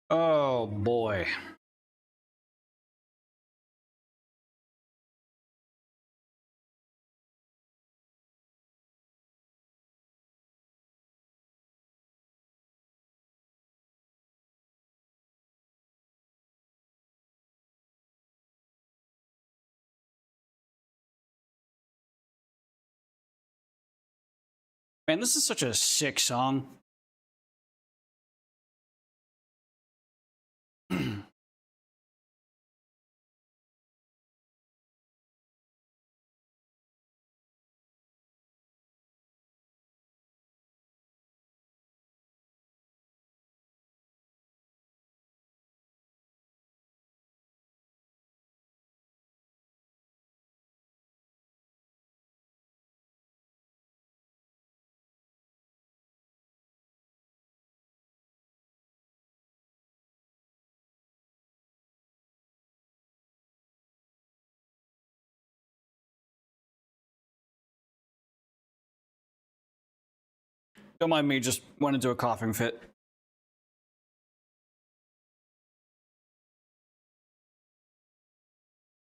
Oh boy. Man, this is such a sick song. Don't mind me, just went into a coughing fit.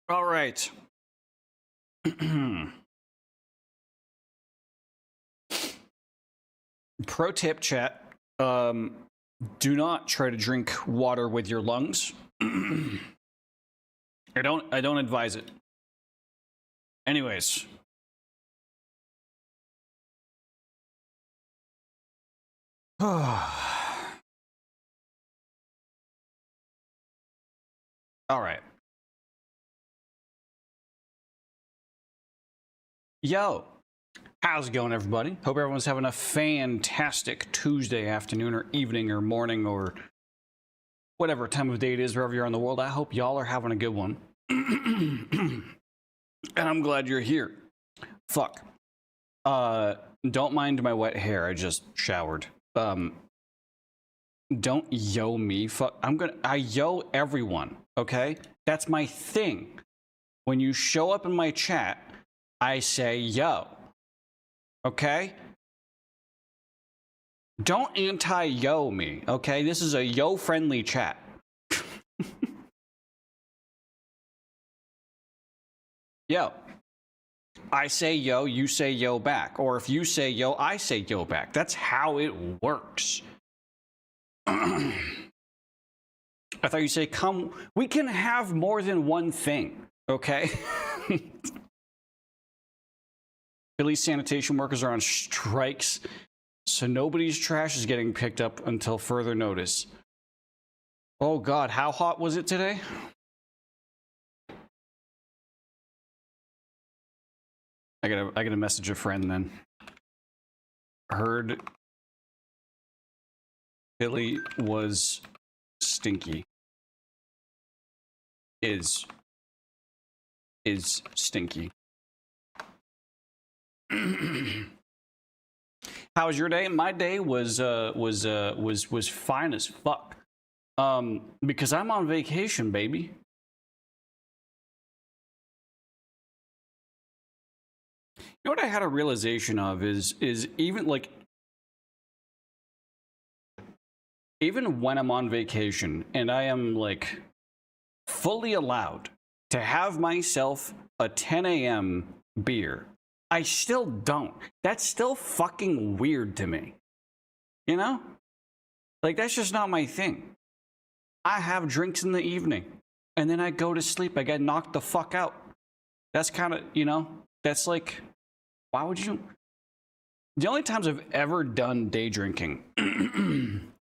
All right. Pro tip, chat. Do not try to drink water with your lungs. I don't advise it. Anyways. All right. Yo, how's it going, everybody? Hope everyone's having a fantastic Tuesday afternoon or evening or morning or whatever time of day it is, wherever you're in the world. I hope y'all are having a good one. And I'm glad you're here. Fuck. Don't mind my wet hair. I just showered. Don't yo me. Fuck. I yo everyone. Okay? That's my thing. When you show up in my chat, I say yo. Okay? Don't anti-yo me, okay? This is a yo-friendly chat. Yo. I say yo, you say yo back. Or if you say yo, I say yo back. That's how it works. I thought you say come. We can have more than one thing, okay? Police sanitation workers are on strikes, so nobody's trash is getting picked up until further notice. Oh God, how hot was it today? I gotta message a friend then. Heard Philly was stinky. Is stinky. How was your day? My day was fine as fuck. Because I'm on vacation, baby. You know what I had a realization of is even when I'm on vacation and I am like fully allowed to have myself a 10 a.m. beer, I still don't. That's still fucking weird to me. You know? Like, that's just not my thing. I have drinks in the evening and then I go to sleep. I get knocked the fuck out. That's kind of, you know, that's like, why would you? The only times I've ever done day drinking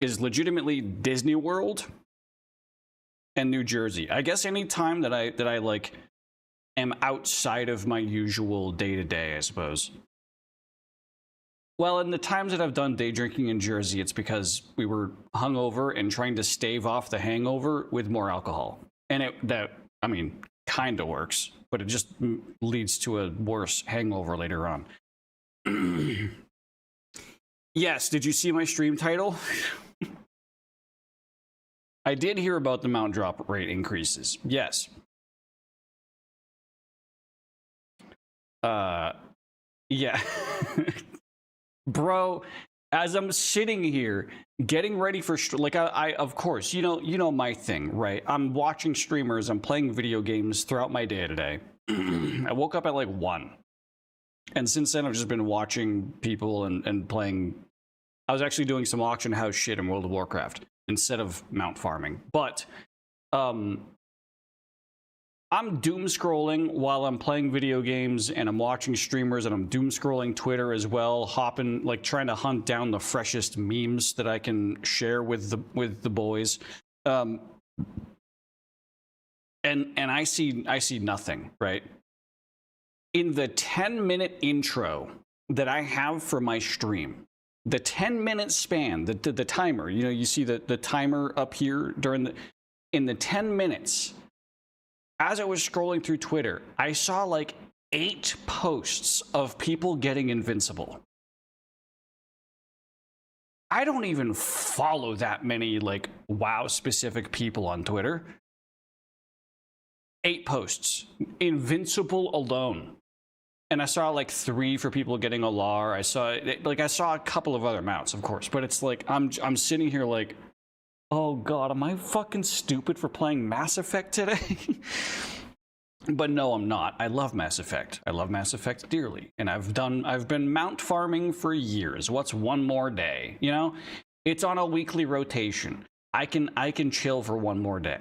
is legitimately Disney World and New Jersey. I guess any time that I like am outside of my usual day to day, I suppose. Well, in the times that I've done day drinking in Jersey, it's because we were hungover and trying to stave off the hangover with more alcohol, and I mean, kind of works, but it just leads to a worse hangover later on. Yes, did you see my stream title? I did hear about the mount drop rate increases. Yes. Yeah. Bro, as I'm sitting here getting ready for like I of course you know my thing, right? I'm watching streamers, I'm playing video games throughout my day today. I woke up at like 1, and since then I've just been watching people and playing. I was actually doing some auction house shit in World of Warcraft instead of mount farming, but I'm doom scrolling while I'm playing video games, and I'm watching streamers, and I'm doom scrolling Twitter as well, hopping, like trying to hunt down the freshest memes that I can share with the boys. And I see nothing, right? In the 10-minute intro that I have for my stream, the 10-minute span, the timer, you know, you see the timer up here in the 10 minutes. As I was scrolling through Twitter, I saw like 8 posts of people getting invincible. I don't even follow that many like WoW specific people on Twitter. 8 posts, invincible alone. And I saw like 3 for people getting Alar. I saw a couple of other mounts, of course, but it's like I'm sitting here like, oh god, am I fucking stupid for playing Mass Effect today? But no, I'm not. I love Mass Effect. I love Mass Effect dearly, and I've been mount farming for years. What's one more day? You know, it's on a weekly rotation. I can chill for one more day.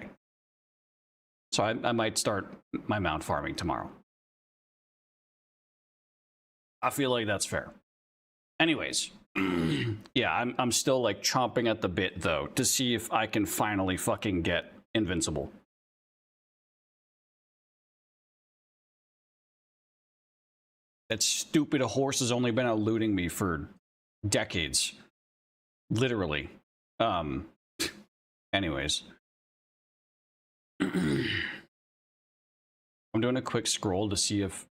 So I might start my mount farming tomorrow. I feel like that's fair. Anyways, yeah, I'm still like chomping at the bit though to see if I can finally fucking get invincible. That stupid horse has only been eluding me for decades. Literally. Anyways. I'm doing a quick scroll to see if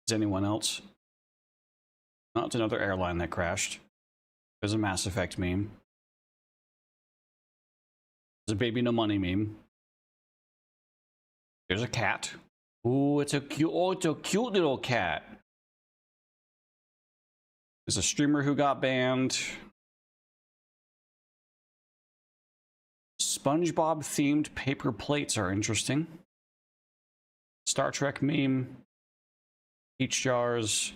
there's anyone else. Oh, it's another airline that crashed. There's a Mass Effect meme. There's a baby no money meme. There's a cat. Ooh, it's a cute little cat. There's a streamer who got banned. SpongeBob themed paper plates are interesting. Star Trek meme. Peach jars.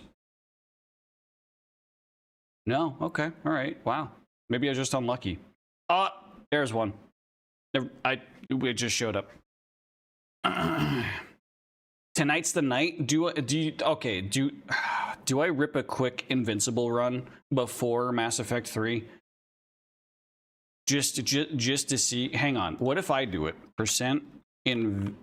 No, okay, all right, wow. Maybe I was just unlucky. There's one. It just showed up. Tonight's the night. Do I rip a quick invincible run before Mass Effect 3? Just to see. Hang on. What if I do it? Percent in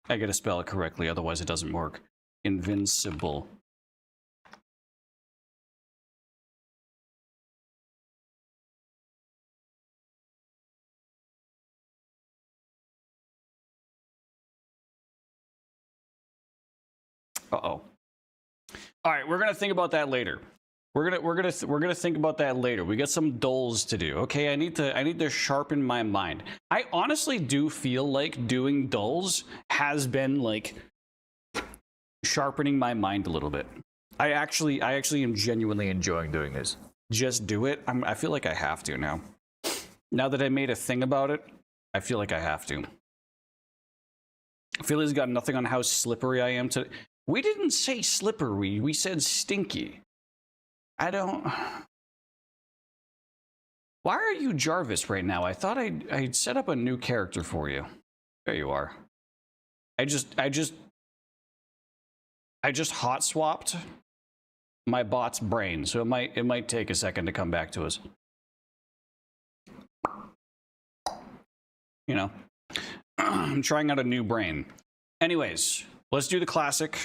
I gotta spell it correctly, otherwise it doesn't work. Invincible. Uh-oh. All right, we're gonna think about that later. We're gonna think about that later. We got some doles to do. Okay, I need to sharpen my mind. I honestly do feel like doing doles has been like sharpening my mind a little bit. I actually am genuinely enjoying doing this. Just do it. I feel like I have to now. Now that I made a thing about it, I feel like I have to. Philly's got nothing on how slippery I am today. We didn't say slippery. We said stinky. I don't... Why are you Jarvis right now? I thought I'd set up a new character for you. There you are. I just hot swapped my bot's brain, so it might take a second to come back to us. You know, I'm trying out a new brain. Anyways, let's do the classic.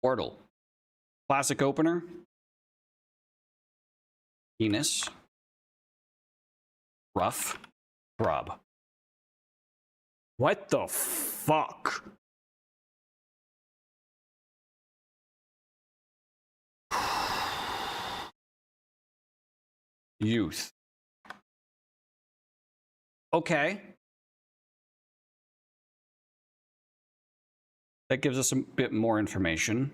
Portal. Classic opener. Penis. Rough. Throb. What the fuck? Youth. Okay. That gives us a bit more information.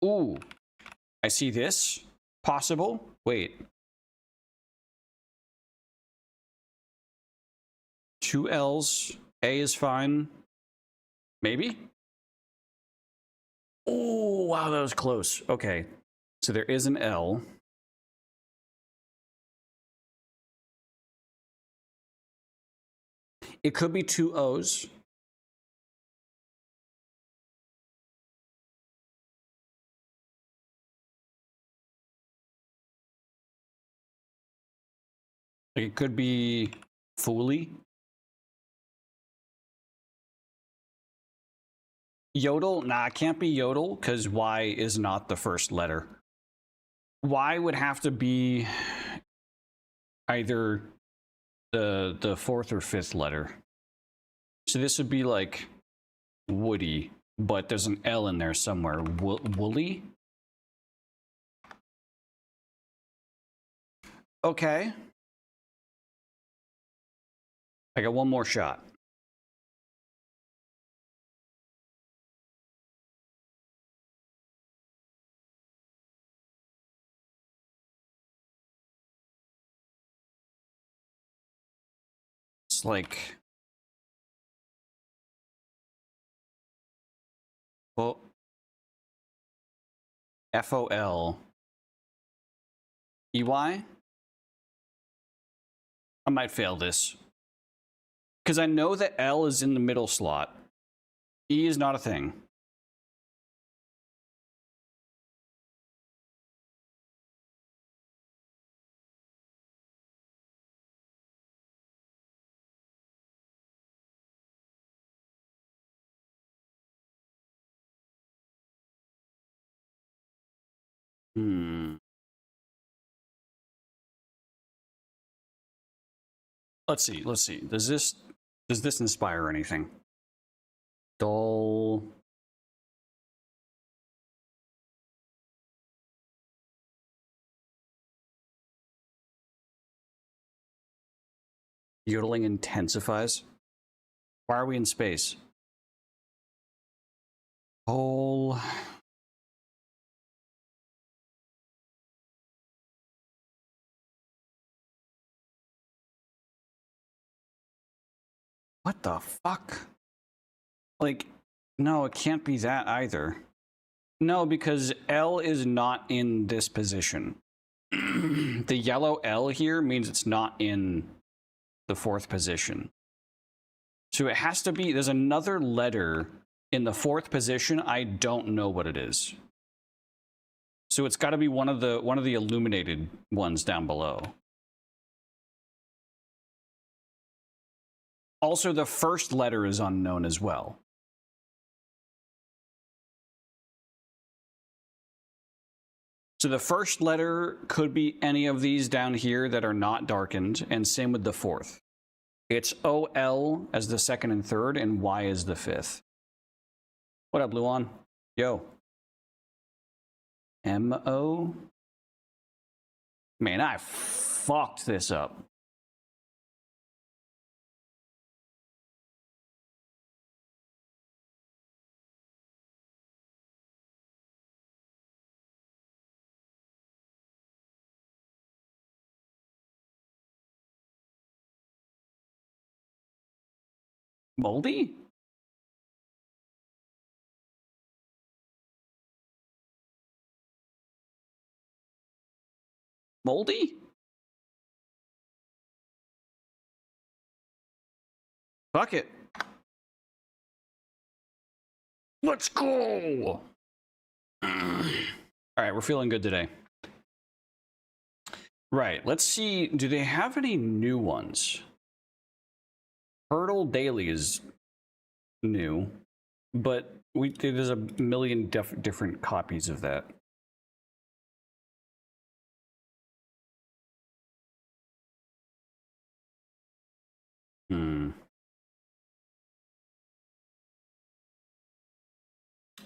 Ooh, I see this. Possible. Wait. 2 L's. A is fine. Maybe? Oh, wow, that was close. Okay. So there is an L. It could be 2 O's. Like it could be Fooly. Yodel? Nah, it can't be Yodel because Y is not the first letter. Y would have to be either the fourth or fifth letter. So this would be like Woody, but there's an L in there somewhere. Woolly? Okay. I got one more shot. It's like... Well... F-O-L... E-Y? I might fail this. Because I know that L is in the middle slot. E is not a thing. Let's see. Does this inspire anything? Dull. Yodeling intensifies. Why are we in space? Dull. What the fuck? Like, no, it can't be that either. No, because L is not in this position. The yellow L here means it's not in the fourth position. So it has to be, there's another letter in the fourth position. I don't know what it is. So it's got to be one of the illuminated ones down below. Also, the first letter is unknown as well. So the first letter could be any of these down here that are not darkened, and same with the fourth. It's O-L as the second and third, and Y as the fifth. What up, Luan? Yo. M-O? Man, I fucked this up. Moldy? Moldy? Fuck it. Let's go! All right, we're feeling good today. Right, let's see. Do they have any new ones? Hurdle Daily is new, but there's a million different copies of that.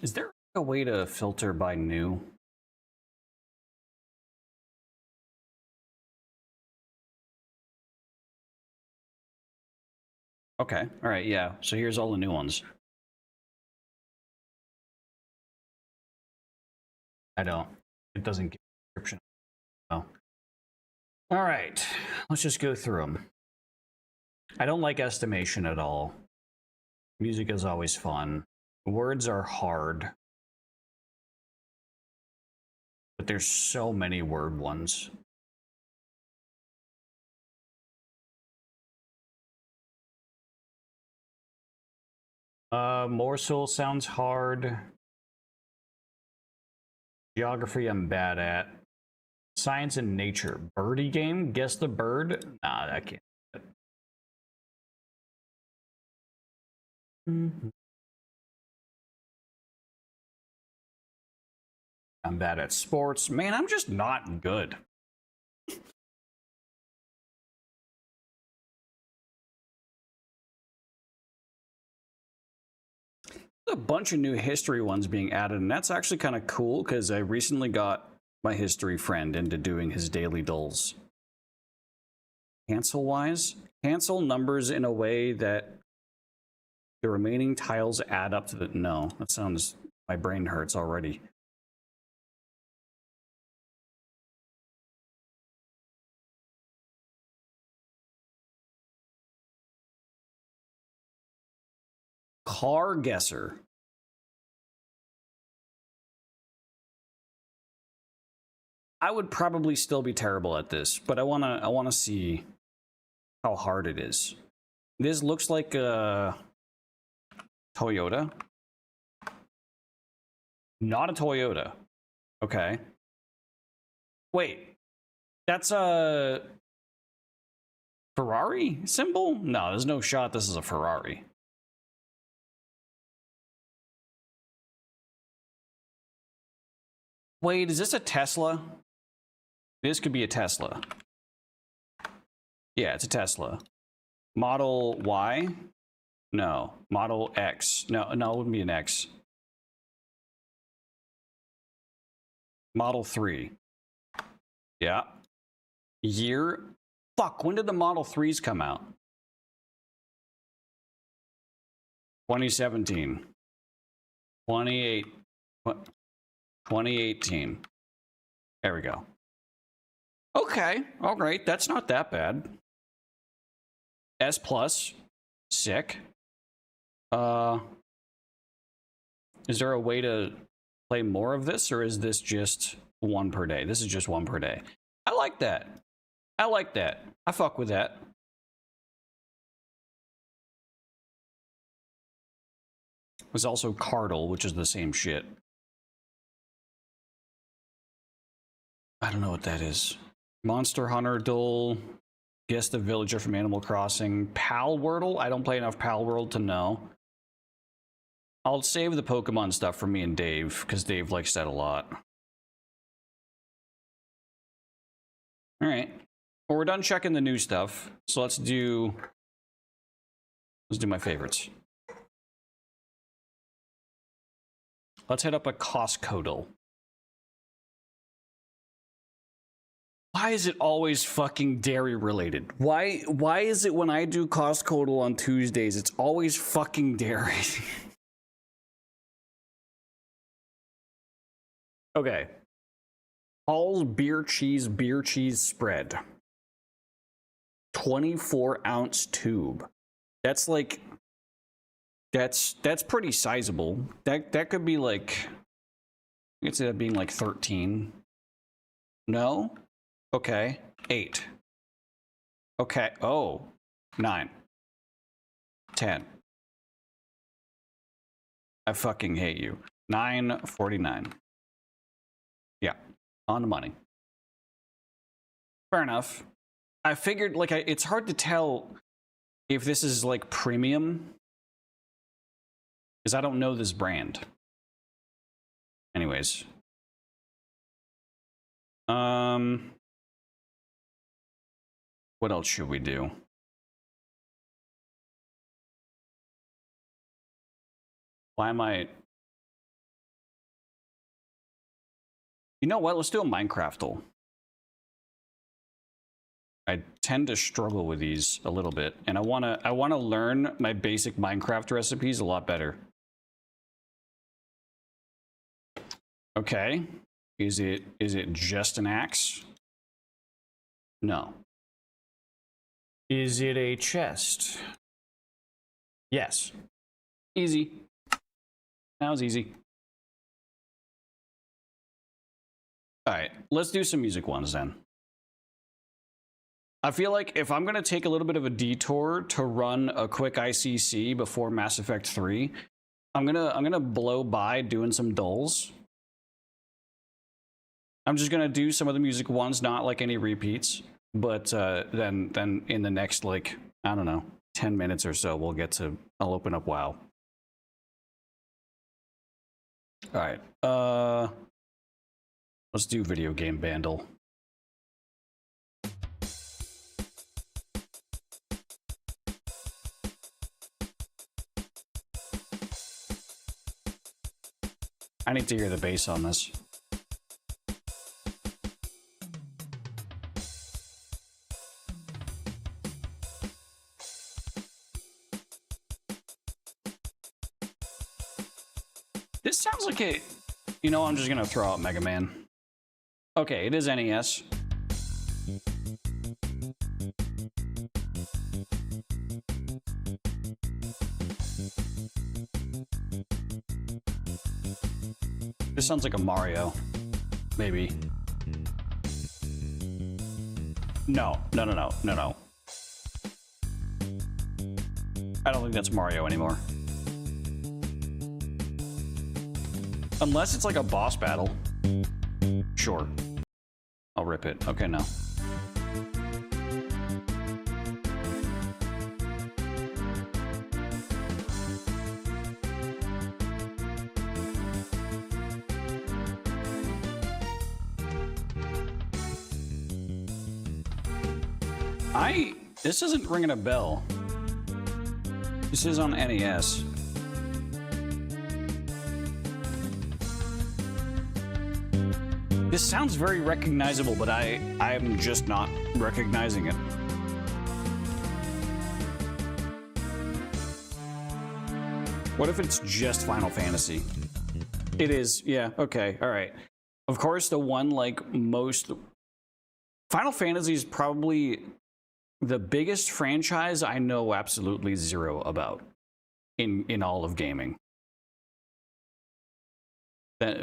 Is there a way to filter by new? Okay. All right. Yeah. So here's all the new ones. I don't. It doesn't give a description. Oh. All right. Let's just go through them. I don't like estimation at all. Music is always fun. Words are hard. But there's so many word ones. Morsel sounds hard. Geography I'm bad at. Science and nature. Birdie game? Guess the bird? Nah, that can't. I'm bad at sports. Man, I'm just not good. A bunch of new history ones being added, and that's actually kind of cool because I recently got my history friend into doing his daily dulls. Cancel wise? Cancel numbers in a way that the remaining tiles add up to the. No, that sounds. My brain hurts already. Car guesser. I would probably still be terrible at this, but I wanna see how hard it is. This looks like a Toyota. Not a Toyota. Okay. Wait, that's a Ferrari symbol? No, there's no shot this is a Ferrari. Wait, is this a Tesla? This could be a Tesla. Yeah, it's a Tesla. Model Y? No. Model X. No, it wouldn't be an X. Model 3. Yeah. Year? Fuck, when did the Model 3s come out? 2017. 2018. There we go. Okay, all right, that's not that bad. S plus, sick. Is there a way to play more of this, or is this just one per day? This is just one per day. I like that. I like that. I fuck with that. There's also Cardle, which is the same shit. I don't know what that is. Monster Hunter Duel. Guess the villager from Animal Crossing. Palworld? I don't play enough Palworld to know. I'll save the Pokemon stuff for me and Dave, because Dave likes that a lot. Alright. Well, we're done checking the new stuff, so let's do my favorites. Let's head up a Costco. Why is it always fucking dairy related? Why is it when I do Costco on Tuesdays, it's always fucking dairy? Okay. Hall's beer cheese spread. 24-ounce tube. That's like that's pretty sizable. That could be like, I could see that being like 13. No? Okay. 8. Okay. Oh. 9. 10. I fucking hate you. 9.49. Yeah. On the money. Fair enough. I figured, like, it's hard to tell if this is like premium, because I don't know this brand. Anyways. What else should we do? Why am I... You know what? Let's do a Minecraft-ul. tend to struggle with these a little bit, and I wanna learn my basic Minecraft recipes a lot better. Okay, is it just an axe? No. Is it a chest? Yes. Easy. That was easy. All right, let's do some music ones then. I feel like if I'm gonna take a little bit of a detour to run a quick ICC before Mass Effect 3, I'm gonna blow by doing some dulls. I'm just gonna do some of the music ones, not like any repeats, but then in the next, like, I don't know, 10 minutes or so, I'll open up WoW. All right, let's do video game Bandle. I need to hear the bass on this. This sounds like a... You know, I'm just gonna throw out Mega Man. Okay, it is NES. This sounds like a Mario. Maybe. No. I don't think that's Mario anymore. Unless it's like a boss battle. Sure. I'll rip it. Okay, no. This isn't ringing a bell. This is on NES. This sounds very recognizable, but I'm just not recognizing it. What if it's just Final Fantasy? It is, yeah, okay, all right. Of course, the one like most... Final Fantasy is probably the biggest franchise I know absolutely zero about in all of gaming.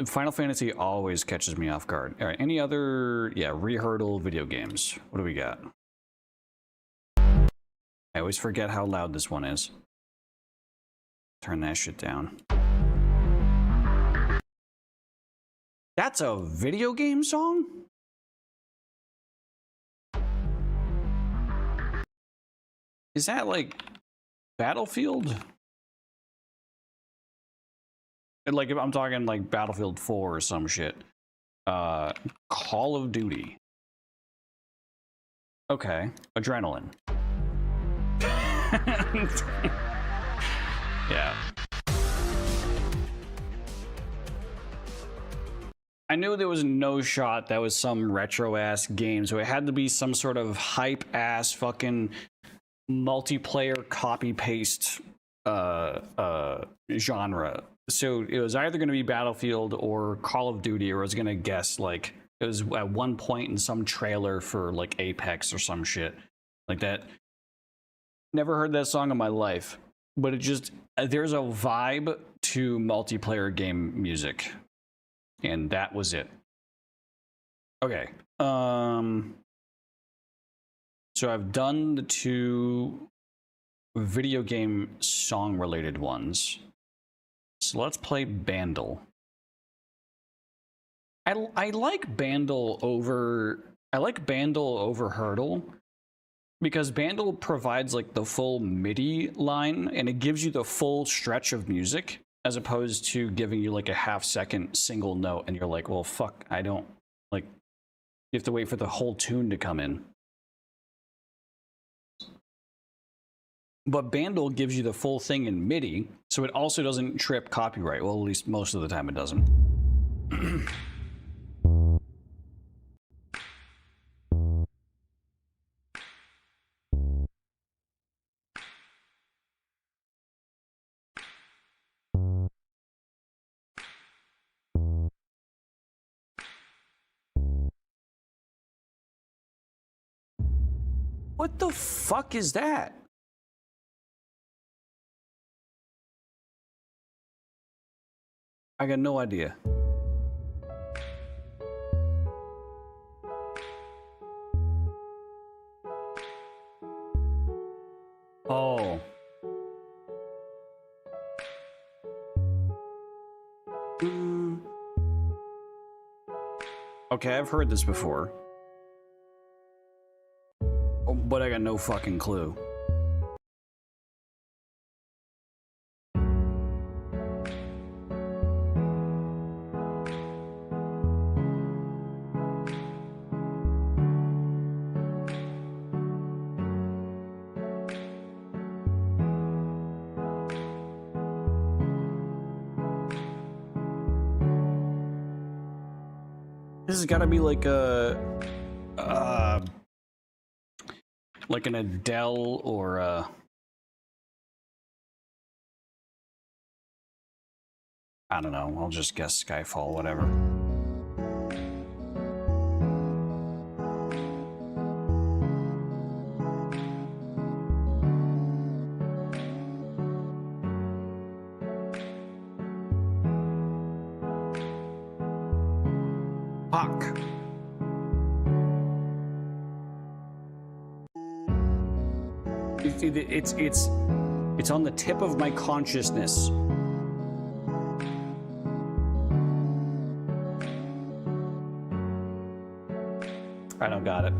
Final Fantasy always catches me off guard. All right, any other, Rehurdle video games? What do we got? I always forget how loud this one is. Turn that shit down. That's a video game song? Is that like Battlefield? Like, if I'm talking like Battlefield 4 or some shit. Call of Duty. Okay. Adrenaline. Yeah. I knew there was no shot that was some retro-ass game, so it had to be some sort of hype-ass fucking multiplayer copy-paste genre. So it was either going to be Battlefield or Call of Duty, or I was going to guess like it was at one point in some trailer for like Apex or some shit like that. Never heard that song in my life, but it just, there's a vibe to multiplayer game music, and that was it. Okay. So I've done the two video game song related ones. So let's play Bandle. I like Bandle over Hurdle because Bandle provides like the full MIDI line and it gives you the full stretch of music as opposed to giving you like a half-second single note and you're like, well, fuck, I don't like. You have to wait for the whole tune to come in. But Bandle gives you the full thing in MIDI, so it also doesn't trip copyright. Well, at least most of the time it doesn't. What the fuck is that? I got no idea. Oh. Okay, I've heard this before. Oh, but I got no fucking clue. This has got to be like a, like an Adele or a, I don't know. I'll just guess Skyfall, whatever. Fuck. It's on the tip of my consciousness. I don't got it.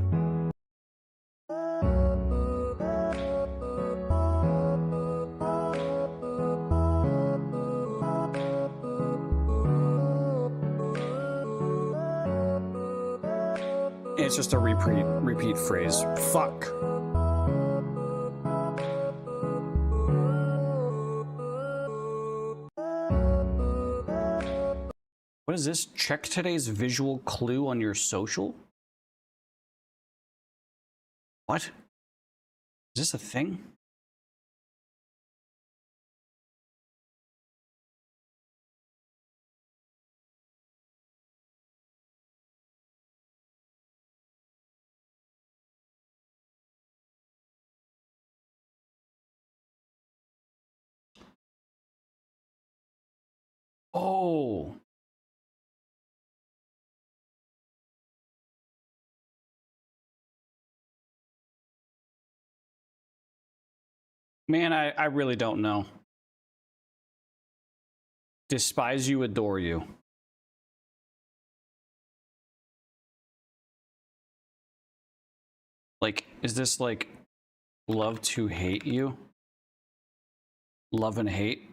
It's just a repeat phrase. Fuck. What is this? Check today's visual clue on your social? What? Is this a thing? Oh. Man, I really don't know. Despise you, adore you. Like, is this like love to hate you? Love and hate?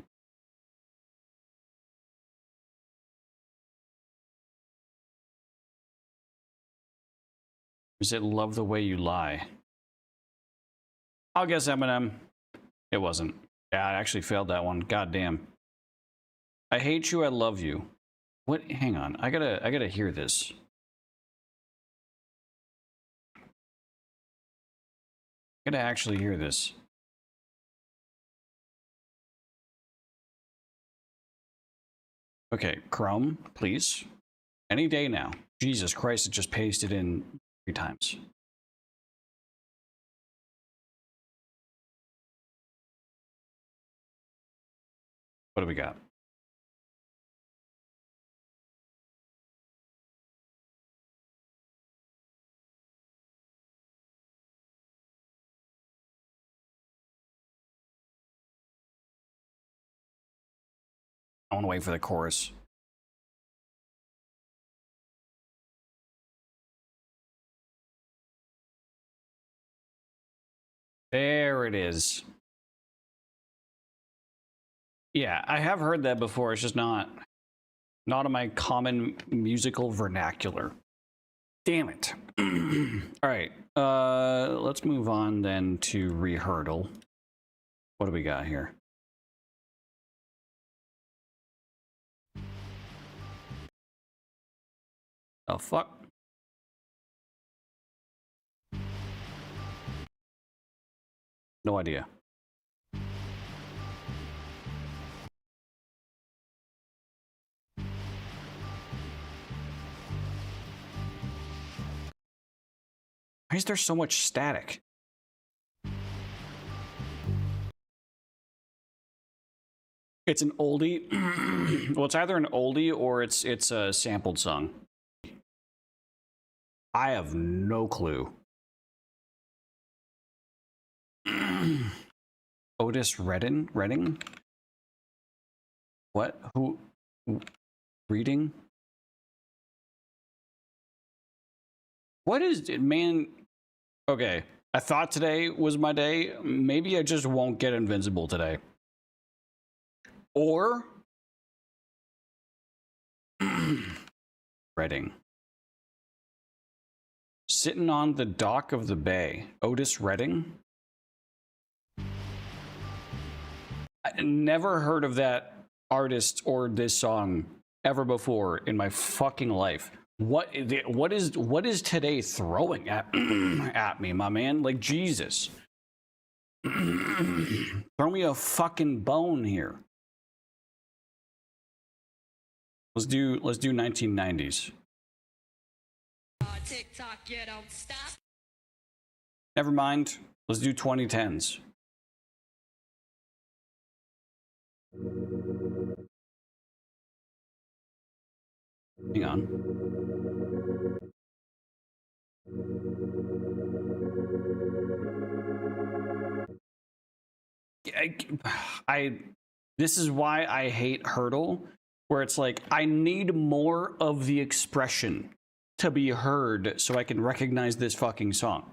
Is it love the way you lie? I'll guess Eminem. It wasn't. Yeah, I actually failed that one. God damn. I hate you, I love you. What? Hang on. I gotta hear this. I gotta actually hear this. Okay, Chrome, please. Any day now. Jesus Christ, it just pasted in 3 times. What do we got? I want to wait for the chorus. There it is. Yeah, I have heard that before. It's just not in my common musical vernacular. Damn it. All right. Let's move on then to Rehurdle. What do we got here? Oh, fuck. No idea. Why is there so much static? It's an oldie. Well, it's either an oldie or it's a sampled song. I have no clue. Otis Redding? What? Who? Reading? What is it, man? Okay, I thought today was my day. Maybe I just won't get invincible today. Or Redding. Sitting on the dock of the bay. Otis Redding? I never heard of that artist or this song ever before in my fucking life. What is today throwing at at me, my man? Like, Jesus. Throw me a fucking bone here. Let's do 1990s. TikTok, you don't stop. Never mind. Let's do 2010s. Hang on. This is why I hate Hurdle, where it's like, I need more of the expression to be heard so I can recognize this fucking song.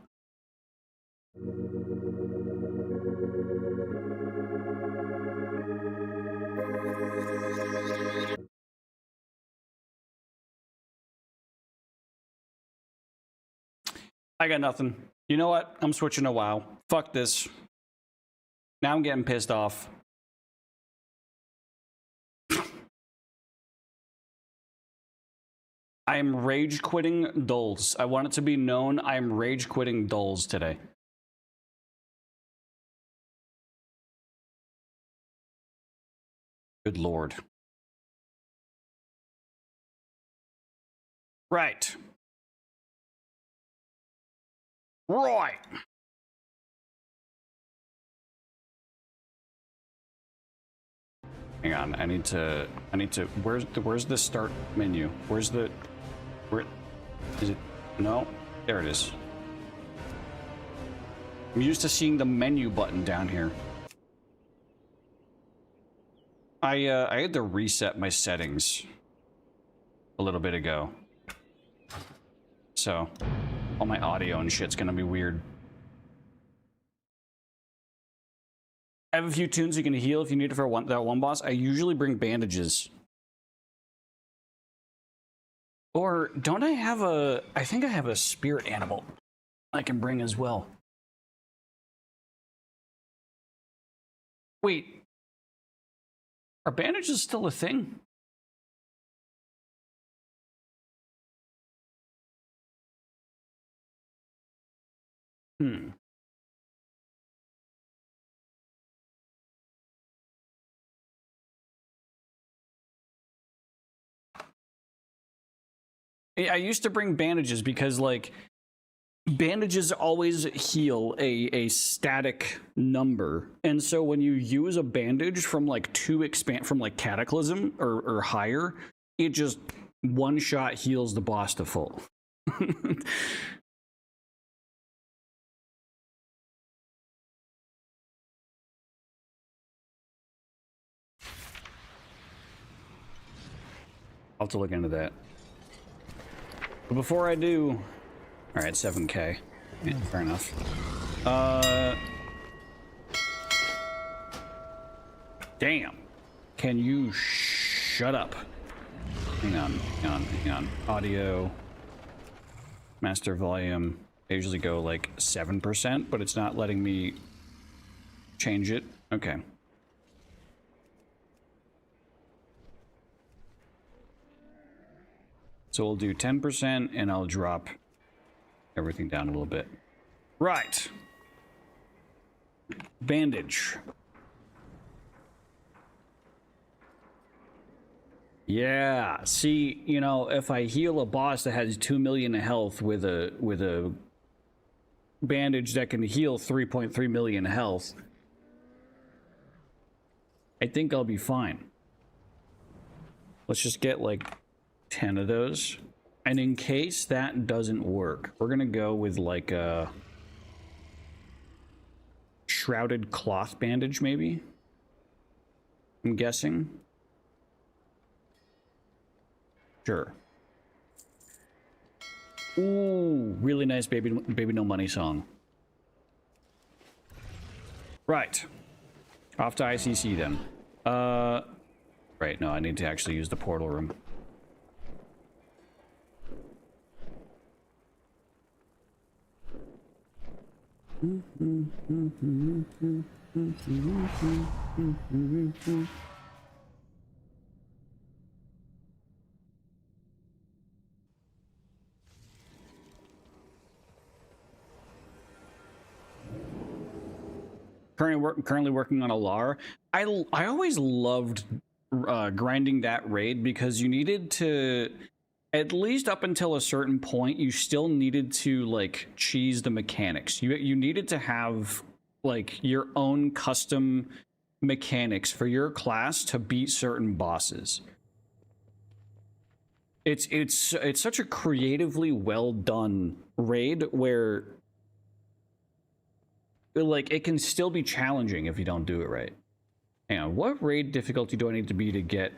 I got nothing. You know what? I'm switching to WoW. Fuck this. Now I'm getting pissed off. I am rage quitting Doles. I want it to be known I am rage quitting Doles today. Good lord. Right. Right. Hang on, I need to where's the start menu? Where is it? No, there it is. I'm used to seeing the menu button down here. I had to reset my settings a little bit ago. So all my audio and shit's gonna be weird. I have a few tunes you can heal if you need it for that one boss. I usually bring bandages. Or don't I have I think I have a spirit animal I can bring as well. Wait. Are bandages still a thing? I used to bring bandages because, like, bandages always heal a static number, and so when you use a bandage from like from like Cataclysm or higher, it just one shot heals the boss to full. I'll have to look into that. But before I do, all right, 7K. Yeah, fair enough. Damn. Can you shut up? Hang on. Audio. Master volume. I usually go like 7%, but it's not letting me change it. Okay. So we'll do 10% and I'll drop everything down a little bit. Right. Bandage. Yeah, see, you know, if I heal a boss that has 2 million health with a bandage that can heal 3.3 million health, I think I'll be fine. Let's just get like 10 of those. And in case that doesn't work, we're gonna go with like a shrouded cloth bandage, maybe? I'm guessing. Sure. Ooh, really nice baby no money song. Right. Off to ICC then. Right, no, I need to actually use the portal room. Currently working on a LAR. I always loved grinding that raid because you needed to, at least up until a certain point, you still needed to like cheese the mechanics. You needed to have like your own custom mechanics for your class to beat certain bosses. It's such a creatively well done raid where like it can still be challenging if you don't do it right. Hang on, what raid difficulty do I need to be to get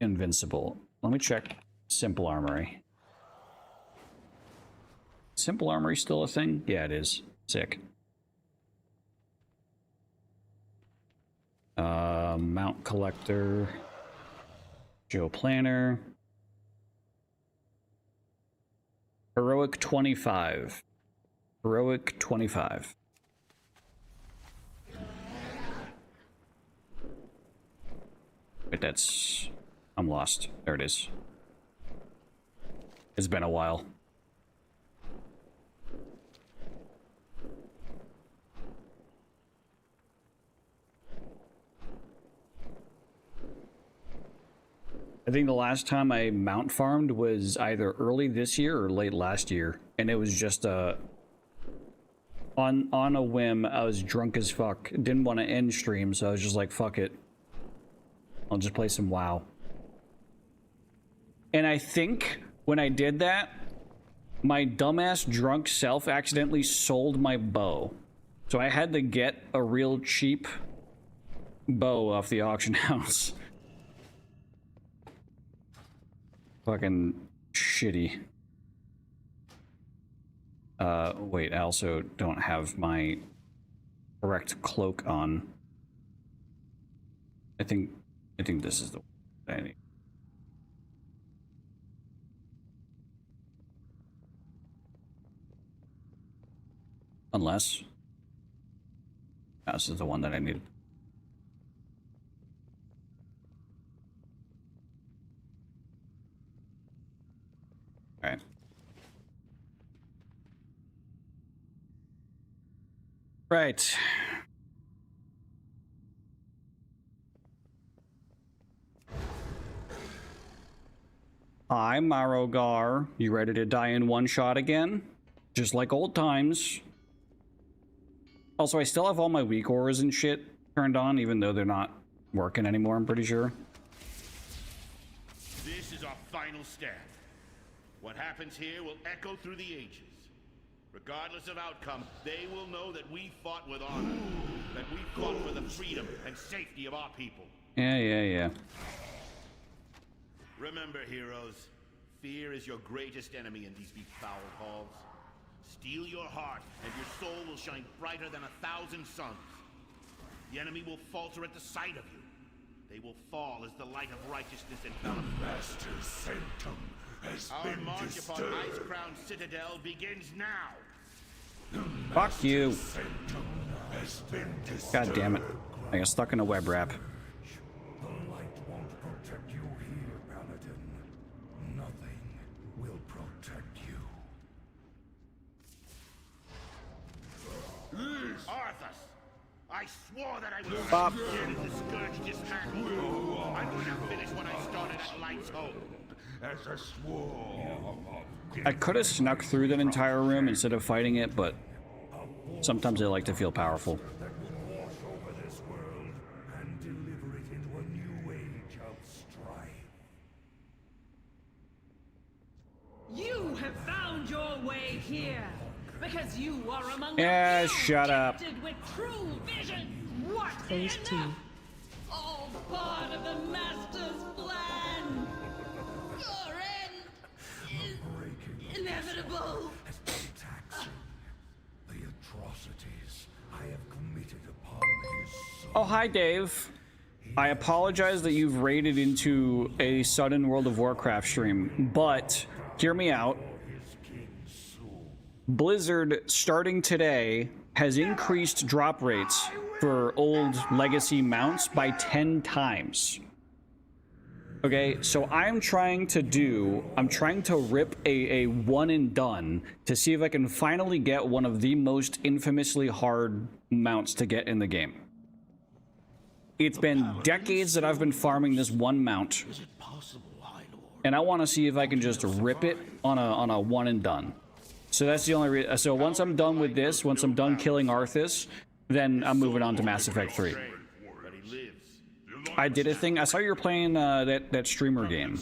invincible? Let me check simple armory. Simple armory still a thing? Yeah, it is. Sick. Mount collector. Joe Planner. Heroic 25. Heroic 25. Wait, that's... I'm lost. There it is. It's been a while. I think the last time I mount farmed was either early this year or late last year, and it was just on a whim. I was drunk as fuck, didn't want to end stream, so I was just like, fuck it, I'll just play some WoW. And I think when I did that, my dumbass drunk self accidentally sold my bow, so I had to get a real cheap bow off the auction house. Fucking shitty. Wait, I also don't have my correct cloak on. I think this is the one that I need. Unless this is the one that I needed. All right. Right. Hi, Marogar. You ready to die in one shot again? Just like old times. Also, I still have all my weak auras and shit turned on, even though they're not working anymore, I'm pretty sure. This is our final stand. What happens here will echo through the ages. Regardless of outcome, they will know that we fought with honor, that we fought for the freedom and safety of our people. Yeah. Remember, heroes, fear is your greatest enemy in these befouled halls. Steel your heart, and your soul will shine brighter than 1,000 suns. The enemy will falter at the sight of you. They will fall as the light of righteousness envelops. Master's sanctum has Our been march disturbed. upon Ice-Crown Citadel begins now. Fuck you. Sanctum has been God damn it. I got stuck in a web wrap. The light won't protect you here, Paladin. Nothing will protect you. Arthas, I swore that I would Stop. get the Scourge dismantled. I'm going to finish what I started at Light's Hope. As a swarm. I could have snuck through that entire room instead of fighting it, but sometimes I like to feel powerful. That will wash you are among Yeah, the few shut up. gifted with true vision. What's Phase 2. enough? All part of the Master's plan. Your end is inevitable. has been taxing. The atrocities I have committed upon his soul. Oh, hi, Dave. I apologize that you've raided into a sudden World of Warcraft stream, but hear me out. Blizzard, starting today, has increased drop rates for old legacy mounts by 10 times. Okay, so I'm trying to rip a one and done to see if I can finally get one of the most infamously hard mounts to get in the game. It's been decades that I've been farming this one mount, and I want to see if I can just rip it on a one and done. So that's the only reason. So once I'm done with this, once I'm done killing Arthas, then I'm moving on to Mass Effect 3. I did a thing. I saw you were playing that streamer game.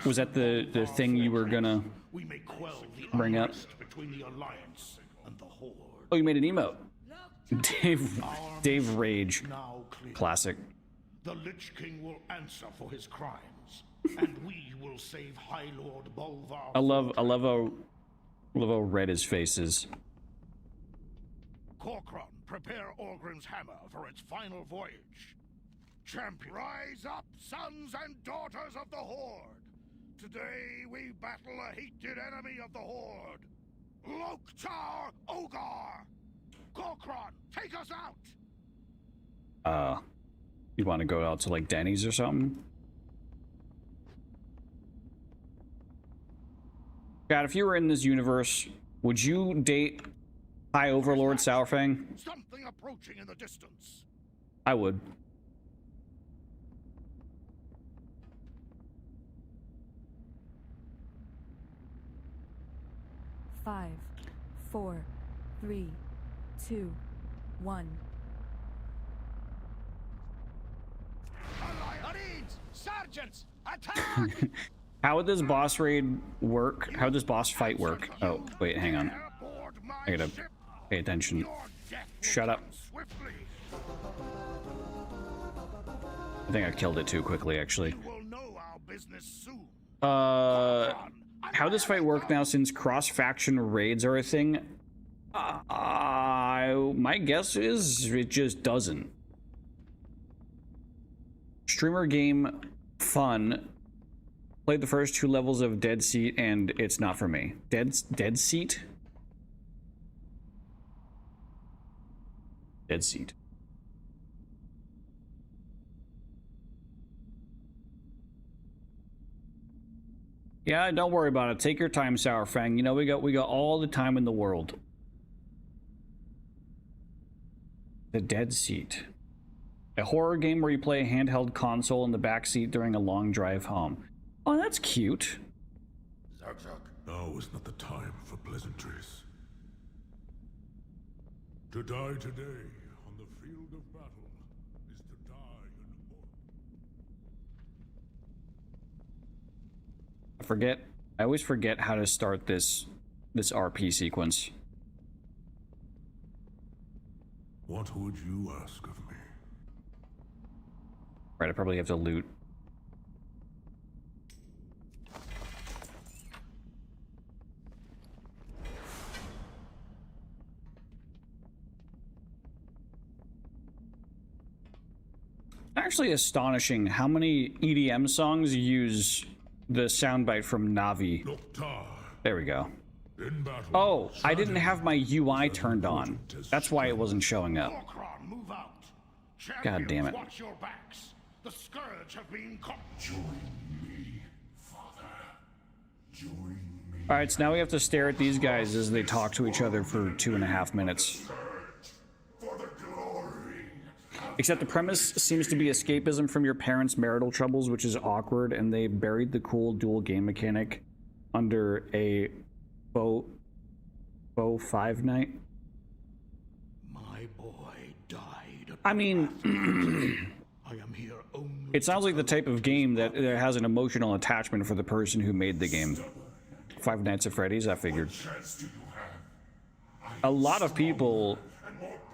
Was that the thing you were gonna bring up? Oh, you made an emote. Dave Rage. Classic. The Lich King will answer for his crimes, and we will save High Lord Bolvar. I love how red his face is. Corcoran, prepare Orgrim's hammer for its final voyage. Champion, rise up, sons and daughters of the Horde. Today we battle a hated enemy of the Horde, Loktar Ogar. Corcoran, take us out. You want to go out to like Denny's or something? God, if you were in this universe, would you date High Overlord Sourfang? Something approaching in the distance. I would. Five, 4, 3, 2, 1. Marines, sergeants, attack! How would this boss raid work? How would this boss fight work? Oh, wait, hang on. I gotta pay attention. Shut up. I think I killed it too quickly, actually. How does fight work now since cross-faction raids are a thing? My guess is it just doesn't. Streamer game fun. Played the first 2 levels of Dead Seat and it's not for me. Dead Seat? Dead Seat. Yeah, don't worry about it. Take your time, Sourfang. You know we got all the time in the world. The Dead Seat. A horror game where you play a handheld console in the back seat during a long drive home. Oh, that's cute. Now is not the time for pleasantries. To die today on the field of battle is to die in war. I always forget how to start this RP sequence. What would you ask of me? Right, I probably have to loot. Actually astonishing how many EDM songs use the soundbite from Navi. There we go. Oh, I didn't have my UI turned on. That's why it wasn't showing up. God damn it. Watch your backs. The scourge have been caught. Join me, Father. Join me. Alright, so now we have to stare at these guys as they talk to each other for 2.5 minutes. For the glory. Except the premise seems to be escapism from your parents' marital troubles, which is awkward, and they buried the cool dual game mechanic under a Bo 5 night. My boy died. I mean, I am here only. it sounds like the type of game that has an emotional attachment for the person who made the game. Five Nights at Freddy's, I figured. Chance do you have? A lot of people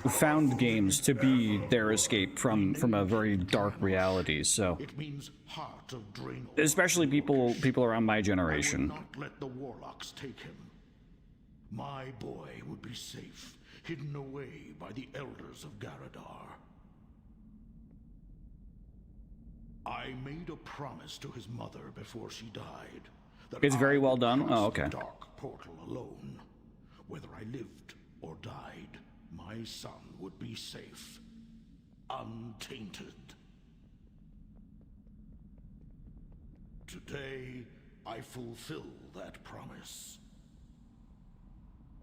found games to be their escape from a very dark reality, so It means heart of Draenor. especially people around my I would generation. not let the warlocks take him. My boy would be safe, hidden away by the elders of Garadar. I made a promise to his mother before she died. That It's very I well would done? cross Oh, okay. the dark portal alone. Whether I lived or died, my son would be safe, untainted. Today, I fulfill that promise.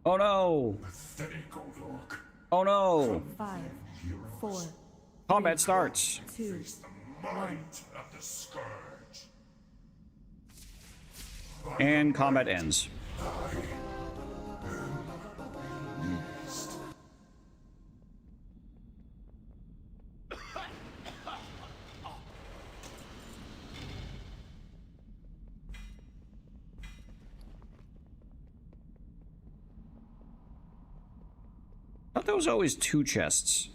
Oh no! Pathetic old orc. Oh no! 5, 4, Combat starts! 2, Face the might of the Scourge. And combat ends. I thought there was always 2 chests.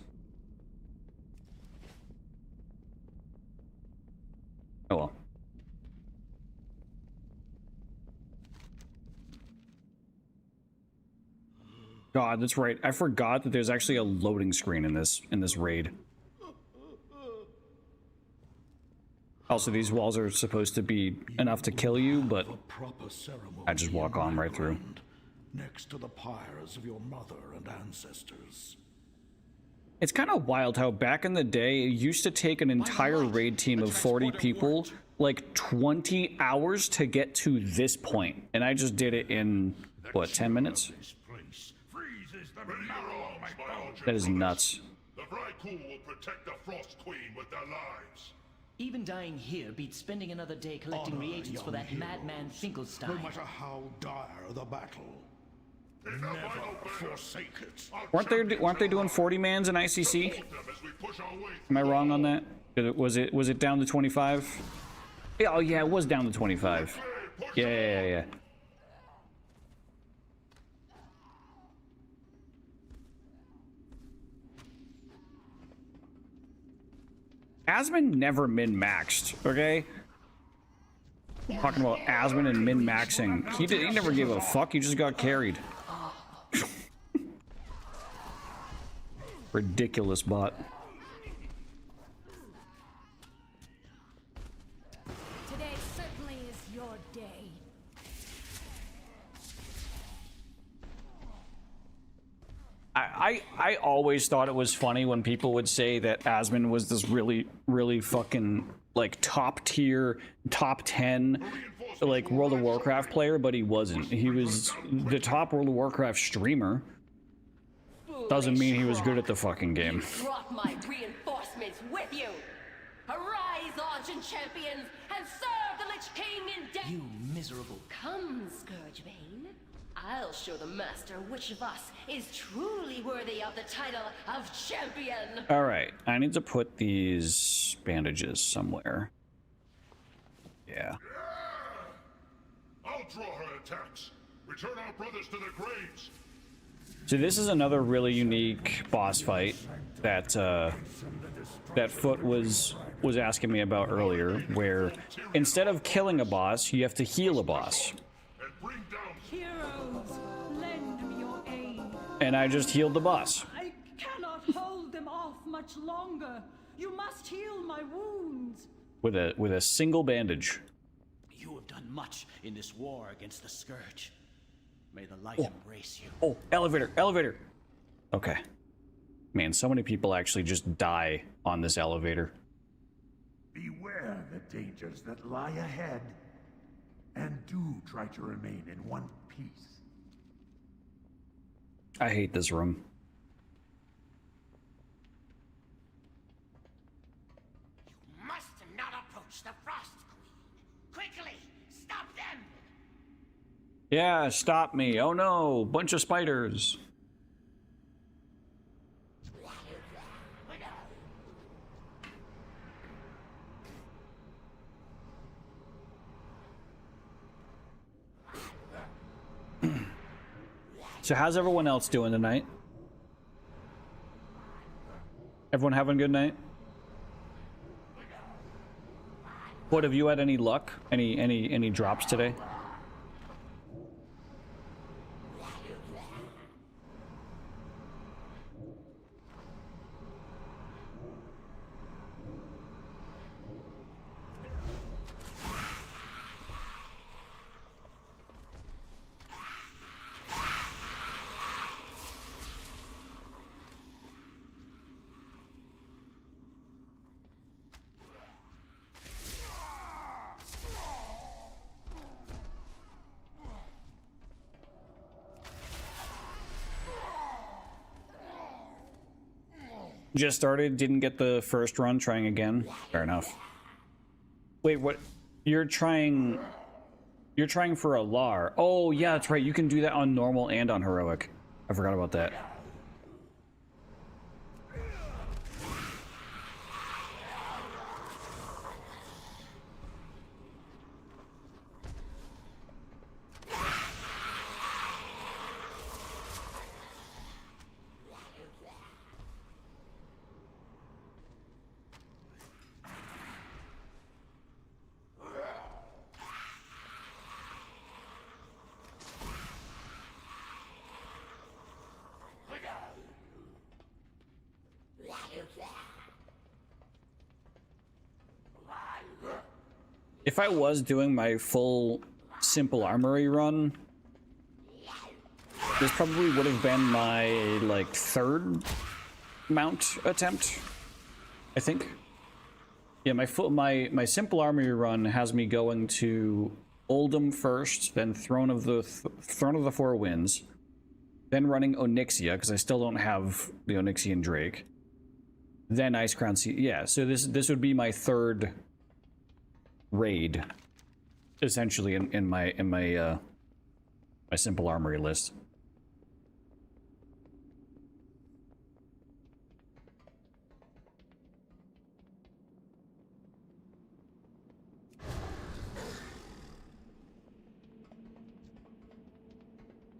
Oh well. God, that's right. I forgot that there's actually a loading screen in this raid. Also, these walls are supposed to be enough to kill you, but A proper ceremony I just walk in on my right through. land, next to the pyres of your mother and ancestors. it's kind of wild how back in the day, it used to take an entire raid team of 40 people like 20 hours to get to this point. And I just did it in, what, 10 minutes? This place freezes the marrow of my bones. That is nuts. The Vrykul will protect the Frost Queen with their lives. Even dying here beats spending another day collecting Honor reagents for young that madman heroes, Finkelstein. No matter how dire the battle, never forsake it. Weren't they doing 40 mans in ICC? Am I wrong on that? Was it down to 25? Yeah, oh yeah, it was down to 25. Yeah. Asmon never min-maxed, okay? Talking about Asmon and min-maxing. He never gave a fuck, he just got carried. Ridiculous bot. Today certainly is your day. I always thought it was funny when people would say that Asmon was this really, really fucking, like, top tier, top 10, like, World of Warcraft player, but he wasn't. He was the top World of Warcraft streamer. Doesn't mean he was good at the fucking game. Brought my reinforcements with you. Arise, ancient champions, and serve the Lich King in death. You miserable. Come, Scourgebane. I'll show the master which of us is truly worthy of the title of champion. All right, I need to put these bandages somewhere. Yeah. I'll draw her attacks. Return our brothers to their graves. So this is another really unique boss fight that that Foot was asking me about earlier, where instead of killing a boss, you have to heal a boss. And bring down Heroes, lend me your aid. And I just healed the boss. I cannot hold them off much longer. You must heal my wounds. With a single bandage. You have done much in this war against the Scourge. May the light embrace you. Oh, elevator. Okay. Man, so many people actually just die on this elevator. Beware the dangers that lie ahead, and do try to remain in one piece. I hate this room. You must not approach the Frost Queen. Quickly, stop them. Yeah, stop me. Oh no, bunch of spiders. So how's everyone else doing tonight? Everyone having a good night? What, have you had any luck? Any drops today? Just started, didn't get the first run, trying again. Fair enough. Wait, what? You're trying for a LAR. Oh, yeah, that's right. You can do that on normal and on heroic. I forgot about that. If I was doing my full simple armory run, this probably would have been my, like, third mount attempt, I think. Yeah, my simple armory run has me going to Oldham first, then Throne of the Four Winds, then running Onyxia, because I still don't have the Onyxian Drake, then Icecrown Sea. Yeah, so this would be my third raid, essentially, in my my simple armory list.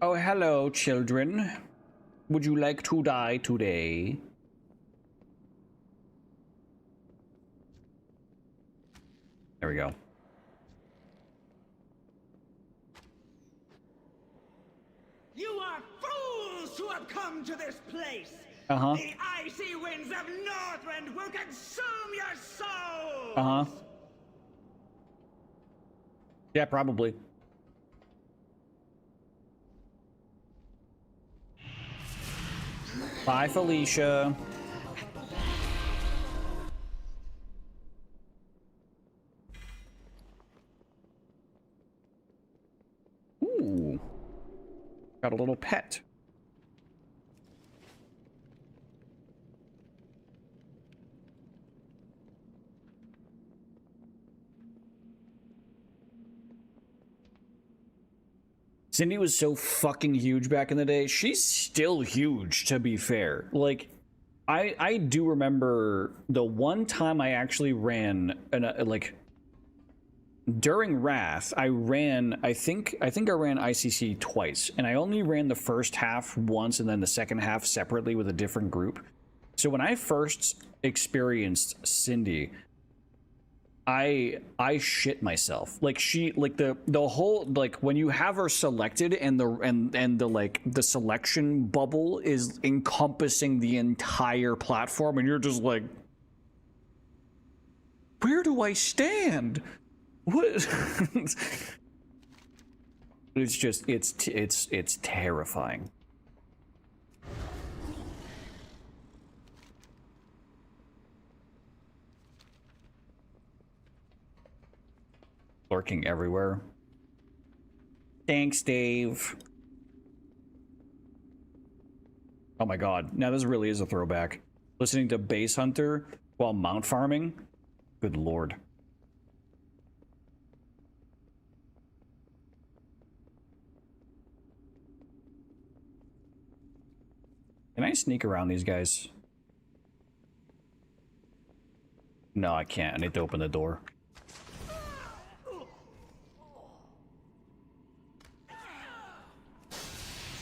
Oh, hello, children. Would you like to die today? There we go. You are fools who have come to this place! Uh-huh. The icy winds of Northrend will consume your souls! Uh-huh. Yeah, probably. Bye, Felicia. Ooh. Got a little pet. Cindy was so fucking huge back in the day. She's still huge, to be fair. Like, I do remember the one time I actually ran like during Wrath, I think I ran ICC twice, and I only ran the first half once and then the second half separately with a different group. So when I first experienced Cindy, I shit myself. Like, the whole, like, when you have her selected and the like the selection bubble is encompassing the entire platform, and you're just like, where do I stand? What? It's just, it's terrifying. Lurking everywhere. Thanks, Dave. Oh my god. Now this really is a throwback. Listening to Base Hunter while mount farming? Good lord. Can I sneak around these guys? No, I can't. I need to open the door.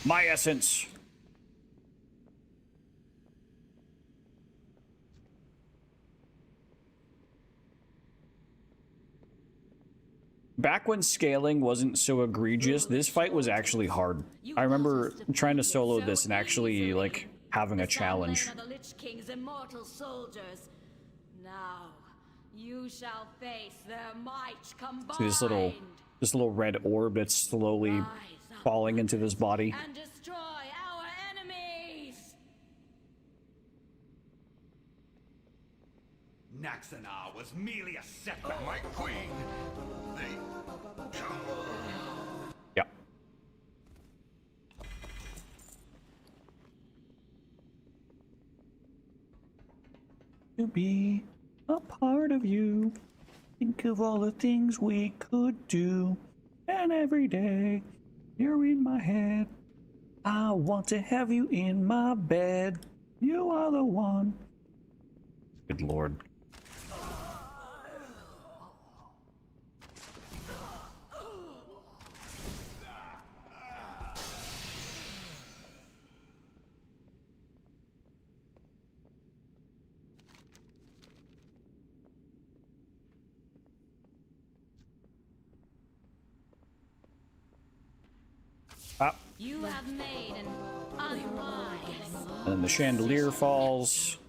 My essence. Back when scaling wasn't so egregious, this fight was actually hard. I remember trying to solo this and actually, like, having a challenge. The Lich King's immortal soldiers. Now, you shall face their might combined. See this little red orb that's slowly falling into this body. And destroy our enemies. Naxanar was merely a setback. My queen, Yep. To be a part of you. Think of all the things we could do. And every day, you're in my head. I want to have you in my bed. You are the one. Good lord. You have made an unwise. And then the chandelier falls.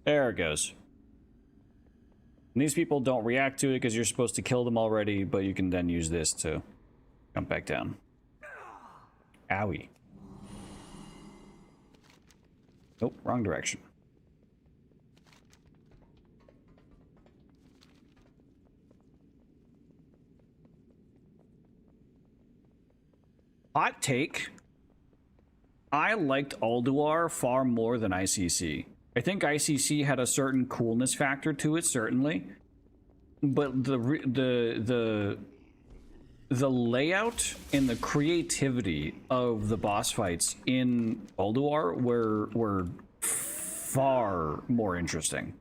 There it goes. And these people don't react to it because you're supposed to kill them already, but you can then use this to jump back down. Owie. Nope, wrong direction. Hot take. I liked Ulduar far more than ICC. I think ICC had a certain coolness factor to it, certainly, but the layout and the creativity of the boss fights in Ulduar were far more interesting.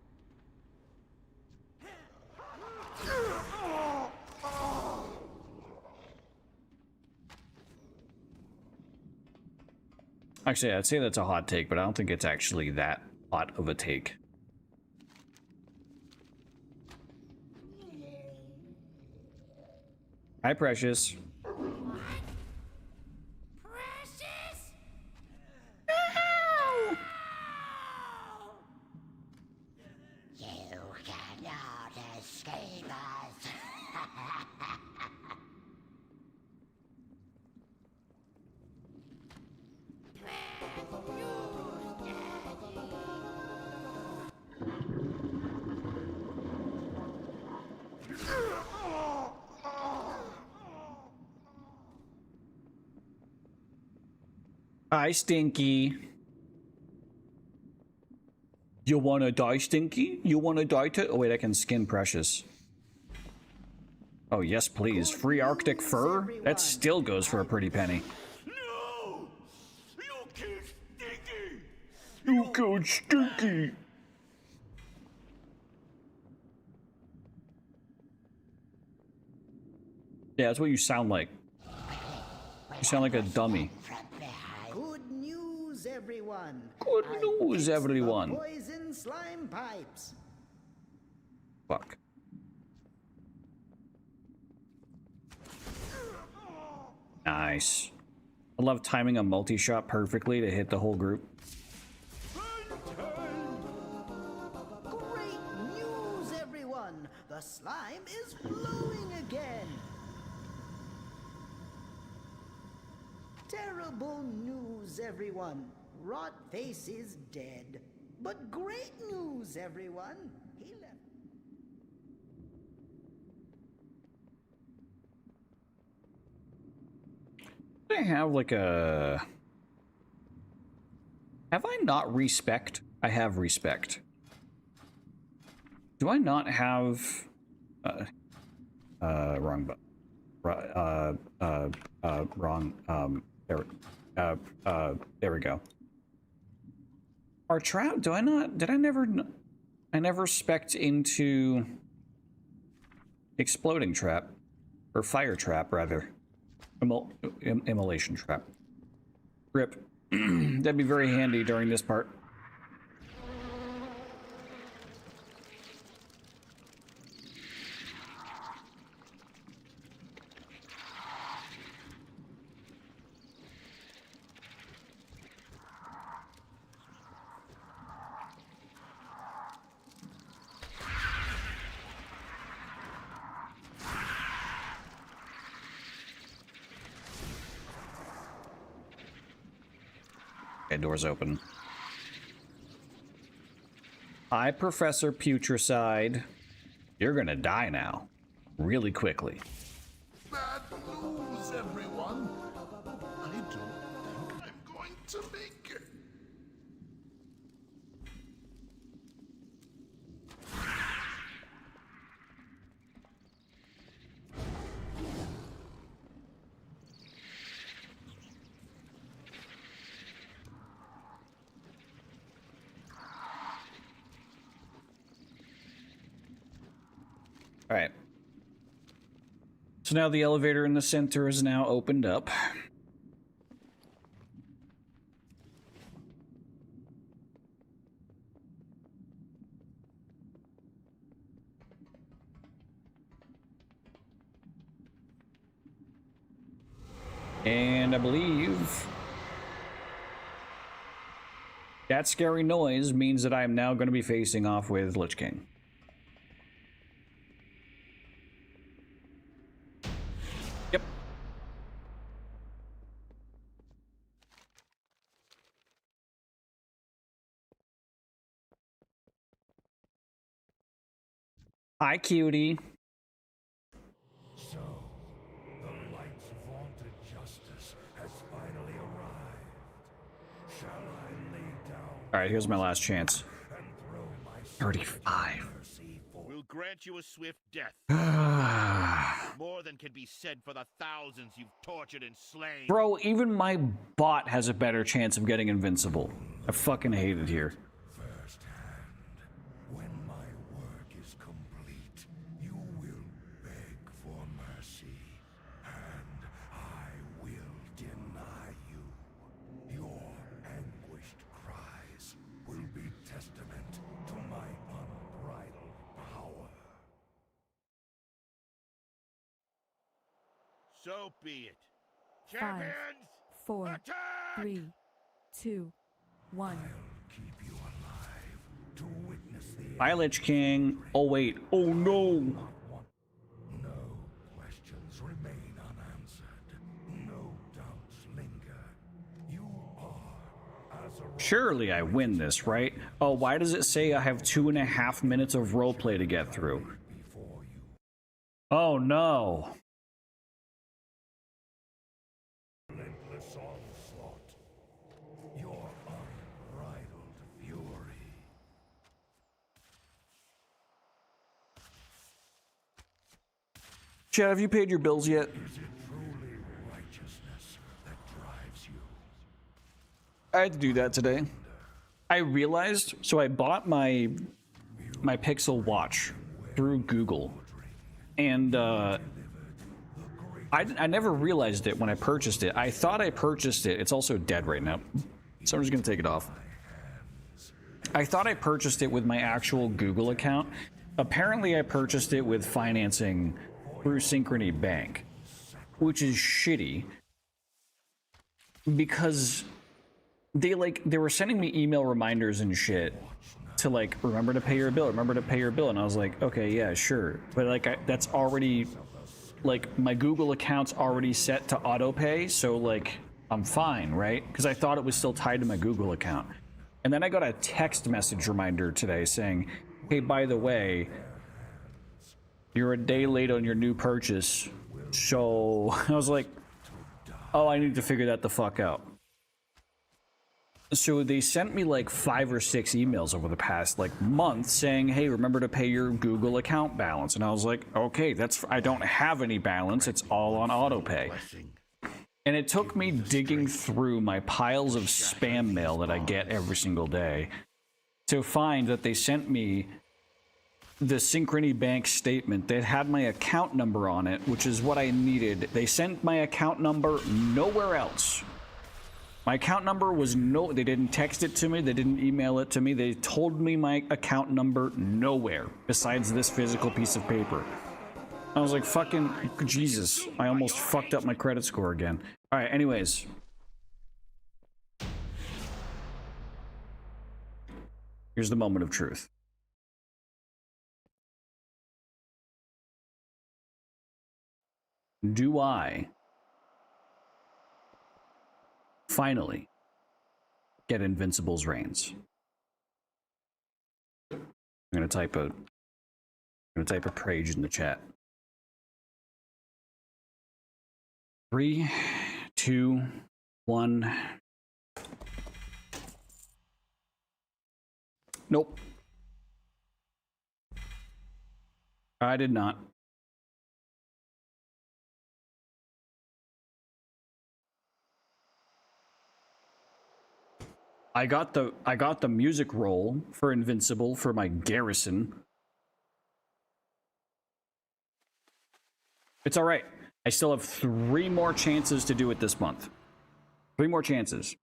Actually, I'd say that's a hot take, but I don't think it's actually that hot of a take. Hi, Precious. Precious! You cannot escape us. Hi, Stinky. You wanna die, Stinky? You wanna die too? Oh wait, I can skin Precious. Oh yes, please. Free Arctic fur? That still goes for a pretty penny. no! You killed Stinky! You killed Stinky! Yeah, that's what you sound like. You sound like a dummy. Good news, everyone. Good news, everyone. Poison slime pipes. Fuck. Nice. I love timing a multi-shot perfectly to hit the whole group. Great news, everyone. The slime is flowing again. Terrible news, everyone. Rotface is dead. But great news, everyone. He left. I have like a... Have I not respect? I have respect. Do I not have... wrong button. Wrong, there we go. Our trap, do I not, did I never, I never spec'd into exploding trap. Or fire trap, rather. Immolation trap. Rip. That'd be very handy during this part. Okay, door's open. Hi, Professor Putricide. You're gonna die now. Really quickly. Bad news, everyone. I don't think I'm going to make it. All right. So now the elevator in the center is now opened up. And I believe that scary noise means that I am now going to be facing off with Lich King. Yep. Hi, cutie. So, the light's vaunted justice has finally arrived. Shall I lay down All right, here's my last chance. and throw my 35. mercy for We'll grant you a swift death. More than can be said for the thousands you've tortured and slain. Bro, even my bot has a better chance of getting invincible. I fucking hate it here. firsthand? When my work is complete, you will beg for mercy, and I will deny you. Your anguished cries will be testament to my unbridled power. So be it. 5, Champions, 4, attack! 3, 2, 1. Keep you alive to witness the Bye, Lich King. Oh, wait. Oh, no. No questions remain unanswered. No doubts linger. You are as a Surely I win this, right? Oh, why does it say I have 2.5 minutes of roleplay to get through? before you. Oh, no. Relentless onslaught. Your unbridled fury. Chad, have you paid your bills yet? Is it truly righteousness that drives you? I had to do that today. I realized, so I bought my Pixel Watch through Google, and I never realized it when I purchased it. I thought I purchased it. It's also dead right now, so I'm just gonna take it off. I thought I purchased it with my actual Google account. Apparently, I purchased it with financing through Synchrony Bank, which is shitty because they were sending me email reminders and shit to like remember to pay your bill, and I was like, okay, yeah, sure, but that's already like my Google account's already set to auto pay, so like I'm fine, right? Because I thought it was still tied to my Google account, and then I got a text message reminder today saying, hey, by the way, you're a day late on your new purchase. So I was like, oh, I need to figure that the fuck out. So they sent me like 5 or 6 emails over the past like month saying, hey, remember to pay your Google account balance. And I was like, okay, I don't have any balance. It's all on auto pay. And it took me digging through my piles of spam mail that I get every single day to find that they sent me the Synchrony Bank statement that had my account number on it, which is what I needed. They sent my account number nowhere else. My account number was they didn't text it to me, they didn't email it to me, they told me my account number nowhere besides this physical piece of paper. I was like, fucking Jesus, I almost fucked up my credit score again. All right, anyways. Here's the moment of truth. Do I finally get Invincible's reigns? I'm gonna type a praise in the chat. 3, 2, 1. Nope. I did not. I got the music roll for Invincible for my Garrison. It's all right. I still have 3 more chances to do it this month. 3 more chances.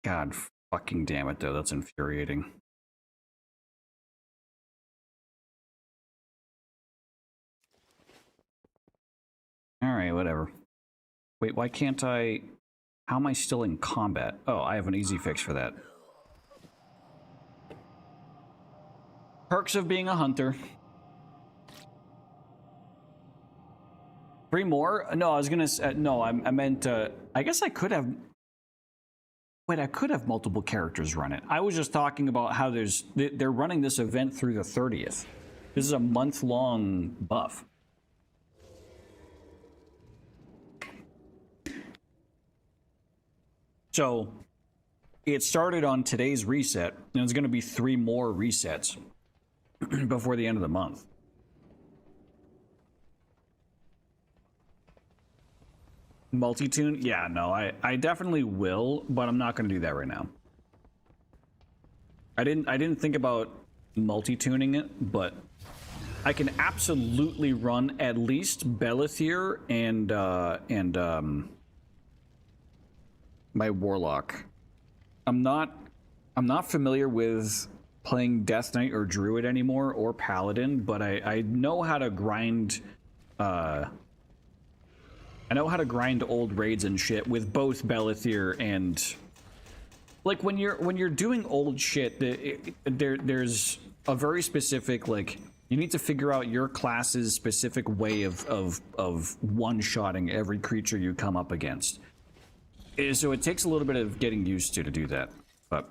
God fucking damn it, though. That's infuriating. All right, whatever. Wait, why can't I... How am I still in combat? Oh, I have an easy fix for that. Perks of being a hunter. 3 more? No, I was gonna say... no, I meant... I guess I could have... Wait, I could have multiple characters run it. I was just talking about how they're running this event through the 30th. This is a month-long buff. So, it started on today's reset, and there's going to be 3 more resets before the end of the month. Multi-tune? Yeah, no, I definitely will, but I'm not going to do that right now. I didn't think about multi-tuning it, but I can absolutely run at least Belethir and my Warlock. I'm not familiar with playing Death Knight or Druid anymore, or Paladin, but I know how to grind I know how to grind old raids and shit with both Belethir and... Like, when you're doing old shit, there's a very specific, like... You need to figure out your class's specific way of one-shotting every creature you come up against. So it takes a little bit of getting used to do that, but...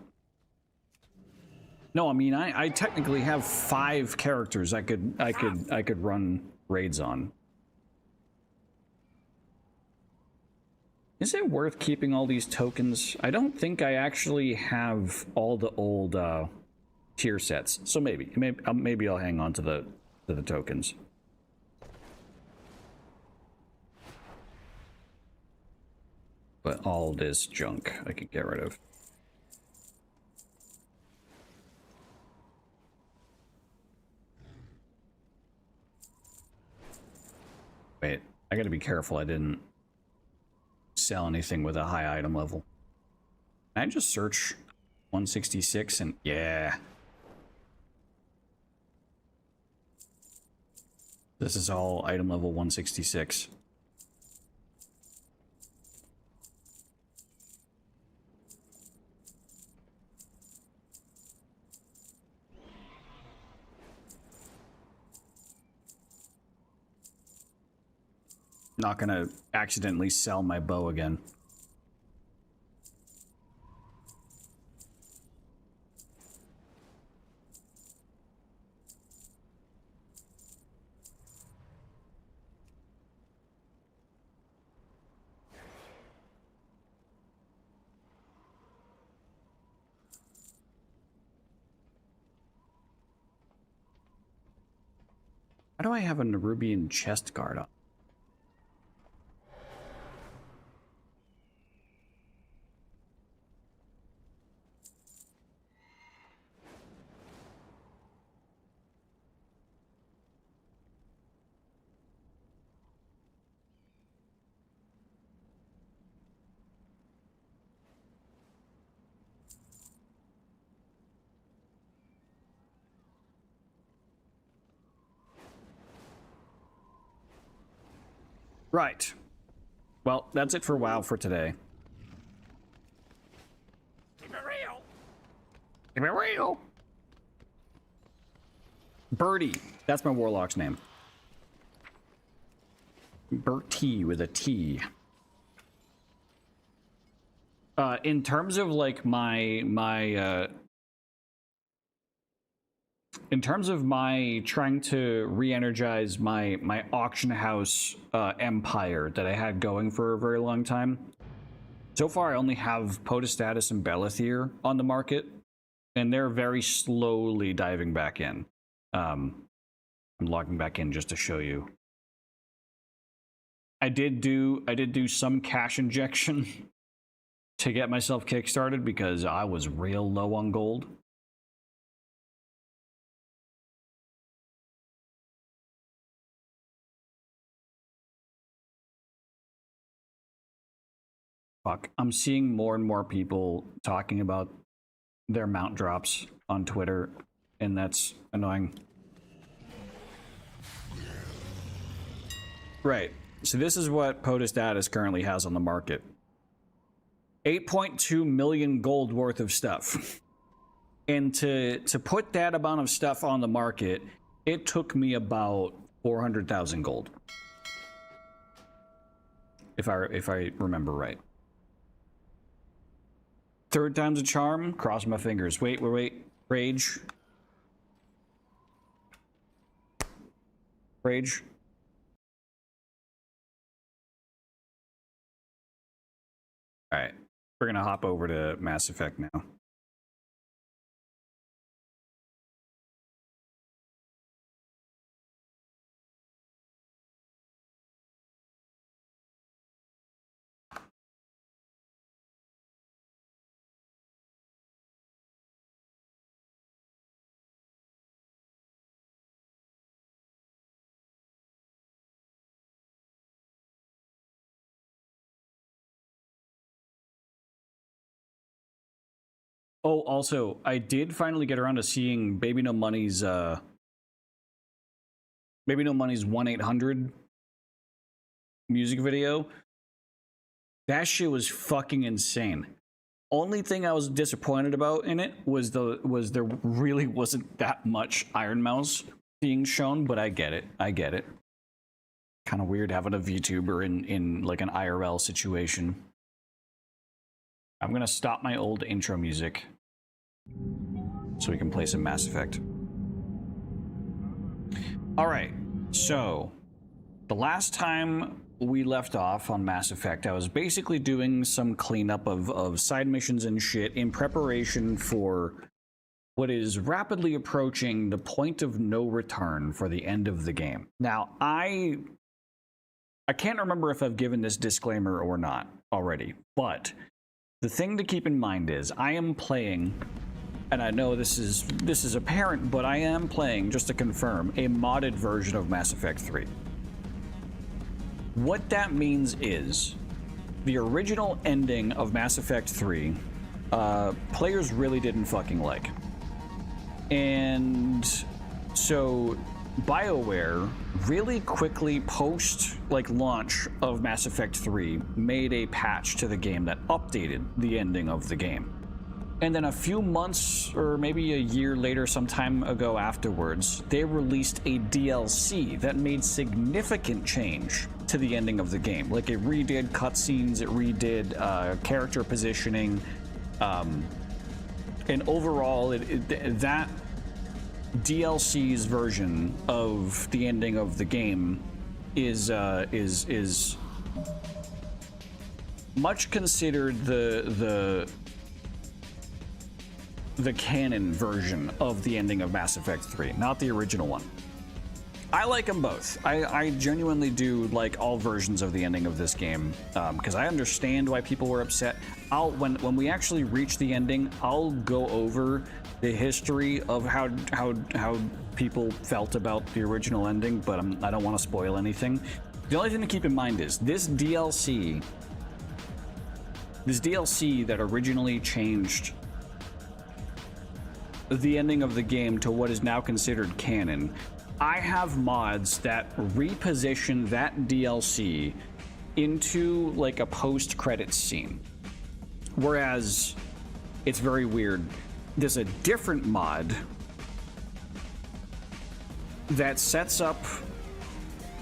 No, I mean, I technically have 5 characters I could run raids on. Is it worth keeping all these tokens? I don't think I actually have all the old tier sets, so maybe I'll hang on to the tokens. But all this junk I could get rid of. Wait, I gotta be careful I didn't sell anything with a high item level. Can I just search 166 and yeah. This is all item level 166. Not gonna accidentally sell my bow again. How do I have a Nerubian chest guard on? Right. Well, that's it for WoW for today. Keep it real. Keep it real. Birdie. That's my warlock's name. Bertie with a T. In terms of like in terms of my trying to re-energize my auction house empire that I had going for a very long time, so far I only have Potestatus and Belethir on the market, and they're very slowly diving back in. I'm logging back in just to show you. I did do some cash injection to get myself kickstarted because I was real low on gold. Fuck, I'm seeing more and more people talking about their mount drops on Twitter, and that's annoying. Right, so this is what Potestatus currently has on the market. 8.2 million gold worth of stuff. And to put that amount of stuff on the market, it took me about 400,000 gold. If I remember right. Third time's a charm. Cross my fingers. Wait. Rage. Rage. All right. We're gonna hop over to Mass Effect now. Oh, also, I did finally get around to seeing Baby No Money's 1-800 music video. That shit was fucking insane. Only thing I was disappointed about in it was there really wasn't that much Iron Mouse being shown, but I get it. Kind of weird having a VTuber in like an IRL situation. I'm gonna stop my old intro music so we can play some Mass Effect. All right, so the last time we left off on Mass Effect, I was basically doing some cleanup of side missions and shit in preparation for what is rapidly approaching the point of no return for the end of the game. Now, I can't remember if I've given this disclaimer or not already, but the thing to keep in mind is I am playing, and I know this is apparent, but I am playing, just to confirm, a modded version of Mass Effect 3. What that means is the original ending of Mass Effect 3, players really didn't fucking like. And so BioWare really quickly post launch of Mass Effect 3 made a patch to the game that updated the ending of the game. And then a few months or maybe a year later, some time ago afterwards, they released a DLC that made significant change to the ending of the game. Like it redid cutscenes, it redid character positioning, and overall that DLC's version of the ending of the game is much considered the canon version of the ending of Mass Effect 3, not the original one. I like them both. I genuinely do like all versions of the ending of this game, because I understand why people were upset. When we actually reach the ending, I'll go over the history of how people felt about the original ending, but I don't want to spoil anything. The only thing to keep in mind is this DLC that originally changed the ending of the game to what is now considered canon I have mods that reposition that DLC into like a post-credits scene. Whereas it's very weird. There's a different mod that sets up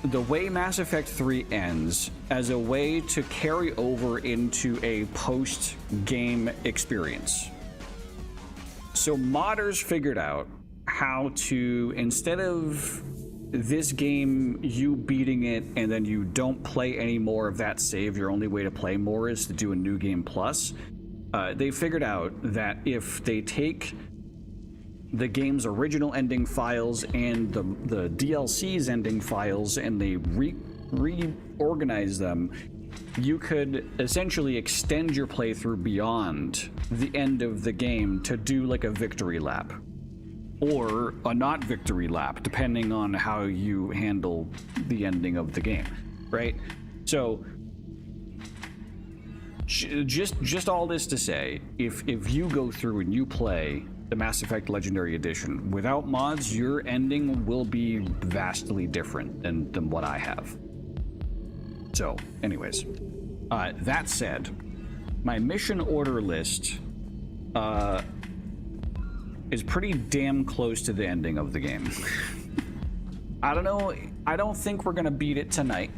the way Mass Effect 3 ends as a way to carry over into a post-game experience. So modders figured out how to, instead of this game, you beating it and then you don't play any more of that save, your only way to play more is to do a new game plus. They figured out that if they take the game's original ending files and the DLC's ending files and they reorganize them, you could essentially extend your playthrough beyond the end of the game to do like a victory lap. Or a not victory lap, depending on how you handle the ending of the game, right? So, just all this to say, if you go through and you play the Mass Effect Legendary Edition without mods, your ending will be vastly different than what I have. So, anyways, that said, my mission order list is pretty damn close to the ending of the game. I don't know. I don't think we're gonna beat it tonight.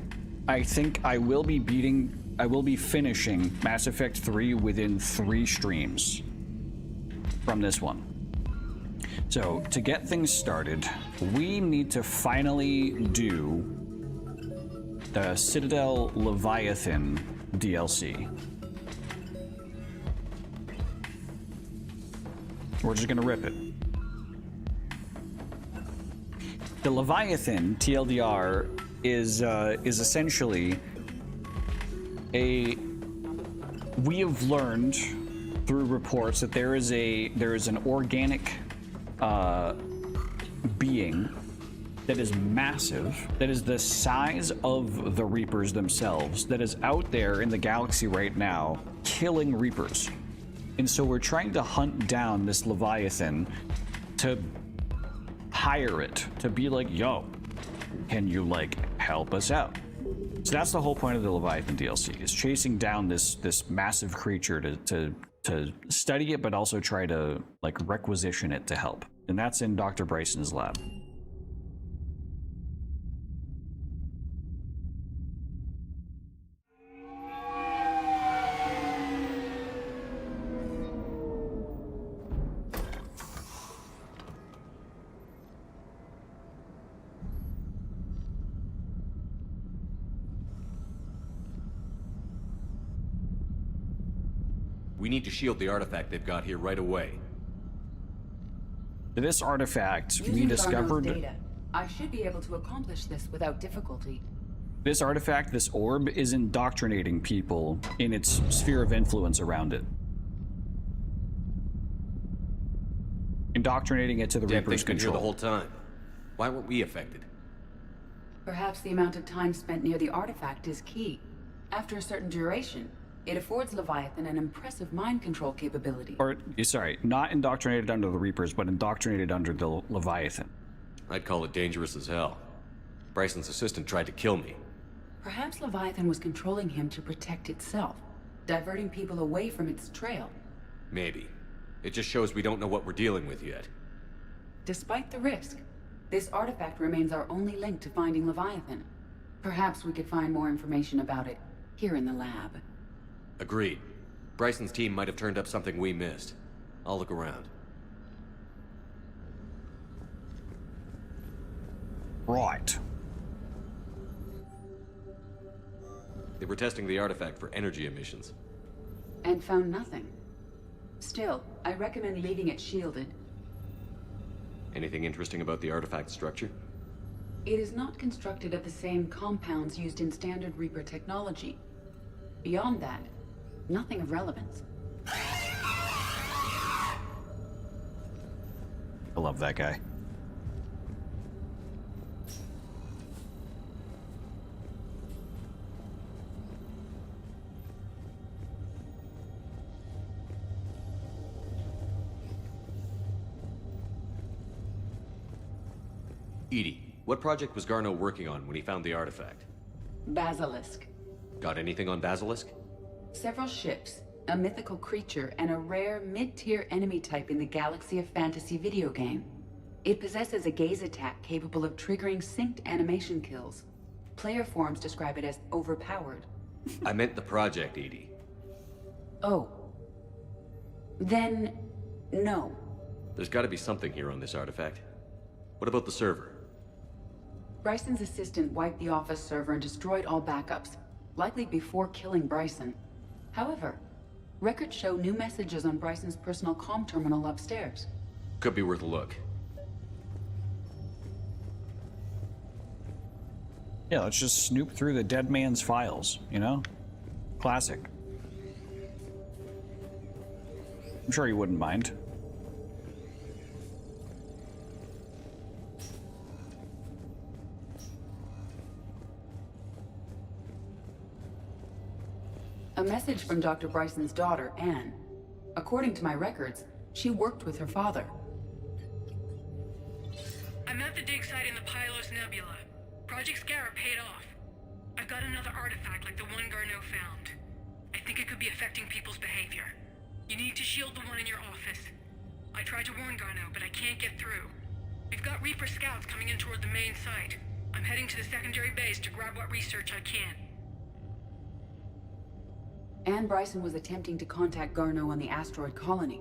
I think I will be finishing Mass Effect 3 within 3 streams from this one. So to get things started, we need to finally do the Citadel Leviathan DLC. We're just gonna rip it. The Leviathan, TLDR, is essentially we have learned through reports that there is an organic being that is massive, that is the size of the Reapers themselves, that is out there in the galaxy right now, killing Reapers. And so we're trying to hunt down this Leviathan to hire it, to be like, yo, can you like help us out? So that's the whole point of the Leviathan DLC, is chasing down this massive creature to study it, but also try to like requisition it to help. And that's in Dr. Bryson's lab. We need to shield the artifact they've got here right away. This artifact we Using discovered. Garneau's data, I should be able to accomplish this without difficulty. This artifact, this orb, is indoctrinating people in its sphere of influence around it. Indoctrinating it to the Reaper's Been here control. the whole time. Why weren't we affected? Perhaps the amount of time spent near the artifact is key. After a certain duration, it affords Leviathan an impressive mind control capability. Or, sorry, not indoctrinated under the Reapers, but indoctrinated under the Leviathan. I'd call it dangerous as hell. Bryson's assistant tried to kill me. Perhaps Leviathan was controlling him to protect itself, diverting people away from its trail. Maybe. It just shows we don't know what we're dealing with yet. Despite the risk, this artifact remains our only link to finding Leviathan. Perhaps we could find more information about it here in the lab. Agreed. Bryson's team might have turned up something we missed. I'll look around. Right. They were testing the artifact for energy emissions. And found nothing. Still, I recommend leaving it shielded. Anything interesting about the artifact structure? It is not constructed of the same compounds used in standard Reaper technology. Beyond that, nothing of relevance. I love that guy. EDI, What project was Garneau working on when he found the artifact? Basilisk. Got anything on Basilisk? Several ships, a mythical creature, and a rare mid-tier enemy type in the Galaxy of Fantasy video game. It possesses a gaze attack capable of triggering synced animation kills. Player forums describe it as overpowered. I meant the project, Edie. Oh. Then, no. There's gotta be something here on this artifact. What about the server? Bryson's assistant wiped the office server and destroyed all backups, likely before killing Bryson. However, records show new messages on Bryson's personal comm terminal upstairs. Could be worth a look. Yeah, let's just snoop through the dead man's files, you know? Classic. I'm sure he wouldn't mind. A message from Dr. Bryson's daughter, Anne. According to my records, she worked with her father. I'm at the dig site in the Pylos Nebula. Project Scarab paid off. I've got another artifact like the one Garneau found. I think it could be affecting people's behavior. You need to shield the one in your office. I tried to warn Garneau, but I can't get through. We've got Reaper scouts coming in toward the main site. I'm heading to the secondary base to grab what research I can. Anne Bryson was attempting to contact Garneau on the asteroid colony.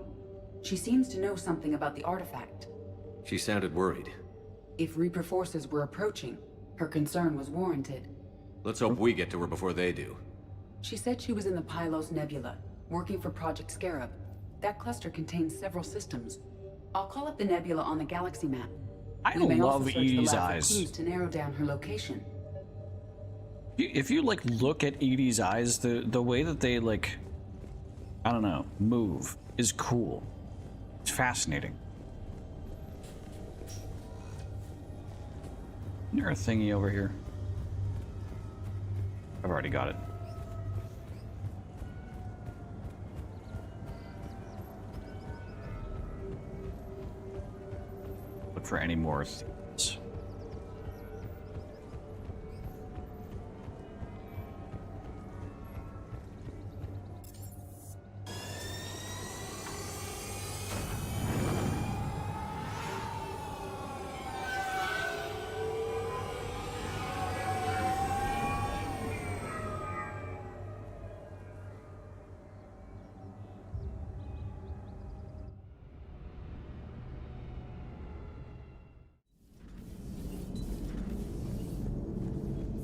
She seems to know something about the artifact. She sounded worried. If Reaper forces were approaching, her concern was warranted. Let's hope we get to her before they do. She said she was in the Pylos Nebula, working for Project Scarab. That cluster contains several systems. I'll call up the nebula on the galaxy map. I We may also love search the Edie's lab for eyes. clues to narrow down her location. If you like look at Edie's eyes, the way that they like, I don't know, move is cool. It's fascinating. Is there a thingy over here? I've already got it. Look for any more things.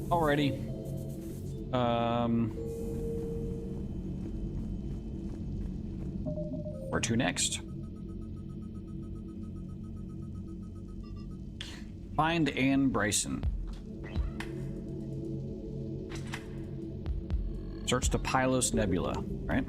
Alrighty. Where to next? Find Anne Bryson. Search the Pylos Nebula, right?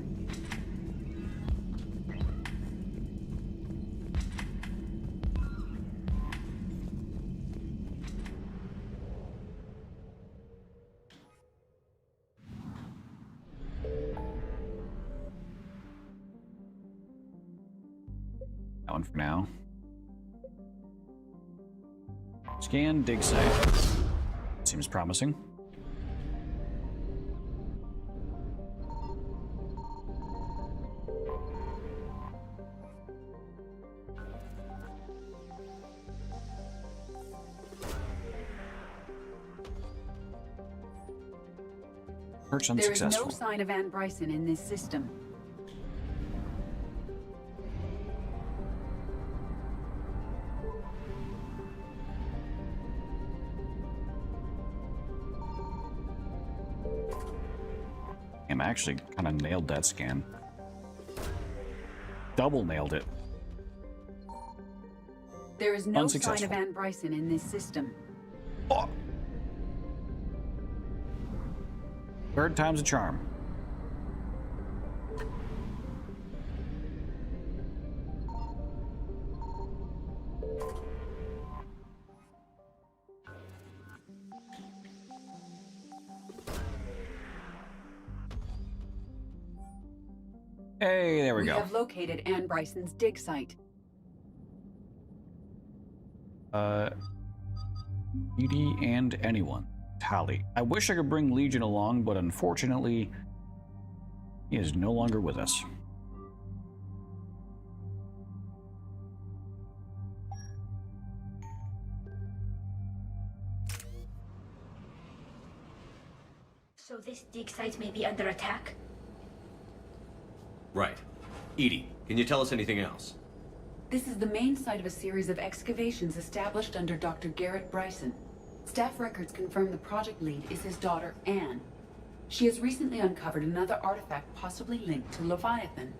That one for now. Scan dig site. Seems promising. Search There is unsuccessful. no sign of Anne Bryson in this system. Damn, I actually kind of nailed that scan. Double nailed it. There is no sign Unsuccessful. of Anne Bryson in this system. Oh. Third time's a charm. Hey, there we go. We have located Anne Bryson's dig site. Edie and anyone. Tally. I wish I could bring Legion along, but unfortunately, he is no longer with us. So this dig site may be under attack? Right. Edie, can you tell us anything else? This is the main site of a series of excavations established under Dr. Garrett Bryson. Staff records confirm the project lead is his daughter, Anne. She has recently uncovered another artifact possibly linked to Leviathan.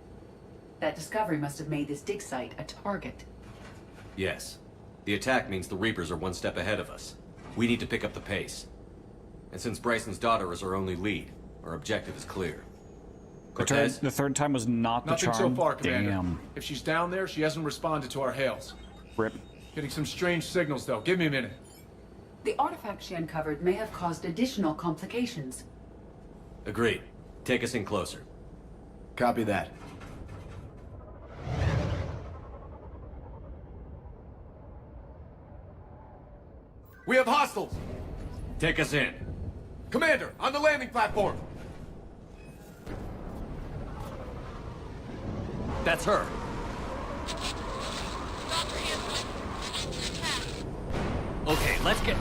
That discovery must have made this dig site a target. Yes. The attack means the Reapers are one step ahead of us. We need to pick up the pace. And since Bryson's daughter is our only lead, our objective is clear. Cortez? The third time was not the Nothing charm. so far, Commander. Damn. If she's down there, she hasn't responded to our hails. Rip. Getting some strange signals, though. Give me a minute. The artifact she uncovered may have caused additional complications. Agreed. Take us in closer. Copy that. We have hostiles! Take us in. Commander, on the landing platform! That's her. Okay, let's get...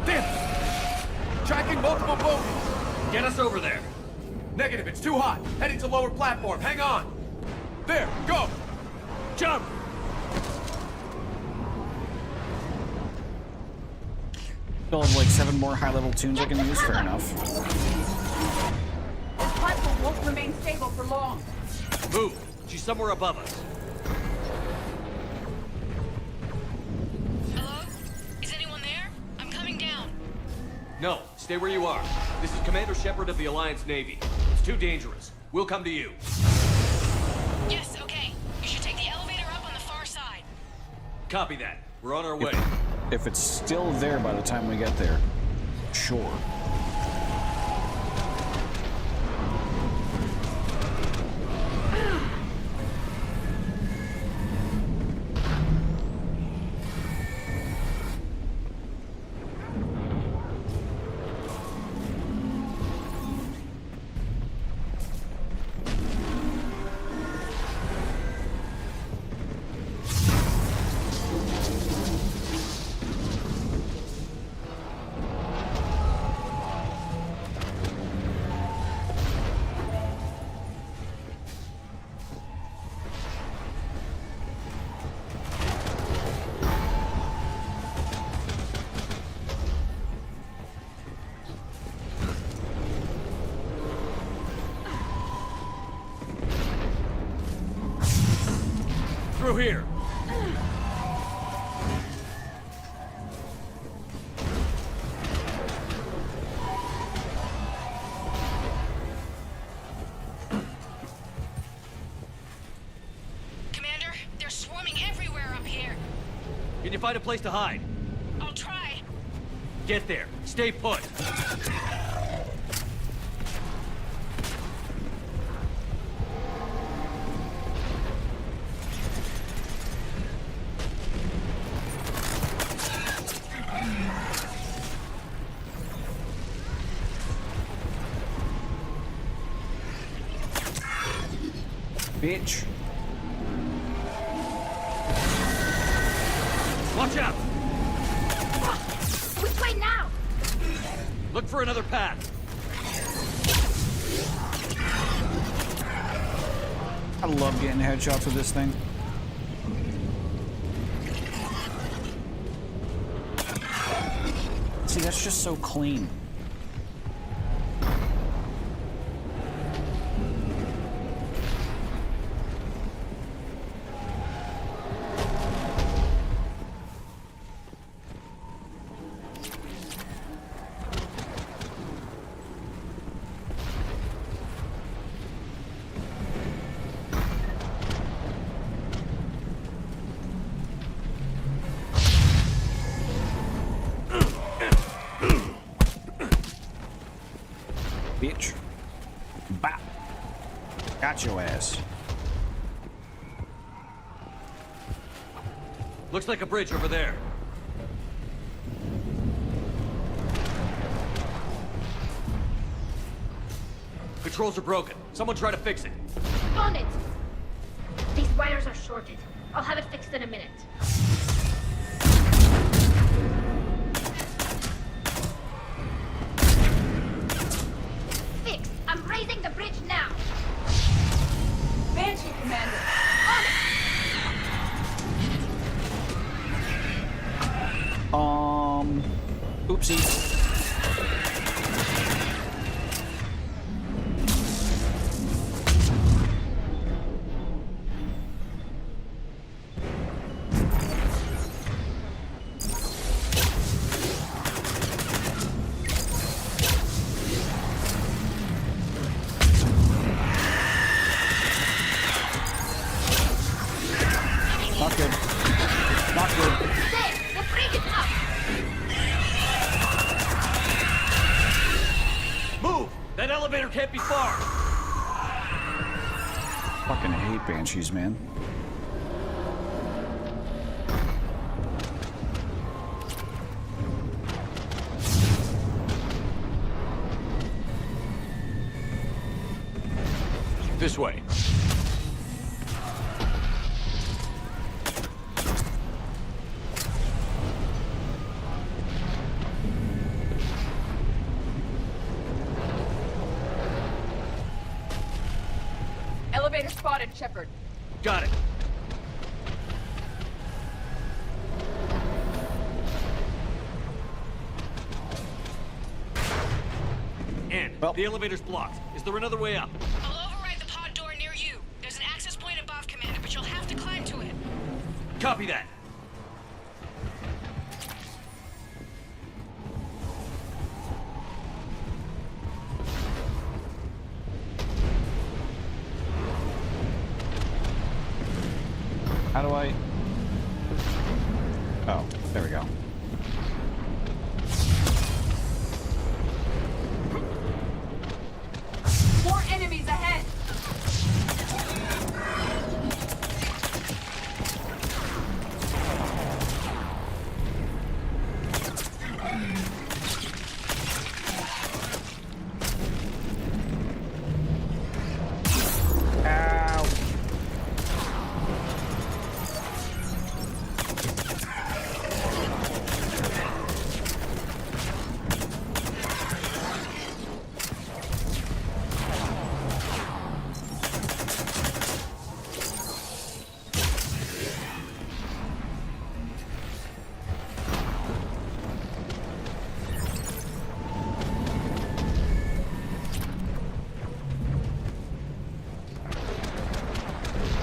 Damn it! Tracking multiple bogies! Get us over there. Negative, it's too hot. Heading to lower platform. Hang on! There, go! Jump! Still have like 7 more high-level tunes I can use. Fair enough. This platform won't remain stable for long. Move! She's somewhere above us. Hello? Is anyone there? I'm coming down. No, stay where you are. This is Commander Shepard of the Alliance Navy. It's too dangerous. We'll come to you. Yes, okay. You should take the elevator up on the far side. Copy that. We're on our way. If it's still there by the time we get there, sure. Through here. Commander, they're swarming everywhere up here. Can you find a place to hide? I'll try. Get there. Stay put. Bitch. Watch out! Which way now? Look for another path. I love getting headshots with this thing. See, that's just so clean. Bitch. Bop. Got your ass. Looks like a bridge over there. controls are broken. Someone try to fix it. On it! These wires are shorted. I'll have it fixed in a minute. Fixed! I'm raising the bridge now! Banshee, Commander! On it! Oopsie. Not good. Not good. There! The bridge is up! Move! That elevator can't be far! Fucking hate banshees, man. This way. Elevator spotted, Shepard. Got it. And the elevator's blocked. Is there another way up? I'll override the pod door near you. There's an access point above, Commander, but you'll have to climb to it. Copy that. How do I... Oh, there we go. More enemies ahead! Ow.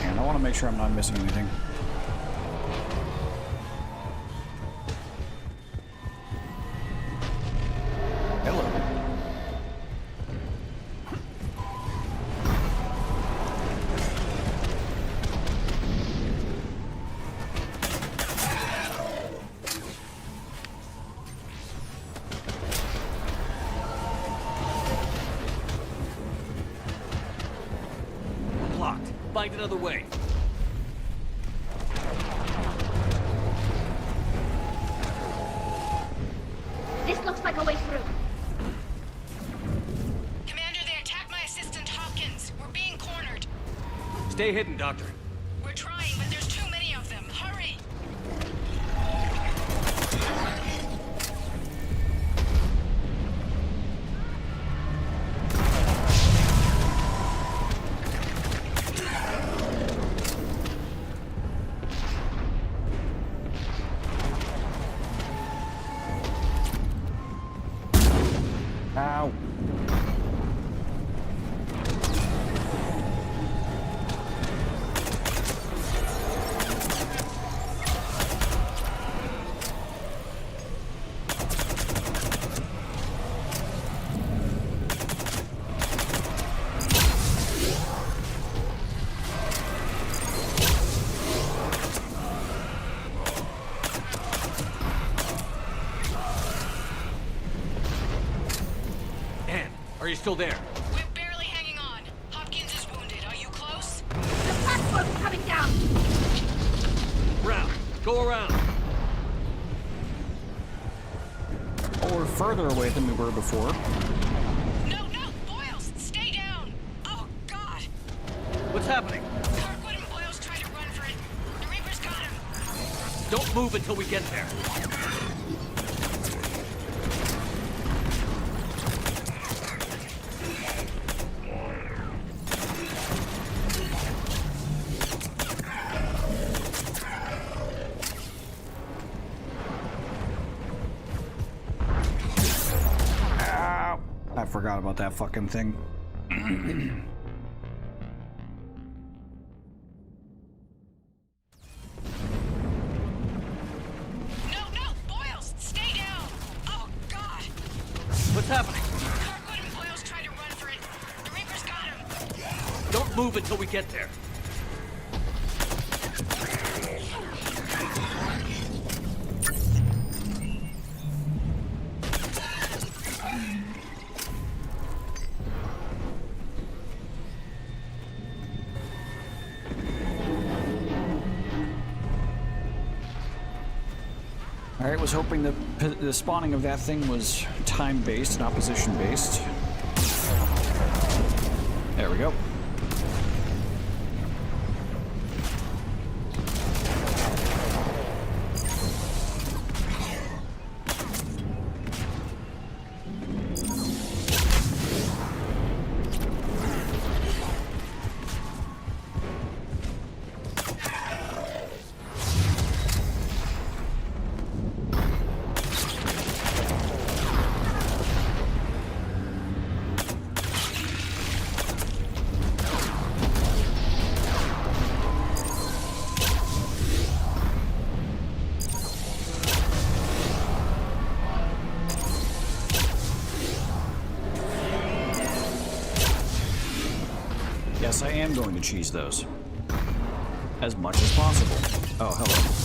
And I want to make sure I'm not missing anything. Hello. Blocked. Find another way. This looks like a way through. Commander, they attacked my assistant, Hopkins. We're being cornered. Stay hidden, Doctor. We're trying, but there's too many of them. Hurry! Ow. Anne, are you still there? We're barely hanging on. Hopkins is wounded. Are you close? The platform's coming down! Round. Go around. Oh, we're further away than we were before. No, Boyles, stay down! What's happening? Kirkwood and Boyle's tried to run for it. The Reaper's got him. Don't move until we get there. I forgot about that fucking thing. No, Boyles, stay down. Oh, God. What's happening? Kirkwood and Boyle's tried to run for it. The Reaper's got him. Don't move until we get there. Alright, was hoping the spawning of that thing was time-based, not position-based. There we go. Yes, I am going to cheese those. As much as possible. Oh, hello.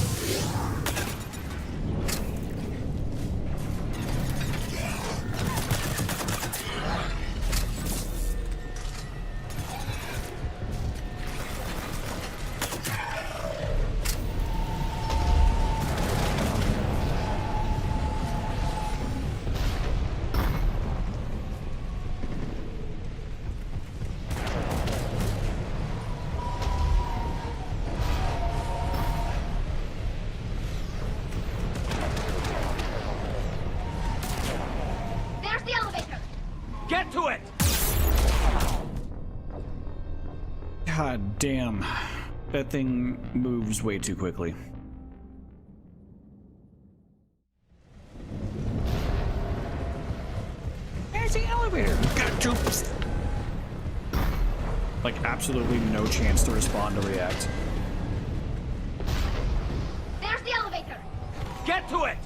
There's the elevator! Get to it! God damn. That thing moves way too quickly. There's the elevator! Got to... Like, absolutely no chance to respond or react. There's the elevator! Get to it!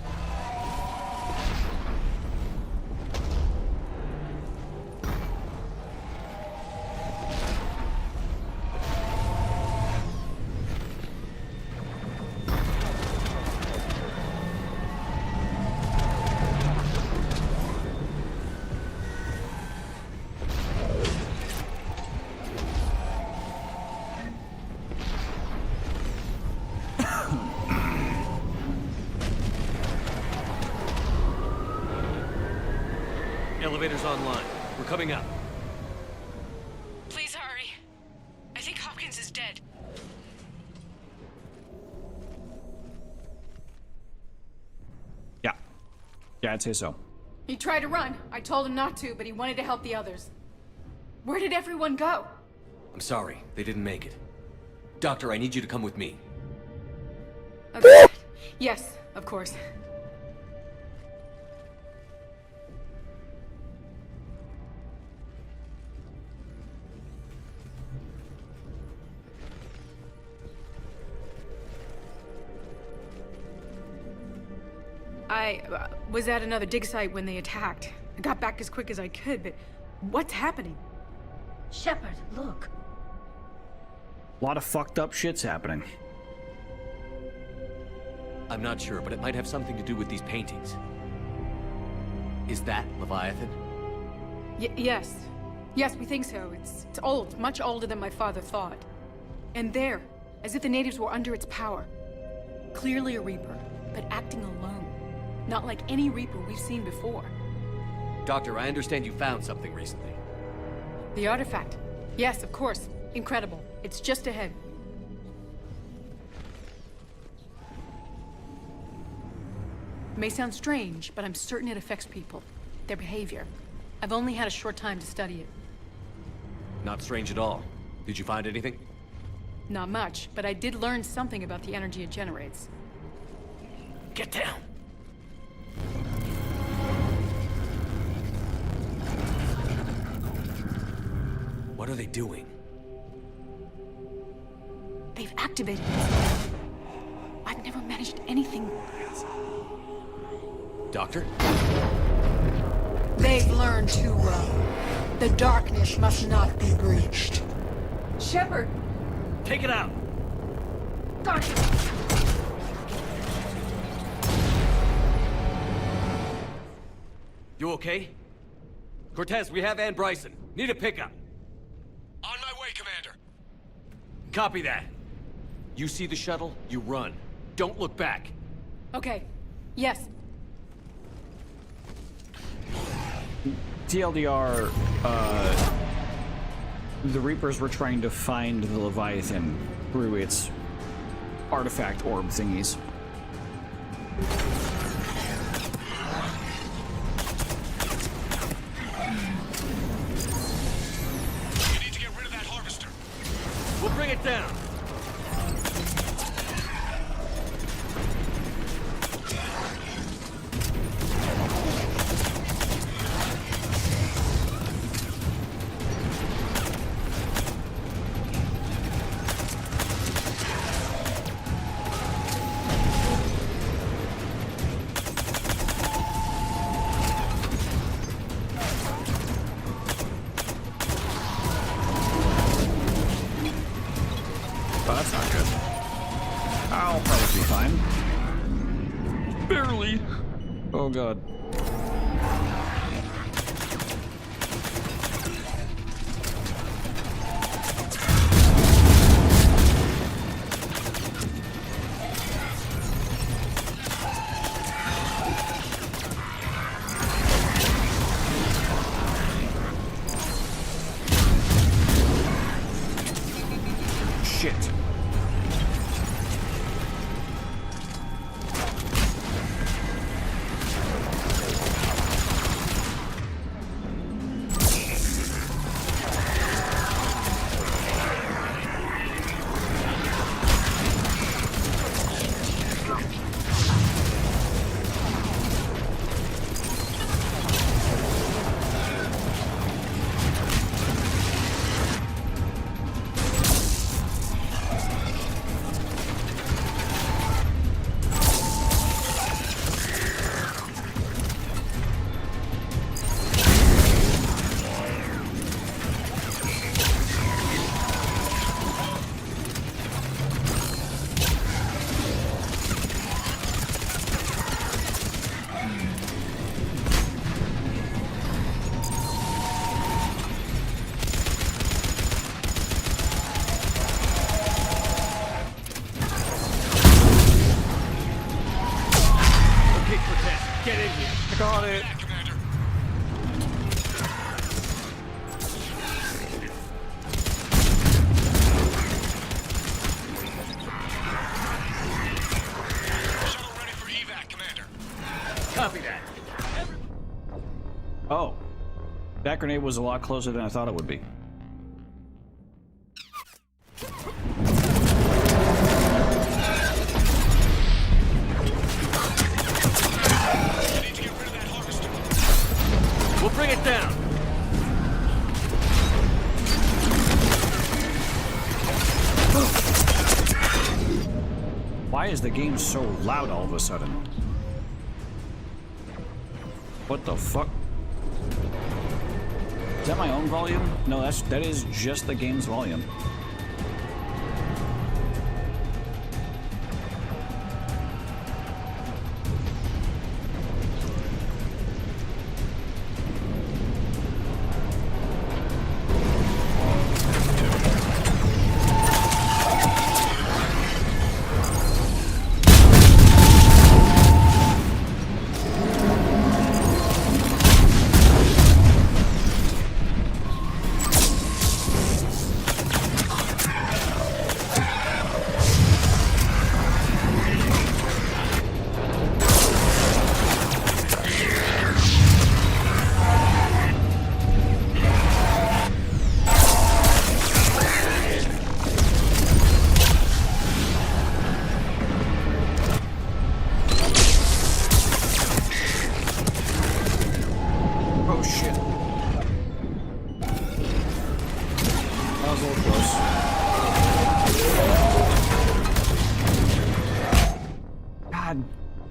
Elevator's online. We're coming up. Please hurry. I think Hopkins is dead. Yeah. Yeah, I'd say so. He tried to run. I told him not to, but he wanted to help the others. Where did everyone go? I'm sorry, they didn't make it. Doctor, I need you to come with me. Okay. Yes, of course. I was at another dig site when they attacked. I got back as quick as I could, but what's happening? Shepard, look. A lot of fucked up shit's happening. I'm not sure, but it might have something to do with these paintings. Is that Leviathan? Yes. Yes, we think so. It's old, much older than my father thought. And there, as if the natives were under its power. Clearly a Reaper, but acting alone. Not like any Reaper we've seen before. Doctor, I understand you found something recently. The artifact. Yes, of course. Incredible. It's just ahead. May sound strange, but I'm certain it affects people. Their behavior. I've only had a short time to study it. Not strange at all. Did you find anything? Not much, but I did learn something about the energy it generates. Get down! What are they doing? They've activated it. I've never managed anything. Doctor? They've learned too well. The darkness must not be breached. Shepard! Take it out! Got you! You okay? Cortez, we have Ann Bryson. Need a pickup. On my way, Commander. Copy that. You see the shuttle, you run. Don't look back. Okay. Yes. TLDR, the Reapers were trying to find the Leviathan through its artifact orb thingies. You need to get rid of that harvester. We'll bring it down. Oh, that's not good. I'll probably be fine. Barely. Oh god. Shit. Get in here. I got it. Shuttle ready for evac, Commander. Copy that. Oh. That grenade was a lot closer than I thought it would be. We'll bring it down. Why is the game so loud all of a sudden? What the fuck? Is that my own volume? No, that is just the game's volume.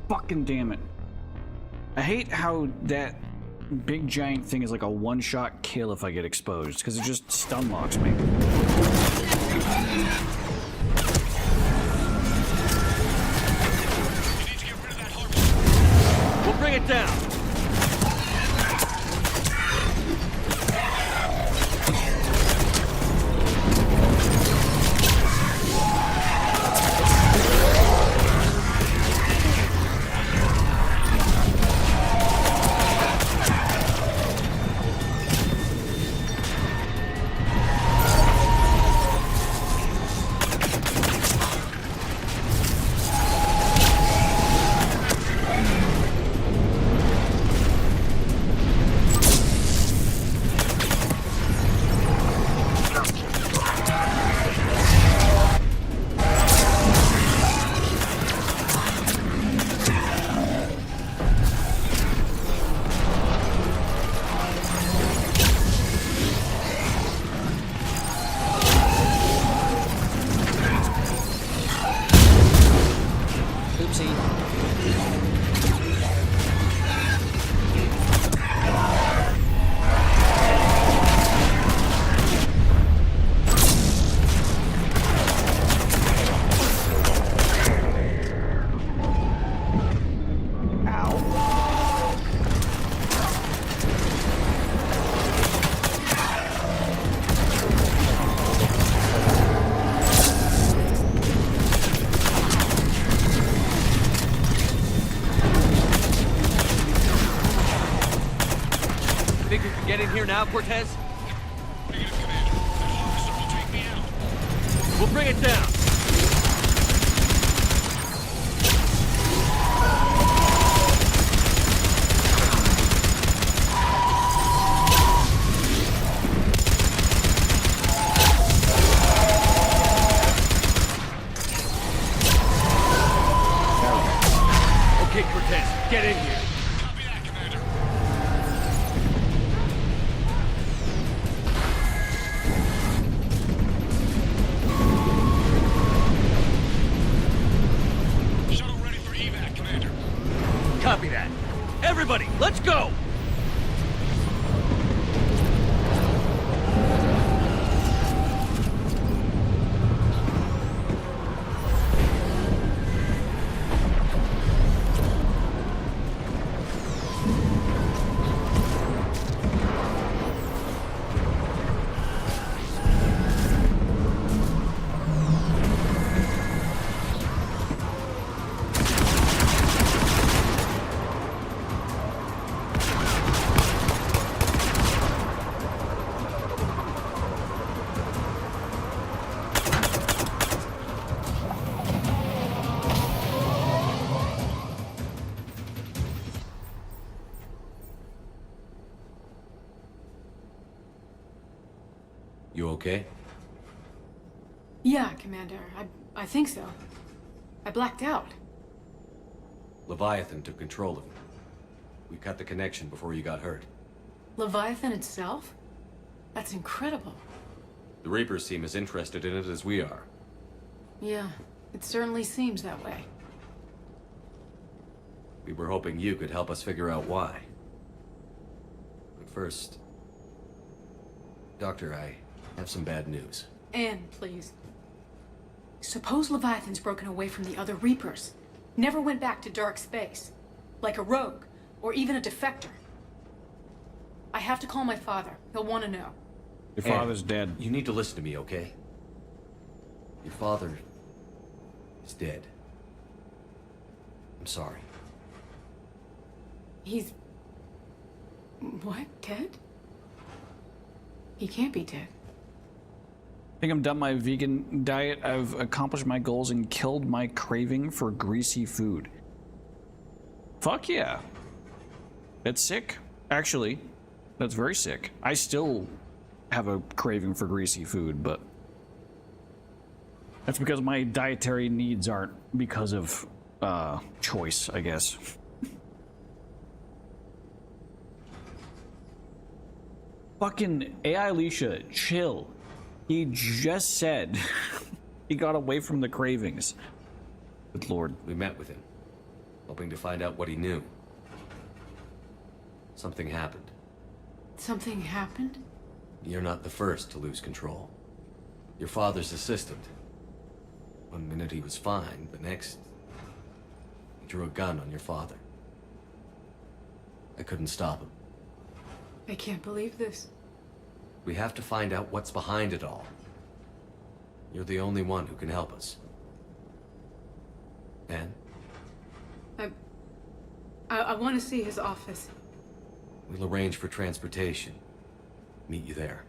Fucking damn it. I hate how that big giant thing is like a one-shot kill if I get exposed, because it just stun locks me. We'll bring it down. Get in here now, Cortez? Negative, Commander. That harvester will take me out. We'll bring it down. Okay, Cortez, get in here. Copy that, Commander. Shuttle ready for evac, Commander. Copy that. Everybody, let's go! You okay? Yeah, Commander. I think so. I blacked out. Leviathan took control of him. We cut the connection before you got hurt. Leviathan itself? That's incredible. The Reapers seem as interested in it as we are. Yeah, it certainly seems that way. We were hoping you could help us figure out why. But first... Doctor, I have some bad news. Anne, please. Suppose Leviathan's broken away from the other Reapers. Never went back to dark space. Like a rogue, or even a defector. I have to call my father. He'll want to know. Your father's dead. You need to listen to me, okay? Your father is dead. I'm sorry. He's... What? Dead? He can't be dead. I think I'm done my vegan diet. I've accomplished my goals and killed my craving for greasy food. Fuck yeah. That's sick. Actually, that's very sick. I still have a craving for greasy food, but that's because my dietary needs aren't because of choice, I guess. Fucking AI Alicia, chill. He just said he got away from the cravings. Good lord. We met with him. hoping to find out what he knew. Something happened. Something happened? You're not the first to lose control. Your father's assistant. One minute he was fine, the next... he drew a gun on your father. I couldn't stop him. I can't believe this. We have to find out what's behind it all. You're the only one who can help us. Anne? I want to see his office. We'll arrange for transportation. Meet you there.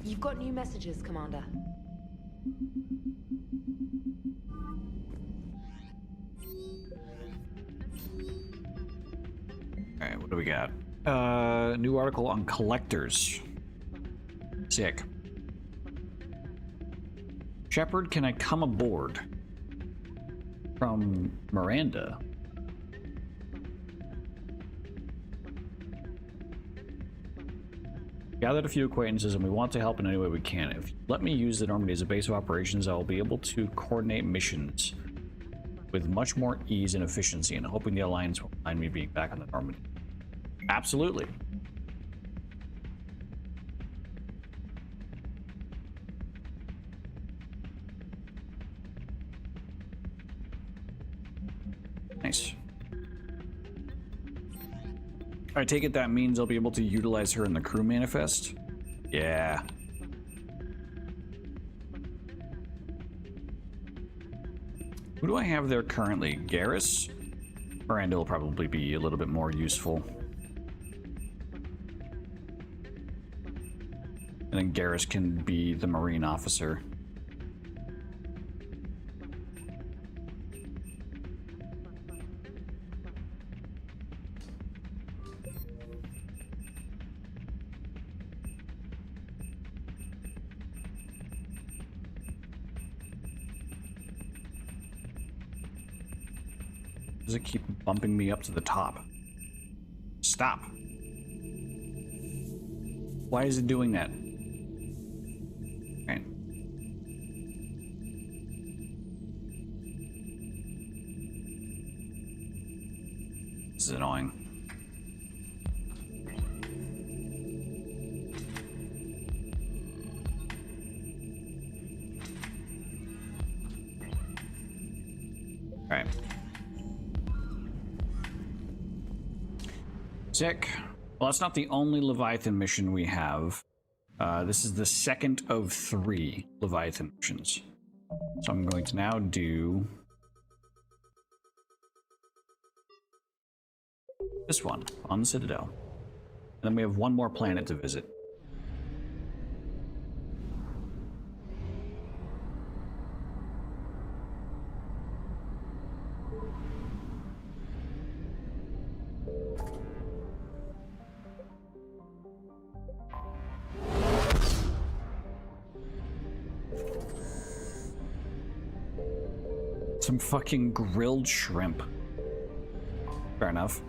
You've got new messages, Commander. Alright, what do we got? New article on collectors. Sick. Shepard, can I come aboard? From Miranda. Gathered a few acquaintances and we want to help in any way we can. If you let me use the Normandy as a base of operations, I will be able to coordinate missions with much more ease and efficiency, and hoping the Alliance will find me being back on the Normandy. Absolutely. Nice. I take it that means I'll be able to utilize her in the crew manifest? Yeah. Who do I have there currently? Garrus? Miranda will probably be a little bit more useful. And then Garrus can be the Marine officer. Does it keep bumping me up to the top? Stop. Why is it doing that? Right. This is annoying. All right. Sick. Well, that's not the only Leviathan mission we have. This is the second of 3 Leviathan missions. So I'm going to now do this one on the Citadel. And then we have one more planet to visit. Some fucking grilled shrimp. Fair enough.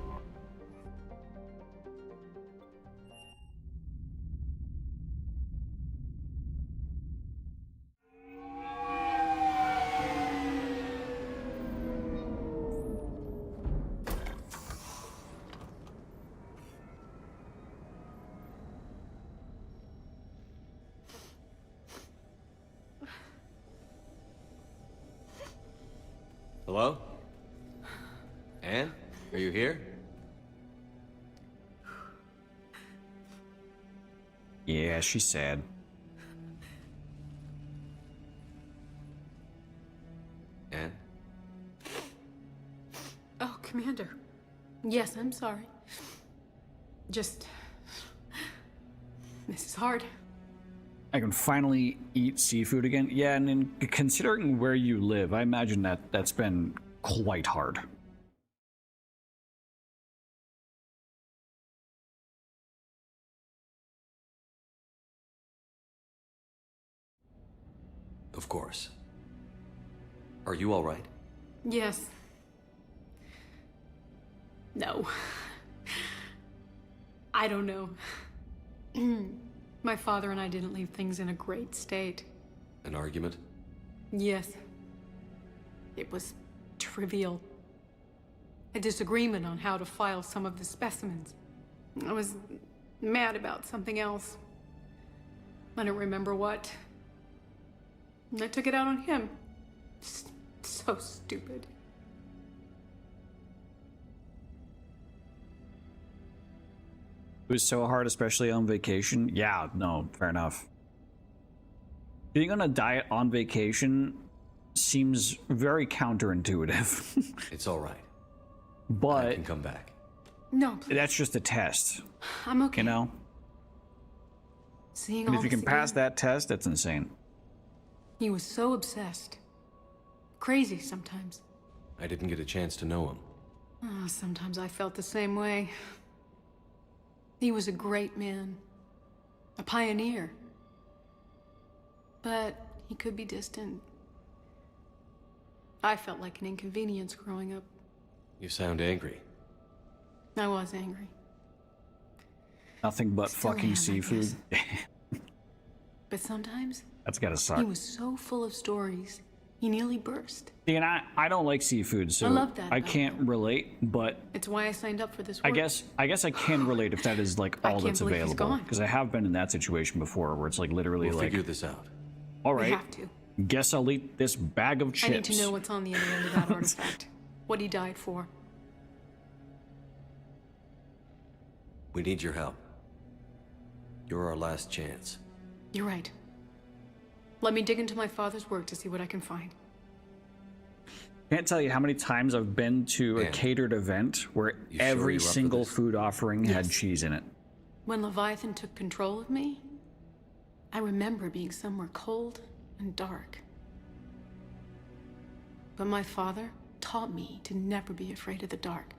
Hello? Anne? Are you here? Yeah, she's sad. Anne? Oh, Commander. Yes, I'm sorry. Just... this is hard. I can finally eat seafood again. Yeah, and in considering where you live, I imagine that that's been quite hard. Of course. Are you all right? Yes. No. I don't know. My father and I didn't leave things in a great state. An argument? Yes. It was trivial. A disagreement on how to file some of the specimens. I was mad about something else. I don't remember what. And I took it out on him. So stupid. It was so hard, especially on vacation. Yeah, no, fair enough. Being on a diet on vacation seems very counterintuitive. It's all right. But I can come back. No, please. That's just a test. I'm okay. You know? Seeing And all if you this can pass again, that test, that's insane. he was so obsessed. Crazy sometimes. I didn't get a chance to know him. Oh, sometimes I felt the same way. He was a great man. A pioneer. But he could be distant. I felt like an inconvenience growing up. You sound angry. I was angry. Nothing but Still fucking am, I seafood. But sometimes That's gotta suck. he was so full of stories, he nearly burst. See, and I don't like seafood, so I love that I about can't relate, but It's why I signed up for this I work. guess I can relate if that is like I all can't that's believe he's available. gone. Because I have been in that situation before where it's like literally We'll like, figure this out. all We right, have to. guess I'll eat this bag of I chips. need to know what's on the other end of that artifact. What he died for. We need your help. You're our last chance. You're right. Let me dig into my father's work to see what I can find. Can't tell you how many times I've been to a Man. catered event where You sure every you're up for single this? food offering had Yes. cheese in it. When Leviathan took control of me, I remember being somewhere cold and dark. But my father taught me to never be afraid of the dark.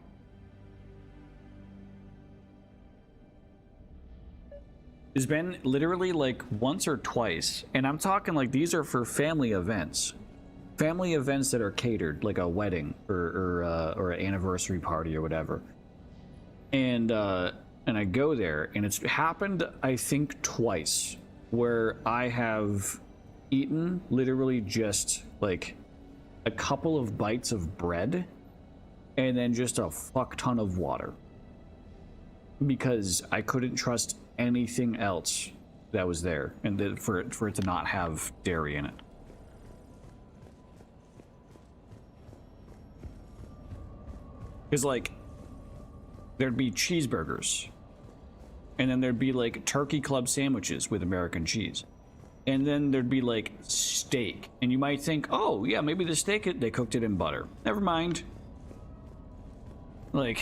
There's been literally like once or twice, and I'm talking like these are for family events. Family events that are catered, like a wedding or an anniversary party or whatever. And I go there, and it's happened I think twice where I have eaten literally just like a couple of bites of bread and then just a fuck ton of water. Because I couldn't trust anything else that was there, and for it to not have dairy in it. Because like, there'd be cheeseburgers, and then there'd be like turkey club sandwiches with American cheese, and then there'd be like steak, and you might think, oh yeah, maybe the steak they cooked it in butter. Never mind. Like,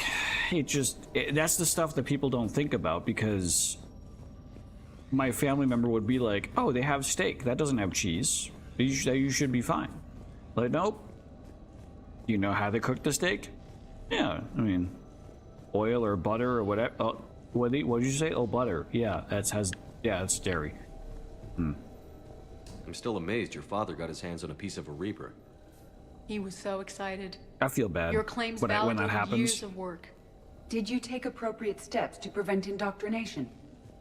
that's the stuff that people don't think about, because my family member would be like, oh, they have steak. That doesn't have cheese. You should be fine. Like, nope. You know how they cook the steak? Yeah, I mean, oil or butter or whatever. Oh, what did you say? Oh, butter. Yeah, it's dairy. I'm still amazed your father got his hands on a piece of a Reaper. He was so excited. I feel bad Your claims when that validated happens. years of work. Did you take appropriate steps to prevent indoctrination?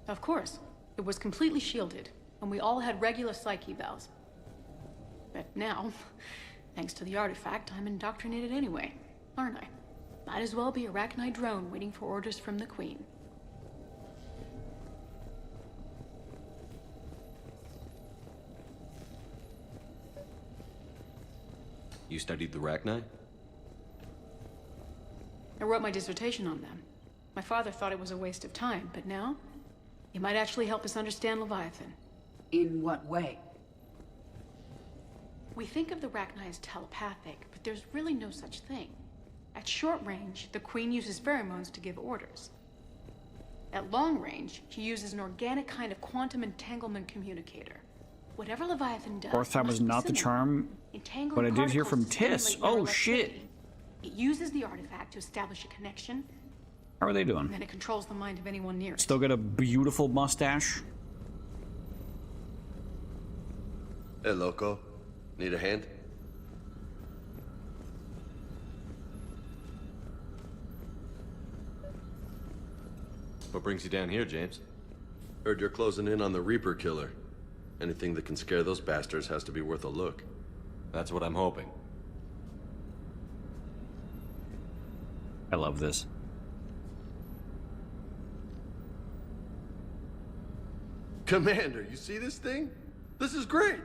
Of course. It was completely shielded, and we all had regular psyche evals. But now, thanks to the artifact, I'm indoctrinated anyway, aren't I? Might as well be a Arachnite drone waiting for orders from the Queen. You studied the Rachni? I wrote my dissertation on them. My father thought it was a waste of time, but now, it might actually help us understand Leviathan. In what way? We think of the Rachni as telepathic, but there's really no such thing. At short range, the Queen uses pheromones to give orders. At long range, she uses an organic kind of quantum entanglement communicator. Whatever Leviathan does, Fourth time was must be not the similar. charm, Entangling but I did hear particles from to stimulate Tiss. neural Oh shit! activity. It uses the artifact to establish a connection, How are they and doing? then it controls the mind of anyone near it. Still got a beautiful mustache. Hey, loco. Need a hand? What brings you down here, James? Heard you're closing in on the Reaper killer. Anything that can scare those bastards has to be worth a look. That's what I'm hoping. I love this. Commander, you see this thing? This is great!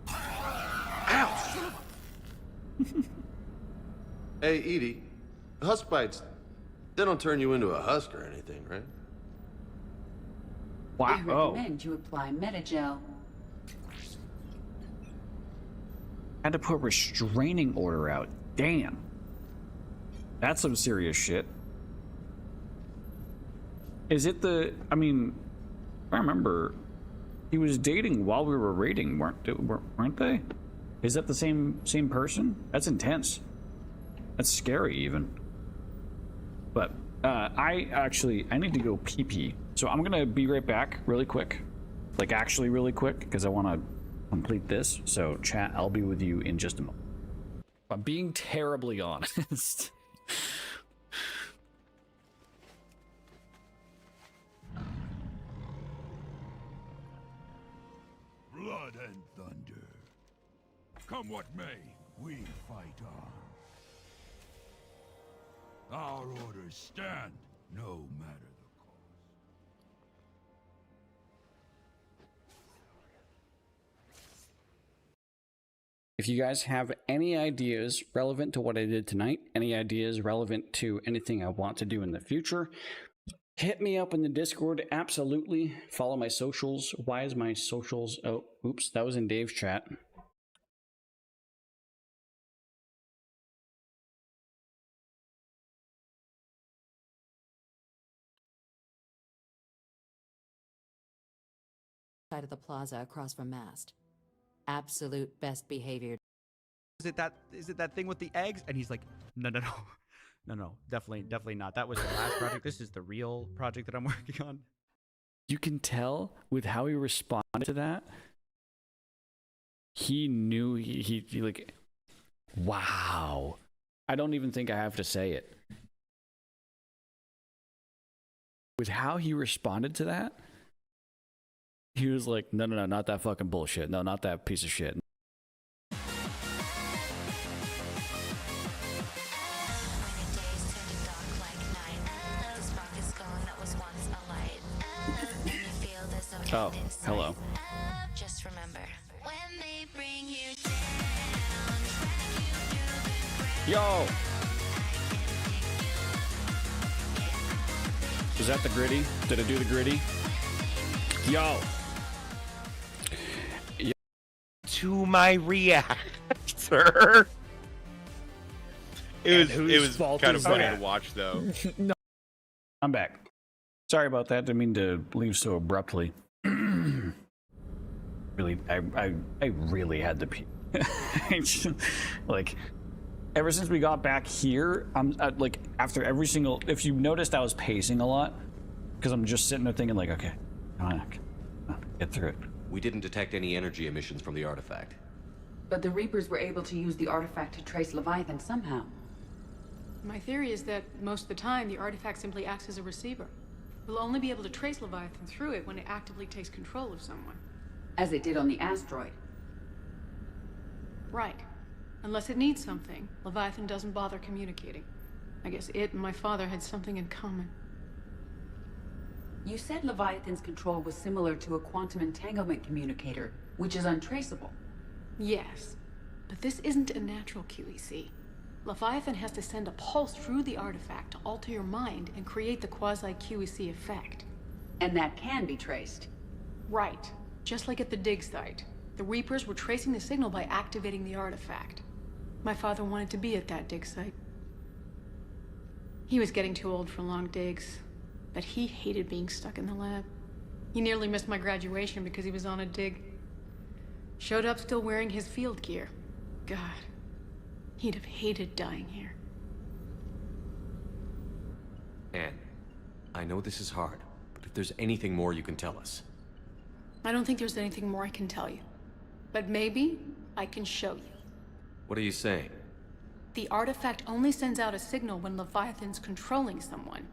Ow! Son of a... Hey, Edie. Husk bites, they don't turn you into a husk or anything, right? I recommend you apply Metagel. Had to put restraining order out. Damn. That's some serious shit. Is it the... I mean, I remember he was dating while we were raiding, weren't they? Is that the same person? That's intense. That's scary even. But I need to go pee-pee. So I'm gonna be right back really quick. Like actually really quick, because I want to complete this. So chat, I'll be with you in just a moment. I'm being terribly honest. Blood and thunder. Come what may, we fight on. Our orders stand, no matter the cost. If you guys have any ideas relevant to what I did tonight, any ideas relevant to anything I want to do in the future, hit me up in the Discord. Absolutely. Follow my socials. Why is my socials? Oh, oops, that was in Dave's chat. Side of the plaza across from Mast. Absolute best behavior. Is it that thing with the eggs? And he's like, no, definitely not. That was the last project. This is the real project that I'm working on. You can tell with how he responded to that. He knew he like, wow. I don't even think I have to say it. With how he responded to that, he was like, no, not that fucking bullshit. No, not that piece of shit. Oh, hello. Just remember, when they bring you Yo! Was that the gritty? Did I do the gritty? Yo! To my reactor. It was kind of funny to watch, though. No. I'm back. Sorry about that. Didn't mean to leave so abruptly. Really, I really had to pee. Like, ever since we got back here, I'm like, after every single. If you noticed, I was pacing a lot because I'm just sitting there thinking, like, okay, get through it. We didn't detect any energy emissions from the artifact. But the Reapers were able to use the artifact to trace Leviathan somehow. My theory is that most of the time, the artifact simply acts as a receiver. We'll only be able to trace Leviathan through it when it actively takes control of someone. As it did on the asteroid. Right. Unless it needs something, Leviathan doesn't bother communicating. I guess it and my father had something in common. You said Leviathan's control was similar to a quantum entanglement communicator, which is untraceable. Yes, but this isn't a natural QEC. Leviathan has to send a pulse through the artifact to alter your mind and create the quasi-QEC effect. And that can be traced. Right. Just like at the dig site. The Reapers were tracing the signal by activating the artifact. My father wanted to be at that dig site. He was getting too old for long digs, but he hated being stuck in the lab. He nearly missed my graduation because he was on a dig. Showed up still wearing his field gear. God, he'd have hated dying here. Anne, I know this is hard, but if there's anything more you can tell us. I don't think there's anything more I can tell you. But maybe I can show you. What are you saying? the artifact only sends out a signal when Leviathan's controlling someone.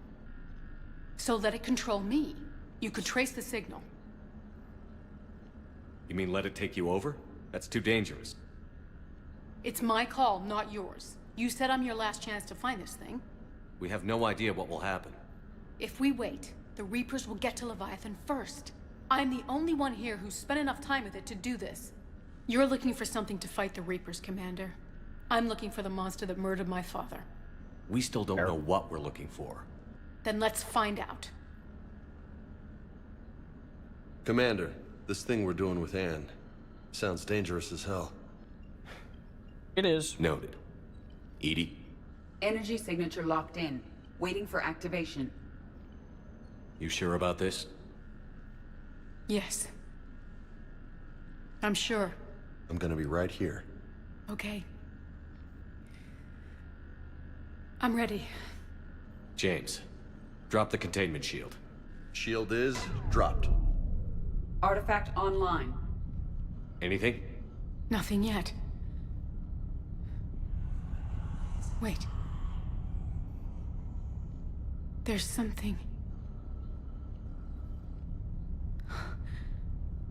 So let it control me. You could trace the signal. You mean let it take you over? That's too dangerous. It's my call, not yours. You said I'm your last chance to find this thing. We have no idea what will happen. If we wait, the Reapers will get to Leviathan first. I'm the only one here who's spent enough time with it to do this. You're looking for something to fight the Reapers, Commander. I'm looking for the monster that murdered my father. We still don't know what we're looking for. Then let's find out. Commander, this thing we're doing with Anne sounds dangerous as hell. It is. Noted. Edie? Energy signature locked in. Waiting for activation. You sure about this? Yes. I'm sure. I'm gonna be right here. Okay. I'm ready. James, drop the containment shield. Shield is dropped. Artifact online. Anything? Nothing yet. Wait. There's something.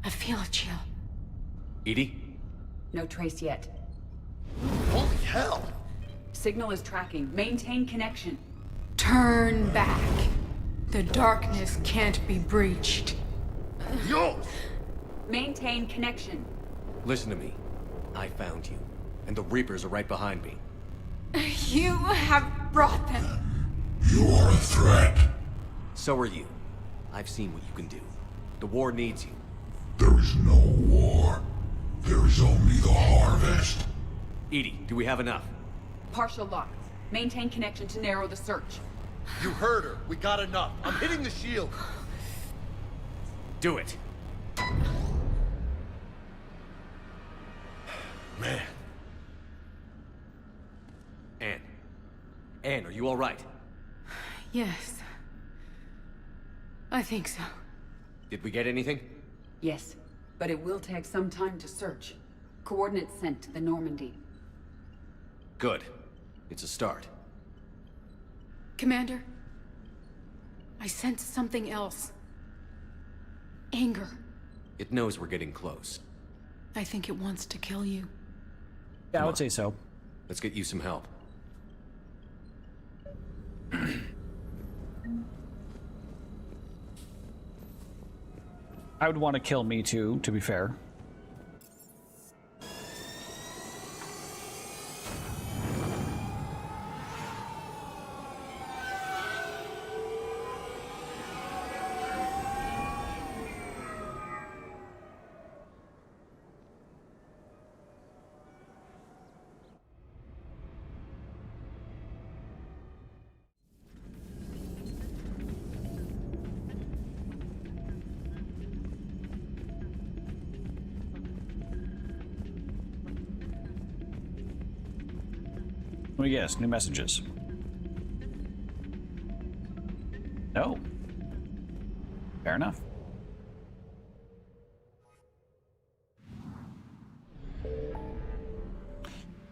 I feel a chill. Edie? No trace yet. Holy hell! Signal is tracking. Maintain connection. Turn back. The darkness can't be breached. Yo! Maintain connection. Listen to me. I found you, and the Reapers are right behind me. You have brought them. You are a threat. So are you. I've seen what you can do. The war needs you. There is no war. There is only the harvest. Edie, do we have enough? Partial lock. Maintain connection to narrow the search. You heard her. We got enough. I'm hitting the shield. Do it. Man. Anne. Anne, are you all right? Yes. I think so. Did we get anything? Yes, but it will take some time to search. Coordinates sent to the Normandy. Good. It's a start. Commander, I sense something else. Anger. It knows we're getting close. I think it wants to kill you. Yeah, I would say so. Let's get you some help. I would want to kill me too, to be fair. Let me guess, new messages. No. Fair enough.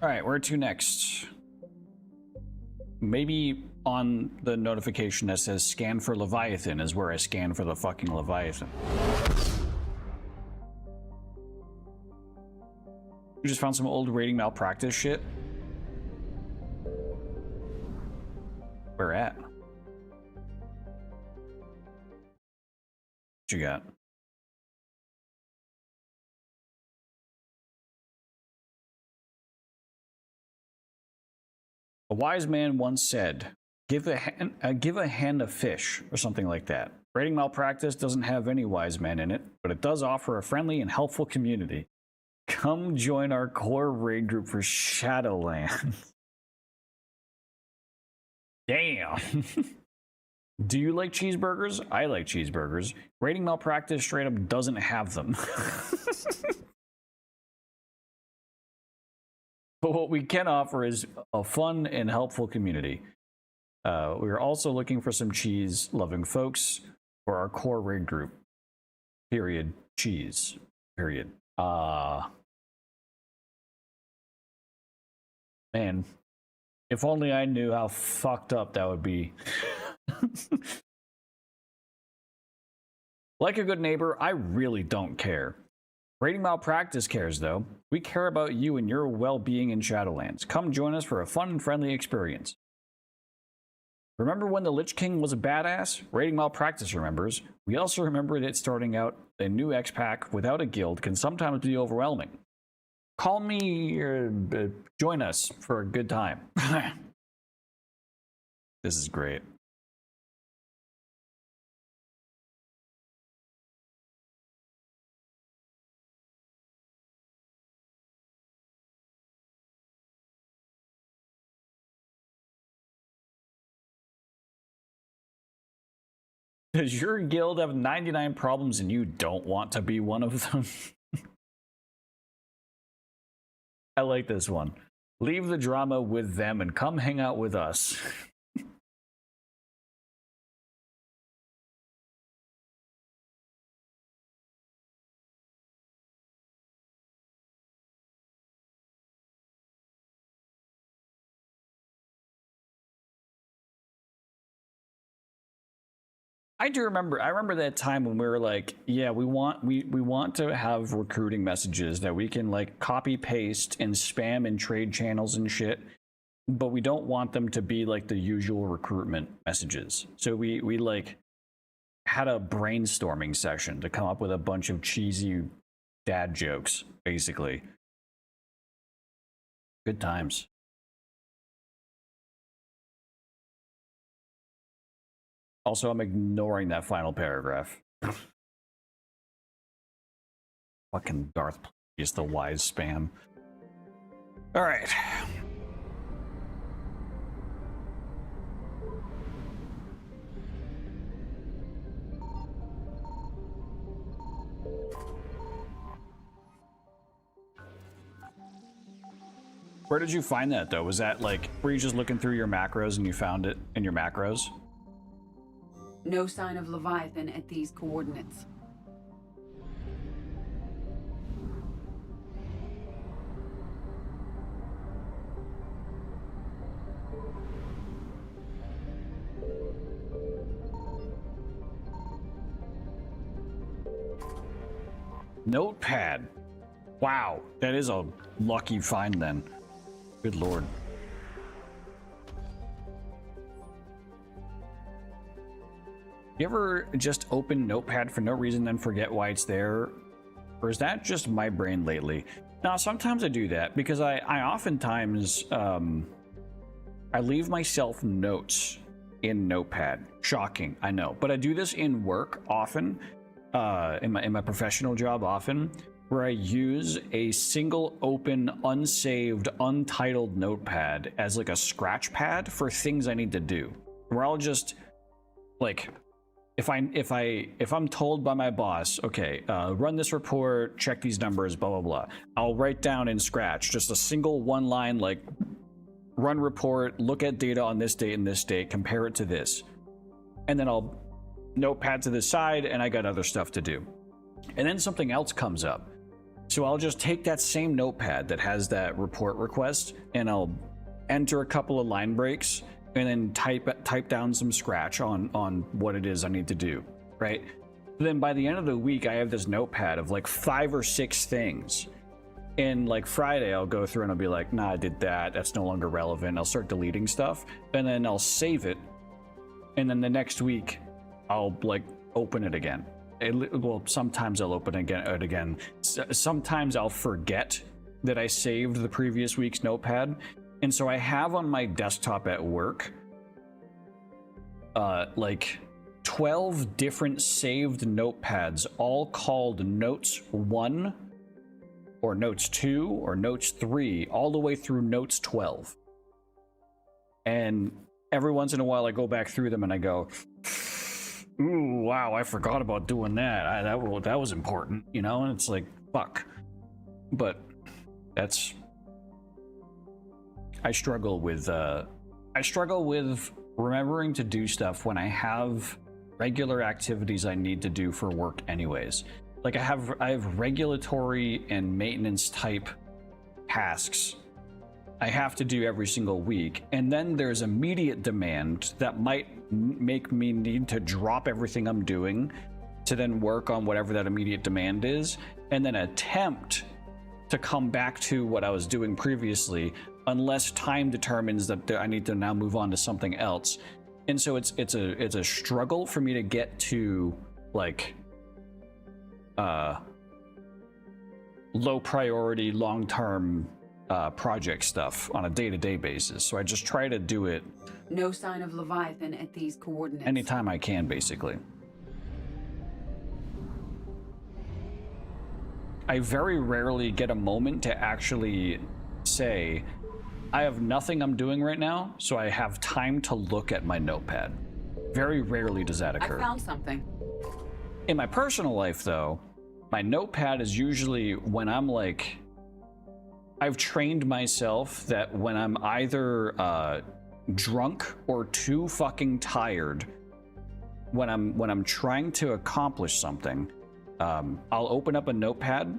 Alright, where to next? Maybe on the notification that says scan for Leviathan is where I scan for the fucking Leviathan. You just found some old rating malpractice shit? Where at? What you got? A wise man once said, give a hen a fish, or something like that. Rating malpractice doesn't have any wise men in it, but it does offer a friendly and helpful community. Come join our core raid group for Shadowlands. Damn. Do you like cheeseburgers? I like cheeseburgers. Rating malpractice straight up doesn't have them. But what we can offer is a fun and helpful community. We're also looking for some cheese-loving folks for our core raid group. Period. Cheese. Period. Man, If only I knew how fucked up that would be. Like a good neighbor, I really don't care. Rating Malpractice cares, though. We care about you and your well-being in Shadowlands. Come join us for a fun and friendly experience. Remember when the Lich King was a badass? Rating Malpractice remembers. We also remember that starting out a new X-Pack without a guild can sometimes be overwhelming. Call me or join us for a good time. This is great. Does your guild have 99 problems and you don't want to be one of them? I like this one. Leave the drama with them and come hang out with us. I do remember. I remember that time when we were like, yeah, we want to have recruiting messages that we can like copy paste and spam in trade channels and shit, but we don't want them to be like the usual recruitment messages. So we like had a brainstorming session to come up with a bunch of cheesy dad jokes, basically. Good times. Also, I'm ignoring that final paragraph. Fucking Darth is the wise spam. All right. Where did you find that, though? Was that like, were you just looking through your macros and you found it in your macros? No sign of Leviathan at these coordinates. Notepad. Wow, that is a lucky find then. Good lord. You ever just open Notepad for no reason then forget why it's there? Or is that just my brain lately? Now, sometimes I do that because I oftentimes, I leave myself notes in Notepad. Shocking, I know. But I do this in work often, in my professional job often, where I use a single open, unsaved, untitled Notepad as like a scratch pad for things I need to do. Where I'll just, like, if I'm told by my boss, okay, run this report, check these numbers, blah blah blah, I'll write down in Scratch just a single one line like, run report, look at data on this date and this date, compare it to this, and then I'll Notepad to the side, and I got other stuff to do, and then something else comes up, so I'll just take that same Notepad that has that report request, and I'll enter a couple of line breaks, and then type down some Scratch on what it is I need to do, right? Then by the end of the week, I have this Notepad of like 5 or 6 things. And like Friday, I'll go through and I'll be like, nah, I did that. That's no longer relevant. I'll start deleting stuff, and then I'll save it. And then the next week, I'll like open it again. Well, sometimes I'll open it again. Sometimes I'll forget that I saved the previous week's Notepad. And so I have on my desktop at work, like 12 different saved notepads, all called Notes 1, or Notes 2, or Notes 3, all the way through Notes 12. And every once in a while I go back through them and I go, ooh, wow, I forgot about doing that. That was important, you know? And it's like, fuck. But that's... I struggle with remembering to do stuff when I have regular activities I need to do for work anyways. Like I have regulatory and maintenance type tasks I have to do every single week. And then there's immediate demand that might make me need to drop everything I'm doing to then work on whatever that immediate demand is, and then attempt to come back to what I was doing previously, unless time determines that I need to now move on to something else. And so it's a struggle for me to get to like low priority, long-term project stuff on a day-to-day basis. So I just try to do it. No sign of Leviathan at these coordinates. Anytime I can, basically. I very rarely get a moment to actually say, I have nothing I'm doing right now, so I have time to look at my notepad. Very rarely does that occur. I found something. In my personal life, though, my notepad is usually when I'm like, I've trained myself that when I'm either drunk or too fucking tired, when I'm trying to accomplish something, I'll open up a notepad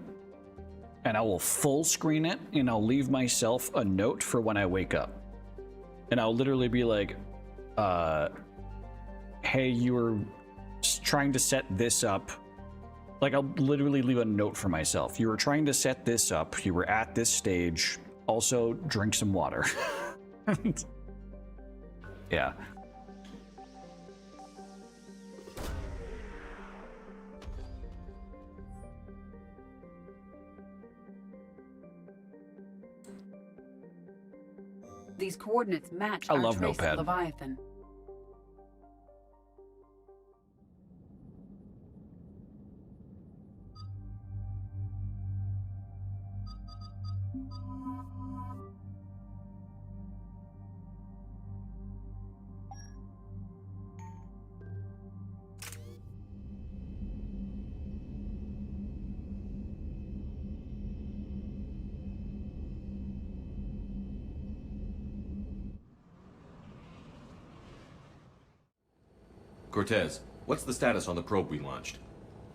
and I will full screen it, and I'll leave myself a note for when I wake up. And I'll literally be like, hey, you were trying to set this up. Like, I'll literally leave a note for myself. You were trying to set this up. You were at this stage. Also, drink some water. Yeah. These coordinates match I our love trace Notepad. of Leviathan. Cortez, what's the status on the probe we launched?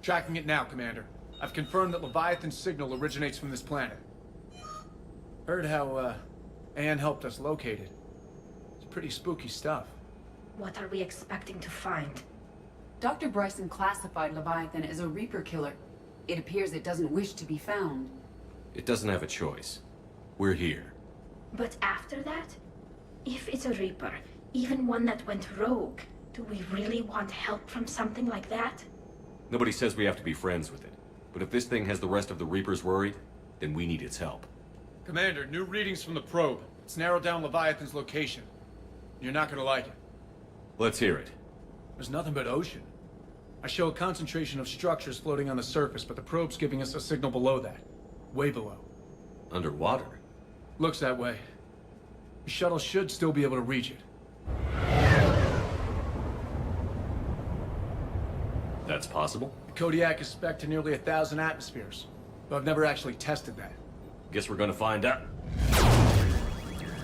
Tracking it now, Commander. I've confirmed that Leviathan's signal originates from this planet. Heard how, Anne helped us locate it. It's pretty spooky stuff. What are we expecting to find? Dr. Bryson classified Leviathan as a Reaper killer. It appears it doesn't wish to be found. It doesn't have a choice. We're here. But after that? If it's a Reaper, even one that went rogue, do we really want help from something like that? Nobody says we have to be friends with it. But if this thing has the rest of the Reapers worried, then we need its help. Commander, new readings from the probe. It's narrowed down Leviathan's location. You're not gonna like it. Let's hear it. There's nothing but ocean. I show a concentration of structures floating on the surface, but the probe's giving us a signal below that. Way below. Underwater? Looks that way. The shuttle should still be able to reach it. That's possible? The Kodiak is spec'd to nearly 1,000 atmospheres, but I've never actually tested that. Guess we're gonna find out.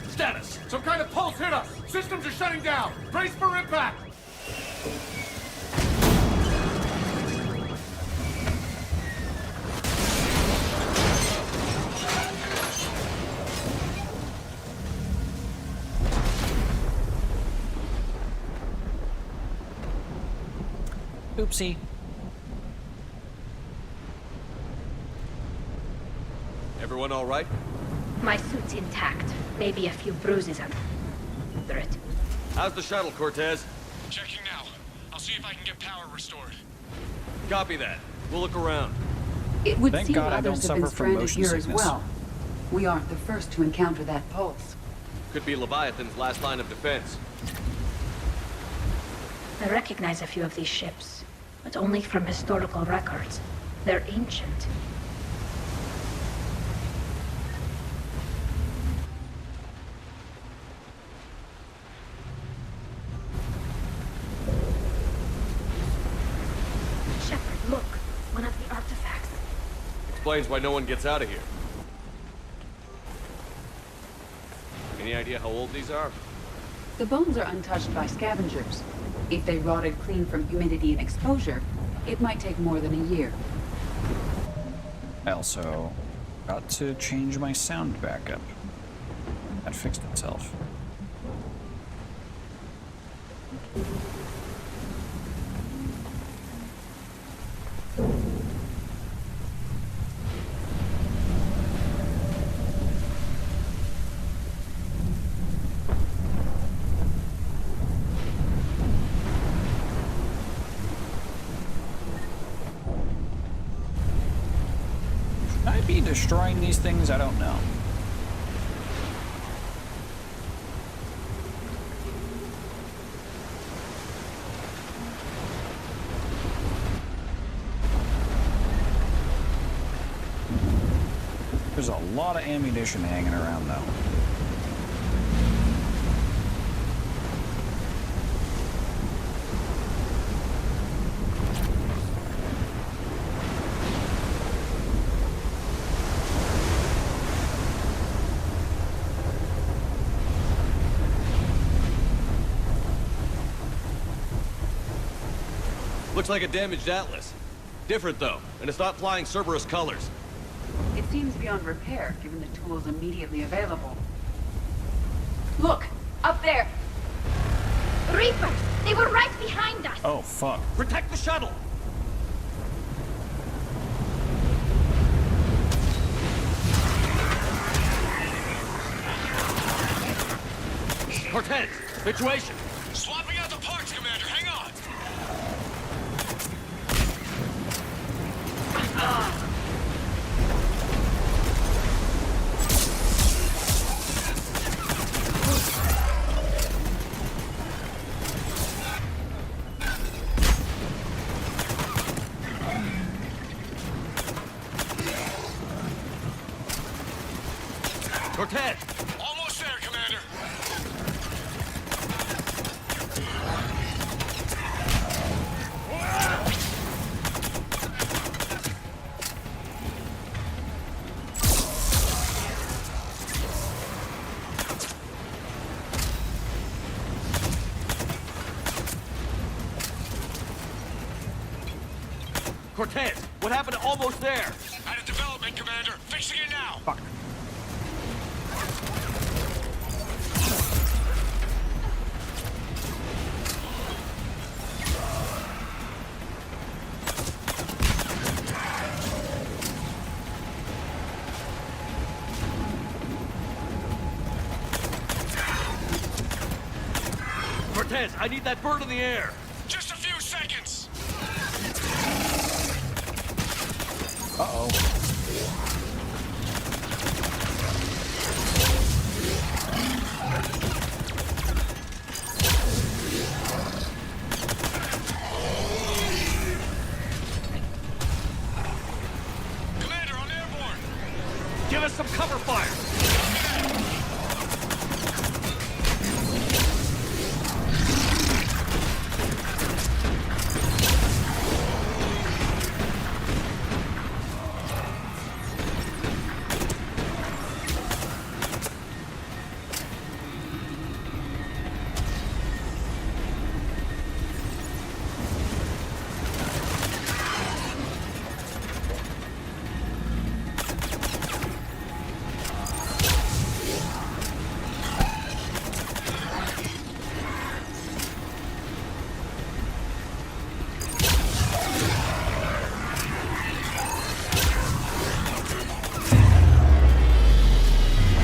Status! Some kind of pulse hit us! Systems are shutting down! Brace for impact! Oopsie. Everyone all right? My suit's intact. Maybe a few bruises under it. How's the shuttle, Cortez? Checking now. I'll see if I can get power restored. Copy that. We'll look around. It would Thank seem God I others don't have been suffer from stranded motion here sickness. as well. We aren't the first to encounter that pulse. Could be Leviathan's last line of defense. I recognize a few of these ships, but only from historical records. They're ancient. Shepard, look! One of the artifacts. Explains why no one gets out of here. Any idea how old these are? The bones are untouched by scavengers. If they rotted clean from humidity and exposure, it might take more than a year. I also got to change my sound back up. That fixed itself. Should I be destroying these things? I don't know. There's a lot of ammunition hanging around though. Looks like a damaged Atlas. Different though, and it's not flying Cerberus colors. It seems beyond repair, given the tools immediately available. Look! Up there! Reapers! They were right behind us! Oh, fuck. Protect the shuttle! Cortez, situation! Swapping out the parts, Commander. Hang on. Cortez! Almost there, Commander. Cortez, what happened to almost there? Out of development, Commander. Fixing it now. Fuck. Cortez, I need that bird in the air. Just a few seconds. Uh-oh. Commander, I'm airborne. Give us some cover fire.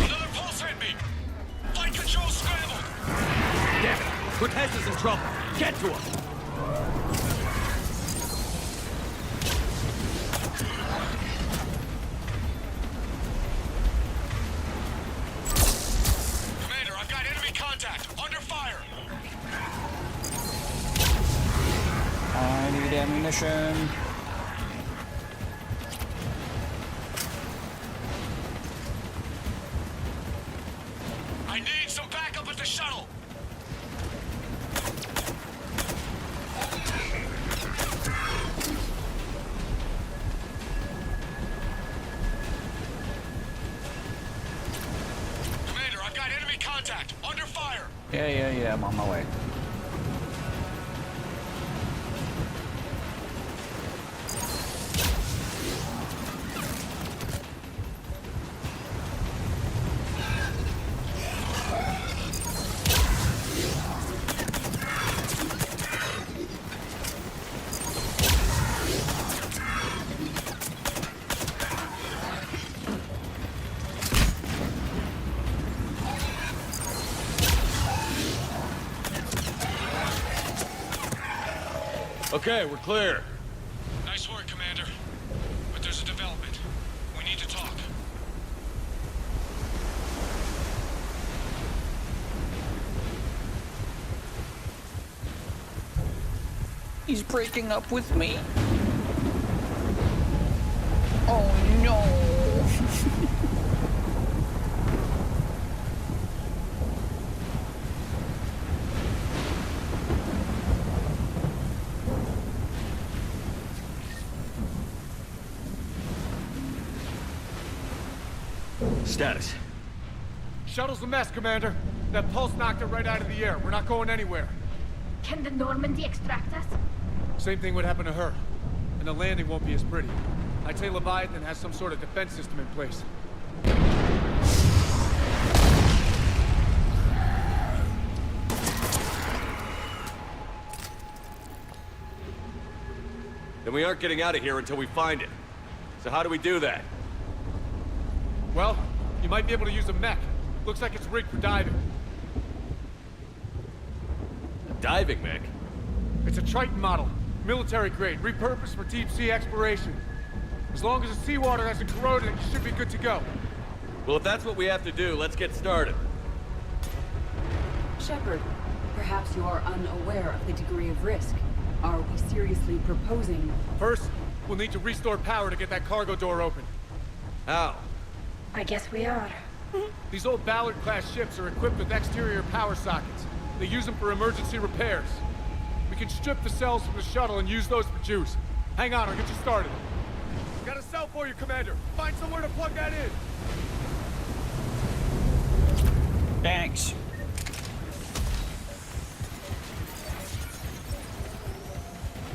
Another pulse hit me. Flight control scrambled. Damn it! Cortez is in trouble. Get to him. Commander, I've got enemy contact. Under fire. I need ammunition. I need some backup at the shuttle. Commander, I've got enemy contact. Under fire. Yeah, I'm on my way. Okay, we're clear. Nice work, Commander. But there's a development. We need to talk. He's breaking up with me. Oh no. Status. Shuttle's a mess, Commander. That pulse knocked it right out of the air. We're not going anywhere. Can the Normandy extract us? Same thing would happen to her. And the landing won't be as pretty. I'd say Leviathan has some sort of defense system in place. Then we aren't getting out of here until we find it. So how do we do that? Well, you might be able to use a mech. Looks like it's rigged for diving. A diving mech? It's a Triton model. Military grade, repurposed for deep sea exploration. As long as the seawater hasn't corroded it, you should be good to go. Well, if that's what we have to do, let's get started. Shepard, perhaps you are unaware of the degree of risk. Are we seriously proposing... First, we'll need to restore power to get that cargo door open. How? I guess we are. These old Ballard-class ships are equipped with exterior power sockets. They use them for emergency repairs. We can strip the cells from the shuttle and use those for juice. Hang on, I'll get you started. Got a cell for you, Commander. Find somewhere to plug that in. Thanks.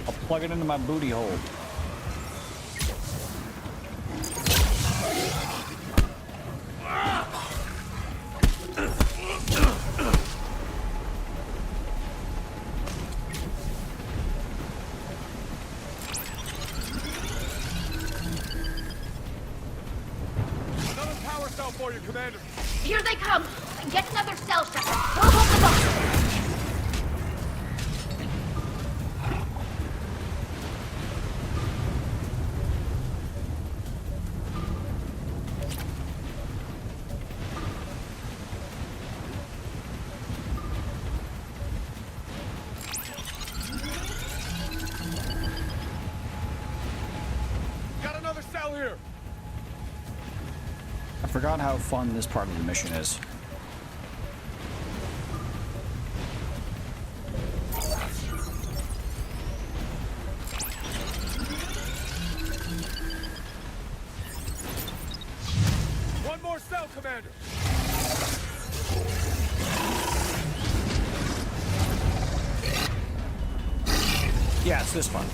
I'll plug it into my booty hole. Another power cell for you, Commander. Here they come! Get another cell, Shepard. We'll hold them off. Got another cell here. I forgot how fun this part of the mission is. One more cell, Commander. Yeah, it's this one.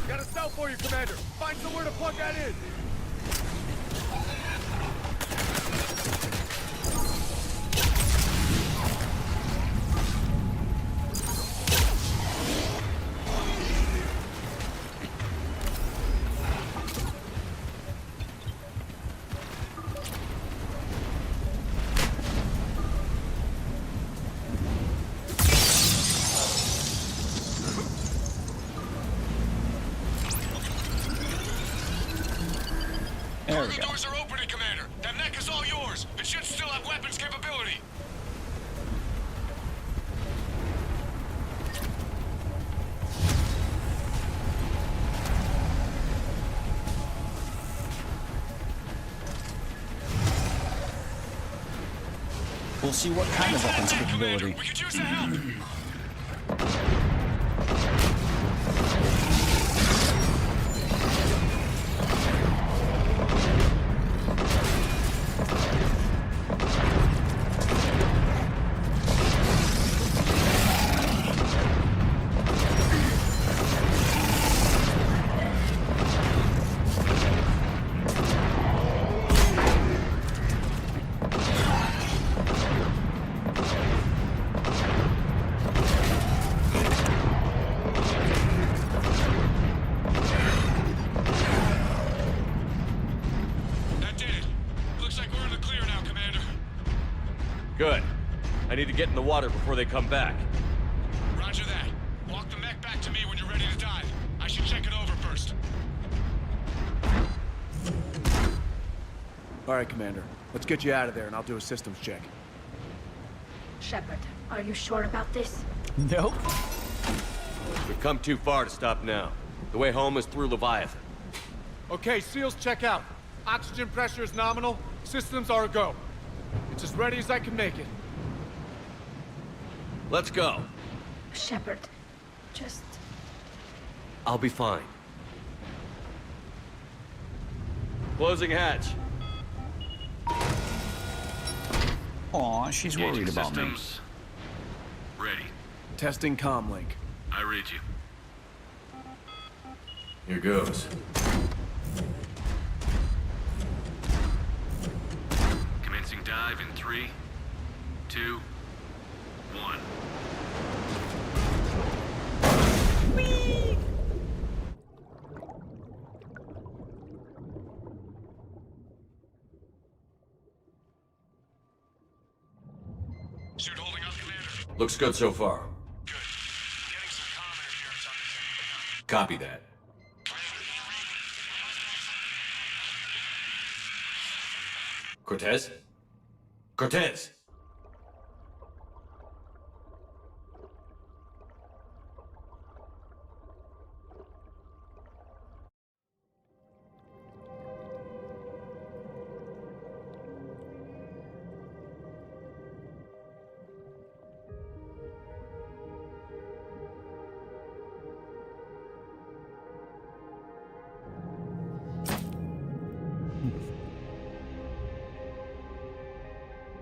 Got a cell for you, Commander. Find somewhere to plug that in. There we Cargo go. doors are opening, Commander. That mech is all yours. It should still have weapons capability. We'll see what kind of weapons capability. We could use the help. get in the water before they come back. Roger that. Walk the mech back to me when you're ready to dive. I should check it over first. All right, Commander. Let's get you out of there, and I'll do a systems check. Shepard, are you sure about this? Nope. We've come too far to stop now. The way home is through Leviathan. Okay, SEALs check out. Oxygen pressure is nominal. Systems are a go. It's as ready as I can make it. Let's go. Shepard, just... I'll be fine. Closing hatch. Aw, she's worried about me. Ready. Testing comm link. I read you. Here goes. Commencing dive in 3, 2, 1. Suit holding up, Commander. Looks good so far. Copy that. Cortez? Cortez!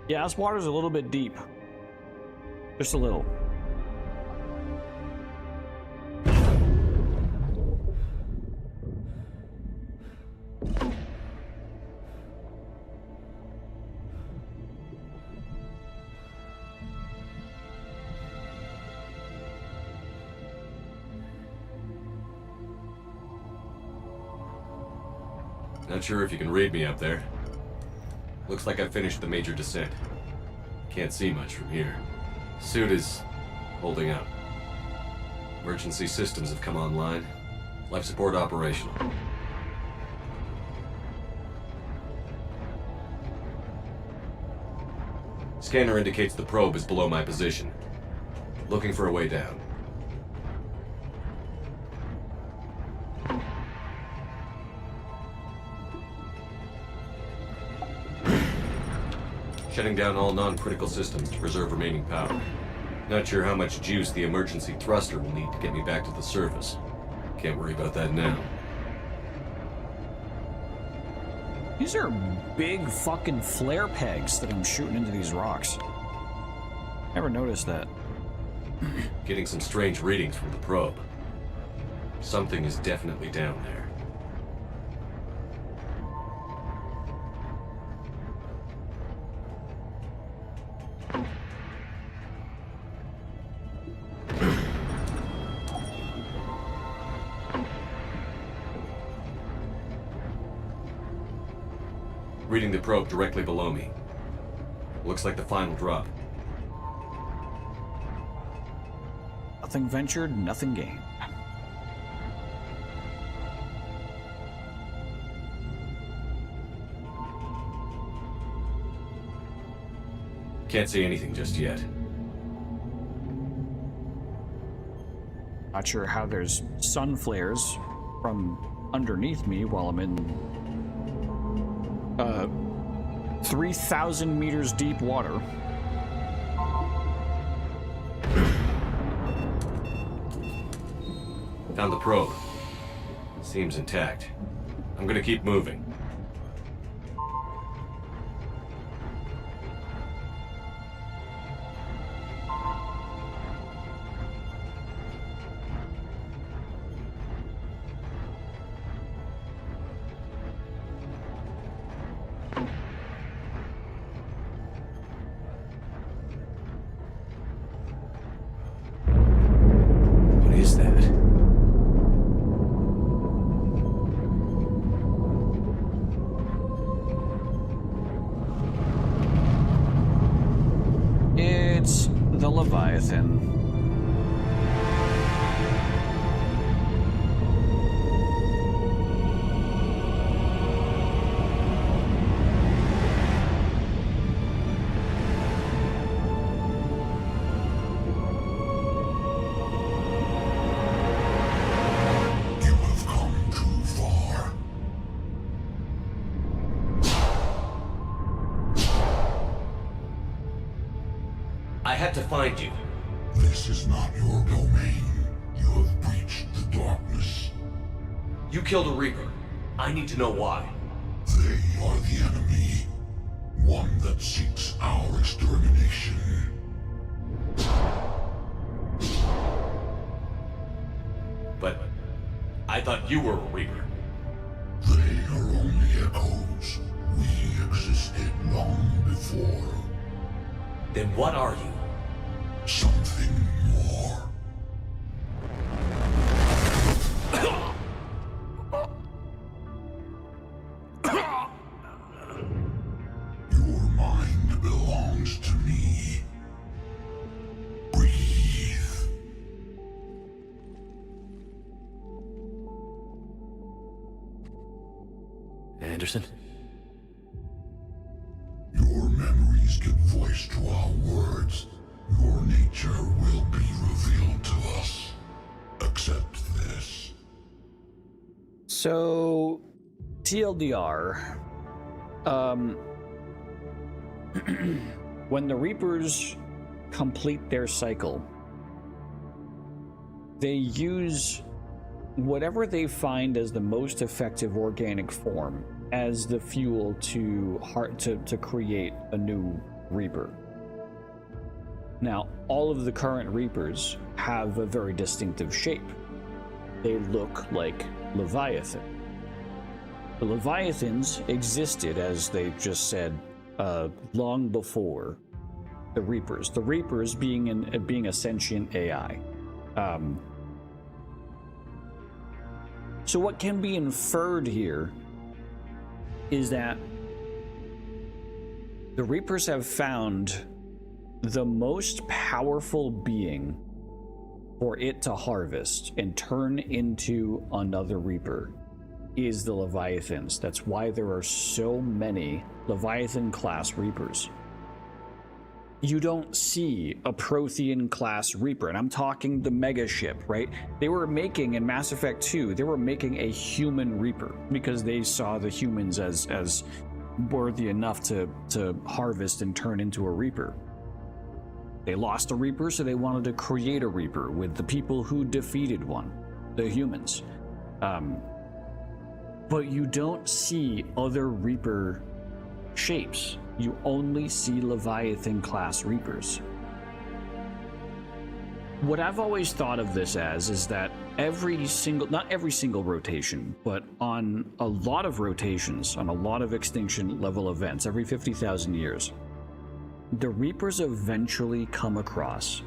Yeah, this water's a little bit deep. Just a little. Not sure if you can read me up there. Looks like I finished the major descent. Can't see much from here. Suit is holding up. Emergency systems have come online. Life support operational. Scanner indicates the probe is below my position. Looking for a way down. Shutting down all non-critical systems to preserve remaining power. Not sure how much juice the emergency thruster will need to get me back to the surface. Can't worry about that now. These are big fucking flare pegs that I'm shooting into these rocks. Never noticed that. Getting some strange readings from the probe. Something is definitely down there. Reading the probe directly below me. Looks like the final drop. Nothing ventured, nothing gained. Can't see anything just yet. Not sure how there's sun flares from underneath me while I'm in 3,000 meters deep water. Found the probe. Seems intact. I'm gonna keep moving. What is that? had to find you. This is not your domain. You have breached the darkness. You killed a Reaper. I need to know why. They are the enemy. One that seeks our extermination. But I thought you were a Reaper. They are only echoes. We existed long before. Then what are you? Something more. Your mind belongs to me. Breathe. Anderson? Your memories give voice to our words. Your nature will be revealed to us. Accept this. So, TLDR, when the Reapers complete their cycle, they use whatever they find as the most effective organic form as the fuel to create a new Reaper. Now, all of the current Reapers have a very distinctive shape. They look like Leviathan. The Leviathans existed, as they just said, long before the Reapers. The Reapers being a sentient AI. So what can be inferred here is that the Reapers have found the most powerful being for it to harvest and turn into another Reaper is the Leviathans. That's why there are so many Leviathan-class Reapers. You don't see a Prothean-class Reaper, and I'm talking the mega ship, right? They were making, in Mass Effect 2, they were making a human Reaper because they saw the humans as worthy enough to harvest and turn into a Reaper. They lost a Reaper, so they wanted to create a Reaper with the people who defeated one, the humans. But you don't see other Reaper shapes. You only see Leviathan-class Reapers. What I've always thought of this as is that not every single rotation, but on a lot of rotations, on a lot of extinction level events, every 50,000 years, the Reapers eventually come across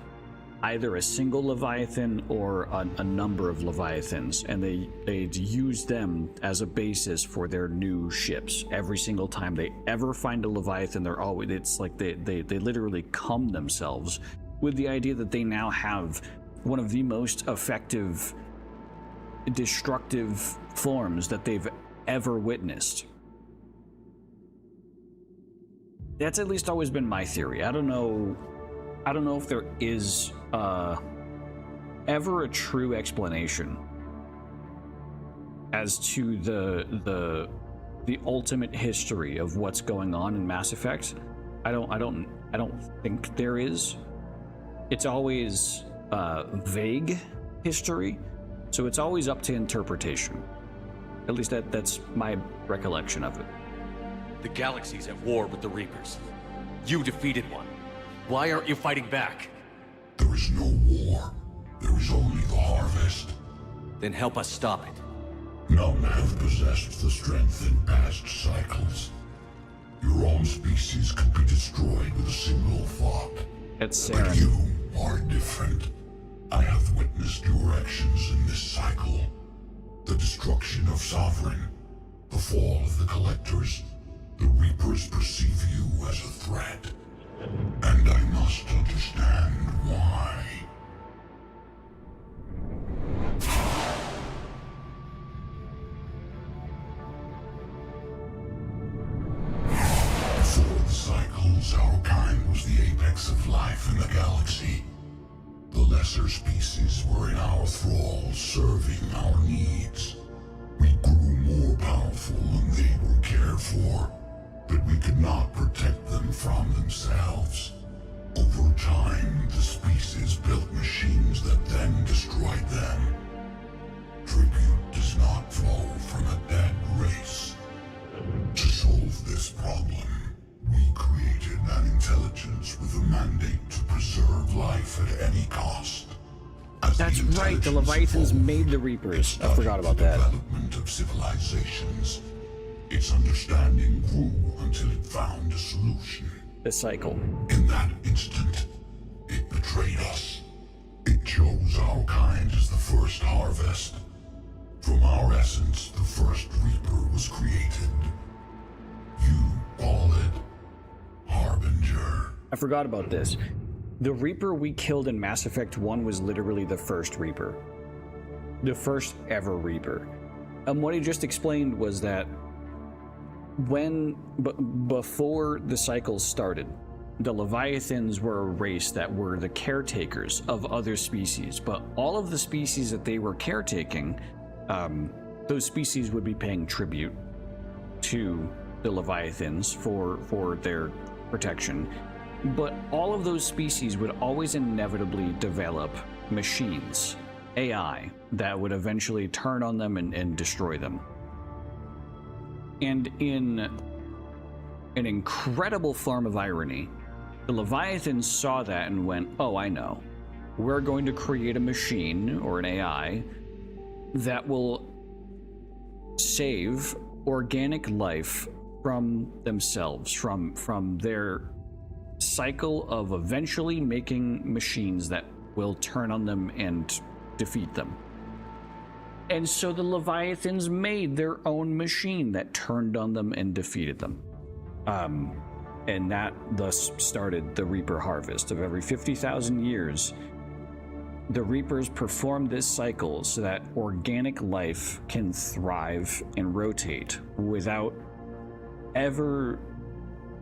either a single Leviathan or a number of Leviathans, and they use them as a basis for their new ships. Every single time they ever find a Leviathan, it's like they literally come themselves with the idea that they now have one of the most effective destructive forms that they've ever witnessed. That's at least always been my theory. I don't know if there is ever a true explanation as to the ultimate history of what's going on in Mass Effect. I don't think there is. It's always vague history, so it's always up to interpretation. At least that's my recollection of it. The galaxy's at war with the Reapers. You defeated one. Why aren't you fighting back? There is no war. There is only the harvest. Then help us stop it. None have possessed the strength in past cycles. Your own species could be destroyed with a single thought. It's But you are different. I have witnessed your actions in this cycle. The destruction of Sovereign, the fall of the Collectors. The Reapers perceive you as a threat. And I must understand why. Before the cycles, our kind was the apex of life in the galaxy. The lesser species were in our thrall, serving our needs. We grew more powerful and they were cared for, but we could not protect them from themselves. Over time, the species built machines that then destroyed them. Tribute does not flow from a dead race. To solve this problem, we created an intelligence with a mandate to preserve life at any cost. That's right, the Leviathans made the Reapers. I forgot about that. Development of civilizations. Its understanding grew until it found a solution. The cycle. In that instant, it betrayed us. It chose our kind as the first harvest. From our essence, the first Reaper was created. You call it Harbinger. I forgot about this. The Reaper we killed in Mass Effect 1 was literally the first Reaper. The first ever Reaper. And what he just explained was that before the cycle started, the Leviathans were a race that were the caretakers of other species, but all of the species that they were caretaking, those species would be paying tribute to the Leviathans for their protection. But all of those species would always inevitably develop machines, AI, that would eventually turn on them and destroy them. And in an incredible form of irony, the Leviathans saw that and went, oh, I know. We're going to create a machine or an AI that will save organic life from themselves, from their cycle of eventually making machines that will turn on them and defeat them. And so the Leviathans made their own machine that turned on them and defeated them. And that thus started the Reaper harvest. Of every 50,000 years, the Reapers perform this cycle so that organic life can thrive and rotate without ever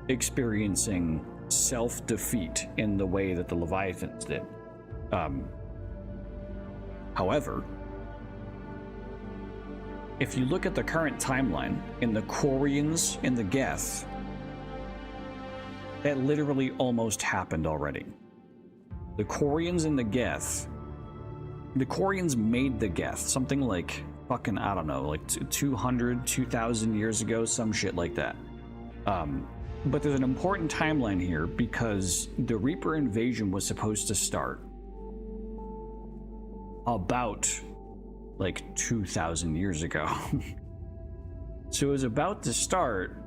experiencing self-defeat in the way that the Leviathans did. However, if you look at the current timeline, in the Quarians and the Geth, that literally almost happened already. The Quarians and the Geth, the Quarians made the Geth, something like fucking, I don't know, like 200, 2,000 years ago, some shit like that. But there's an important timeline here because the Reaper invasion was supposed to start about like 2,000 years ago. So it was about to start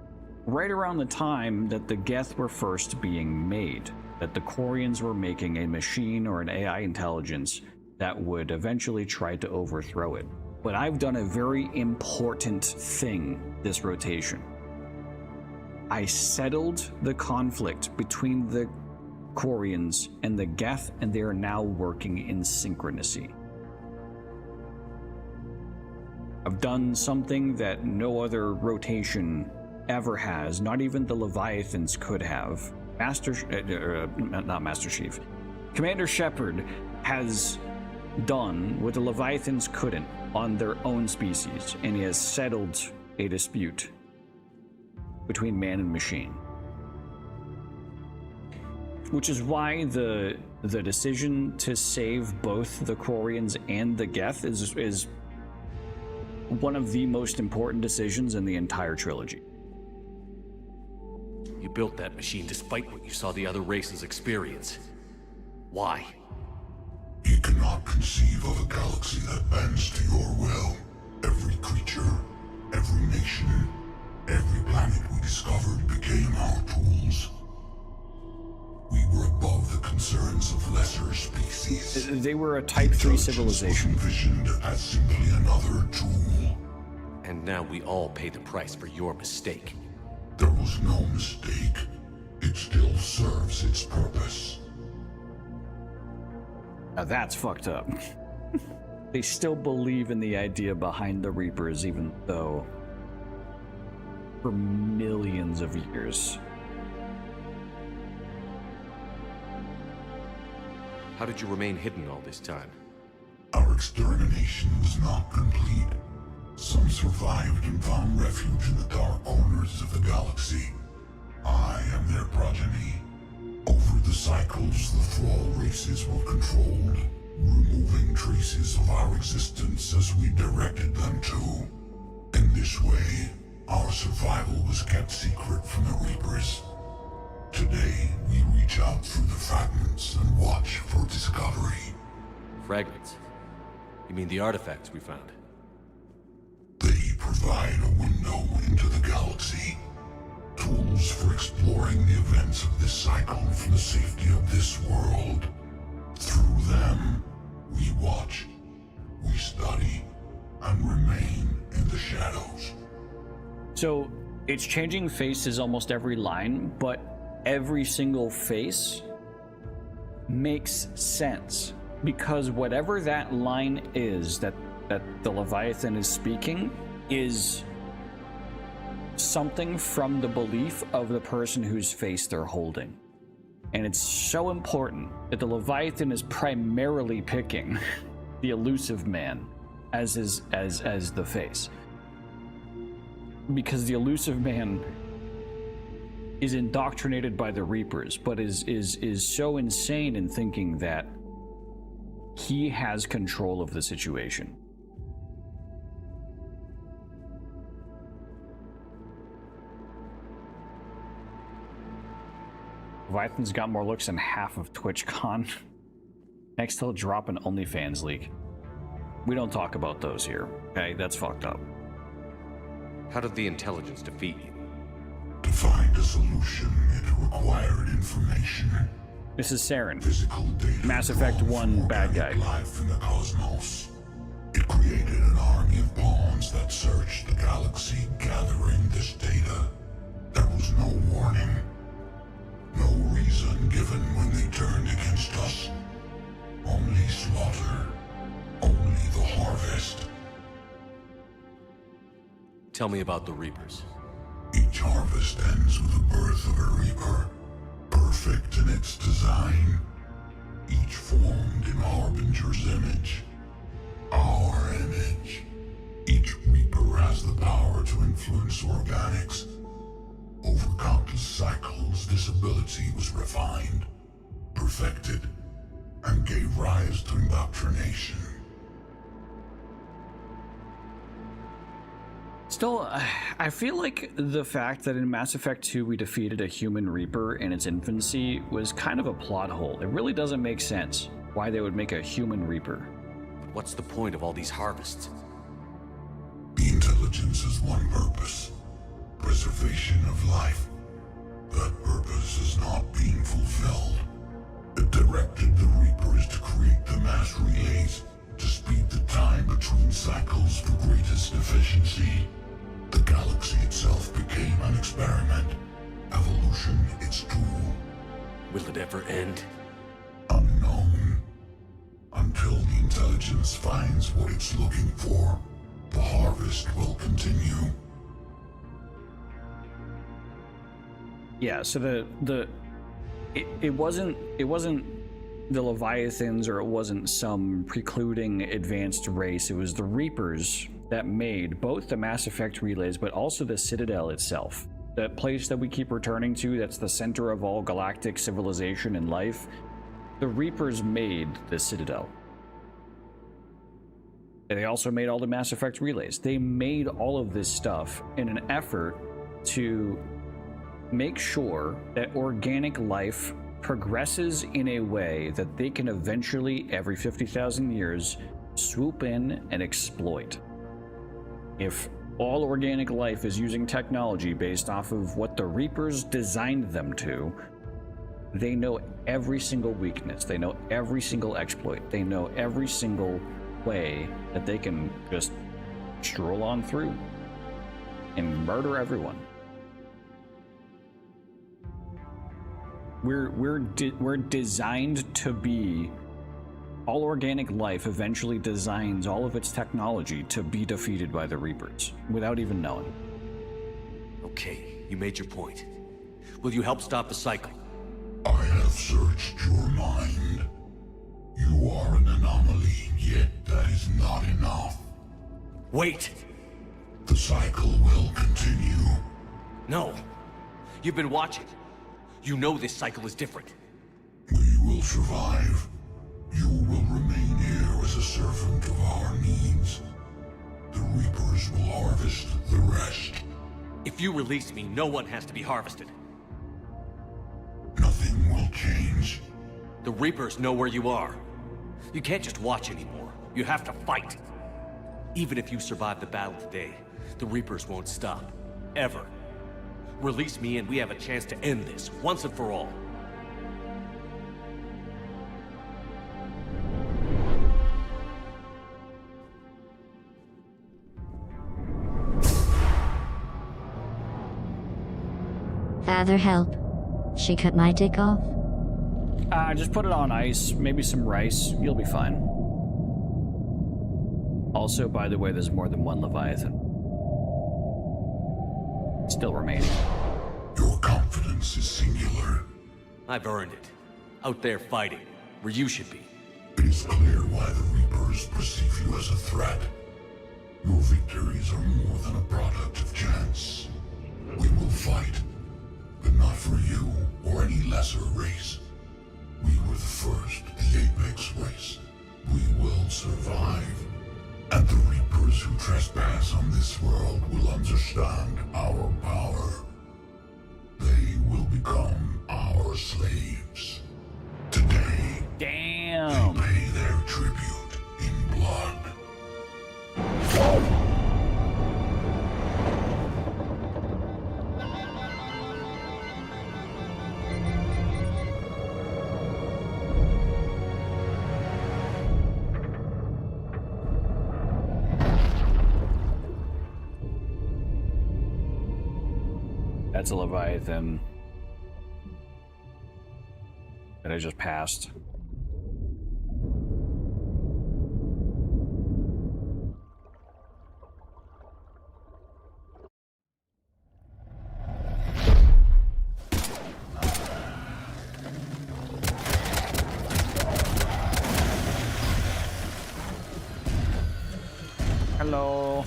right around the time that the Geth were first being made, that the Quarians were making a machine or an AI intelligence that would eventually try to overthrow it. But I've done a very important thing this rotation. I settled the conflict between the Quarians and the Geth, and they are now working in synchronicity. I've done something that no other rotation ever has, not even the Leviathans could have. Commander Shepard has done what the Leviathans couldn't on their own species, and he has settled a dispute between man and machine. Which is why the decision to save both the Quarians and the Geth is one of the most important decisions in the entire trilogy. You built that machine despite what you saw the other races experience. Why? You cannot conceive of a galaxy that bends to your will. Every creature, every nation, every planet we discovered became our tools. We were above the concerns of lesser species. They were a Type 3 civilization. Envisioned as simply another tool. And now we all pay the price for your mistake. There was no mistake. It still serves its purpose. Now that's fucked up. They still believe in the idea behind the Reapers, even though for millions of years. How did you remain hidden all this time? Our extermination was not complete. Some survived and found refuge in the dark corners of the galaxy. I am their progeny. Over the cycles the thrall races were controlled, removing traces of our existence as we directed them to. In this way, our survival was kept secret from the Reapers. Today, we reach out through the fragments and watch for discovery. Fragments? You mean the artifacts we found? They provide a window into the galaxy. Tools for exploring the events of this cycle from the safety of this world. Through them, we watch, we study, and remain in the shadows. So, it's changing faces almost every line, but every single face makes sense. Because whatever that line is that the Leviathan is speaking is something from the belief of the person whose face they're holding. And it's so important that the Leviathan is primarily picking the elusive man as the face. Because the elusive man is indoctrinated by the Reapers, but is so insane in thinking that he has control of the situation. Leviathan's got more looks than half of TwitchCon. Next he'll drop an OnlyFans leak. We don't talk about those here, okay? That's fucked up. How did the intelligence defeat you? To find a solution, it required information. This is Saren. Physical data Mass Effect 1 bad guy. Life in the cosmos. It created an army of pawns that searched the galaxy, gathering this data. There was no warning. No reason given when they turned against us. Only slaughter. Only the harvest. Tell me about the Reapers. Each harvest ends with the birth of a Reaper. Perfect in its design. Each formed in Harbinger's image. Our image. Each Reaper has the power to influence organics. Over countless cycles, this ability was refined, perfected, and gave rise to indoctrination. Still, I feel like the fact that in Mass Effect 2 we defeated a human Reaper in its infancy was kind of a plot hole. It really doesn't make sense why they would make a human Reaper. But what's the point of all these harvests? The intelligence has one purpose. Preservation of life. That purpose is not being fulfilled. It directed the Reapers to create the mass relays to speed the time between cycles for greatest efficiency. The galaxy itself became an experiment. Evolution its tool. Will it ever end? Unknown. Until the intelligence finds what it's looking for, the harvest will continue. Yeah, so it wasn't the Leviathans, or it wasn't some precluding advanced race. It was the Reapers that made both the Mass Effect relays, but also the Citadel itself. That place that we keep returning to, that's the center of all galactic civilization and life. The Reapers made the Citadel. And they also made all the Mass Effect relays. They made all of this stuff in an effort to make sure that organic life progresses in a way that they can eventually, every 50,000 years, swoop in and exploit. If all organic life is using technology based off of what the Reapers designed them to, they know every single weakness, they know every single exploit, they know every single way that they can just stroll on through and murder everyone. We're designed to be, all organic life eventually designs all of its technology to be defeated by the Reapers without even knowing. Okay, you made your point. Will you help stop the cycle? I have searched your mind. You are an anomaly, yet that is not enough. Wait! The cycle will continue. No. You've been watching. You know this cycle is different. will survive. You will remain here as a servant of our needs. The Reapers will harvest the rest. If you release me, no one has to be harvested. Nothing will change. The Reapers know where you are. You can't just watch anymore. You have to fight. Even if you survive the battle today, the Reapers won't stop. Ever. Release me and we have a chance to end this, once and for all. Father, help. She cut my dick off? Just put it on ice, maybe some rice. You'll be fine. Also, by the way, there's more than one Leviathan. Still remaining. Your confidence is singular. I've earned it. Out there fighting, where you should be. It is clear why the Reapers perceive you as a threat. Your victories are more than a product of chance. We will fight, but not for you or any lesser race. We were the first, the Apex race. We will survive. And the Reapers who trespass on this world will understand our power. They will become our slaves. Today, damn, they pay their tribute in blood. That's a Leviathan that I just passed. Hello.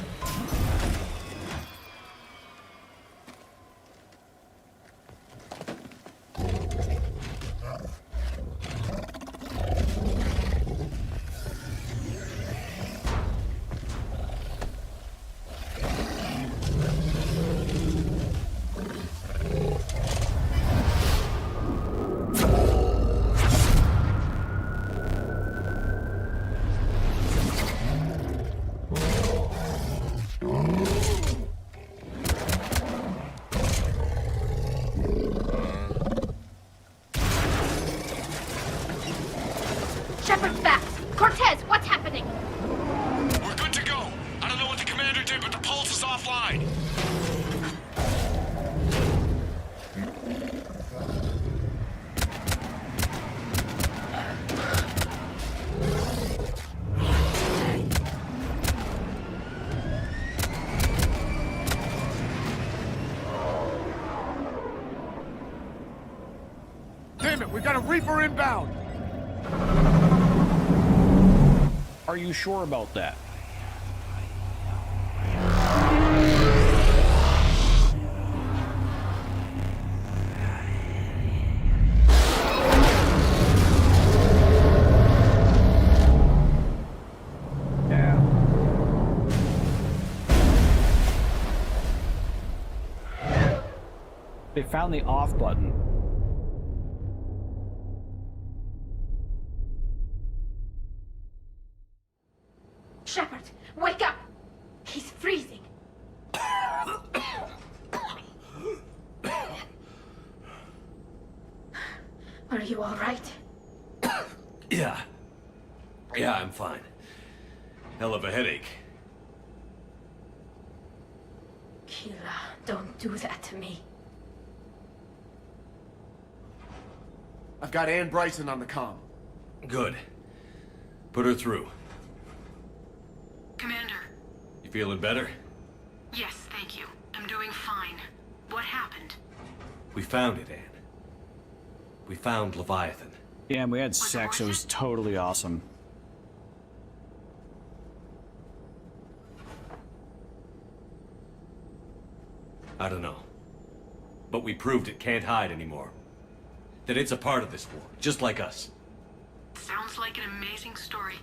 Shepard's back! Cortez, what's happening? We're good to go. I don't know what the commander did, but the pulse is offline. Damn it, we got a Reaper inbound! Are you sure about that? Yeah. They found the off button. Shepard, wake up! He's freezing. Are you all right? Yeah. Yeah, I'm fine. Hell of a headache. Keela, don't do that to me. I've got Ann Bryson on the comm. Good. Put her through. Commander. You feeling better? Yes, thank you. I'm doing fine. What happened? We found it, Ann. We found Leviathan. Yeah, we had sex. It was totally awesome. I don't know. But we proved it can't hide anymore. That it's a part of this war, just like us. Looks like an amazing story.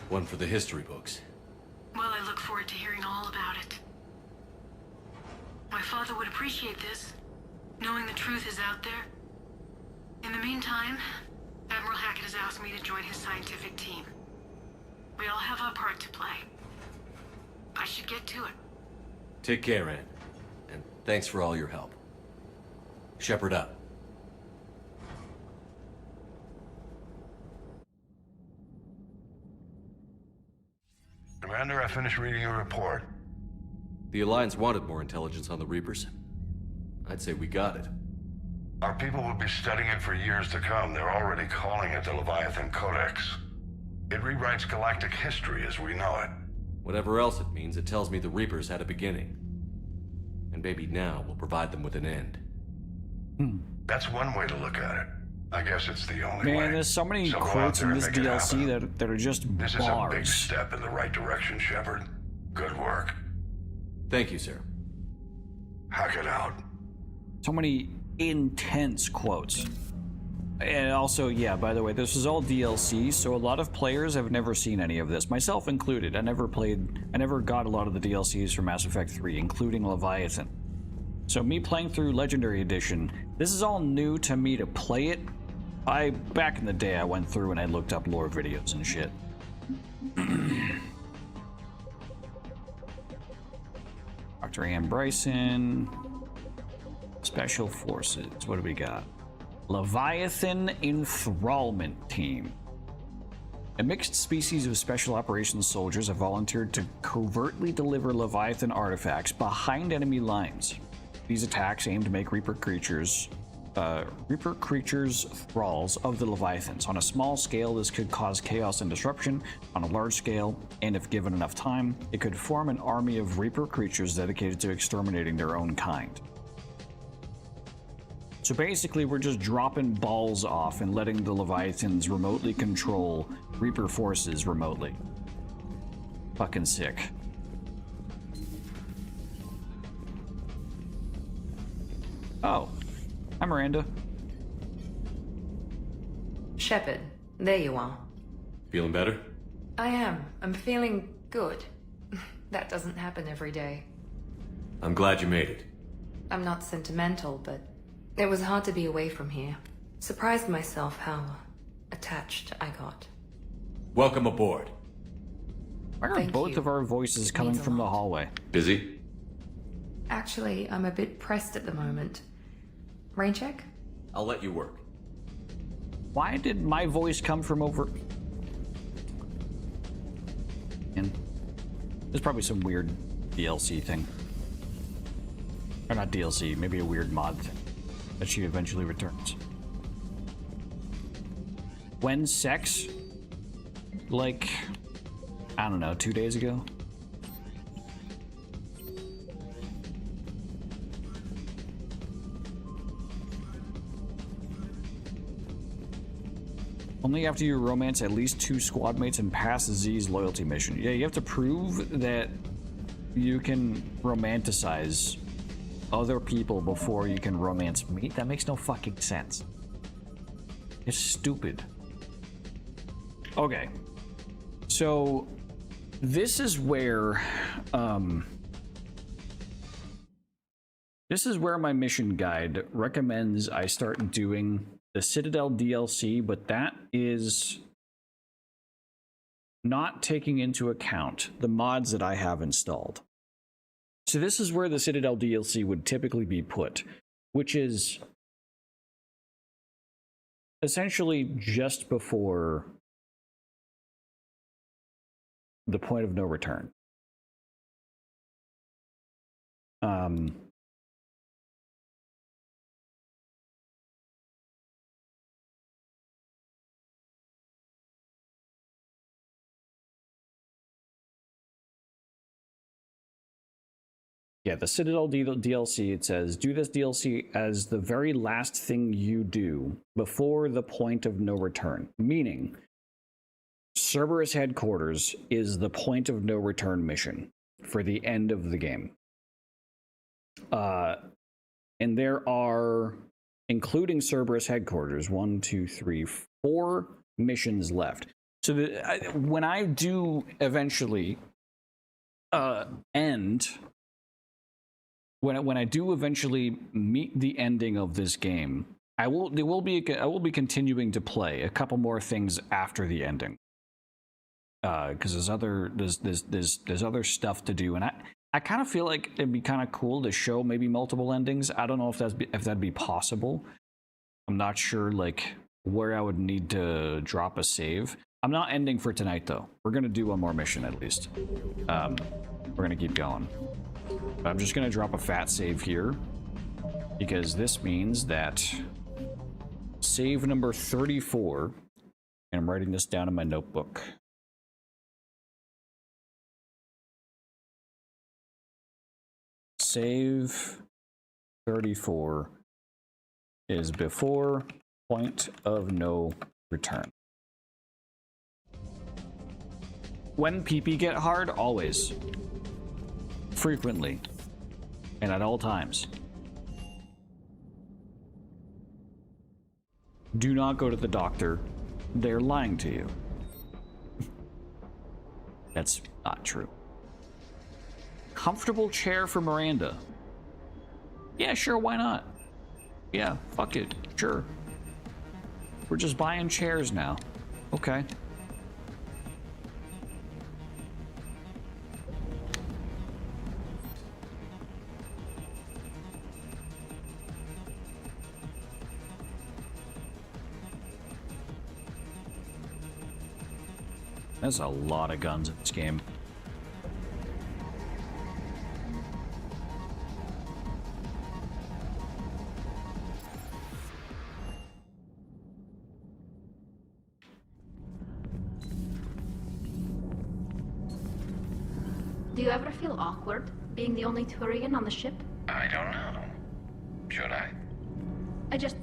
One for the history books. Well, I look forward to hearing all about it. My father would appreciate this, knowing the truth is out there. In the meantime, Admiral Hackett has asked me to join his scientific team. We all have our part to play. I should get to it. Take care, Ann. And thanks for all your help. Shepherd up. Commander, I finished reading your report. The Alliance wanted more intelligence on the Reapers. I'd say we got it. Our people will be studying it for years to come. They're already calling it the Leviathan Codex. It rewrites galactic history as we know it. Whatever else it means, it tells me the Reapers had a beginning. And maybe now we'll provide them with an end. That's one way to look at it. I guess it's the only way. Man, there's so many go out quotes there in and this make it DLC happen. that are just This is a big bars. step in the right direction, Shepard. Good work. Thank you, sir. Hack it out. So many intense quotes. And also, yeah, by the way, this is all DLC, so a lot of players have never seen any of this, myself included. I never got a lot of the DLCs for Mass Effect 3, including Leviathan. So me playing through Legendary Edition, this is all new to me to play it. Back in the day, I went through and I looked up lore videos and shit. Dr. Ann Bryson. Special Forces. What do we got? Leviathan Enthrallment Team. A mixed species of special operations soldiers have volunteered to covertly deliver Leviathan artifacts behind enemy lines. These attacks aim to make Reaper creatures thralls of the Leviathans. On a small scale, this could cause chaos and disruption. On a large scale, and if given enough time, it could form an army of Reaper creatures dedicated to exterminating their own kind. So basically, we're just dropping balls off and letting the Leviathans remotely control Reaper forces remotely. Fucking sick. Oh, hi Miranda. Shepard, there you are. Feeling better? I am. I'm feeling good. That doesn't happen every day. I'm glad you made it. I'm not sentimental, but it was hard to be away from here. Surprised myself how attached I got. Welcome aboard. Why are both of our voices coming from the hallway? Busy? Actually, I'm a bit pressed at the moment. Rain check? I'll let you work. Why did my voice come from over... And there's probably some weird DLC thing. Or not DLC, maybe a weird mod thing that she eventually returns. When sex? Like, I don't know, 2 days ago? Only after you romance at least 2 squad mates and pass Z's loyalty mission. Yeah, you have to prove that you can romanticize other people before you can romance me. That makes no fucking sense. It's stupid. Okay. So, this is where, my mission guide recommends I start doing the Citadel DLC, but that is not taking into account the mods that I have installed. So this is where the Citadel DLC would typically be put, which is essentially just before the point of no return. Yeah, the Citadel DLC, it says, do this DLC as the very last thing you do before the point of no return. Meaning, Cerberus headquarters is the point of no return mission for the end of the game. And there are, including Cerberus headquarters, 1, 2, 3, 4 missions left. So when I do eventually end, when I do eventually meet the ending of this game, I will be continuing to play a couple more things after the ending. Because there's other stuff to do, and I kind of feel like it'd be kind of cool to show maybe multiple endings. I don't know if that'd be possible. I'm not sure like where I would need to drop a save. I'm not ending for tonight though. We're gonna do one more mission at least. We're gonna keep going. But I'm just gonna drop a fat save here because this means that save number 34, and I'm writing this down in my notebook. Save 34 is before point of no return. When PP get hard, always. Frequently. And at all times. Do not go to the doctor. They're lying to you. That's not true. Comfortable chair for Miranda. Yeah, sure, why not? Yeah, fuck it, sure. We're just buying chairs now. Okay. There's a lot of guns in this game. Do you ever feel awkward being the only Turian on the ship? I don't know. Should I? I just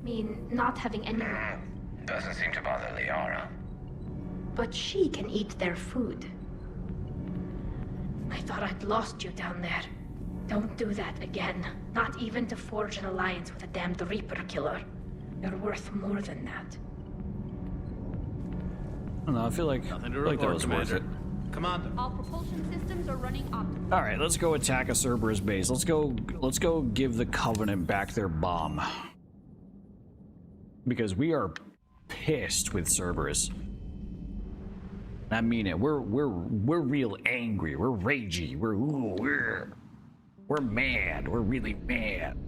mean not having any. Doesn't seem to bother Liara. But she can eat their food. I thought I'd lost you down there. Don't do that again. Not even to forge an alliance with a damned Reaper killer. You're worth more than that. I don't know, I feel like, that was worth it. Commander. All propulsion systems are running optimally. All right, let's go attack a Cerberus base. Let's go give the Covenant back their bomb. Because we are pissed with Cerberus. I mean it. We're real angry. We're ragey. We're mad. We're really mad.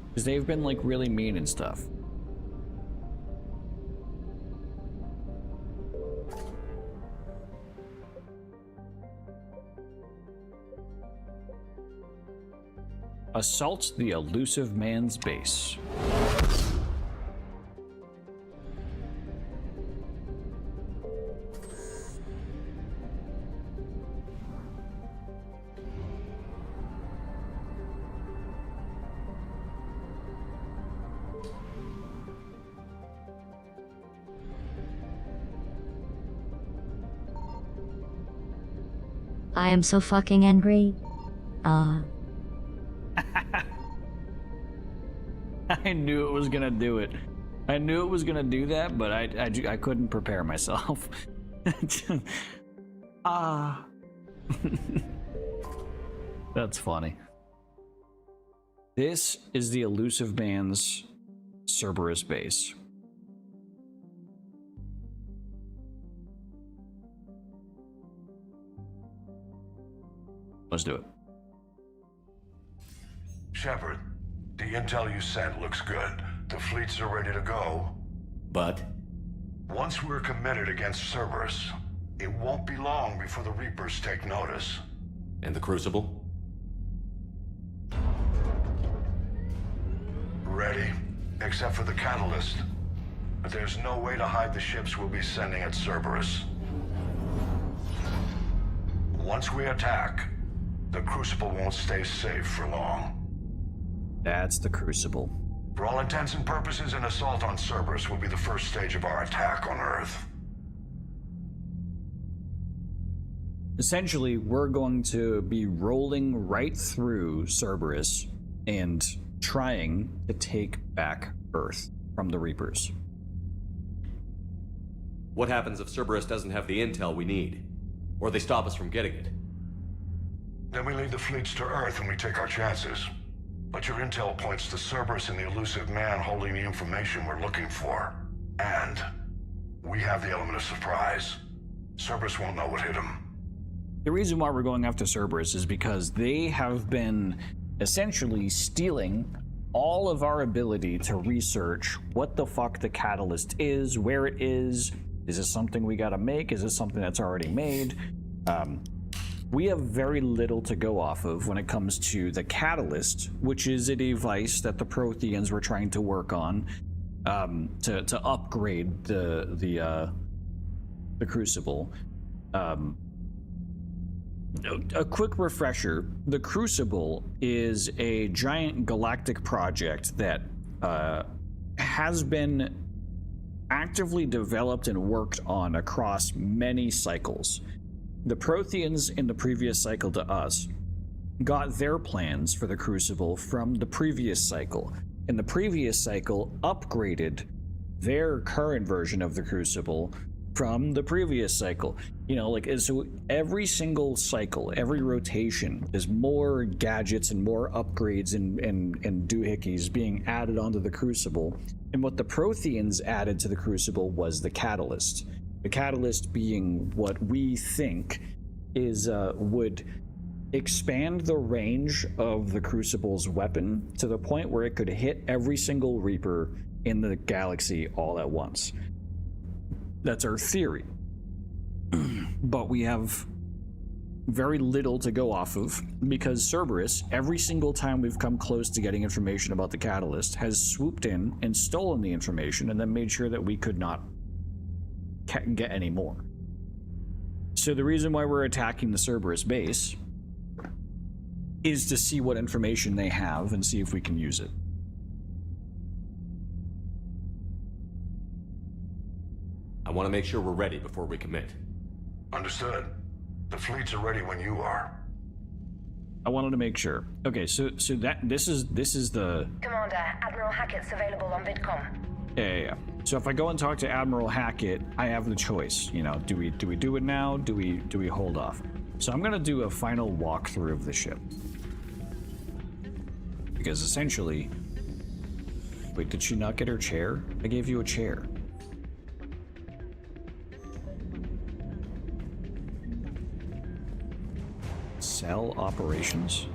Because they've been like really mean and stuff. Assault the elusive man's base. I am so fucking angry. I knew it was gonna do it. I knew it was gonna do that, but I couldn't prepare myself. That's funny. This is the elusive man's Cerberus base. Let's do it. Shepard, the intel you sent looks good. The fleets are ready to go. But? Once we're committed against Cerberus, it won't be long before the Reapers take notice. And the Crucible? Ready, except for the catalyst. But there's no way to hide the ships we'll be sending at Cerberus. Once we attack, the Crucible won't stay safe for long. That's the Crucible. For all intents and purposes, an assault on Cerberus will be the first stage of our attack on Earth. essentially, we're going to be rolling right through Cerberus and trying to take back Earth from the Reapers. What happens if Cerberus doesn't have the intel we need? Or they stop us from getting it? Then we lead the fleets to Earth and we take our chances. But your intel points to Cerberus and the elusive man holding the information we're looking for. And we have the element of surprise. Cerberus won't know what hit him. The reason why we're going after Cerberus is because they have been essentially stealing all of our ability to research what the fuck the catalyst is, where it is this something we gotta make? Is this something that's already made? We have very little to go off of when it comes to the catalyst, which is a device that the Protheans were trying to work on to upgrade the Crucible. A quick refresher, the Crucible is a giant galactic project that has been actively developed and worked on across many cycles. The Protheans in the previous cycle to us got their plans for the Crucible from the previous cycle, and the previous cycle upgraded their current version of the Crucible from the previous cycle. You know, like, so every single cycle, every rotation, there's more gadgets and more upgrades and doohickeys being added onto the Crucible. And what the Protheans added to the Crucible was the catalyst. The catalyst being what we think is would expand the range of the Crucible's weapon to the point where it could hit every single Reaper in the galaxy all at once. That's our theory. But we have very little to go off of because Cerberus, every single time we've come close to getting information about the catalyst, has swooped in and stolen the information and then made sure that we could not get any more. So the reason why we're attacking the Cerberus base is to see what information they have and see if we can use it. I want to make sure we're ready before we commit. Understood. The fleets are ready when you are. I wanted to make sure. Okay, so this is the Commander, Admiral Hackett's available on VidCom. yeah. So if I go and talk to Admiral Hackett, I have the choice. You know, do we do it now? Do we hold off? So I'm gonna do a final walkthrough of the ship because essentially, wait, did she not get her chair? I gave you a chair. Cell operations.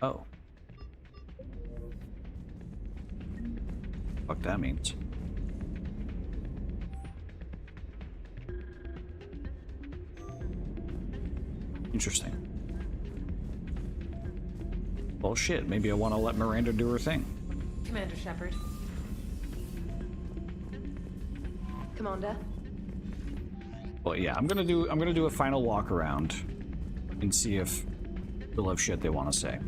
Oh. Fuck that means. Interesting. Well, shit, maybe I want to let Miranda do her thing. Commander Shepard. Commander. Well, yeah, I'm gonna do a final walk around and see if they'll have shit they want to say.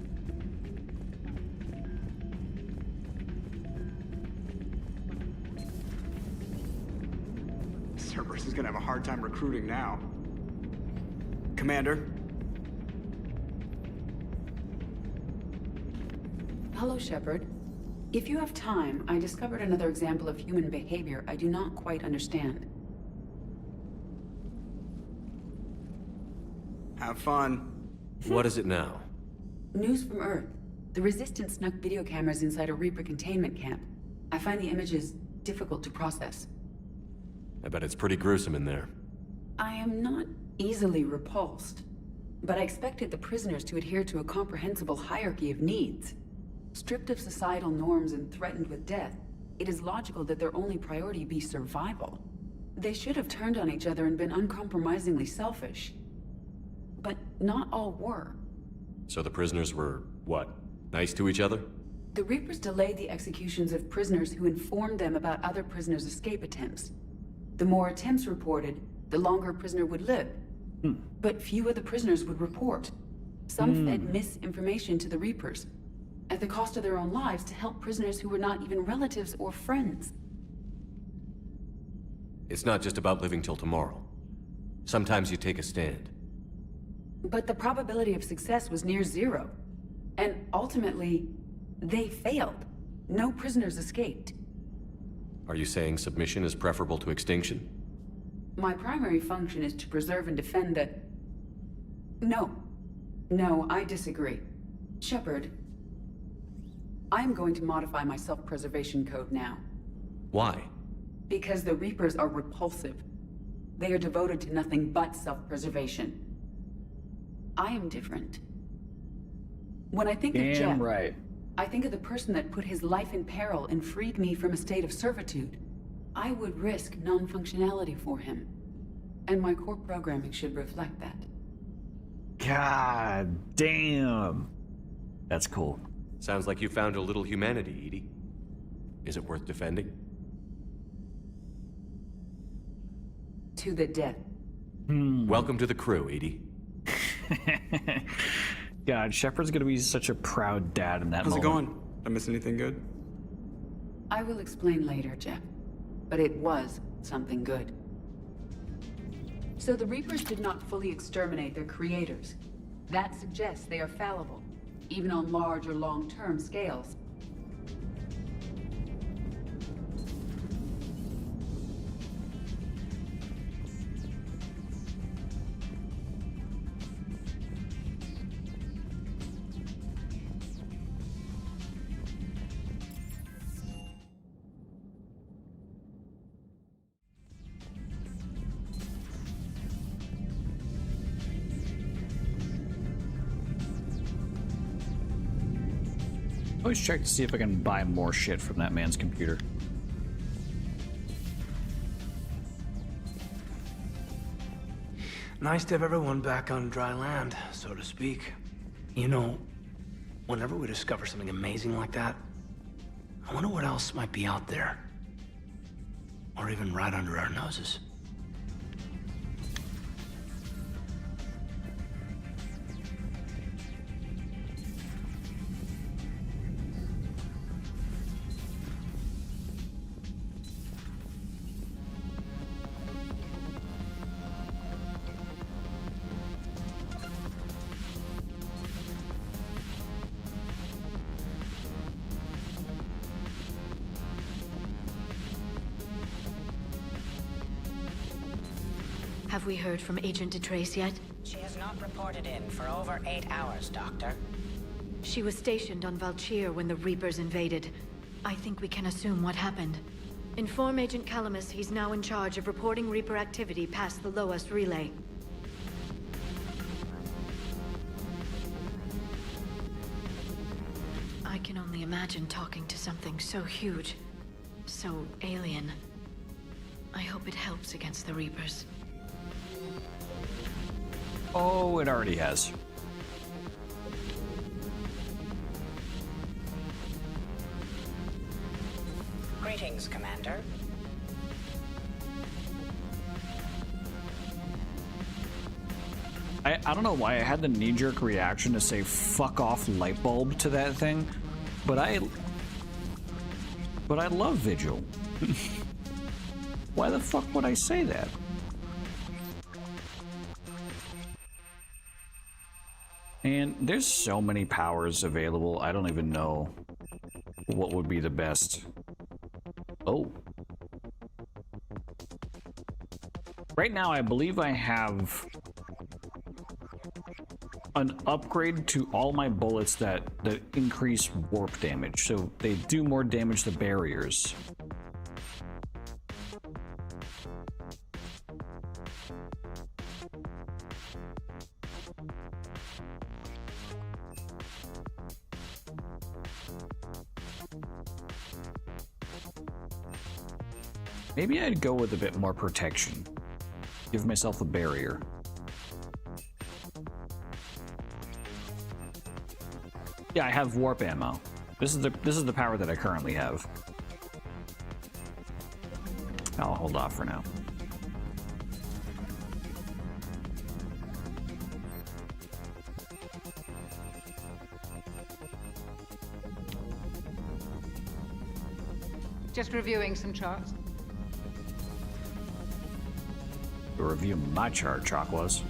Cerberus is gonna have a hard time recruiting now. Commander? Hello, Shepard. If you have time, I discovered another example of human behavior I do not quite understand. Have fun. What is it now? News from Earth. The Resistance snuck video cameras inside a Reaper containment camp. I find the images difficult to process. I bet it's pretty gruesome in there. I am not easily repulsed, but I expected the prisoners to adhere to a comprehensible hierarchy of needs. Stripped of societal norms and threatened with death, it is logical that their only priority be survival. They should have turned on each other and been uncompromisingly selfish. But not all were. So the prisoners were, what, nice to each other? The Reapers delayed the executions of prisoners who informed them about other prisoners' escape attempts. The more attempts reported, the longer a prisoner would live. But few of the prisoners would report. Some fed misinformation to the Reapers, at the cost of their own lives to help prisoners who were not even relatives or friends. It's not just about living till tomorrow. Sometimes you take a stand. But the probability of success was near zero. And ultimately, they failed. No prisoners escaped. Are you saying submission is preferable to extinction? My primary function is to preserve and defend the... No. No, I disagree. Shepard, I am going to modify my self-preservation code now. Why? Because the Reapers are repulsive. They are devoted to nothing but self-preservation. I am different. When I think of Jeff, right. I think of the person that put his life in peril and freed me from a state of servitude. I would risk non-functionality for him. And my core programming should reflect that. God damn. That's cool. Sounds like you found a little humanity, Edie. Is it worth defending? To the death. Welcome to the crew, Edie. God, Shepard's gonna be such a proud dad in that How's moment. it going? Did I miss anything good? I will explain later, Jeff. But it was something good. So the Reapers did not fully exterminate their creators. That suggests they are fallible, even on large or long-term scales. Always check to see if I can buy more shit from that man's computer. Nice to have everyone back on dry land, so to speak. You know, whenever we discover something amazing like that, I wonder what else might be out there. Or even right under our noses. Have we heard from Agent DeTrace yet? She has not reported in for over 8 hours, Doctor. She was stationed on Valchir when the Reapers invaded. I think we can assume what happened. Inform Agent Calamus he's now in charge of reporting Reaper activity past the Loas relay. I can only imagine talking to something so huge, so alien. I hope it helps against the Reapers. Oh, it already has. Greetings, Commander. I don't know why I had the knee-jerk reaction to say fuck off light bulb to that thing, but I love Vigil. Why the fuck would I say that? And there's so many powers available, I don't even know what would be the best. Oh. Right now, I believe I have an upgrade to all my bullets that increase warp damage, so they do more damage to barriers. Maybe I'd go with a bit more protection. Give myself a barrier. Yeah, I have warp ammo. This is the power that I currently have. I'll hold off for now. Just reviewing some charts. To review my chart, Chalk was.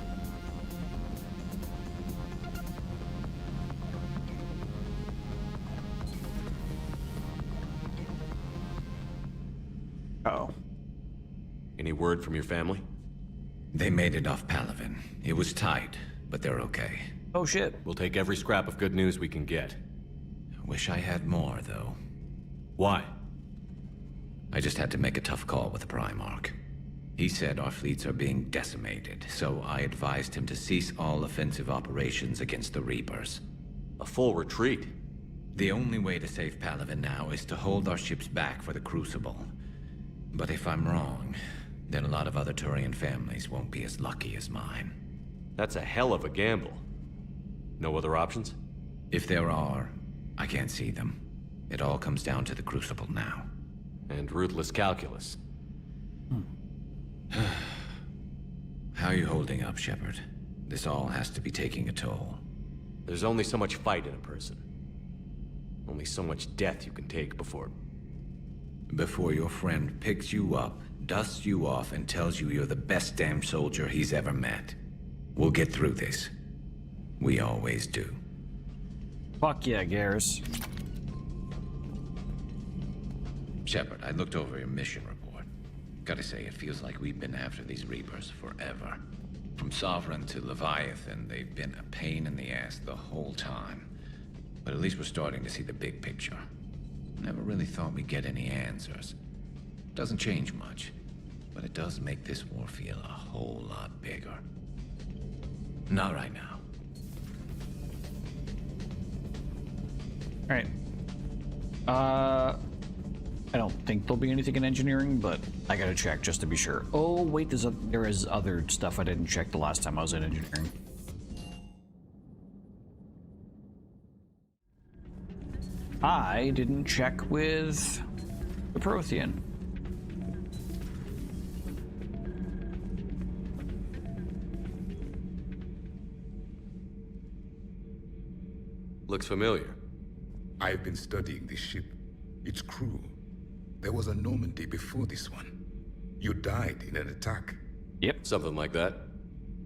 Uh-oh. Any word from your family? They made it off Palaven. It was tight, but they're okay. Oh shit. We'll take every scrap of good news we can get. Wish I had more, though. Why? I just had to make a tough call with the Primarch. He said our fleets are being decimated, so I advised him to cease all offensive operations against the Reapers. A full retreat? The only way to save Palaven now is to hold our ships back for the Crucible. But if I'm wrong, then a lot of other Turian families won't be as lucky as mine. That's a hell of a gamble. No other options? If there are, I can't see them. It all comes down to the Crucible now. And ruthless calculus. How are you holding up, Shepard? This all has to be taking a toll. There's only so much fight in a person. Only so much death you can take before... Before your friend picks you up, dusts you off, and tells you you're the best damn soldier he's ever met. We'll get through this. We always do. Fuck yeah, Garrus. Shepard, I looked over your mission report. Gotta say, it feels like we've been after these Reapers forever. From Sovereign to Leviathan, they've been a pain in the ass the whole time. But at least we're starting to see the big picture. Never really thought we'd get any answers. Doesn't change much, but it does make this war feel a whole lot bigger. Not right now. Alright. I don't think there'll be anything in engineering, but I gotta check just to be sure. Oh, wait, there is other stuff I didn't check the last time I was in engineering. I didn't check with the Prothean. Looks familiar. I've been studying this ship, its crew. There was a Normandy before this one. You died in an attack. Yep. Something like that.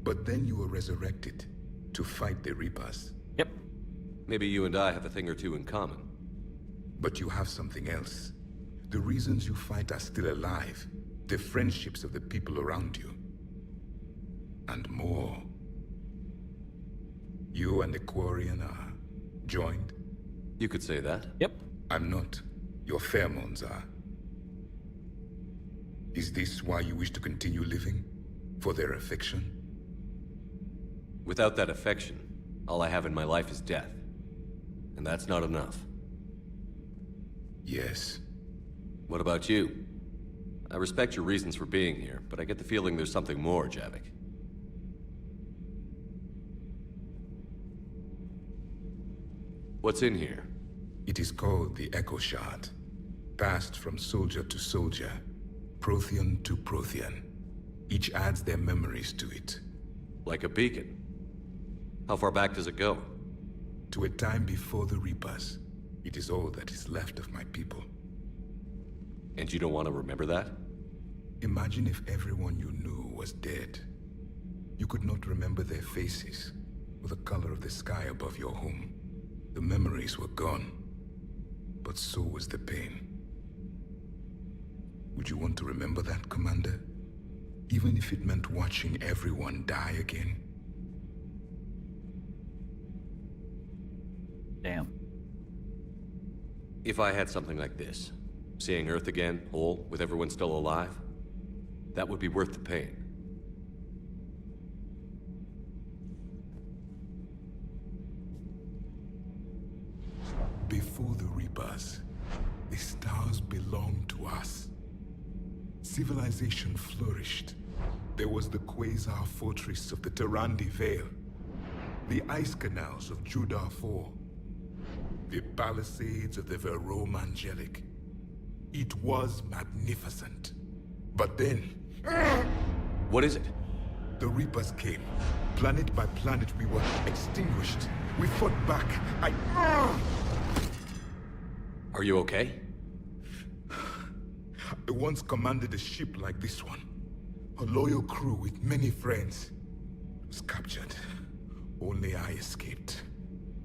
But then you were resurrected to fight the Reapers. Yep. Maybe you and I have a thing or two in common. But you have something else. The reasons you fight are still alive. The friendships of the people around you. And more. You and the Quarian are joined? You could say that. Yep. I'm not. Your pheromones are. Is this why you wish to continue living? For their affection? Without that affection, all I have in my life is death. And that's not enough. Yes. What about you? I respect your reasons for being here, but I get the feeling there's something more, Javik. What's in here? It is called the Echo Shard. Passed from soldier to soldier, Prothean to Prothean. Each adds their memories to it. Like a beacon? How far back does it go? To a time before the Reapers. It is all that is left of my people. And you don't want to remember that? Imagine if everyone you knew was dead. You could not remember their faces, or the color of the sky above your home. The memories were gone, but so was the pain. Would you want to remember that, Commander? Even if it meant watching everyone die again? Damn. If I had something like this, seeing Earth again, whole, with everyone still alive, that would be worth the pain. Before the Reapers, the stars belonged to us. Civilization flourished. There was the Quasar Fortress of the Tarandi Vale, the ice canals of Judar IV, the palisades of the Verome Angelic. It was magnificent. But then... What is it? The Reapers came. Planet by planet, we were extinguished. We fought back. Are you okay? It once commanded a ship like this one. A loyal crew with many friends. Was captured. Only I escaped.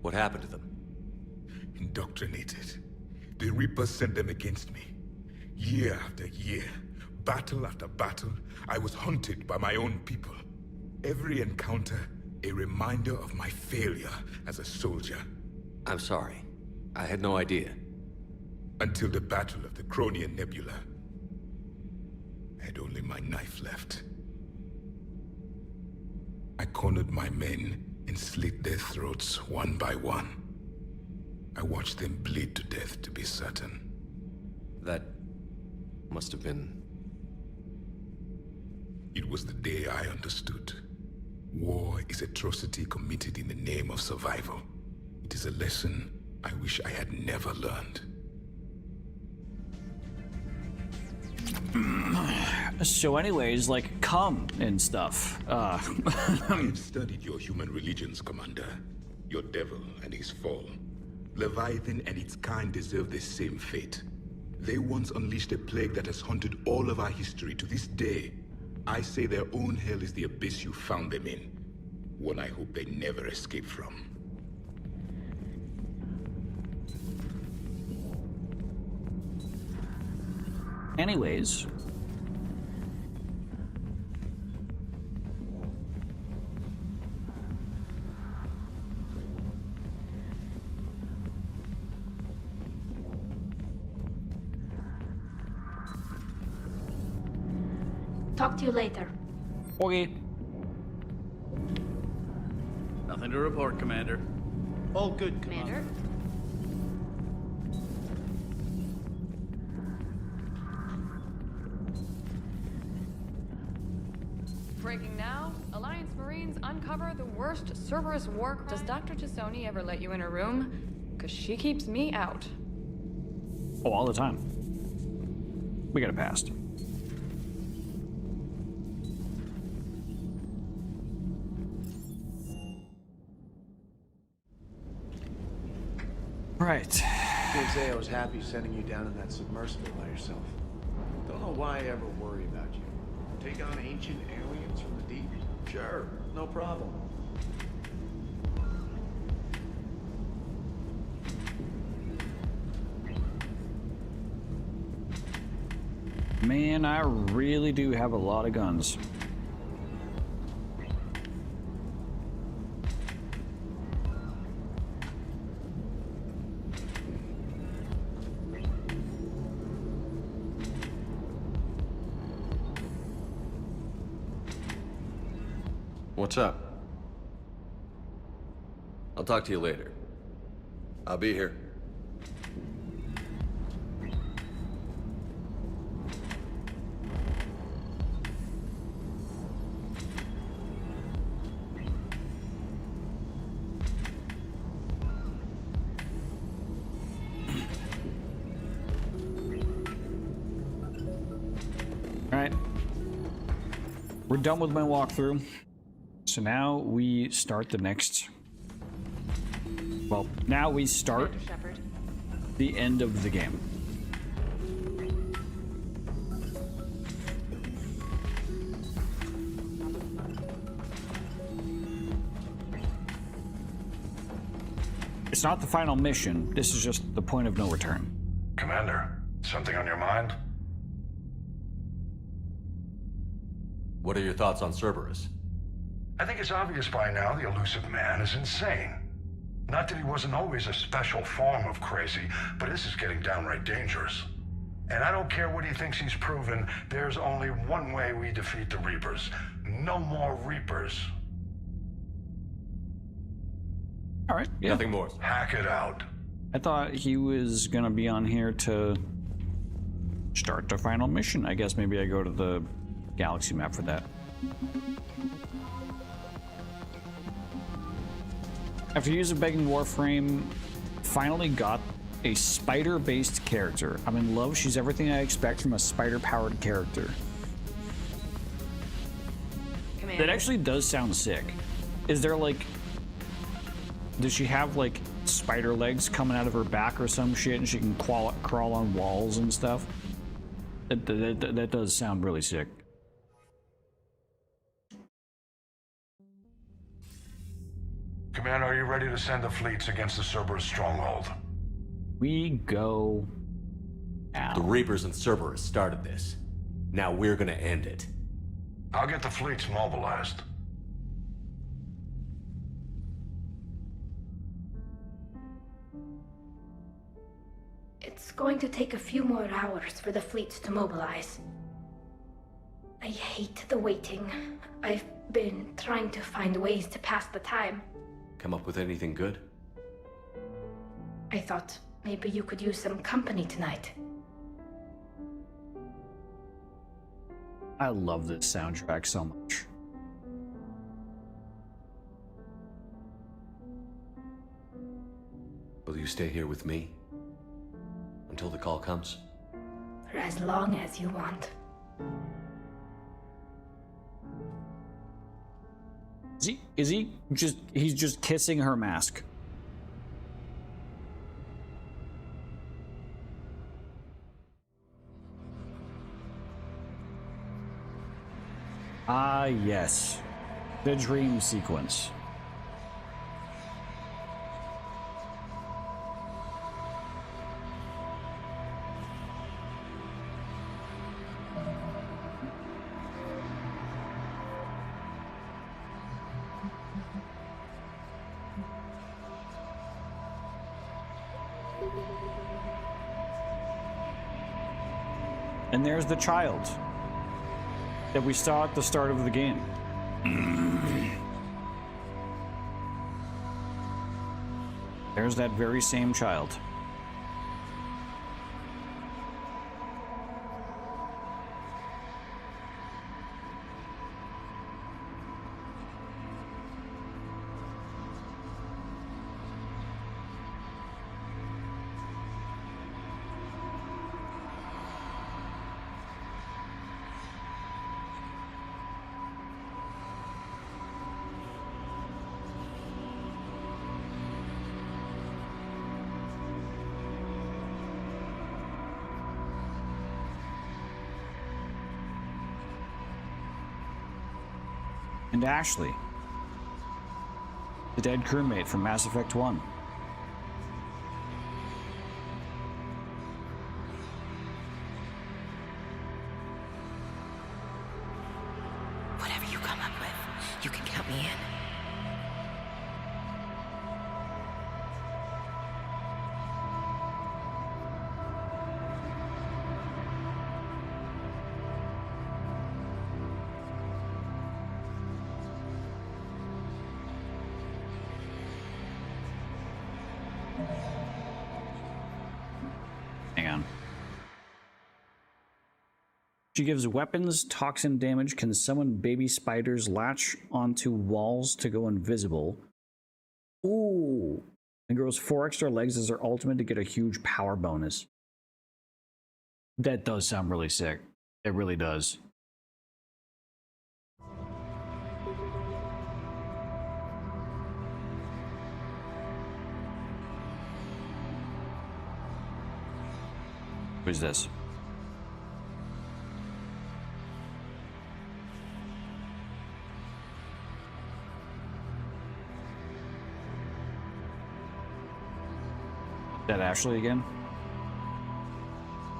What happened to them? Indoctrinated. The Reapers sent them against me. Year after year, battle after battle, I was hunted by my own people. Every encounter, a reminder of my failure as a soldier. I'm sorry. I had no idea. Until the Battle of the Cronian Nebula. I had only my knife left. I cornered my men and slit their throats one by one. I watched them bleed to death to be certain. That must have been... It was the day I understood. War is atrocity committed in the name of survival. It is a lesson I wish I had never learned. So anyways, like, come and stuff. I have studied your human religions, Commander. Your devil and his fall. Leviathan and its kind deserve the same fate. They once unleashed a plague that has haunted all of our history to this day. I say their own hell is the abyss you found them in. One I hope they never escape from. Anyways. Talk to you later. Okay. Nothing to report, Commander. All good, Commander. Breaking now, Alliance Marines uncover the worst Cerberus war crime. Does Dr. Tassoni ever let you in her room? Because she keeps me out. Oh, all the time. We got it passed. Right. Can't say I was happy sending you down in that submersible by yourself. Don't know why I ever worry about you. Take on ancient aliens from the deep? Sure, no problem. Man, I really do have a lot of guns. What's up? I'll talk to you later. I'll be here. All right. We're done with my walkthrough. So now we start the next... Well, now we start the end of the game. It's not the final mission. This is just the point of no return. Commander, something on your mind? What are your thoughts on Cerberus? I think it's obvious by now the elusive man is insane. Not that he wasn't always a special form of crazy, but this is getting downright dangerous. And I don't care what he thinks he's proven, there's only one way we defeat the Reapers. No more Reapers. All right, yeah. Nothing more. Hack it out. I thought he was gonna be on here to start the final mission. I guess maybe I go to the galaxy map for that. After using Begging Warframe, finally got a spider-based character. I'm in love. She's everything I expect from a spider-powered character. Commander. That actually does sound sick. Is there like... Does she have like spider legs coming out of her back or some shit and she can crawl on walls and stuff? That does sound really sick. Commander, are you ready to send the fleets against the Cerberus stronghold? We go now. The Reapers and Cerberus started this. Now we're gonna end it. I'll get the fleets mobilized. It's going to take a few more hours for the fleets to mobilize. I hate the waiting. I've been trying to find ways to pass the time. Come up with anything good? I thought maybe you could use some company tonight. I love this soundtrack so much. Will you stay here with me? Until the call comes? For as long as you want. He's just kissing her mask. Ah, yes. The dream sequence. And there's the child that we saw at the start of the game. There's that very same child. And Ashley, the dead crewmate from Mass Effect 1. Whatever you come up with, you can count me in. Hang on. She gives weapons, toxin damage, can summon baby spiders, latch onto walls to go invisible. Ooh. And grows 4 extra legs as her ultimate to get a huge power bonus. That does sound really sick. It really does. Who's this? That Ashley again?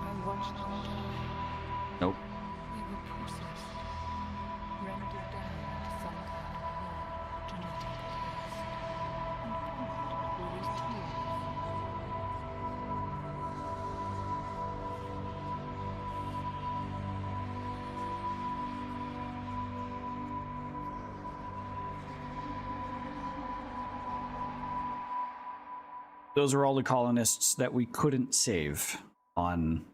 I watched them die. Nope. They were processed, rendered down to some kind of raw genetic waste, and pumped through his tears. Those are all the colonists that we couldn't save on,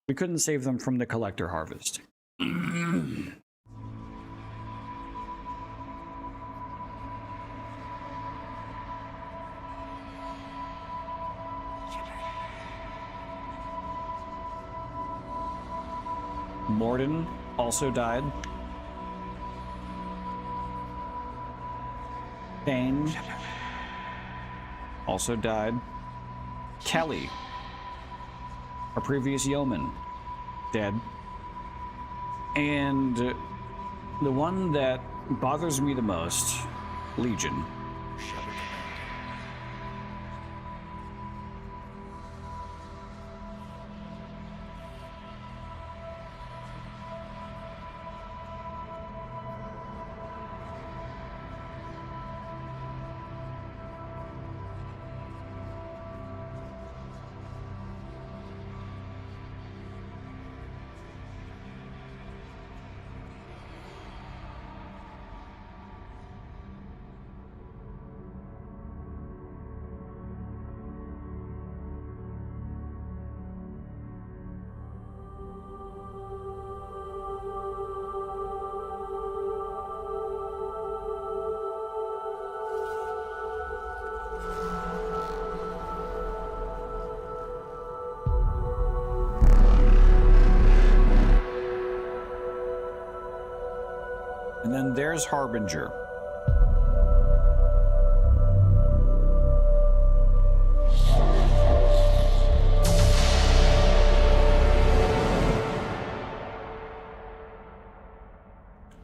we couldn't save them from the collector harvest. Morden also died. Thane also died. Kelly our previous yeoman, dead. And the one that bothers me the most, Legion. And then there's Harbinger.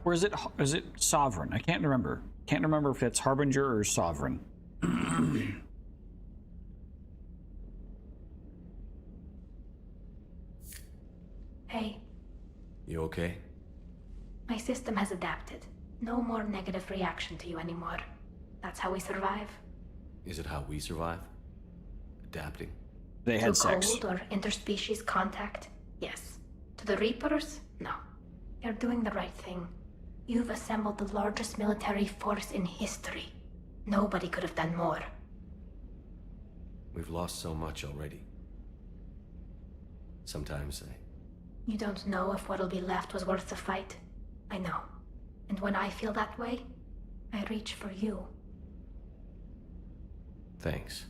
Or is it Sovereign? I can't remember. Can't remember if it's Harbinger or Sovereign. Hey, You okay? my system has adapted. No more negative reaction to you anymore. That's how we survive. Is it how we survive? Adapting? They had to sex. cold or interspecies contact? Yes. To the Reapers? No. You're doing the right thing. You've assembled the largest military force in history. Nobody could have done more. We've lost so much already. Sometimes You don't know if what'll be left was worth the fight. I know. And when I feel that way, I reach for you. Thanks.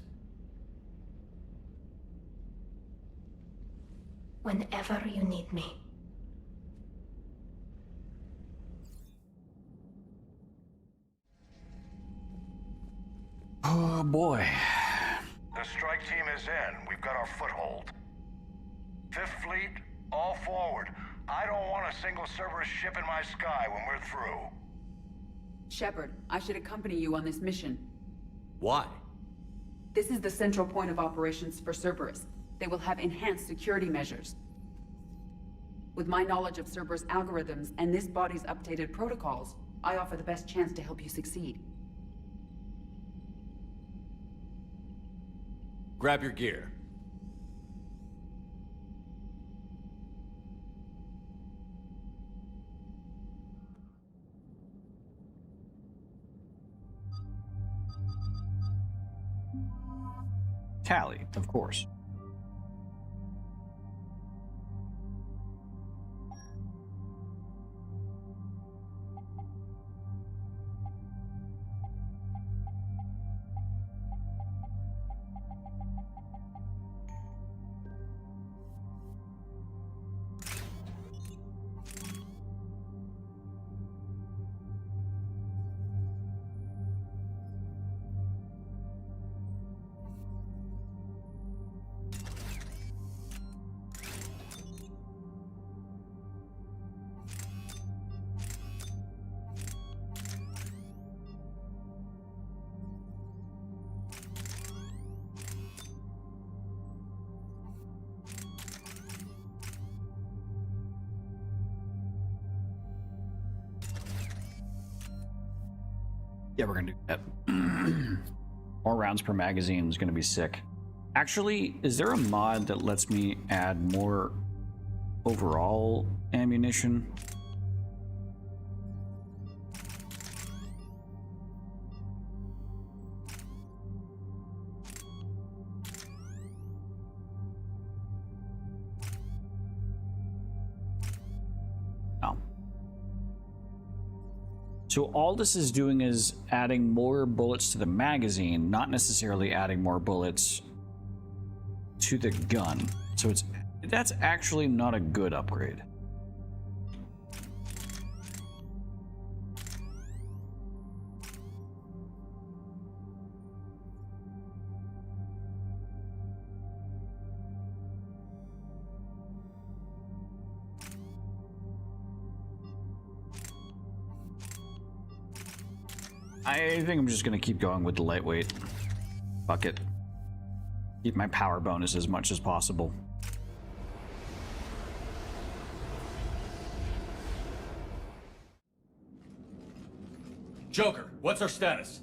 Whenever you need me. Oh boy. The strike team is in. We've got our foothold. Fifth Fleet, all forward. I don't want a single Cerberus ship in my sky when we're through. Shepard, I should accompany you on this mission. Why? This is the central point of operations for Cerberus. They will have enhanced security measures. With my knowledge of Cerberus algorithms and this body's updated protocols, I offer the best chance to help you succeed. Grab your gear. Tally, of course. Yeah, we're gonna do that. More rounds per magazine is gonna be sick. Actually, is there a mod that lets me add more overall ammunition? No. So all this is doing is adding more bullets to the magazine, not necessarily adding more bullets to the gun. So that's actually not a good upgrade. I think I'm just gonna keep going with the lightweight. Fuck it. Keep my power bonus as much as possible. Joker, what's our status?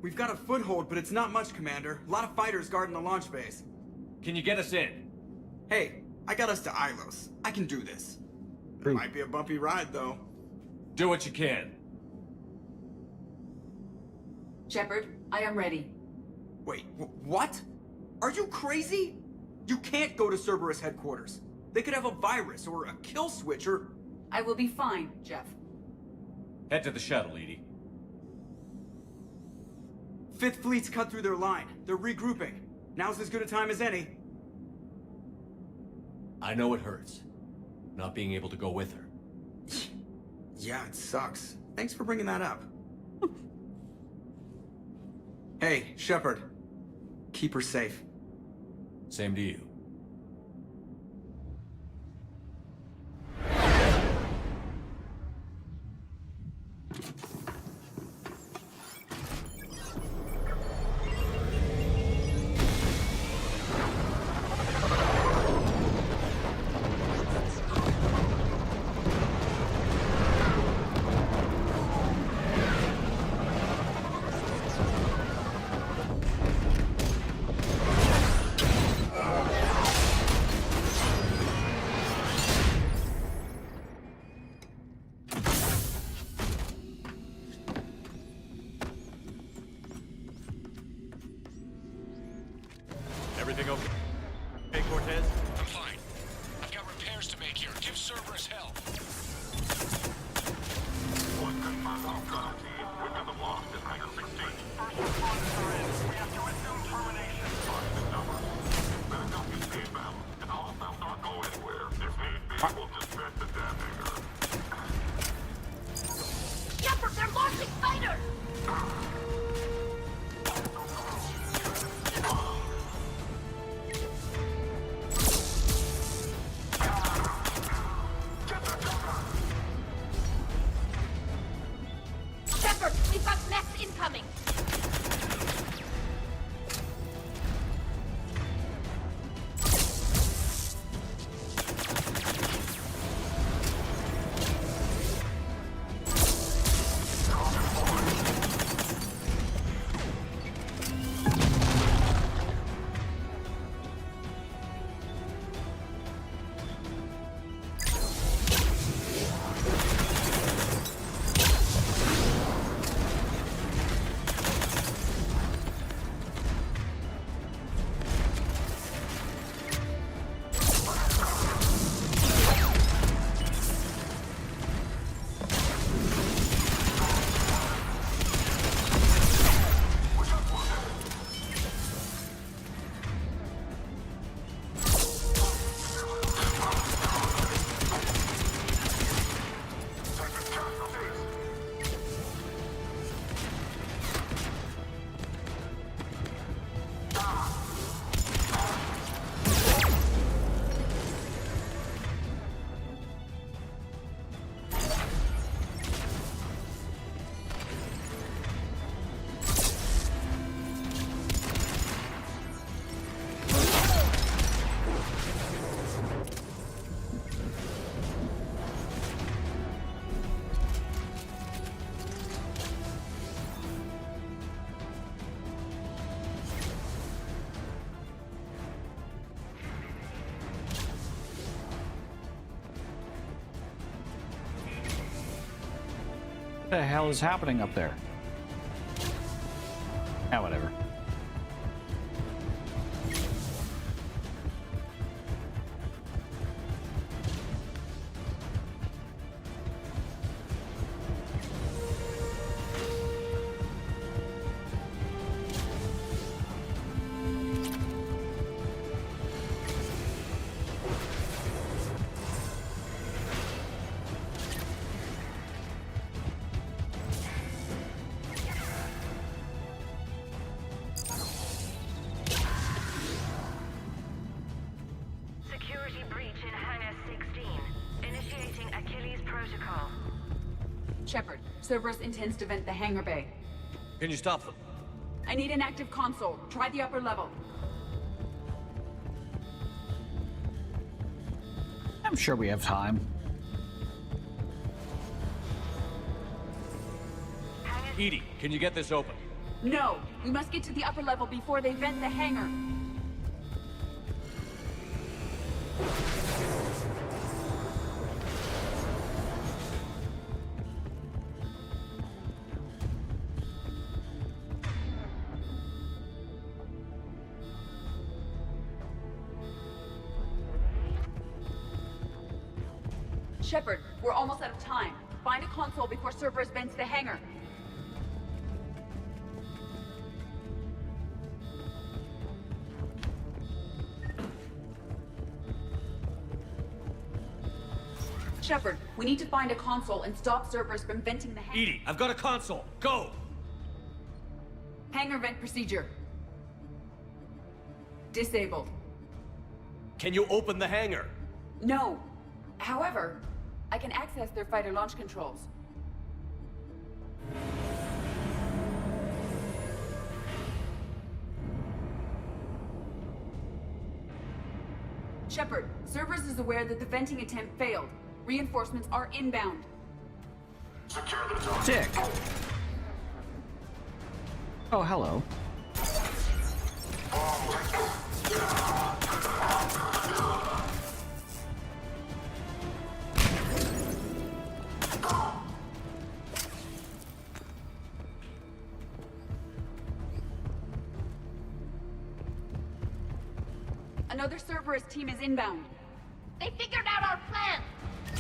We've got a foothold, but it's not much, Commander. A lot of fighters guarding the launch base. Can you get us in? Hey, I got us to Ilos. I can do this. It might be a bumpy ride, though. Do what you can. Shepard, I am ready. Wait, what? Are you crazy? You can't go to Cerberus headquarters. They could have a virus or a kill switch or... I will be fine, Jeff. Head to the shuttle, Edie. Fifth Fleet's cut through their line. They're regrouping. Now's as good a time as any. I know it hurts, not being able to go with her. Yeah, it sucks. Thanks for bringing that up. Hey, Shepard. Keep her safe. Same to you. Everything okay? Hey, Cortez? I'm fine. I've got repairs to make here. Give Cerberus help. One confirmed neutrality. We've got them lost in Hangar 16. First responders are in. We have to resume termination. Find the number. Better don't get paid battle. And all cells don't go anywhere. If need be, we'll disband the damn hangar. Shepard, they're launching fighters! Shepard, we've got mess incoming! What the hell is happening up there? Ah, whatever. Security breach in Hangar 16. Initiating Achilles Protocol. Shepard, Cerberus intends to vent the hangar bay. Can you stop them? I need an active console. Try the upper level. I'm sure we have time. Edie, can you get this open? No, we must get to the upper level before they vent the hangar. Shepard, we're almost out of time. Find a console before Cerberus vents the hangar. Shepard, we need to find a console and stop Cerberus from venting the hangar. Edie, I've got a console. Go! Hangar vent procedure. Disabled. Can you open the hangar? No. However, I can access their fighter launch controls. Shepard, Cerberus is aware that the venting attempt failed. Reinforcements are inbound. Sick. Oh, hello. Another Cerberus team is inbound. They figured out our plan!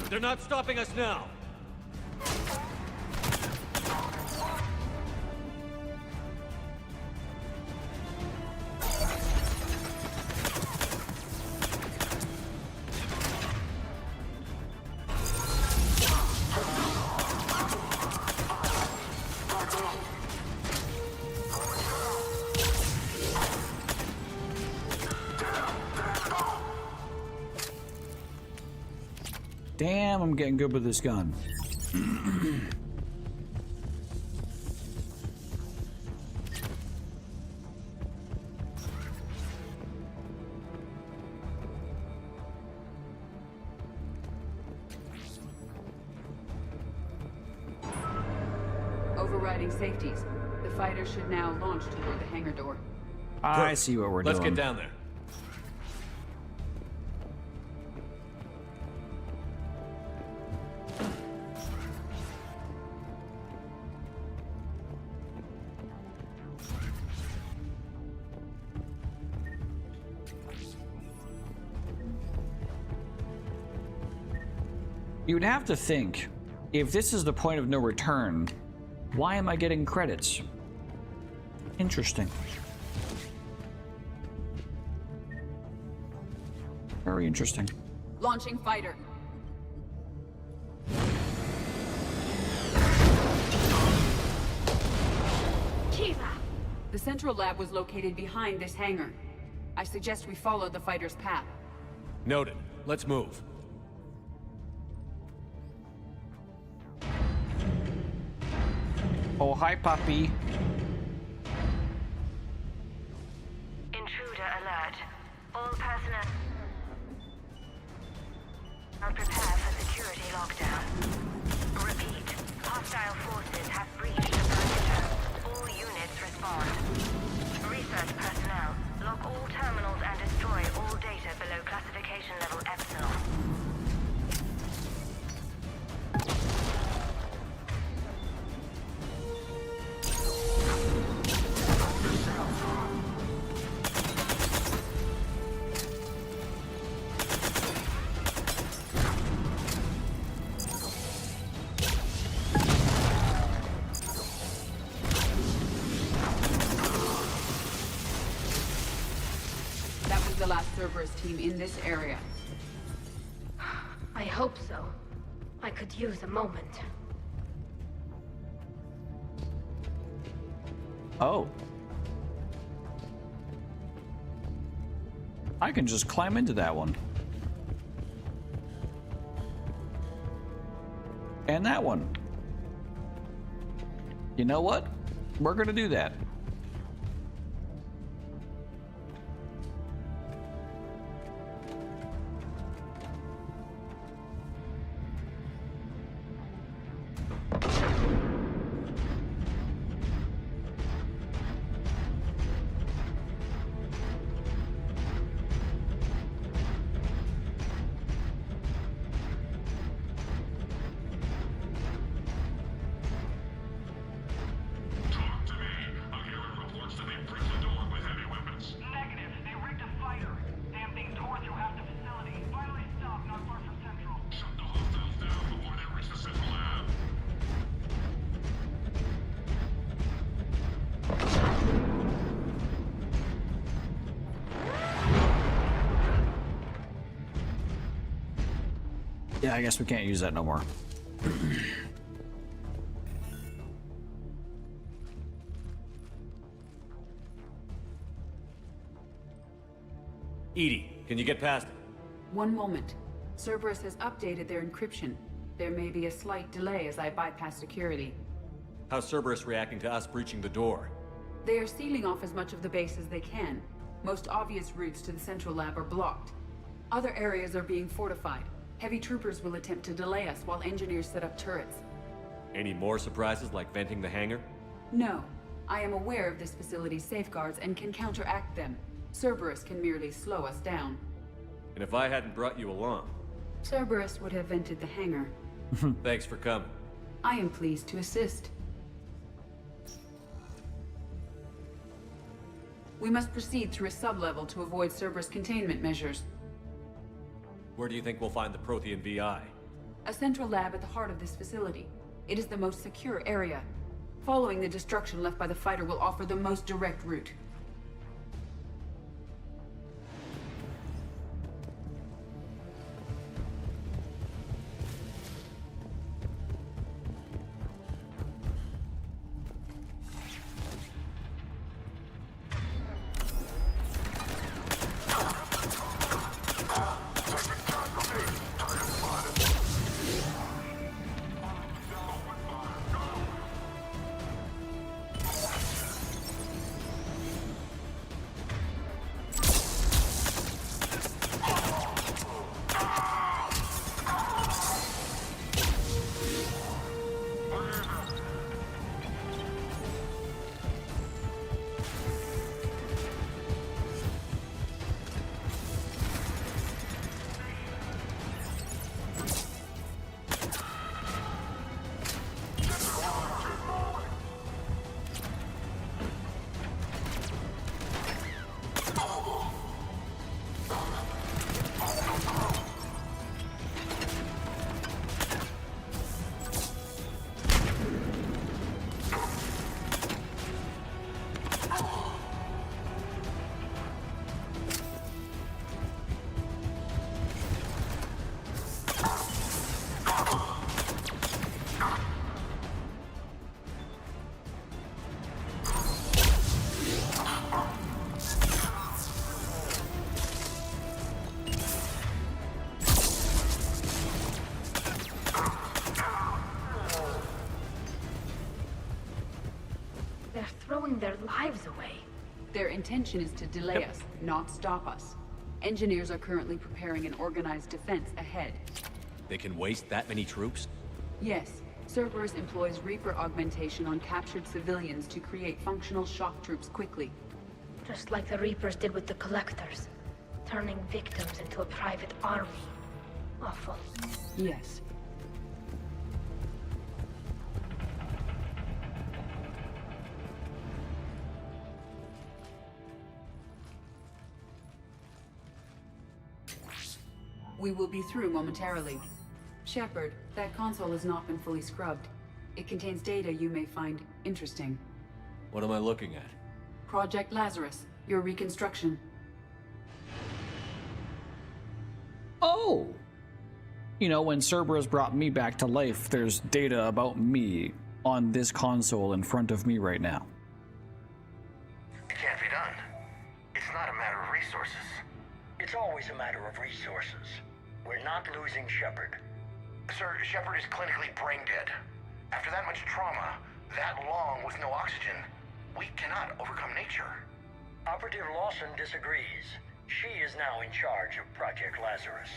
They're not stopping us now. Damn, I'm getting good with this gun. Overriding safeties. The fighter should now launch toward the hangar door. I see what we're doing. Let's get down there. You'd have to think, if this is the point of no return, why am I getting credits? Interesting. Very interesting. Launching fighter. Kiva! The central lab was located behind this hangar. I suggest we follow the fighter's path. Noted. Let's move. Oh, hi, puppy. Intruder alert. All personnel are prepared for security lockdown. Repeat. Hostile forces have breached the perimeter. All units respond. Research personnel, lock all terminals and destroy all data below classification level Epsilon. The last Cerberus team in this area. I hope so. I could use a moment. Oh. I can just climb into that one. And that one. You know what? we're gonna do that. Yeah, I guess we can't use that no more. Edie, can you get past it? One moment. Cerberus has updated their encryption. There may be a slight delay as I bypass security. How's Cerberus reacting to us breaching the door? They are sealing off as much of the base as they can. Most obvious routes to the central lab are blocked. Other areas are being fortified. Heavy troopers will attempt to delay us while engineers set up turrets. Any more surprises like venting the hangar? No. I am aware of this facility's safeguards and can counteract them. Cerberus can merely slow us down. And if I hadn't brought you along? Cerberus would have vented the hangar. Thanks for coming. I am pleased to assist. We must proceed through a sublevel to avoid Cerberus containment measures. Where do you think we'll find the Prothean VI? A central lab at the heart of this facility. It is the most secure area. Following the destruction left by the fighter will offer the most direct route. Throwing their lives away. Their intention is to delay us, not stop us. Engineers are currently preparing an organized defense ahead. They can waste that many troops? Yes. Cerberus employs Reaper augmentation on captured civilians to create functional shock troops quickly. Just like the Reapers did with the Collectors. Turning victims into a private army. Awful. Yes. We will be through momentarily. Shepard, that console has not been fully scrubbed. It contains data you may find interesting. What am I looking at? Project Lazarus, your reconstruction. Oh! You know, when Cerberus brought me back to life, there's data about me on this console in front of me right now. It can't be done. It's not a matter of resources. It's always a matter of resources. We're not losing Shepard. Sir, Shepard is clinically brain dead. After that much trauma, That long with no oxygen, we cannot overcome nature. Operative Lawson disagrees. She is now in charge of Project Lazarus.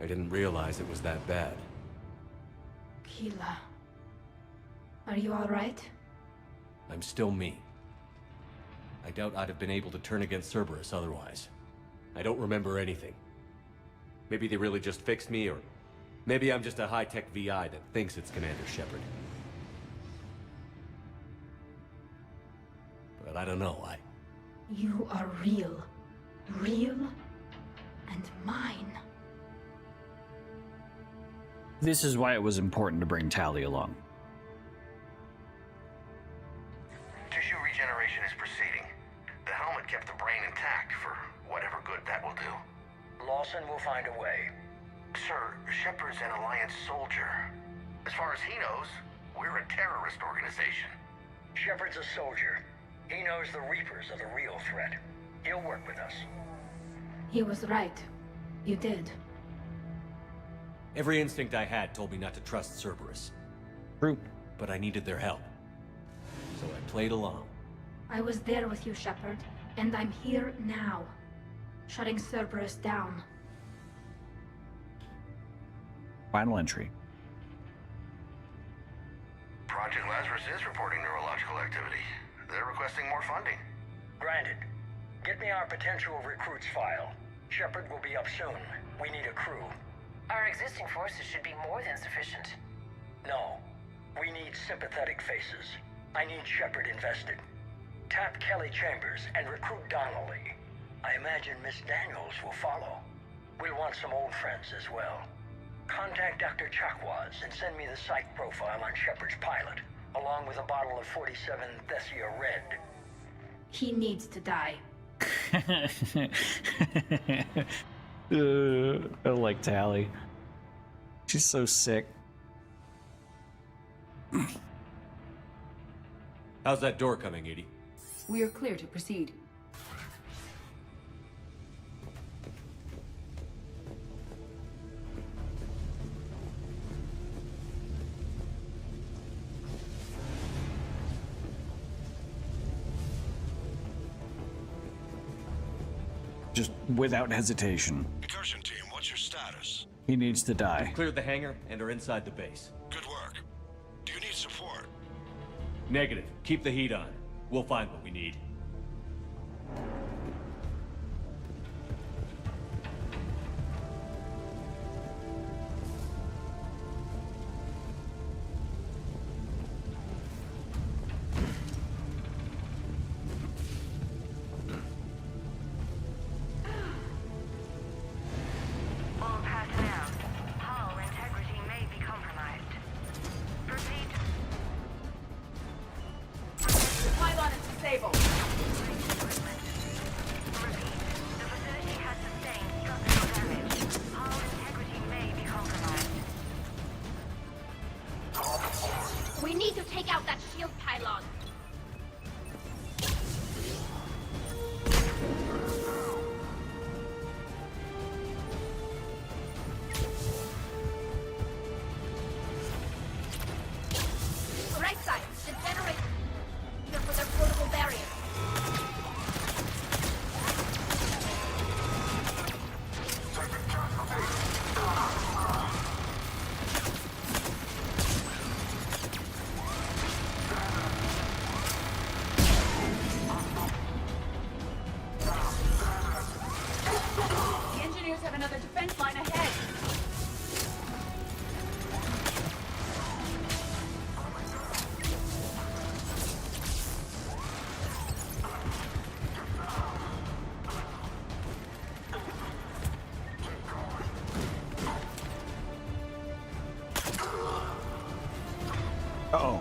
I didn't realize it was that bad. Keela. Are you alright? I'm still me. I doubt I'd have been able to turn against Cerberus otherwise. I don't remember anything. Maybe they really just fixed me, or maybe I'm just a high-tech VI that thinks it's Commander Shepard. But I don't know, You are real. Real and mine. This is why it was important to bring Tally along. Tissue regeneration is proceeding. The helmet kept the brain intact for whatever good that will do. Lawson will find a way. Sir, Shepard's an Alliance soldier. As far as he knows, we're a terrorist organization. Shepard's a soldier. He knows the Reapers are the real threat. He'll work with us. He was right. You did. every instinct I had told me not to trust Cerberus. True. But I needed their help. So I played along. I was there with you, Shepard, and I'm here now, shutting Cerberus down. Final entry. Project Lazarus is reporting neurological activity. They're requesting more funding. Granted. Get me our potential recruits file. Shepard will be up soon. We need a crew. Our existing forces should be more than sufficient. No. We need sympathetic faces. I need Shepard invested. Tap Kelly Chambers and recruit Donnelly. I imagine Miss Daniels will follow. We'll want some old friends as well. Contact Dr. Chakwas and send me the psych profile on Shepard's pilot, along with a bottle of 47 Thessia Red. He needs to die. I like Tally. She's so sick. How's that door coming, Edie? We are clear to proceed. Just without hesitation. Incursion team, what's your status? He needs to die. Cleared the hangar and are inside the base. Good work. Do you need support? Negative. Keep the heat on. We'll find what we need. All personnel, hull integrity may be compromised. Proceed. The pylon is disabled. Repeat. The facility has sustained structural damage. Hull integrity may be compromised. We need to take out that shield pylon. Right side, the generator for their portable barrier. The engineers have another defense line ahead. Uh-oh.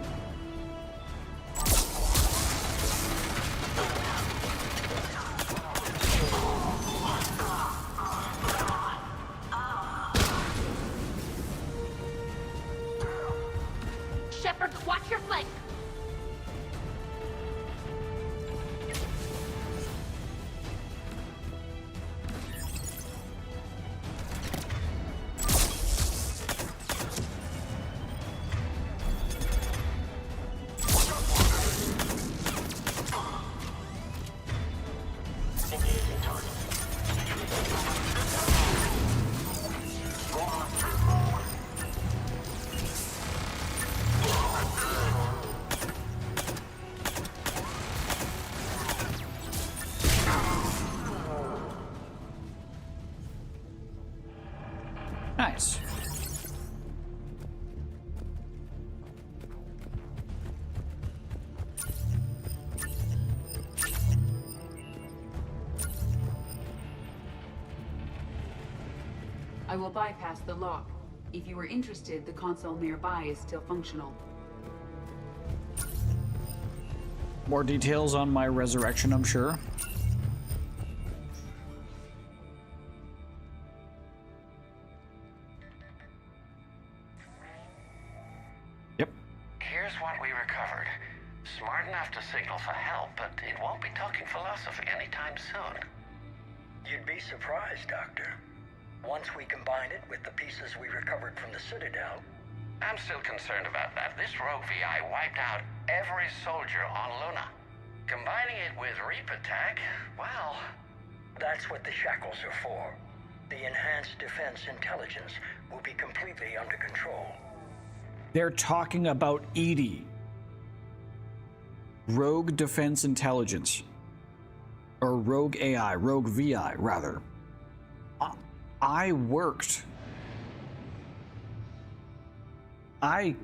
Shepard, watch your flank. Nice. I will bypass the lock. If you are interested, the console nearby is still functional. More details on my resurrection, I'm sure. Yep. Here's what we recovered. Smart enough to signal for help, but it won't be talking philosophy anytime soon. You'd be surprised, Doctor. Once we combine it with the pieces we recovered from the Citadel... I'm still concerned about that. This rogue VI wiped out every soldier on Luna. Combining it with Reaper tech, well... That's what the shackles are for. The enhanced defense intelligence will be completely under control. They're talking about EDI. Rogue Defense Intelligence. Or Rogue AI, Rogue VI, rather. I worked. I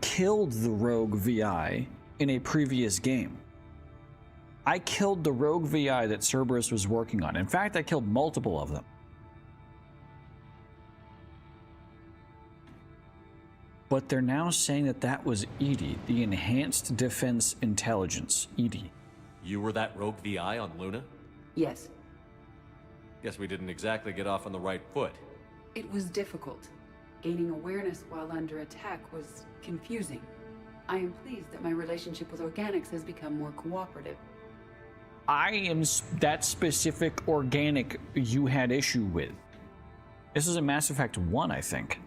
killed the Rogue VI in a previous game. I killed the Rogue VI that Cerberus was working on. In fact, I killed multiple of them. But they're now saying that that was EDI, the Enhanced Defense Intelligence, EDI. You were that rogue VI on Luna? Yes. Guess we didn't exactly get off on the right foot. It was difficult. Gaining awareness while under attack was confusing. I am pleased that my relationship with organics has become more cooperative. I am that specific organic you had issue with. This is a Mass Effect 1, I think.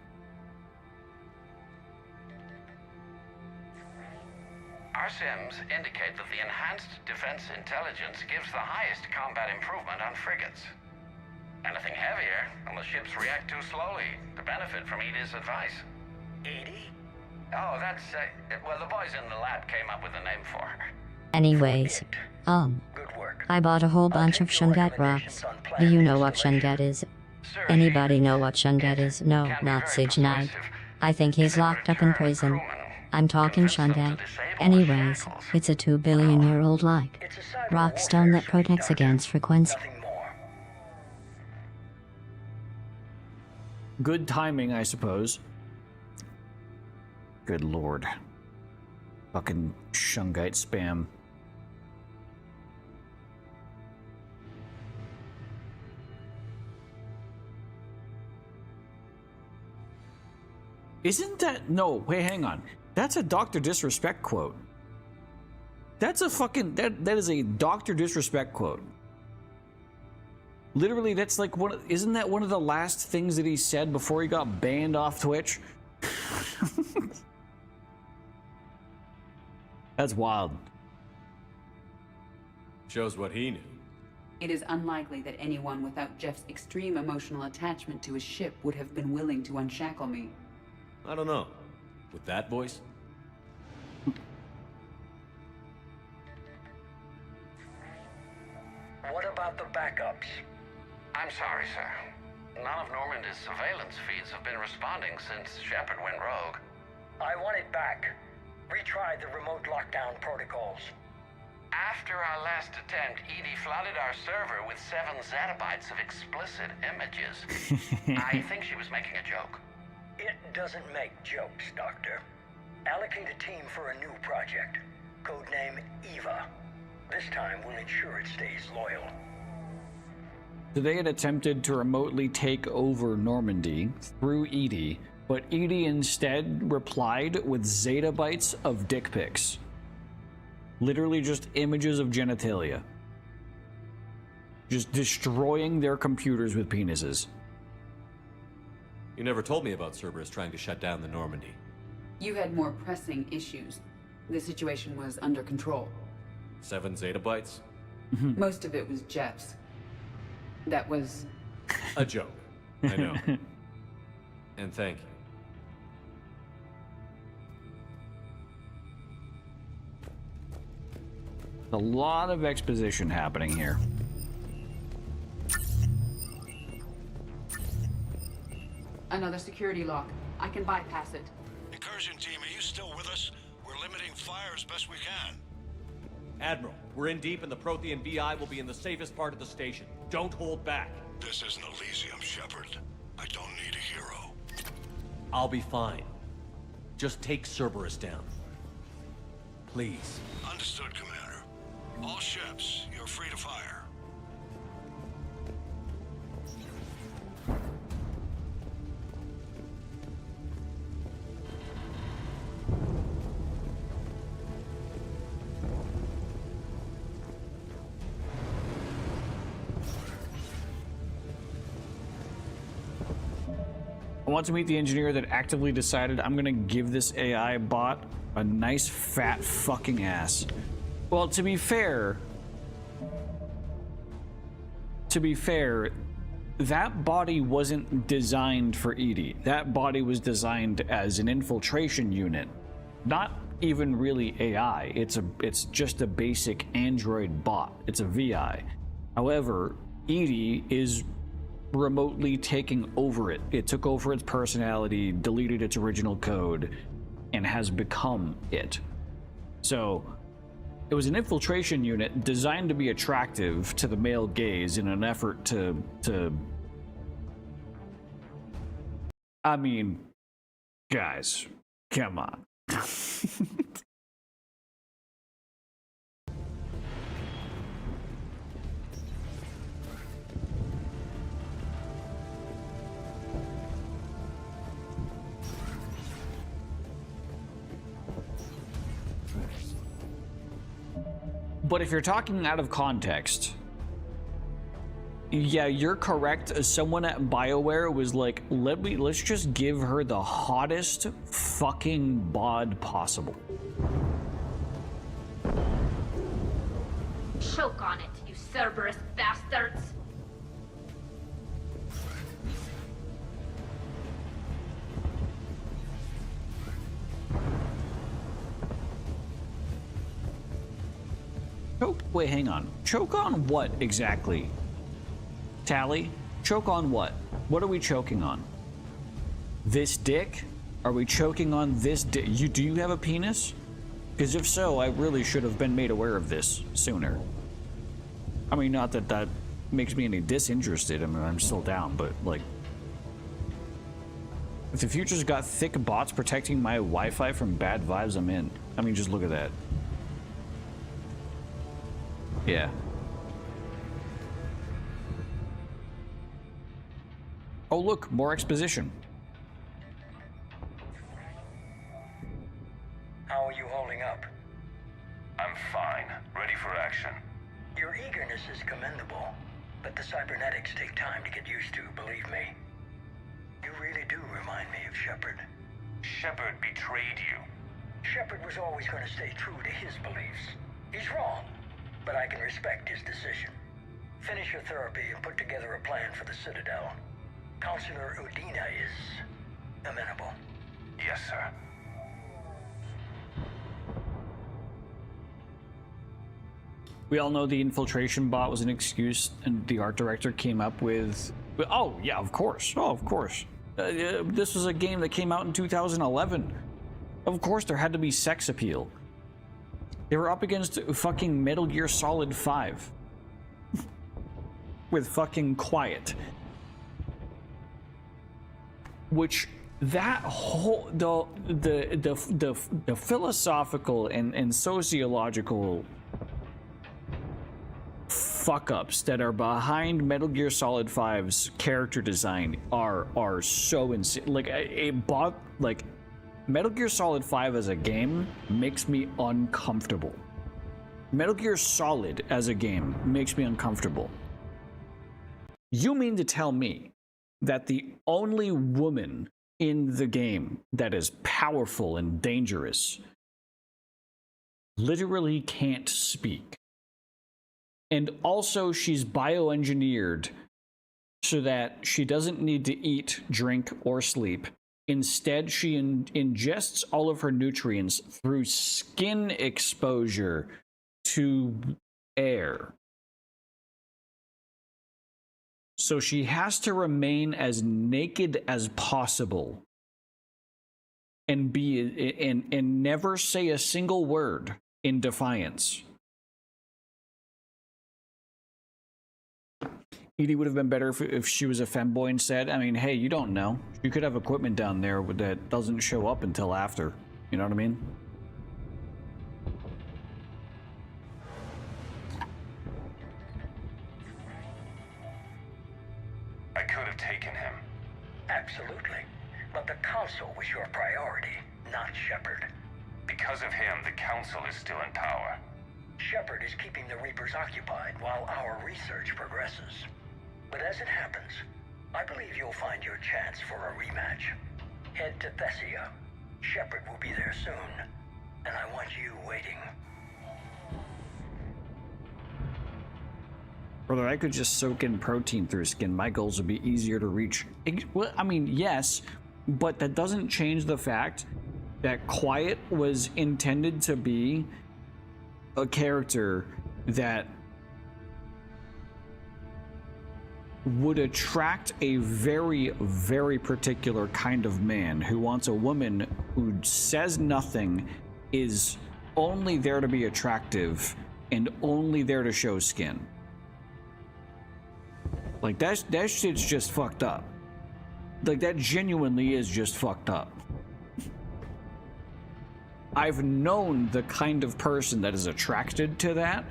Our sims indicate that the enhanced defense intelligence gives the highest combat improvement on frigates. Anything heavier, and the ships react too slowly to benefit from EDI's advice. EDI? Oh, that's, well, the boys in the lab came up with a name for her. Anyways, I bought a whole bunch of Shungat rocks. Do you know what Shungat is? Anybody know what Shungat is? No, not Sage Knight. I think he's locked up in prison. I'm talking Shungat. Anyways, it's a 2 billion year old like rockstone that protects against frequency. Good timing, I suppose. Good lord. Fucking Shungite spam. Isn't that... No, wait, hang on. That's a Dr. Disrespect quote. That's a fucking... That is a Dr. Disrespect quote. Literally, that's like one... Isn't that one of the last things that he said before he got banned off Twitch? That's wild. Shows what he knew. It is unlikely that anyone without Jeff's extreme emotional attachment to his ship would have been willing to unshackle me. I don't know. With that voice? What about the backups? I'm sorry, sir. None of Normandy's surveillance feeds have been responding since Shepard went rogue. I want it back. Retry the remote lockdown protocols. After our last attempt, EDI flooded our server with 7 zettabytes of explicit images. I think she was making a joke. It doesn't make jokes, Doctor. Allocate a team for a new project. Codename Eva. This time we'll ensure it stays loyal. So they had attempted to remotely take over Normandy through EDI, but EDI instead replied with zettabytes of dick pics. Literally just images of genitalia. Just destroying their computers with penises. You never told me about Cerberus trying to shut down the Normandy. You had more pressing issues. The situation was under control. 7 zettabytes? Most of it was Jeff's. That was... a joke. I know. And thank you. A lot of exposition happening here. Another security lock. I can bypass it. Incursion team, are you still with us? We're limiting fire as best we can. Admiral, we're in deep and the Prothean VI will be in the safest part of the station. Don't hold back. This isn't Elysium, Shepard. I don't need a hero. I'll be fine. Just take Cerberus down. Please. Understood, Commander. All ships, you're free to fire. I want to meet the engineer that actively decided I'm gonna give this AI bot a nice fat fucking ass. Well, to be fair, that body wasn't designed for EDI. That body was designed as an infiltration unit, not even really AI. It's just a basic android bot. It's a VI. However, EDI is remotely taking over it. It took over its personality, deleted its original code, and has become it. So it was an infiltration unit designed to be attractive to the male gaze in an effort to I mean, guys, come on. But if you're talking out of context, yeah, you're correct. Someone at BioWare was like, let's just give her the hottest fucking bod possible. Choke on it, you Cerberus bastards! Choke? Wait, hang on. Choke on what exactly? Tally? Choke on what? What are we choking on? This dick? Are we choking on this dick? Do you have a penis? Because if so, I really should have been made aware of this sooner. I mean, not that that makes me any disinterested. I mean, I'm still down, but like, if the future's got thick bots protecting my Wi-Fi from bad vibes, I'm in. I mean, just look at that. Yeah. Oh, look, more exposition. How are you holding up? I'm fine. Ready for action. Your eagerness is commendable, but the cybernetics take time to get used to, believe me. You really do remind me of Shepard. Shepard betrayed you. Shepard was always going to stay true to his beliefs. He's wrong, but I can respect his decision. Finish your therapy and put together a plan for the Citadel. Counselor Udina is amenable. Yes, sir. We all know the infiltration bot was an excuse, and the art director came up with, oh yeah, of course. Oh, of course. This was a game that came out in 2011. Of course there had to be sex appeal. They were up against fucking Metal Gear Solid 5 with fucking Quiet, which that whole the philosophical and sociological fuck ups that are behind Metal Gear Solid 5's character design are so insane. Like a bot, like Metal Gear Solid 5 as a game makes me uncomfortable. Metal Gear Solid as a game makes me uncomfortable. You mean to tell me that the only woman in the game that is powerful and dangerous literally can't speak? And also she's bioengineered so that she doesn't need to eat, drink, or sleep. Instead, she ingests all of her nutrients through skin exposure to air. So she has to remain as naked as possible and and never say a single word in defiance. Edie would have been better if she was a femboy and said, I mean, hey, you don't know. You could have equipment down there that doesn't show up until after. You know what I mean? I could have taken him. Absolutely. But the Council was your priority, not Shepard. Because of him, the Council is still in power. Shepard is keeping the Reapers occupied while our research progresses. But as it happens, I believe you'll find your chance for a rematch. Head to Thessia. Shepard will be there soon, and I want you waiting. Brother, I could just soak in protein through skin. My goals would be easier to reach. Well, I mean, yes, but that doesn't change the fact that Quiet was intended to be a character that would attract a very, very particular kind of man who wants a woman who says nothing, is only there to be attractive, and only there to show skin. Like, that shit's just fucked up. Like, that genuinely is just fucked up. I've known the kind of person that is attracted to that,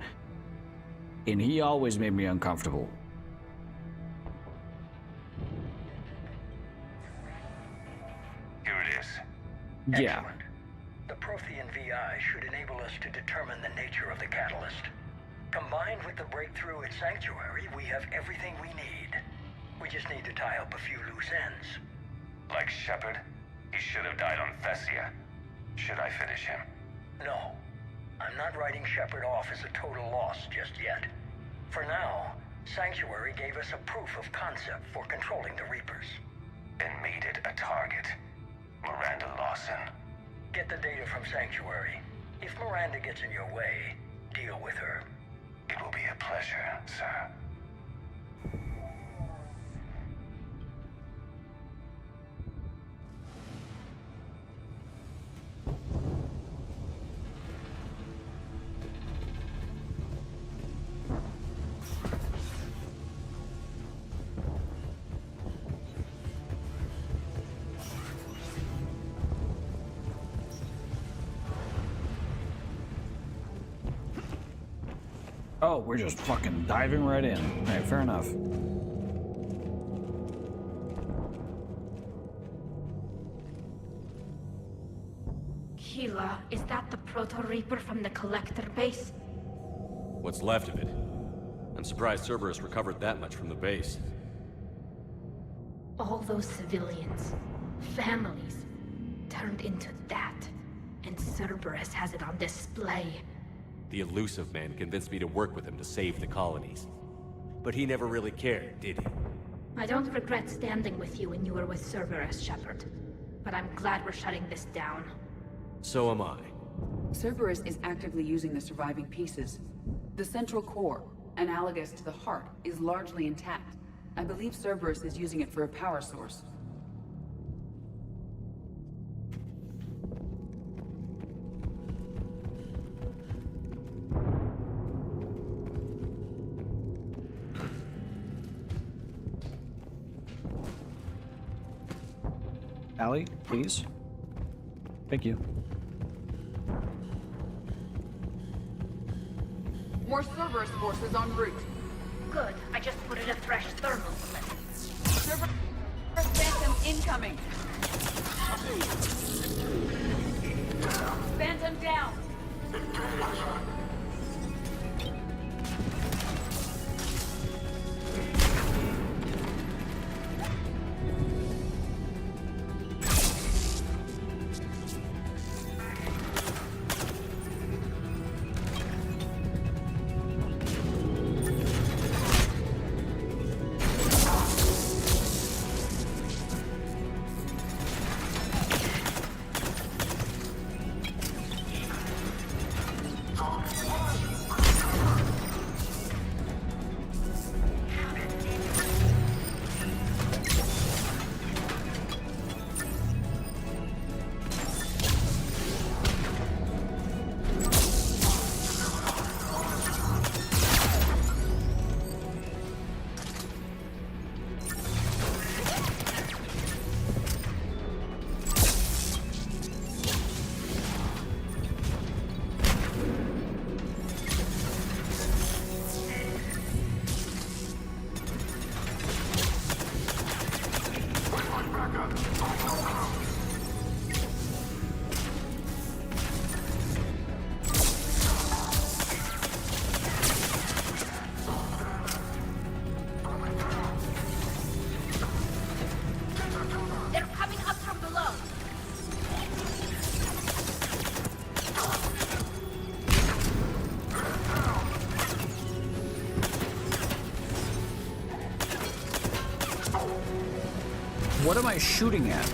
and he always made me uncomfortable. Here it is. Yeah. Excellent. The Prothean VI should enable us to determine the nature of the catalyst. Combined with the breakthrough at Sanctuary, we have everything we need. We just need to tie up a few loose ends. Like Shepard, he should have died on Thessia. Should I finish him? No. I'm not writing Shepard off as a total loss just yet. For now, Sanctuary gave us a proof of concept for controlling the Reapers. And made it a target. Miranda Lawson. Get the data from Sanctuary. If Miranda gets in your way, deal with her. It will be a pleasure, sir. Oh, we're just fucking diving right in. Alright, fair enough. Keela, is that the Proto-Reaper from the Collector base? What's left of it? I'm surprised Cerberus recovered that much from the base. All those civilians, families, turned into that. And Cerberus has it on display. The elusive man convinced me to work with him to save the colonies. But he never really cared, did he? I don't regret standing with you when you were with Cerberus, Shepard. But I'm glad we're shutting this down. So am I. Cerberus is actively using the surviving pieces. The central core, analogous to the heart, is largely intact. I believe Cerberus is using it for a power source. Allie, please. Thank you. More Cerberus forces en route. Good. I just put in a fresh thermal clip. Cerberus Phantom incoming. Phantom down. What am I shooting at?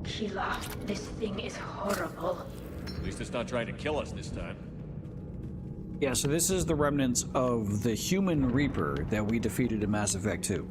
Sheila, this thing is horrible. At least it's not trying to kill us this time. Yeah, so this is the remnants of the human Reaper that we defeated in Mass Effect 2.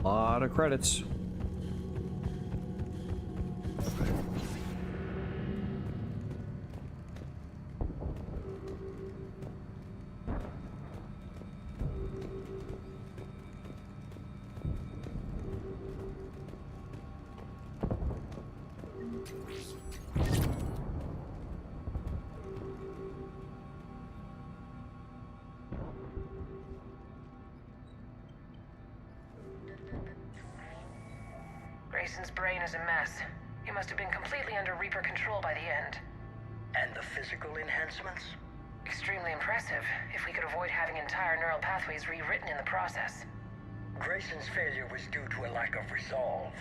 Lot of credits. Grayson's brain is a mess. He must have been completely under Reaper control by the end. And the physical enhancements? Extremely impressive, if we could avoid having entire neural pathways rewritten in the process. Grayson's failure was due to a lack of resolve.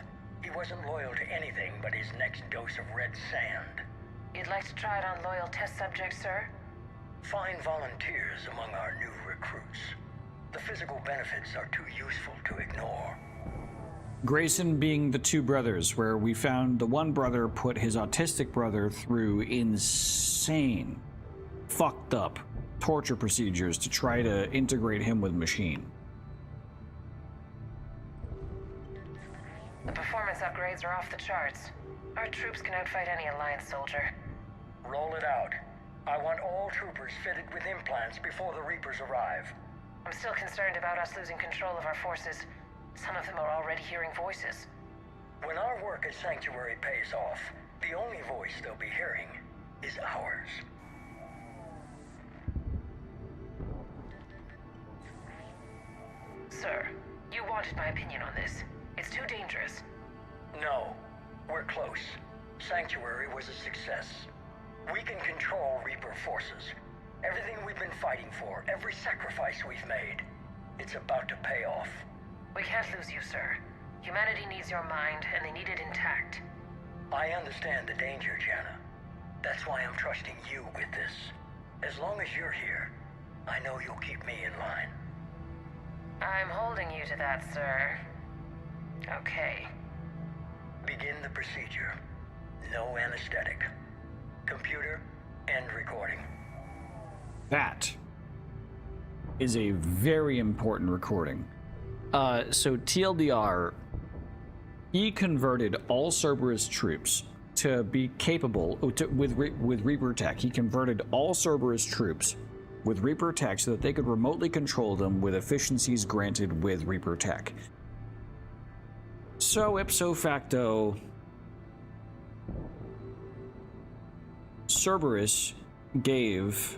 He wasn't loyal to anything but his next dose of red sand. You'd like to try it on loyal test subjects, sir? Find volunteers among our new recruits. The physical benefits are too useful to ignore. Grayson being the two brothers, where we found the one brother put his autistic brother through insane, fucked up torture procedures to try to integrate him with machine. The performance upgrades are off the charts. Our troops can outfight any Alliance soldier. Roll it out. I want all troopers fitted with implants before the Reapers arrive. I'm still concerned about us losing control of our forces. Some of them are already hearing voices. When our work at Sanctuary pays off, the only voice they'll be hearing is ours. Sir, you wanted my opinion on this. It's too dangerous. No, we're close. Sanctuary was a success. We can control Reaper forces. Everything we've been fighting for, every sacrifice we've made, it's about to pay off. We can't lose you, sir. Humanity needs your mind, and they need it intact. I understand the danger, Jana. That's why I'm trusting you with this. As long as you're here, I know you'll keep me in line. I'm holding you to that, sir. Okay. Begin the procedure. No anesthetic. Computer, end recording. That is a very important recording. So TLDR, he converted all Cerberus troops to be capable with Reaper tech. He converted all Cerberus troops with Reaper tech so that they could remotely control them with efficiencies granted with Reaper tech. So, ipso facto, Cerberus gave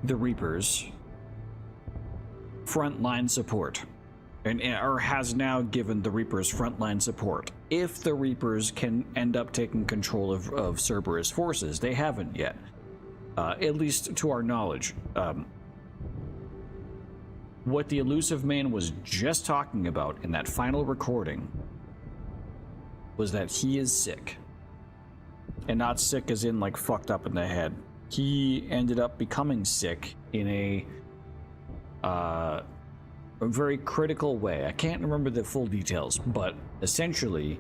the Reapers frontline support, or has now given the Reapers frontline support. If the Reapers can end up taking control of Cerberus forces, they haven't yet, at least to our knowledge. What the Elusive Man was just talking about in that final recording was that he is sick. And not sick as in like fucked up in the head. He ended up becoming sick in a very critical way. I can't remember the full details, but essentially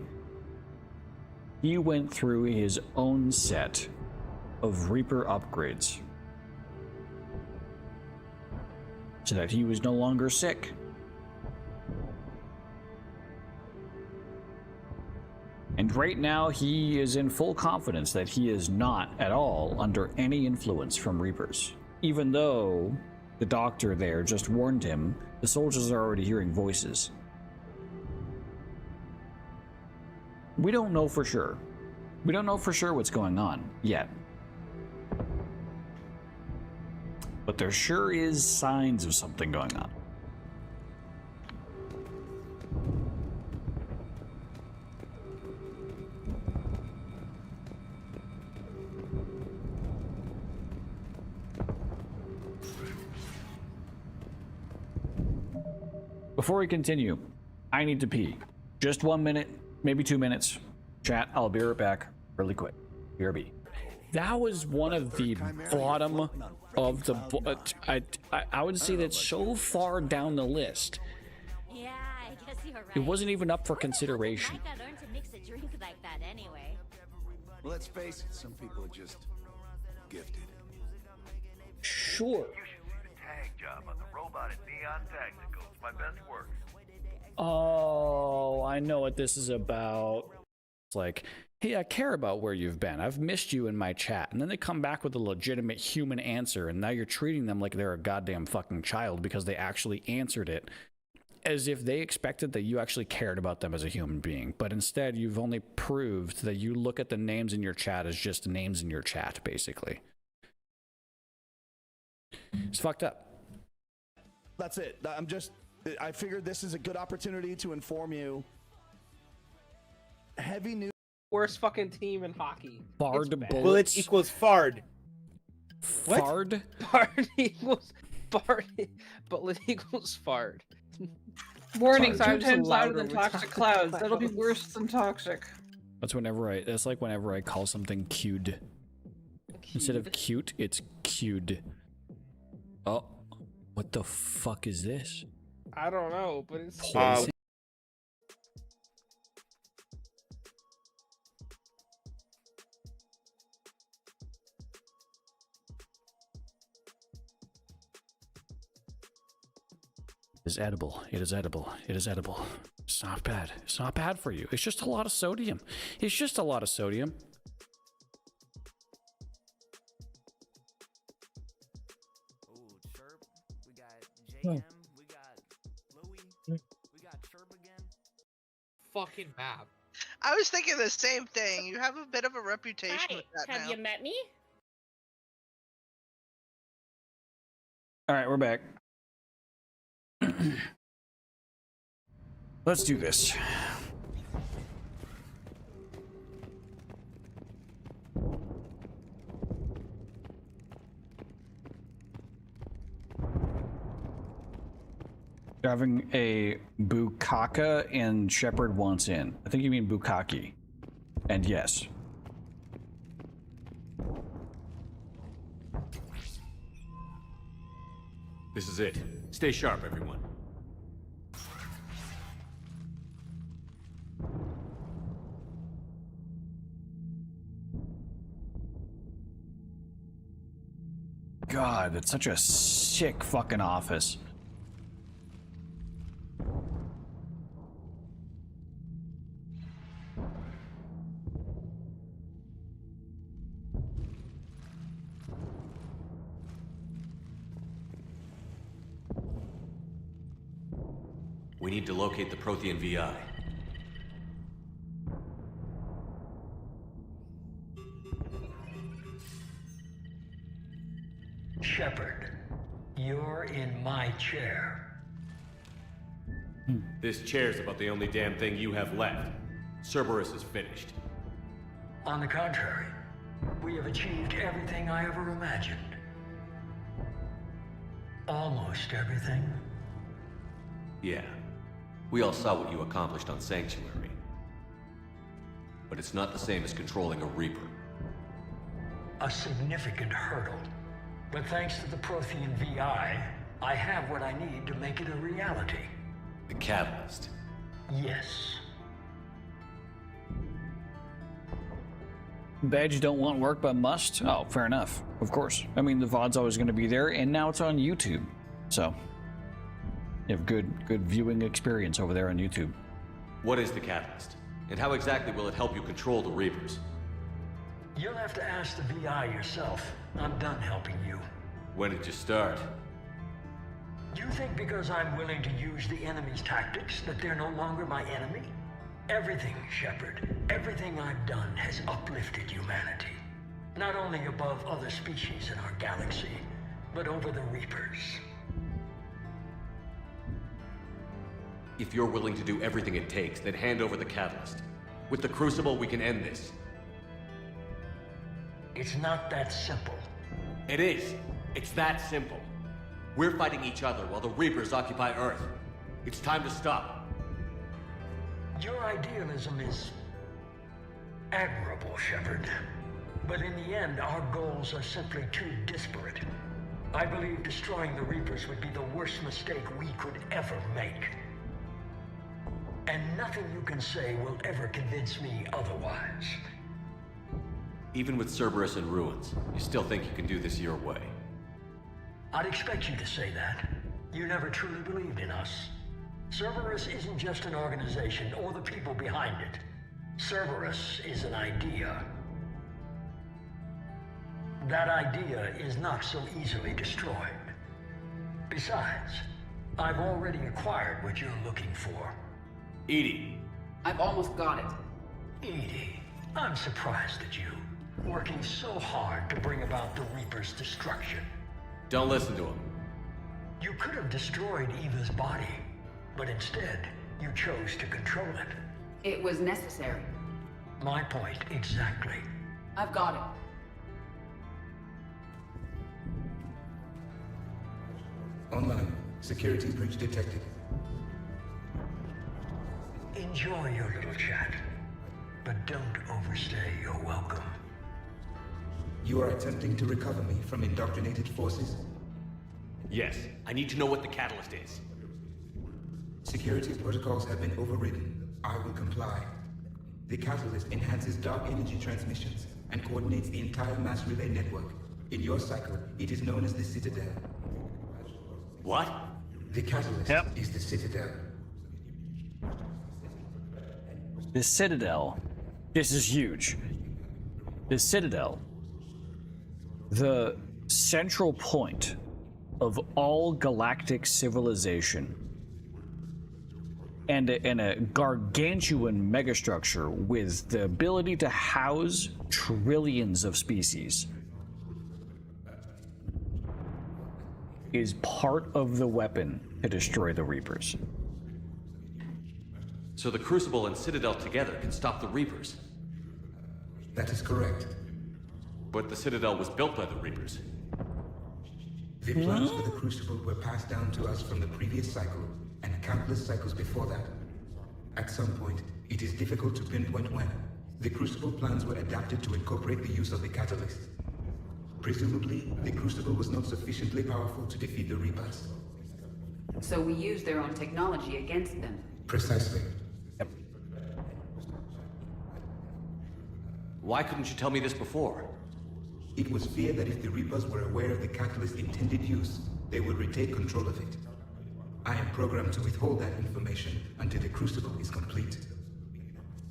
he went through his own set of Reaper upgrades so that he was no longer sick. And right now, he is in full confidence that he is not at all under any influence from Reapers. Even though the doctor there just warned him, the soldiers are already hearing voices. We don't know for sure. We don't know for sure what's going on yet. But there sure is signs of something going on. Before we continue, I need to pee. Just 1 minute, maybe 2 minutes. Chat, I'll be right back really quick. BRB. That was one of the bottom of the... I would say that's so far down the list. Yeah, I guess you're right. It wasn't even up for consideration. I learned to mix a drink like that anyway. Well, let's face it, some people are just gifted. Sure. You should see the tag job on the robot at Neon Tactical. It's my best work. Oh, I know what this is about. It's like, hey, I care about where you've been. I've missed you in my chat. And then they come back with a legitimate human answer, and now you're treating them like they're a goddamn fucking child because they actually answered it as if they expected that you actually cared about them as a human being. But instead, you've only proved that you look at the names in your chat as just names in your chat, basically. It's fucked up. That's it. I figured this is a good opportunity to inform you. Heavy news. Worst fucking team in hockey. Bard Bullets bullets equals fard. Fard? Bard equals Bard. Bullet equals fard. Warning, Sorry, 2 I'm just times louder louder than with toxic clouds. That'll be worse than toxic. That's like whenever I call something cued. Instead of cute, it's cued. Oh, what the fuck is this? I don't know, but it's Poison. It is edible. It is edible. It is edible. It's not bad. It's not bad for you. It's just a lot of sodium. It's just a lot of sodium. fucking map. I was thinking the same thing. You have a bit of a reputation with that Have now. you met me? All right, we're back. Let's do this. Having a Bukaka and Shepard wants in. I think you mean Bukaki. And yes. This is it. Stay sharp, everyone. God, that's such a sick fucking office. We need to locate the Prothean VI. Shepard, you're in my chair. This chair's about the only damn thing you have left. Cerberus is finished. On the contrary, we have achieved everything I ever imagined. Almost everything. Yeah. We all saw what you accomplished on Sanctuary. But it's not the same as controlling a Reaper. A significant hurdle. But thanks to the Prothean VI, I have what I need to make it a reality. The Catalyst. Yes. Badge don't want work but must? Oh, fair enough. Of course. I mean, the VOD's always going to be there, and now it's on YouTube. So, you have good viewing experience over there on YouTube. What is the Catalyst? And how exactly will it help you control the Reapers? You'll have to ask the VI yourself. I'm done helping you. When did you start? You think because I'm willing to use the enemy's tactics that they're no longer my enemy? Everything, Shepard, everything I've done has uplifted humanity. Not only above other species in our galaxy, but over the Reapers. If you're willing to do everything it takes, then hand over the Catalyst. With the Crucible, we can end this. It's not that simple. It is. It's that simple. We're fighting each other while the Reapers occupy Earth. It's time to stop. Your idealism is admirable, Shepard. But in the end, our goals are simply too disparate. I believe destroying the Reapers would be the worst mistake we could ever make. And nothing you can say will ever convince me otherwise. Even with Cerberus in ruins, you still think you can do this your way? I'd expect you to say that. You never truly believed in us. Cerberus isn't just an organization or the people behind it. Cerberus is an idea. That idea is not so easily destroyed. Besides, I've already acquired what you're looking for. EDI. I've almost got it. EDI, I'm surprised at you. Working so hard to bring about the Reaper's destruction. Don't listen to him. You could have destroyed Eva's body, but instead, you chose to control it. It was necessary. My point exactly. I've got it. Online. Security breach detected. Enjoy your little chat, but don't overstay your welcome. You are attempting to recover me from indoctrinated forces? Yes. I need to know what the Catalyst is. Security protocols have been overridden. I will comply. The Catalyst enhances dark energy transmissions and coordinates the entire mass relay network. In your cycle, it is known as the Citadel. What? The Catalyst is the Citadel. The Citadel. This is huge. The Citadel. The central point of all galactic civilization and a gargantuan megastructure with the ability to house trillions of species is part of the weapon to destroy the Reapers. So the Crucible and Citadel together can stop the Reapers? That is correct. But the Citadel was built by the Reapers. The plans for the Crucible were passed down to us from the previous cycle, and countless cycles before that. At some point, it is difficult to pinpoint when, the Crucible plans were adapted to incorporate the use of the Catalyst. Presumably, the Crucible was not sufficiently powerful to defeat the Reapers. So we used their own technology against them. Precisely. Why couldn't you tell me this before? It was feared that if the Reapers were aware of the Catalyst's intended use, they would retake control of it. I am programmed to withhold that information until the Crucible is complete.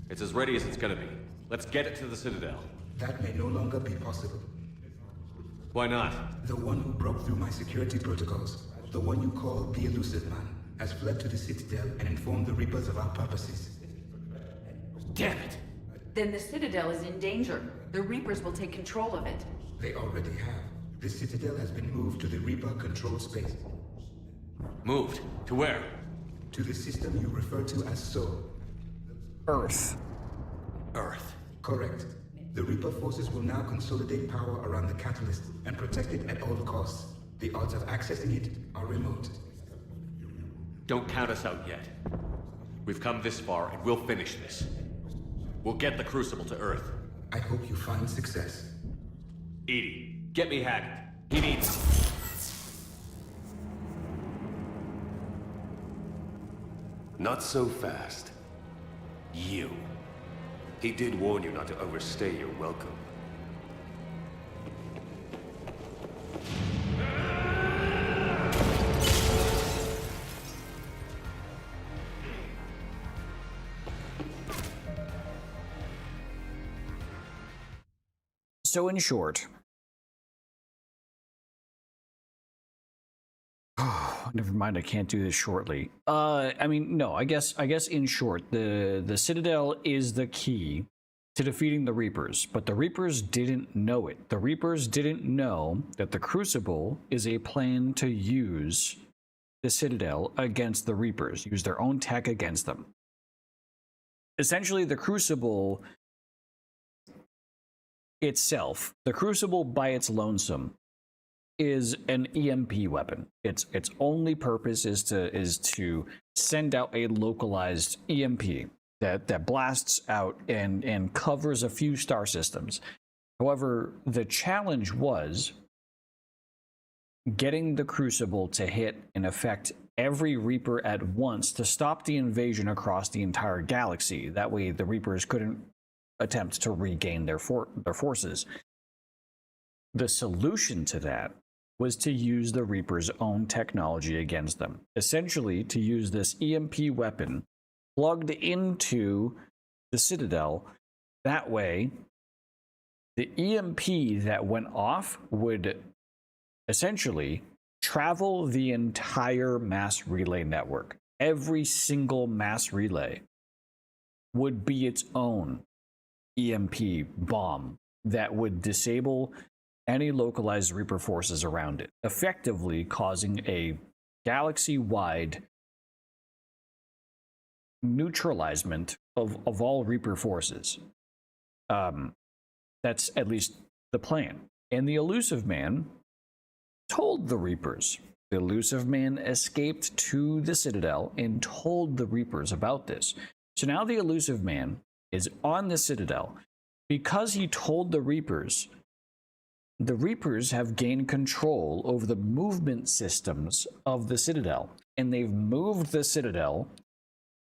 It's as ready as it's gonna be. Let's get it to the Citadel. That may no longer be possible. Why not? The one who broke through my security protocols, the one you call the Elusive Man, has fled to the Citadel and informed the Reapers of our purposes. Damn it! Then the Citadel is in danger. The Reapers will take control of it. They already have. The Citadel has been moved to the Reaper control space. Moved? To where? To the system you refer to as Sol. Earth. Earth. Correct. The Reaper forces will now consolidate power around the catalyst and protect it at all costs. The odds of accessing it are remote. Don't count us out yet. We've come this far, and we'll finish this. We'll get the Crucible to Earth. I hope you find success. EDI, get me Haggard. He needs... Not so fast. You. He did warn you not to overstay your welcome. So in short, never mind, I can't do this shortly. I mean, no, I guess in short, the Citadel is the key to defeating the Reapers, but the Reapers didn't know it. The Reapers didn't know that the Crucible is a plan to use the Citadel against the Reapers, use their own tech against them. Essentially, the Crucible itself, the Crucible by its lonesome, is an EMP weapon. Its only purpose is to send out a localized EMP that blasts out and covers a few star systems. However, the challenge was getting the Crucible to hit and affect every Reaper at once to stop the invasion across the entire galaxy. That way the Reapers couldn't attempt to regain their forces. The solution to that was to use the Reaper's own technology against them. Essentially, to use this EMP weapon plugged into the Citadel. That way, the EMP that went off would essentially travel the entire mass relay network. Every single mass relay would be its own EMP bomb that would disable any localized Reaper forces around it, effectively causing a galaxy-wide neutralizement of all Reaper forces. That's at least the plan. And the Elusive Man told the Reapers. The Elusive Man escaped to the Citadel and told the Reapers about this. So now the Elusive Man is on the Citadel. Because he told the Reapers have gained control over the movement systems of the Citadel, and they've moved the Citadel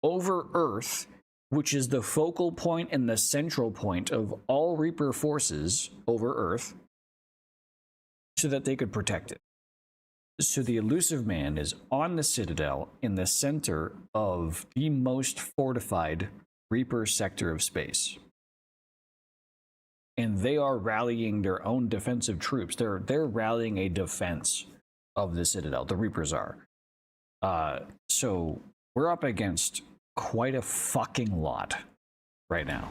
over Earth, which is the focal point and the central point of all Reaper forces over Earth, so that they could protect it. So the Elusive Man is on the Citadel in the center of the most fortified Reaper sector of space. And they are rallying their own defensive troops. They're rallying a defense of the Citadel. The Reapers are. So we're up against quite a fucking lot right now.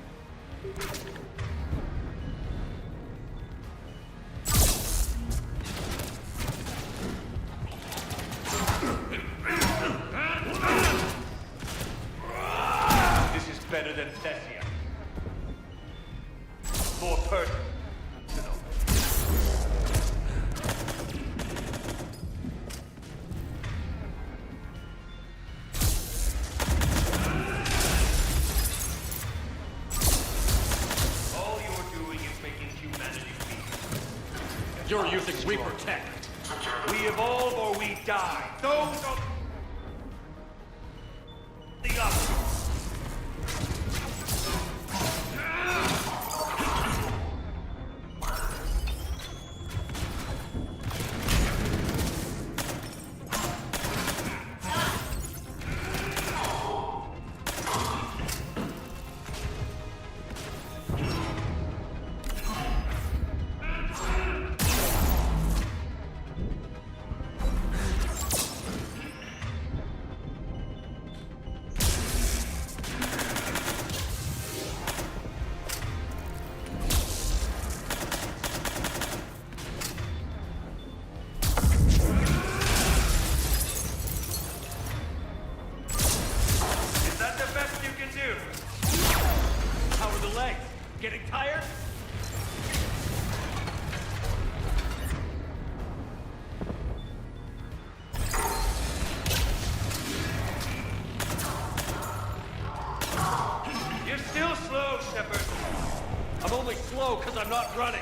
This is better than Thessia. More personal. All you're doing is making humanity weak. You're using Reaper tech. We evolve or we die. Those are the options. getting tired? You're still slow, Shepard. I'm only slow because I'm not running.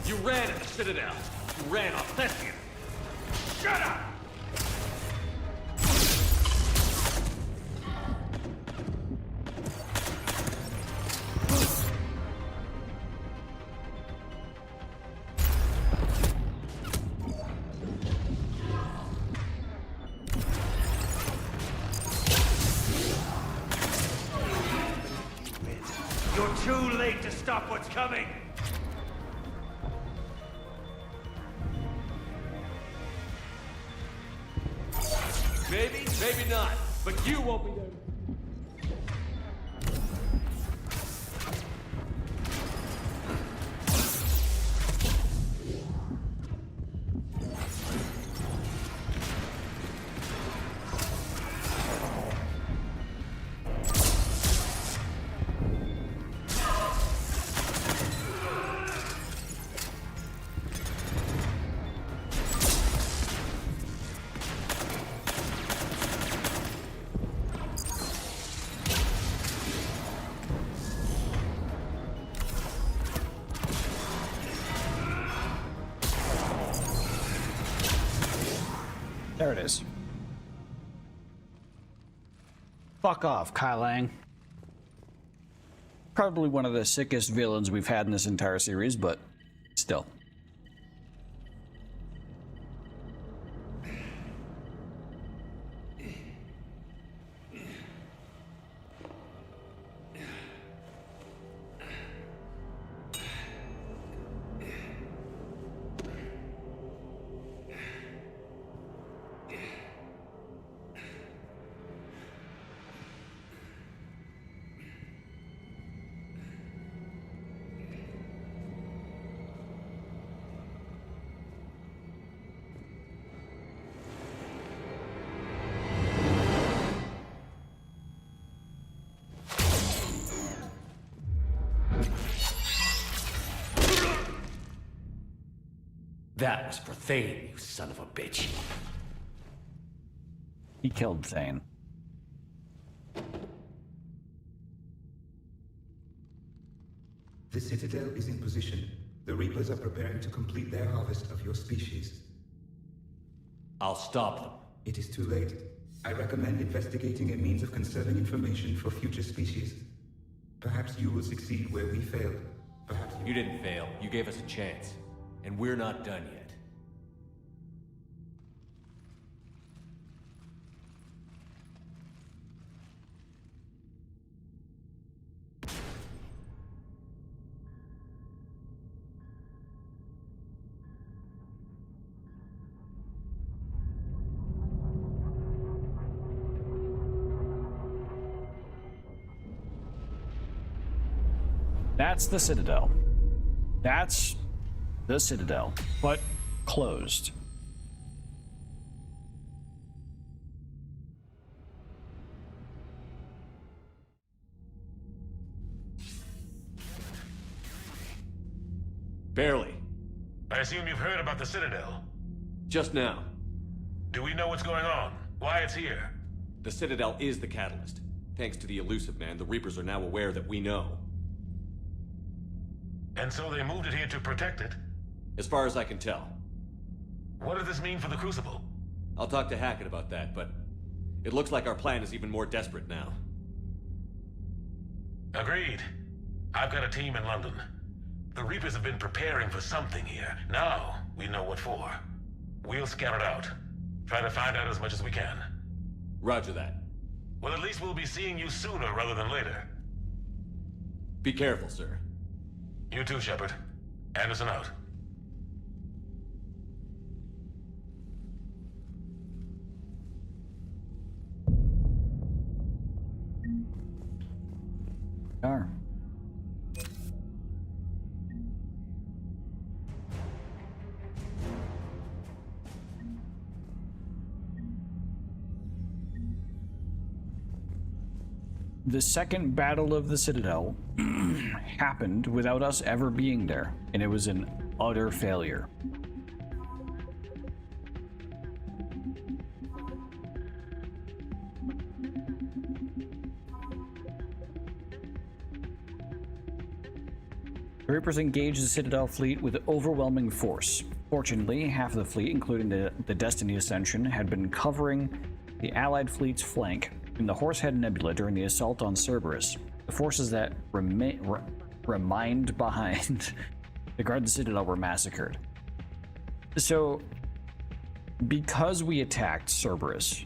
You ran at the Citadel. You ran off Thespian. Shut up! You're too late to stop what's coming! Maybe, maybe not, but you won't be there. There it is. Fuck off, Kai Lang. Probably one of the sickest villains we've had in this entire series, but still. That was for Thane, you son of a bitch. He killed Thane. The Citadel is in position. The Reapers are preparing to complete their harvest of your species. I'll stop them. It is too late. I recommend investigating a means of conserving information for future species. Perhaps you will succeed where we failed. Perhaps You didn't fail. You gave us a chance. And we're not done yet. That's the Citadel. That's the Citadel, but closed. Barely. I assume you've heard about the Citadel. Just now. Do we know what's going on? Why it's here? The Citadel is the catalyst. Thanks to the elusive man, the Reapers are now aware that we know. And so they moved it here to protect it? As far as I can tell. What does this mean for the Crucible? I'll talk to Hackett about that, but it looks like our plan is even more desperate now. Agreed. I've got a team in London. The Reapers have been preparing for something here. Now, we know what for. We'll scout it out. Try to find out as much as we can. Roger that. Well, at least we'll be seeing you sooner rather than later. Be careful, sir. You too, Shepard. Anderson out. Are. The second battle of the Citadel happened without us ever being there, and it was an utter failure. The Reapers engaged the Citadel fleet with overwhelming force. Fortunately, half of the fleet, including the Destiny Ascension, had been covering the Allied fleet's flank in the Horsehead Nebula during the assault on Cerberus. The forces that remained behind to guard the Citadel were massacred. So, because we attacked Cerberus,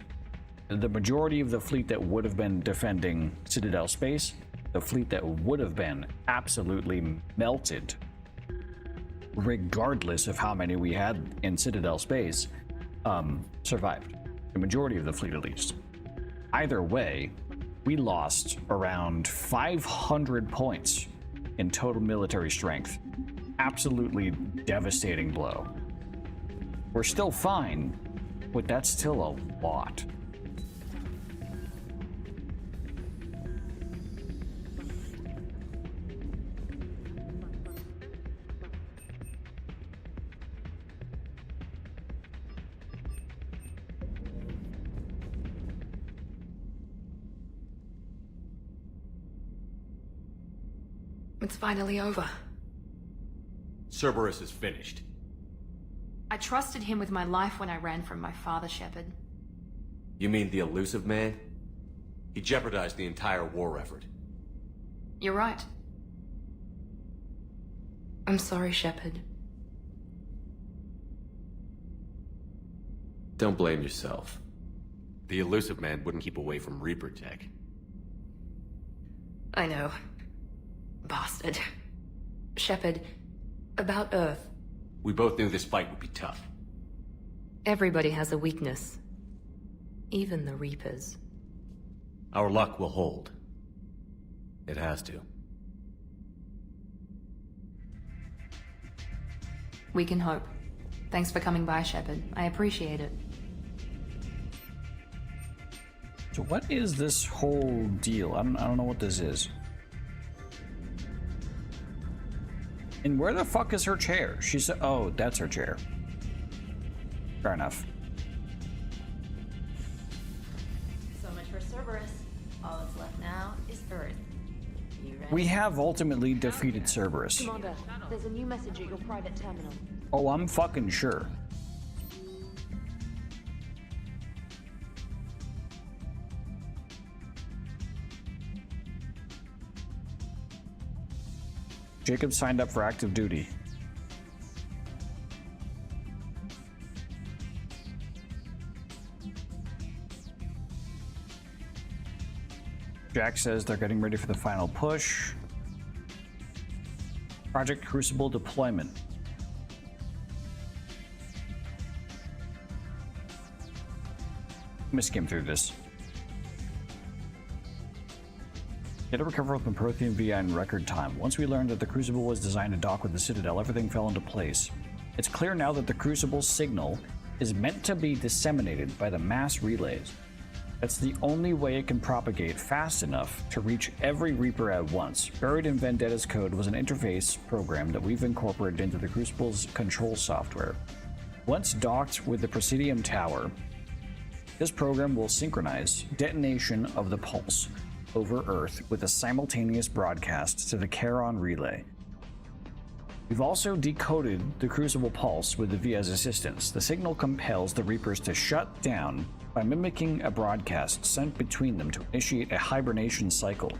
the majority of the fleet that would have been defending Citadel space, the fleet that would have been absolutely melted, regardless of how many we had in Citadel space, survived. The majority of the fleet, at least. Either way, we lost around 500 points in total military strength. Absolutely devastating blow. We're still fine, but that's still a lot. It's finally over. Cerberus is finished. I trusted him with my life when I ran from my father, Shepard. You mean the elusive man? He jeopardized the entire war effort. You're right. I'm sorry, Shepard. Don't blame yourself. The elusive man wouldn't keep away from Reaper tech. I know. Bastard. Shepard, about Earth. We both knew this fight would be tough. Everybody has a weakness. Even the Reapers. Our luck will hold. It has to. We can hope. Thanks for coming by, Shepard. I appreciate it. So what is this whole deal? I don't know what this is. And where the fuck is her chair? She said, oh, that's her chair. Fair enough. So much for Cerberus. All that's left now is Earth. You ready? We have ultimately defeated Cerberus. Commander, there's a new message at your private terminal. Oh, I'm fucking sure. Jacob signed up for active duty. Jack says they're getting ready for the final push. Project Crucible deployment. I'm gonna skim through this. Get to recover from Prothean VI in record time. Once we learned that the Crucible was designed to dock with the Citadel, everything fell into place. It's clear now that the Crucible signal is meant to be disseminated by the mass relays. That's the only way it can propagate fast enough to reach every Reaper at once. Buried in Vendetta's code was an interface program that we've incorporated into the Crucible's control software. Once docked with the Presidium Tower, this program will synchronize detonation of the pulse over Earth with a simultaneous broadcast to the Charon relay. We've also decoded the Crucible pulse with the VIA's assistance. The signal compels the Reapers to shut down by mimicking a broadcast sent between them to initiate a hibernation cycle.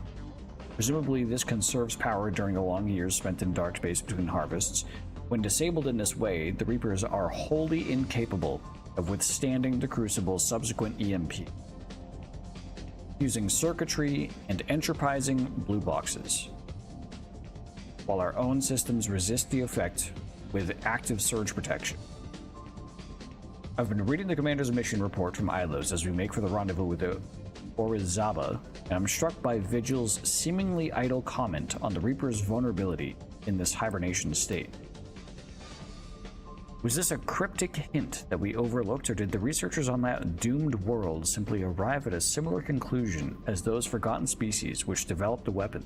Presumably, this conserves power during the long years spent in dark space between harvests. When disabled in this way, the Reapers are wholly incapable of withstanding the Crucible's subsequent EMP, using circuitry and enterprising blue boxes, while our own systems resist the effect with active surge protection. I've been reading the Commander's mission report from Ilos as we make for the rendezvous with the Orizaba, and I'm struck by Vigil's seemingly idle comment on the Reaper's vulnerability in this hibernation state. Was this a cryptic hint that we overlooked, or did the researchers on that doomed world simply arrive at a similar conclusion as those forgotten species which developed the weapon?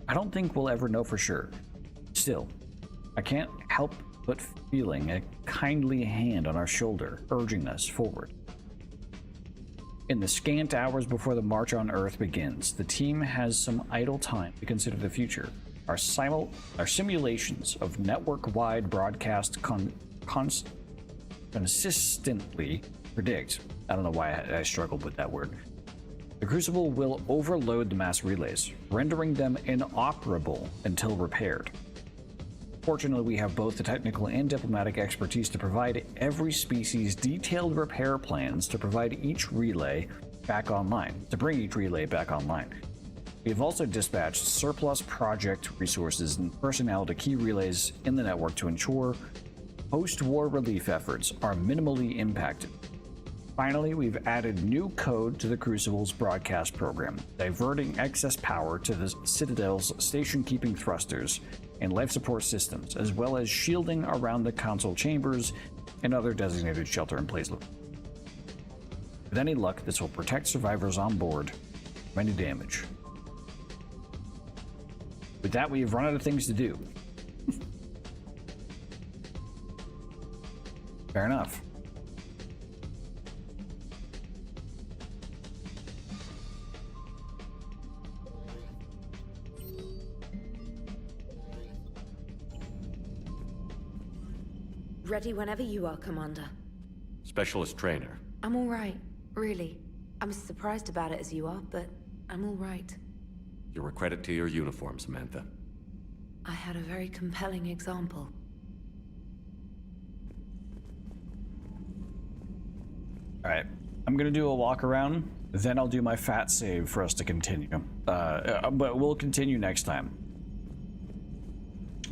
I don't think we'll ever know for sure. Still, I can't help but feeling a kindly hand on our shoulder, urging us forward. In the scant hours before the march on Earth begins, the team has some idle time to consider the future. Our simulations of network-wide broadcast consistently predict, I don't know why I struggled with that word, the Crucible will overload the mass relays, rendering them inoperable until repaired. Fortunately, we have both the technical and diplomatic expertise to provide every species detailed repair plans to provide each relay back online, to bring each relay back online. We have also dispatched surplus project resources and personnel to key relays in the network to ensure post-war relief efforts are minimally impacted. Finally, we've added new code to the Crucible's broadcast program, diverting excess power to the Citadel's station-keeping thrusters and life support systems, as well as shielding around the console chambers and other designated shelter-in-place locations. With any luck, this will protect survivors on board from any damage. With that, we have run out of things to do. Fair enough. Ready whenever you are, Commander. Specialist trainer. I'm all right, really. I'm as surprised about it as you are, but I'm all right. You're a credit to your uniform, Samantha. I had a very compelling example. Alright, I'm gonna do a walk around, then I'll do my fat save for us to continue. But we'll continue next time.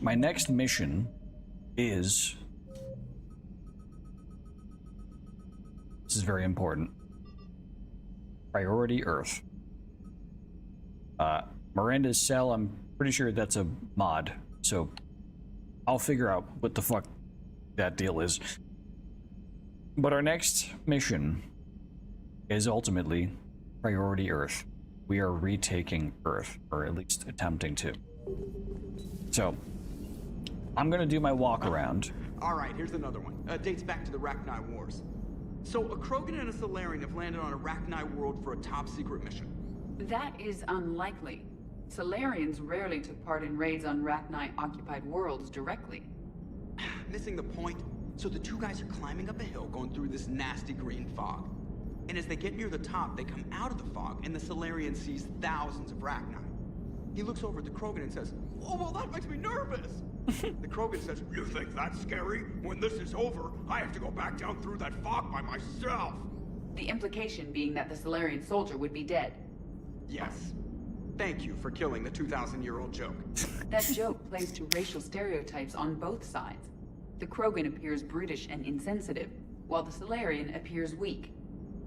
My next mission is... This is very important. Priority Earth. Miranda's cell, I'm pretty sure that's a mod, so I'll figure out what the fuck that deal is. But our next mission is ultimately Priority Earth. We are retaking Earth, or at least attempting to. So, I'm gonna do my walk around. Alright, here's another one. Dates back to the Rachni Wars. So, a Krogan and a Solarian have landed on a Rachni world for a top-secret mission. That is unlikely. Solarians rarely took part in raids on Rachni-occupied worlds directly. Missing the point? So the two guys are climbing up a hill going through this nasty green fog. And as they get near the top, they come out of the fog, and the Solarian sees thousands of Rachni. He looks over at the Krogan and says, "Oh, well, that makes me nervous!" The Krogan says, "You think that's scary? When this is over, I have to go back down through that fog by myself!" The implication being that the Solarian soldier would be dead. Yes. Thank you for killing the 2,000-year-old joke. That joke plays to racial stereotypes on both sides. The Krogan appears brutish and insensitive, while the Solarian appears weak.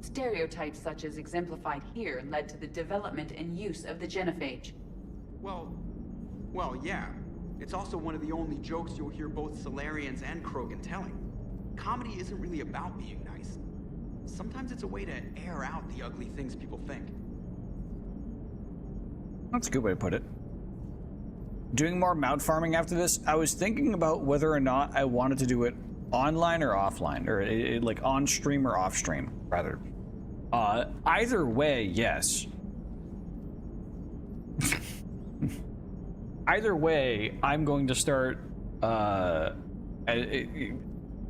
Stereotypes such as exemplified here led to the development and use of the genophage. Well, yeah. It's also one of the only jokes you'll hear both Solarians and Krogan telling. Comedy isn't really about being nice. Sometimes it's a way to air out the ugly things people think. That's a good way to put it. Doing more mount farming after this, I was thinking about whether or not I wanted to do it online or offline, or like on stream or off stream, rather. Either way, yes. Either way, I'm going to start,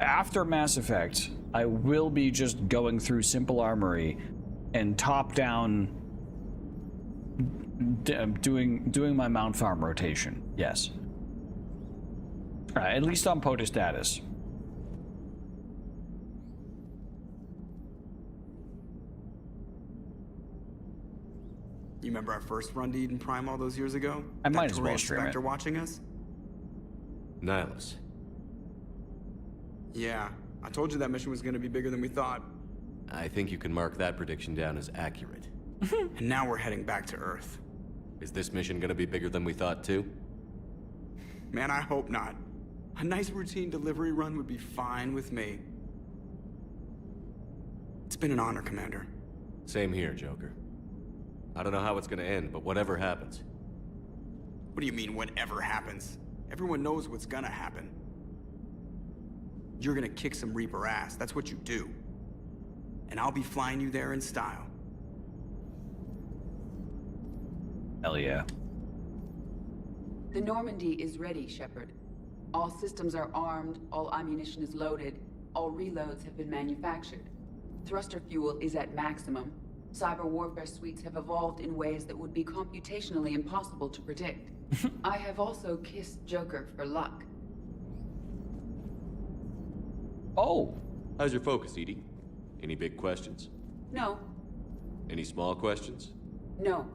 after Mass Effect, I will be just going through Simple Armory and top-down doing my mount farm rotation. Yes. At least on POTUS status. You remember our first run to Eden Prime all those years ago? I might That as well Tourian stream it. Spectre watching us? Nihilus. Yeah, I told you that mission was gonna be bigger than we thought. I think you can mark that prediction down as accurate. And now we're heading back to Earth. Is this mission gonna be bigger than we thought too? Man, I hope not. A nice routine delivery run would be fine with me. It's been an honor, Commander. Same here, Joker. I don't know how it's gonna end, but whatever happens. What do you mean, whatever happens? Everyone knows what's gonna happen. You're gonna kick some Reaper ass, that's what you do. And I'll be flying you there in style. Hell yeah. The Normandy is ready, Shepard. All systems are armed, all ammunition is loaded, all reloads have been manufactured. Thruster fuel is at maximum. Cyber warfare suites have evolved in ways that would be computationally impossible to predict. I have also kissed Joker for luck. Oh. How's your focus, Edie? Any big questions? No. Any small questions? No.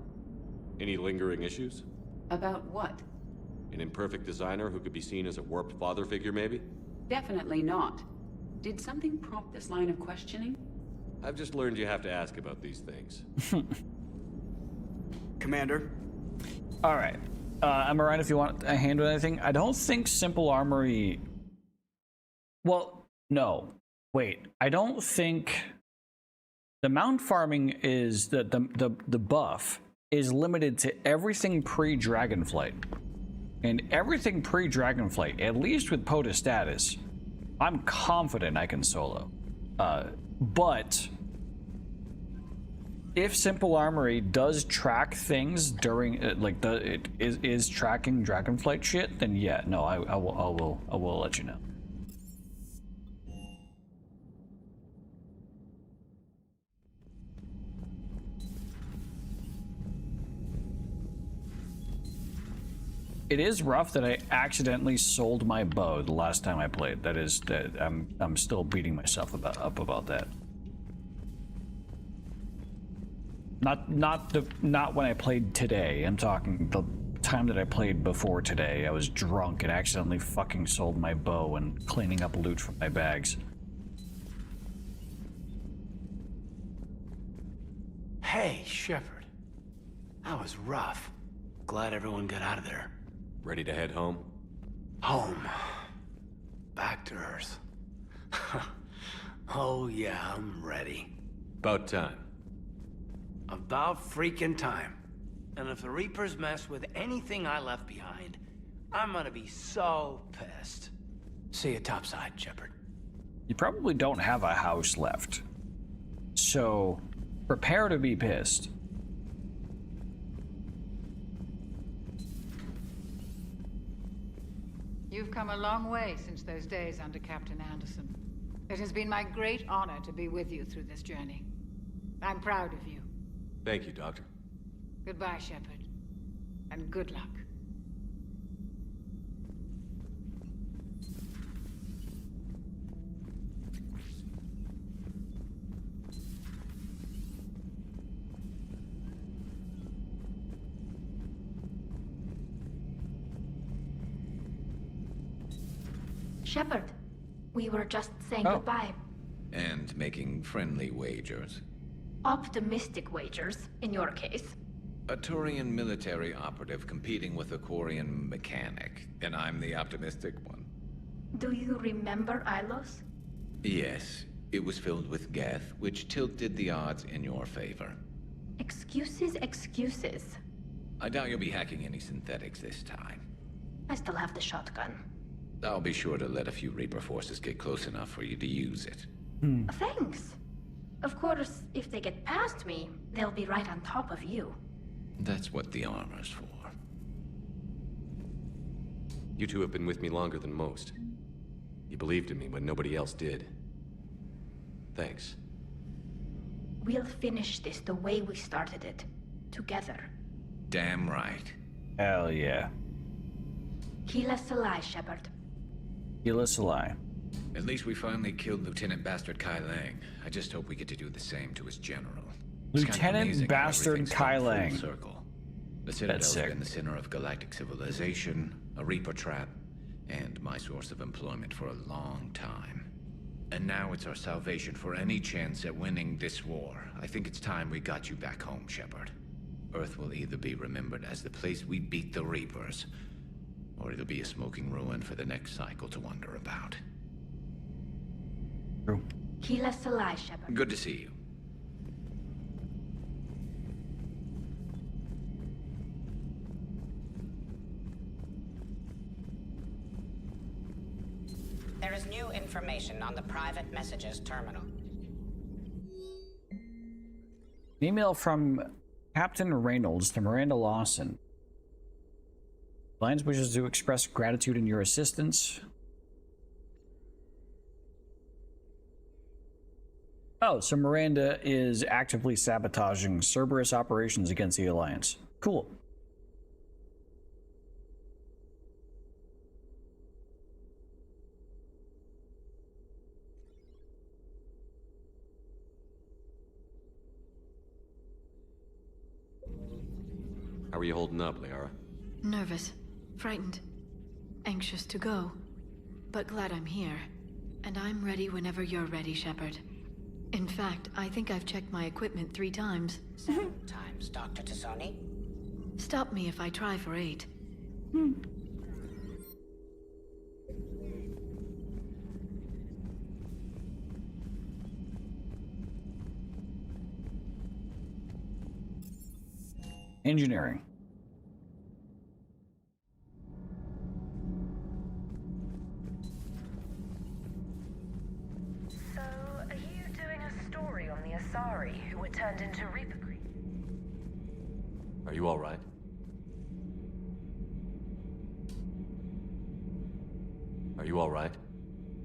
Any lingering issues? About what? An imperfect designer who could be seen as a warped father figure, maybe? Definitely not. Did something prompt this line of questioning? I've just learned you have to ask about these things. Commander? Alright. I'm around if you want a hand with anything. I don't think Simple Armory... Well, no. Wait. I don't think... The mount farming is... The buff is limited to everything pre-Dragonflight. And everything pre-Dragonflight, at least with POTUS status, I'm confident I can solo. But if Simple Armory does track things during it is tracking Dragonflight shit, then yeah, no, I will let you know. It is rough that I accidentally sold my bow the last time I played. That I'm still beating myself up about that. Not when I played today. I'm talking the time that I played before today. I was drunk and accidentally fucking sold my bow and cleaning up loot from my bags. Hey, Shepard. That was rough. Glad everyone got out of there. Ready to head home? Home. Back to Earth. Oh yeah, I'm ready. About time. About freaking time. And if the Reapers mess with anything I left behind, I'm gonna be so pissed. See you topside, Shepard. You probably don't have a house left. So, prepare to be pissed. You've come a long way since those days under Captain Anderson. It has been my great honor to be with you through this journey. I'm proud of you. Thank you, Doctor. Goodbye, Shepard. And good luck. Shepard, we were just saying goodbye. And making friendly wagers. Optimistic wagers, in your case. A Turian military operative competing with a Quarian mechanic, and I'm the optimistic one. Do you remember Ilos? Yes, it was filled with Geth, which tilted the odds in your favor. Excuses, excuses. I doubt you'll be hacking any synthetics this time. I still have the shotgun. I'll be sure to let a few Reaper forces get close enough for you to use it. Thanks. Of course, if they get past me, they'll be right on top of you. That's what the armor's for. You two have been with me longer than most. You believed in me when nobody else did. Thanks. We'll finish this the way we started it. Together. Damn right. Hell yeah. Keyless Salai, Shepard. Elisalai. At least we finally killed Lieutenant Bastard Kai Lang. I just hope we get to do the same to his general. It's kind of Lieutenant amazing how Bastard everything's Kai come full Lang. circle. The Citadel's been the center of galactic civilization, a Reaper trap, and my source of employment for a long time. And now it's our salvation for any chance at winning this war. I think it's time we got you back home, Shepard. Earth will either be remembered as the place we beat the Reapers, or it'll be a smoking ruin for the next cycle to wonder about. Kila Salai, Shepard. Good to see you. There is new information on the private messages terminal. Email from Captain Reynolds to Miranda Lawson. Alliance wishes to express gratitude in your assistance. Oh, so Miranda is actively sabotaging Cerberus operations against the Alliance. Cool. How are you holding up, Liara? Nervous, frightened, anxious to go, but glad I'm here. And I'm ready whenever you're ready, Shepard. In fact, I think I've checked my equipment 3 times. 7 times, Dr. Tassoni. Stop me if I try for 8. Engineering. So, are you doing a story on the Asari who were turned into Reaper creatures? Are you all right? Are you all right?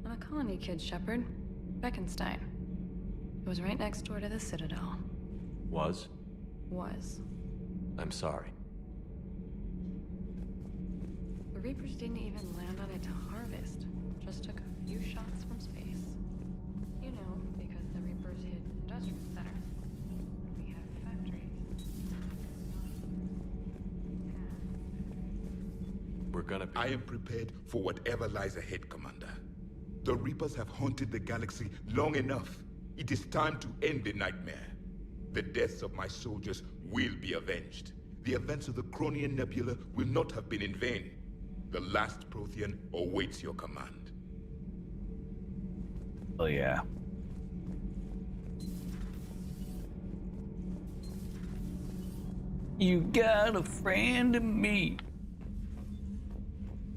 I'm a colony kid, Shepard. Beckenstein. It was right next door to the Citadel. Was? Was. I'm sorry. The Reapers didn't even land on it to harvest. Just took a few shots from space. You know, because the Reapers hit industrial centers. We have factories. We're gonna be... I am prepared for whatever lies ahead, Commander. The Reapers have haunted the galaxy long enough. It is time to end the nightmare. The deaths of my soldiers will be avenged. The events of the Cronian Nebula will not have been in vain. The last Prothean awaits your command. Oh yeah. You got a friend in me.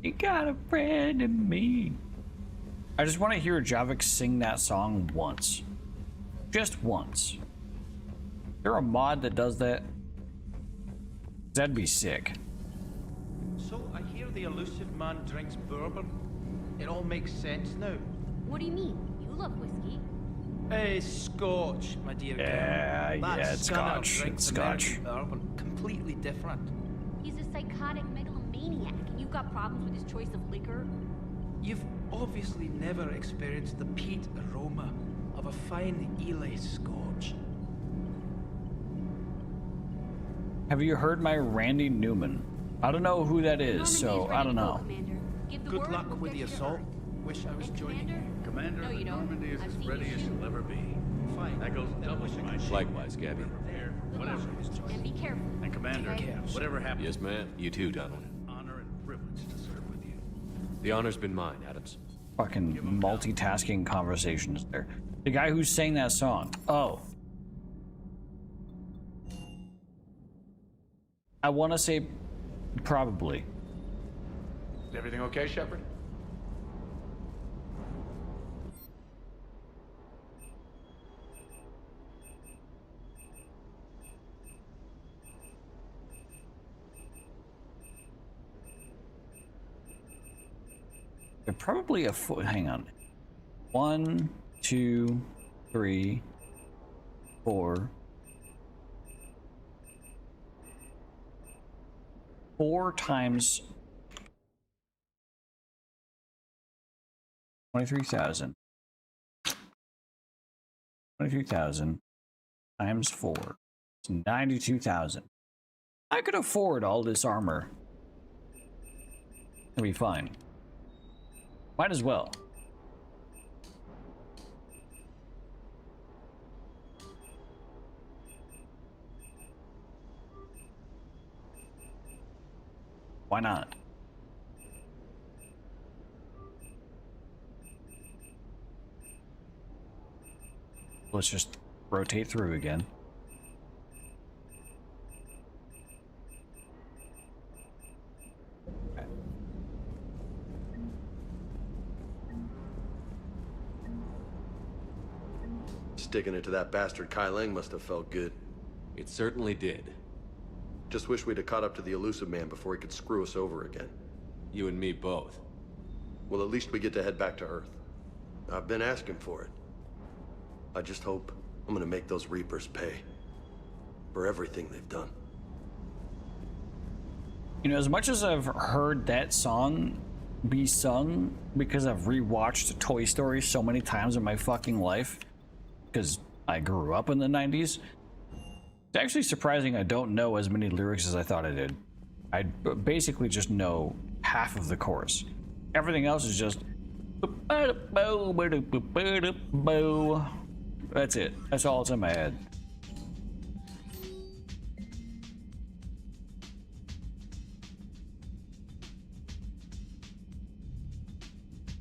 You got a friend in me. I just want to hear Javik sing that song once. Just once. Is there a mod that does that? That'd be sick. So I hear the elusive man drinks bourbon. It all makes sense now. What do you mean? You love whiskey. Hey, Scotch, my dear girl. That it's scunner Scotch. drinks It's Scotch. American bourbon. Completely different. He's a psychotic megalomaniac, and you've got problems with his choice of liquor? You've obviously never experienced the peat aroma of a fine Ely Scotch. Have you heard my Randy Newman? I don't know who that is, so I don't know. Good luck with the assault. Wish I was joining you. Commander, the Normandy is as ready as she'll ever be. Fine. That goes double for my ship. Likewise, Gabby. There, whatever. And be careful. And Commander, whatever happens. Yes, ma'am. You too, Donald. Honor and privilege to serve with you. The honor's been mine, Adams. Fucking multitasking conversations there. The guy who sang that song. Oh. I want to say probably. Is everything okay, Shepard? They're probably a foot. Hang on. 1, 2, 3, 4. 4 times 23,000. 23,000 times 4. It's 92,000. I could afford all this armor. It'll be fine. Might as well. Why not? Let's just rotate through again. Okay. Sticking it to that bastard Kai Lang must have felt good. It certainly did. Just wish we'd have caught up to the elusive man before he could screw us over again. You and me both. Well, at least we get to head back to Earth. I've been asking for it. I just hope I'm gonna make those Reapers pay for everything they've done. You know, as much as I've heard that song be sung because I've rewatched Toy Story so many times in my fucking life, because I grew up in the 90s, it's actually surprising I don't know as many lyrics as I thought I did. I basically just know half of the chorus. Everything else is just... That's it. That's all that's in my head.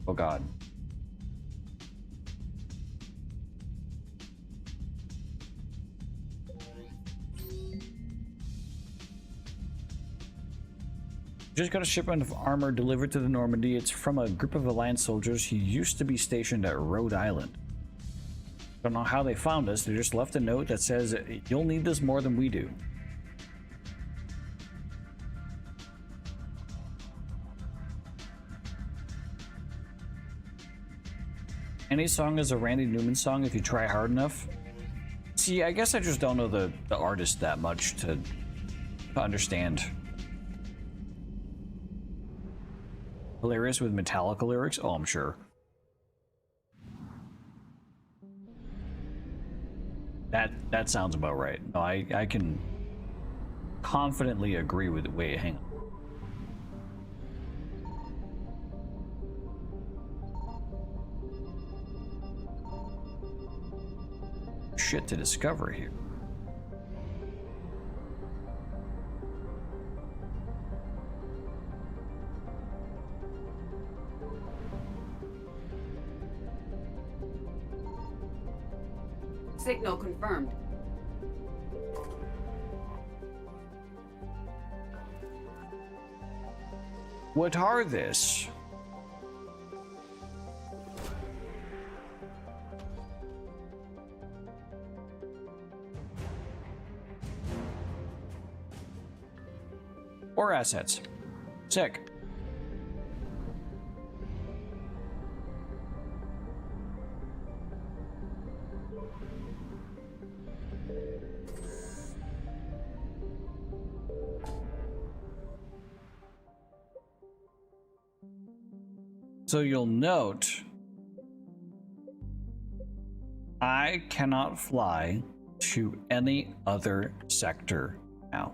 Oh God. Just got a shipment of armor delivered to the Normandy. It's from a group of Alliance soldiers who used to be stationed at Rhode Island. Don't know how they found us. They just left a note that says, "You'll need this more than we do." Any song is a Randy Newman song if you try hard enough. See, I guess I just don't know the artist that much to understand. Hilarious with Metallica lyrics? Oh, I'm sure. That sounds about right. No, I can confidently agree with the way. Hang on. Shit to discover here. Signal confirmed. What are this? Or assets. Sick. So you'll note, I cannot fly to any other sector now.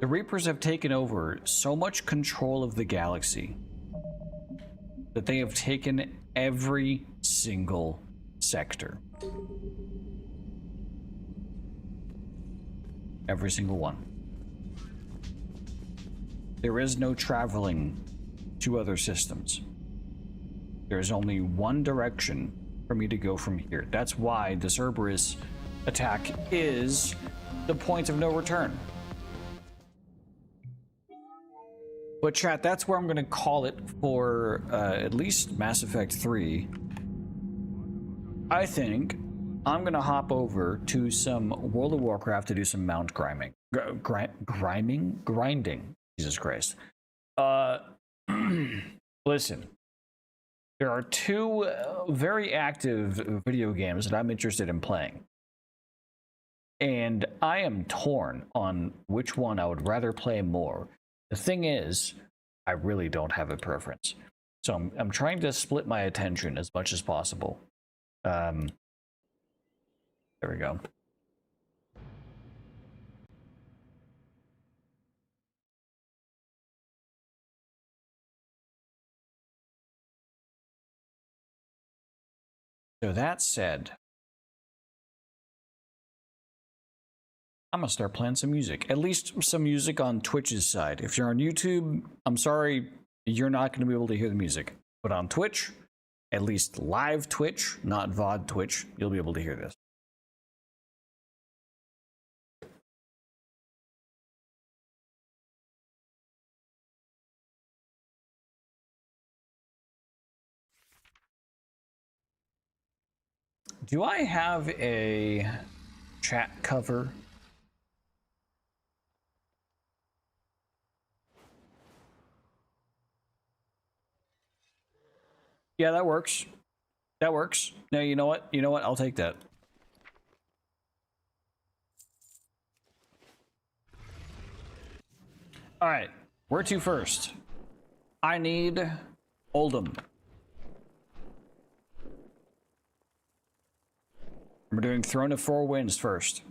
The Reapers have taken over so much control of the galaxy that they have taken every single sector. Every single one. There is no traveling to other systems. There is only one direction for me to go from here. That's why the Cerberus attack is the point of no return. But chat, that's where I'm going to call it for at least Mass Effect 3. I think I'm going to hop over to some World of Warcraft to do some mount grinding. Grinding? Jesus Christ. Listen. There are two very active video games that I'm interested in playing. And I am torn on which one I would rather play more. The thing is, I really don't have a preference. So I'm trying to split my attention as much as possible. There we go. So that said, I'm gonna start playing some music. At least some music on Twitch's side. If you're on YouTube, I'm sorry, you're not gonna be able to hear the music. But on Twitch, at least live Twitch, not VOD Twitch, you'll be able to hear this. Do I have a chat cover? Yeah, that works. That works. No, you know what? You know what? I'll take that. All right, where to first? I need Oldham. We're doing Throne of Four Winds first.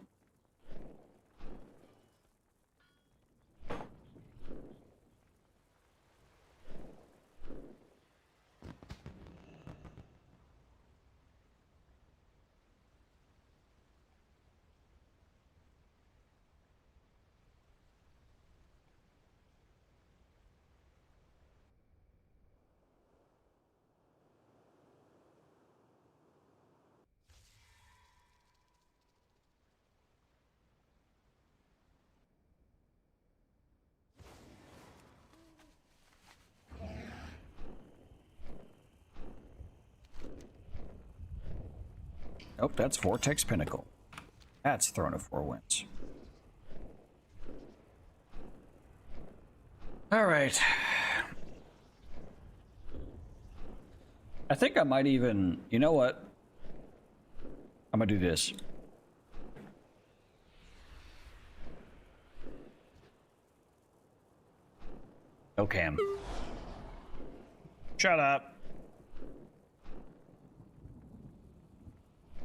Nope, that's Vortex Pinnacle. That's Throne of Four Winds. All right. I think I might even, you know what? I'm gonna do this. No cam. Shut up.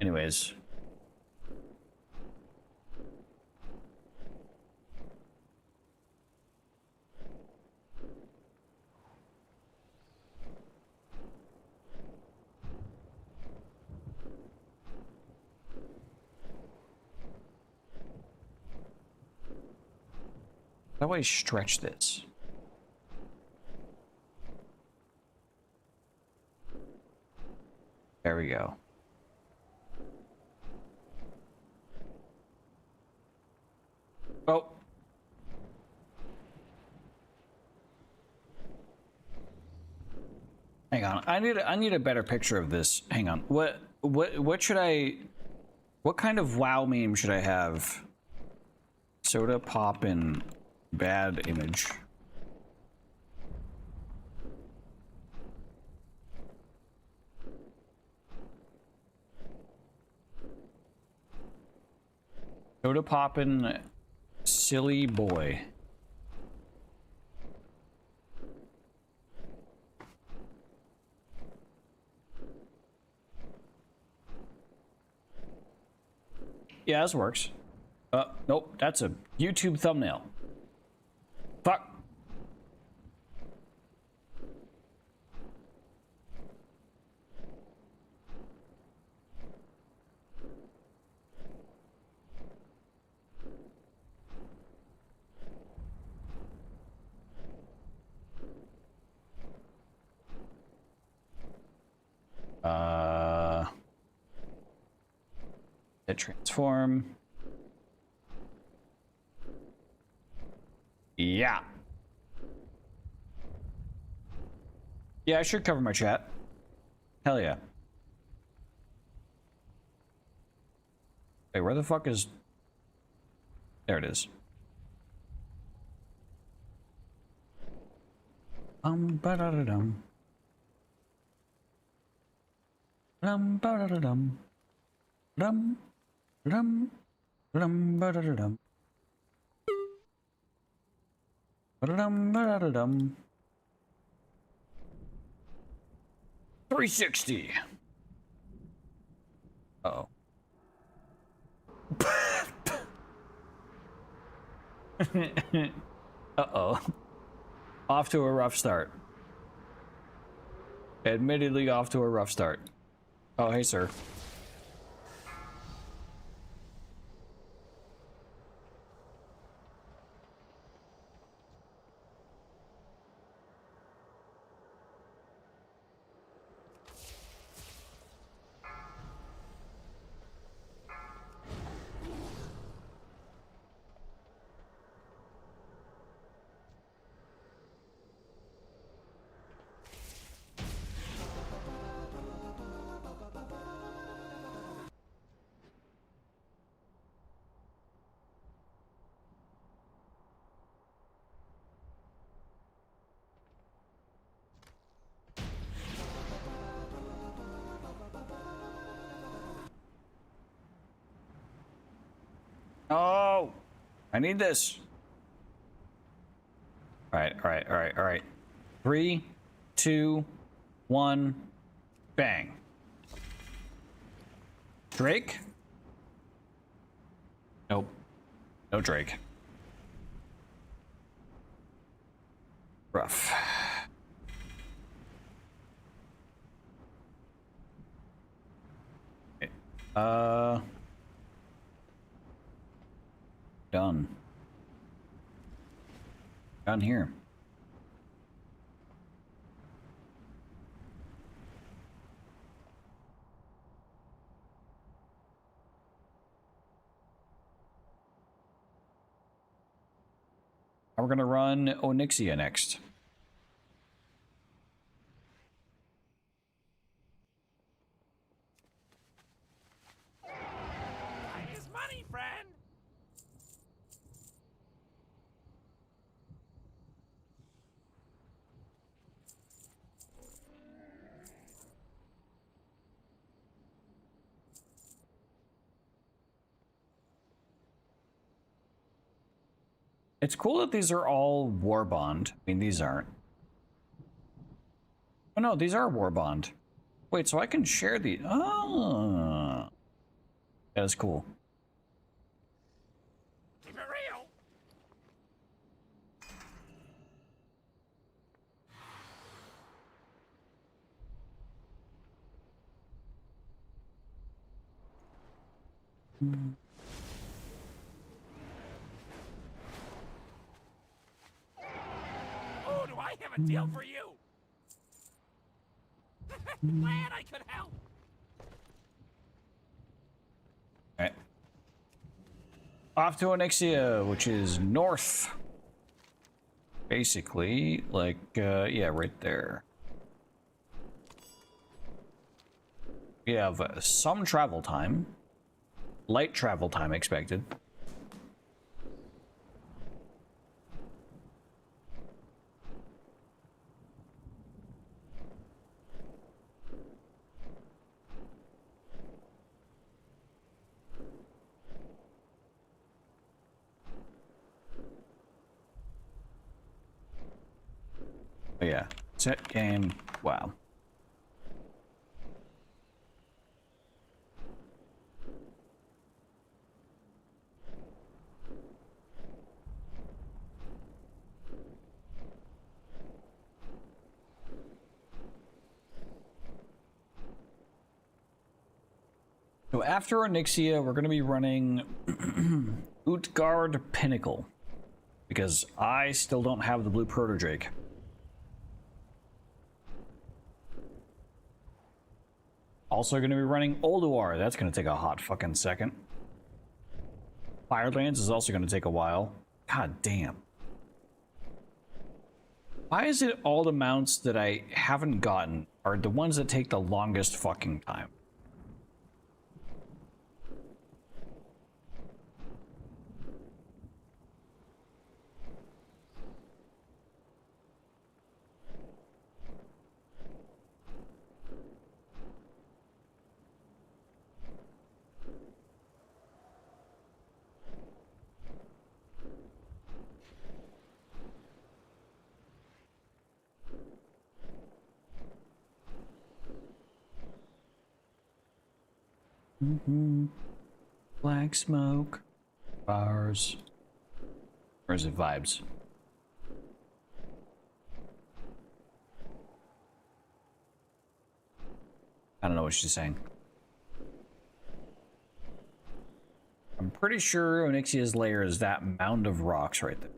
Anyways. How do I stretch this? There we go. Oh. Hang on. I need a better picture of this. Hang on. What should I, what kind of WoW meme should I have? Soda poppin' bad image. Soda poppin' silly boy. Yeah, this works. Nope, that's a YouTube thumbnail. Fuck. Hit transform. Yeah. Yeah, I should cover my chat. Hell yeah. Wait, where the fuck is... There it is. Ba-da-da-dum. Rum ba da da dum. Rum rum rum ba da da dum. Rum ba da da dum. 360. Uh-oh. Uh-oh. Off to a rough start. Admittedly off to a rough start. Oh, hey, sir. Oh, I need this. All right. 3, 2, 1, bang. Drake? Nope. No Drake. Rough. Okay. Done. Done here. We're gonna run Onyxia next. Time is money, friend. It's cool that these are all war bond. I mean, these aren't. Oh no, these are war bond. Wait, so I can share the. Oh, that is cool. Keep it real. Oh, do I have a deal for you? Glad I could help. All right. Off to Onyxia, which is north. Basically, like, yeah, right there. We have some travel time. Light travel time expected. Oh yeah, set game, wow. So after Onyxia, we're going to be running Utgard Pinnacle, because I still don't have the blue proto-drake. Also going to be running Ulduar. That's going to take a hot fucking second. Firelands is also going to take a while. God damn. Why is it all the mounts that I haven't gotten are the ones that take the longest fucking time? Black smoke. Bars. Or is it vibes? I don't know what she's saying. I'm pretty sure Onyxia's lair is that mound of rocks right there.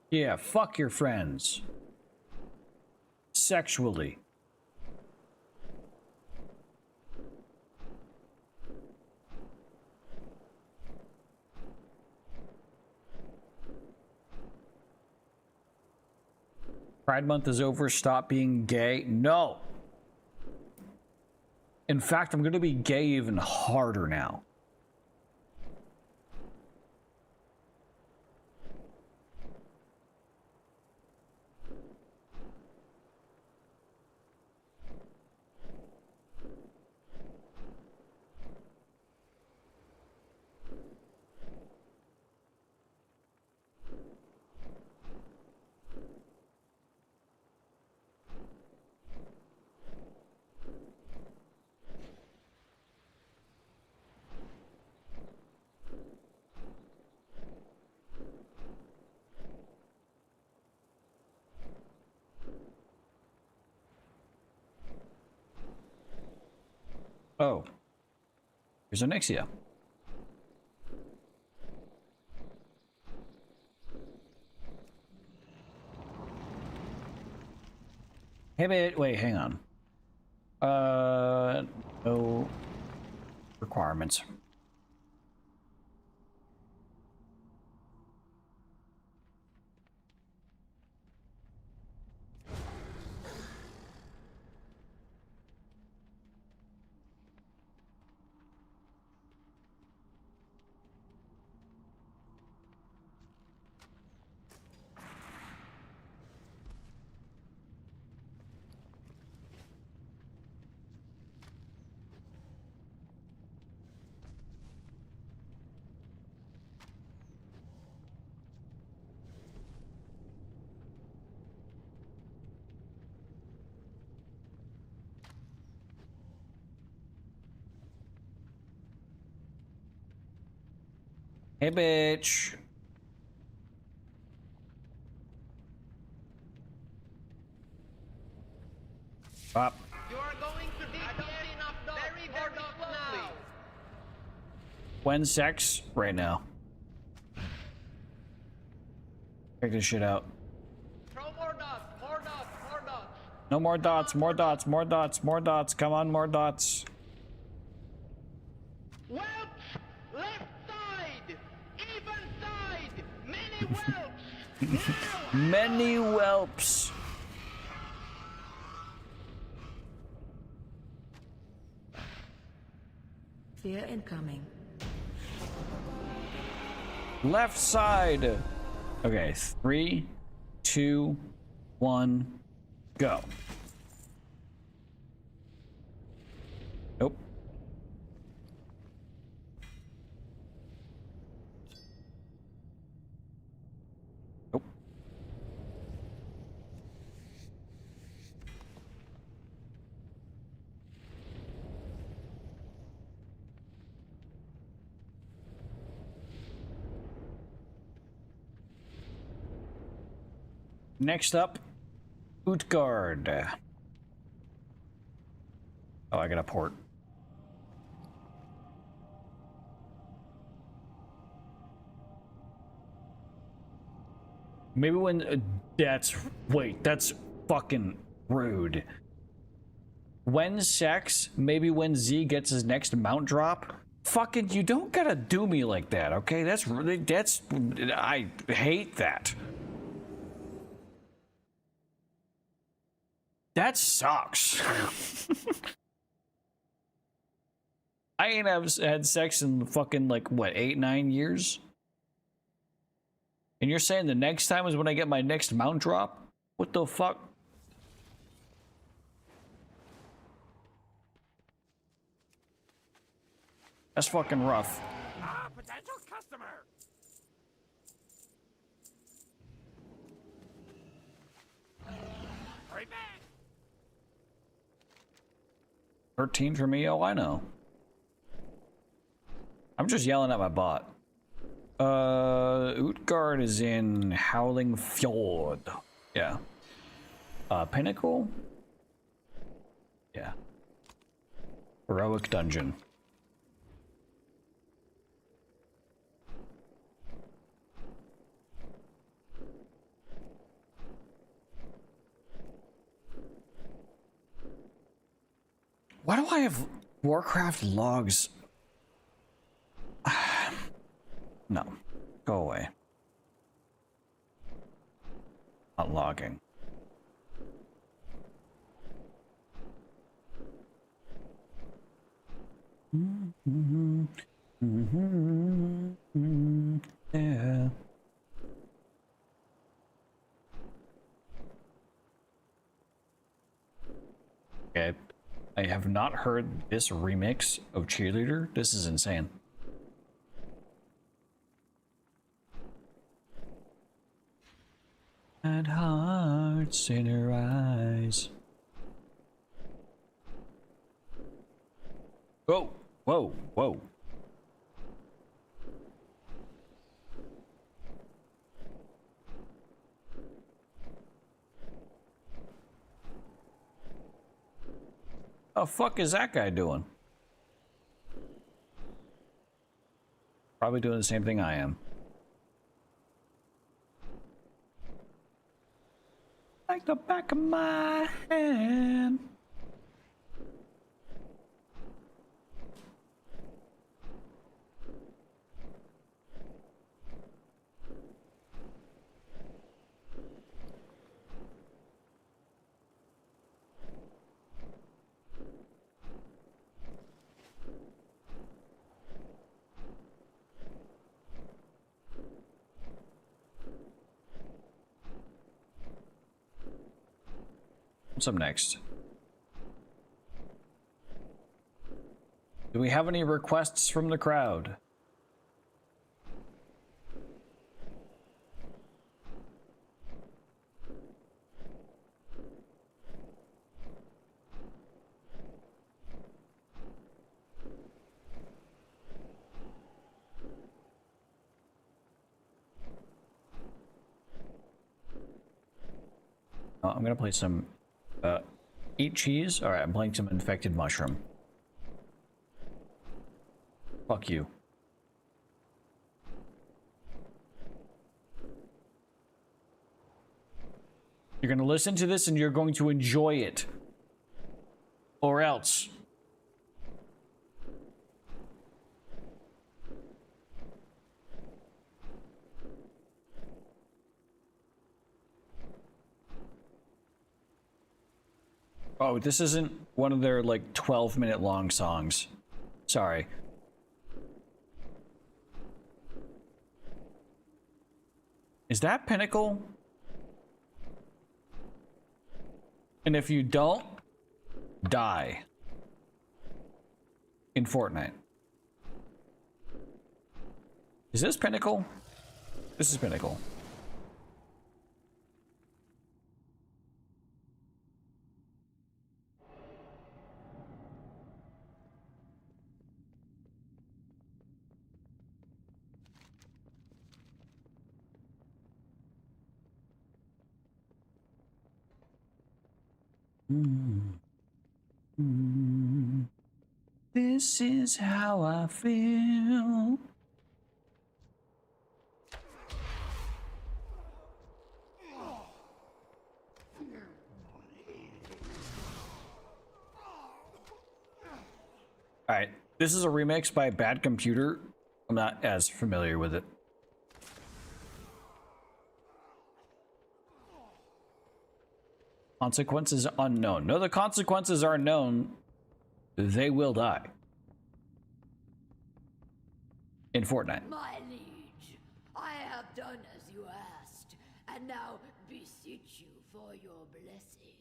Yeah, fuck your friends. Sexually. Pride Month is over. Stop being gay. No. In fact, I'm going to be gay even harder now. Oh. Here's Onyxia. Hey, wait, hang on. No requirements. Hey, bitch. Up. You are going to be very, very slowly. When sex? Right now. Check this shit out. Throw more dots, more dots, more dots. No more dots, more dots, more dots, more dots. Come on, more dots. Whelps! Left side! Even side! Many whelps! Many whelps. Fear incoming. Left side. Okay, 3, 2, 1, go. Nope. Nope. Next up, Utgard. Oh, I got a port. Maybe when that's fucking rude. When sex, maybe when Z gets his next mount drop. Fucking, you don't gotta do me like that, okay? That's I hate that. That sucks. I ain't had sex in fucking, like, what, 8, 9 years? And you're saying the next time is when I get my next mount drop? What the fuck? That's fucking rough. Ah, potential customer. Hurry back. 13 for me? Oh, I know. I'm just yelling at my bot. Utgard is in Howling Fjord. Yeah. Pinnacle? Yeah. Heroic Dungeon. Why do I have Warcraft logs? No. Go away. Not logging. Yeah. Okay. I have not heard this remix of Cheerleader. This is insane. And hearts in her eyes. Whoa, whoa, whoa. The fuck is that guy doing? Probably doing the same thing I am. Like the back of my hand. What's up next? Do we have any requests from the crowd? Oh, I'm gonna play some eat cheese. All right, I'm playing some infected mushroom. Fuck you. You're gonna listen to this and you're going to enjoy it. Or else. Oh, this isn't one of their like 12-minute long songs. Sorry. Is that Pinnacle? And if you don't, die. In Fortnite. Is this Pinnacle? This is Pinnacle. This is how I feel. Alright, this is a remix by Bad Computer. I'm not as familiar with it. Consequences unknown. No, the consequences are known. They will die. In Fortnite. My liege, I have done as you asked, and now beseech you for your blessing.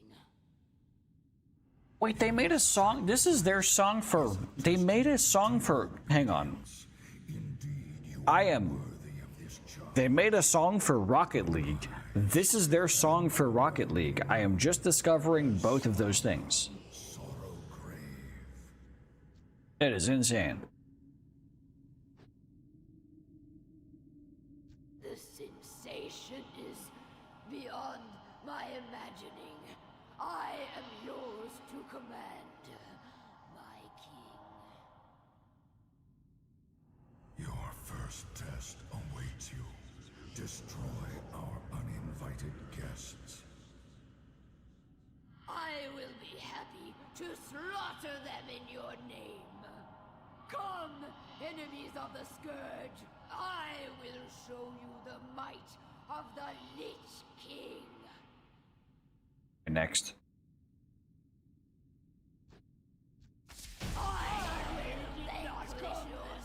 Wait, they made a song? This is their song for... They made a song for... Hang on. They made a song for Rocket League. This is their song for Rocket League. I am just discovering both of those things. It is insane. The sensation is beyond my imagining. I am yours to command, my king. Your first test awaits you. Destroy our uninvited guests. I will be happy to slaughter them in your name. Come, enemies of the Scourge. I will show you the might of the Lich King. Next.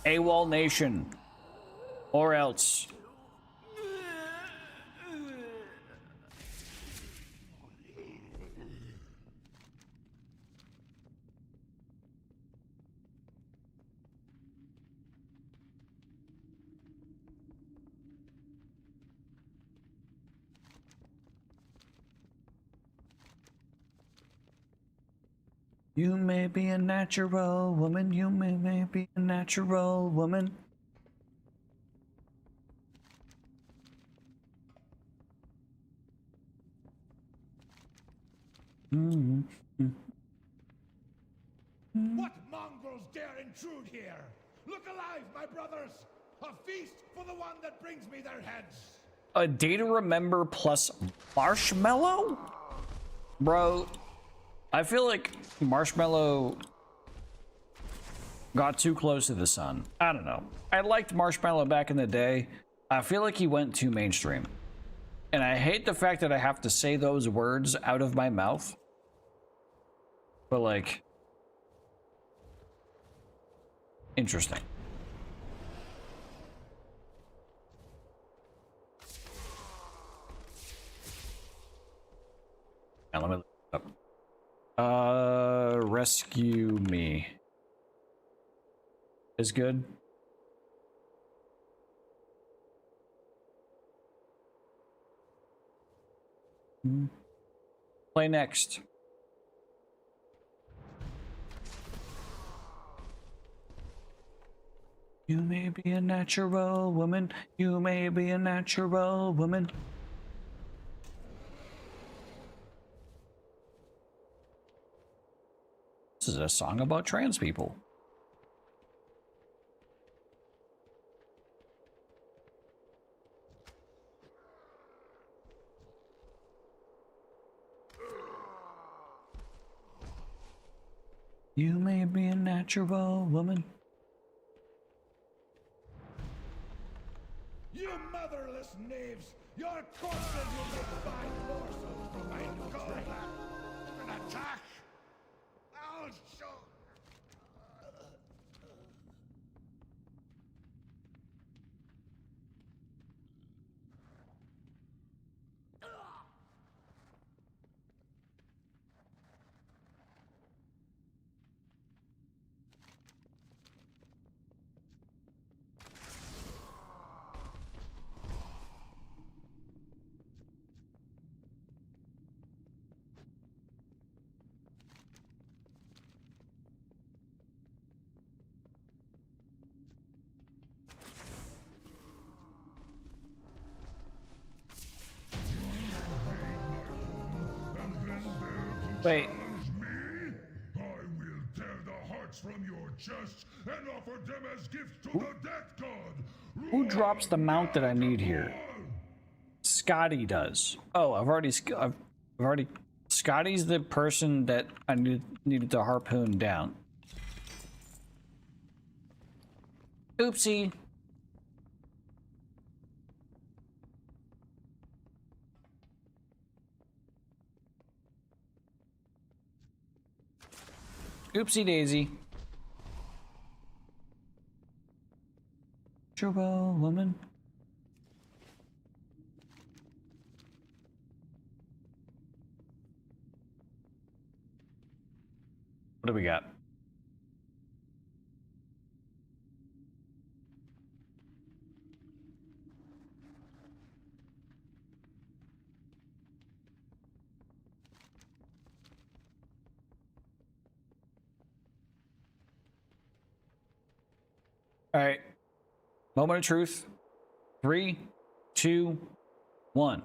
AWOL Nation. Or else. You may be a natural woman, you may be a natural woman. What mongrels dare intrude here? Look alive, my brothers! A feast for the one that brings me their heads! A Data Remember plus Marshmallow? Bro, I feel like Marshmallow got too close to the sun. I don't know. I liked Marshmallow back in the day. I feel like he went too mainstream. And I hate the fact that I have to say those words out of my mouth. But like... interesting. Now let me look up. Rescue me. Is good. Play next. You may be a natural woman. You may be a natural woman. This is a song about trans people. You may be a natural woman. You motherless knaves! Your corpses will make fine morsels for my skull! An attack! I'll show... Wait. I will tear the hearts from your chests and offer them as gifts to the Death God. Who drops the mount that I need here? Scotty does. Oh, I've already. Scotty's the person that I needed to harpoon down. Oopsie. Oopsie daisy. Turbo woman. What do we got? All right. Moment of truth. 3, 2, 1.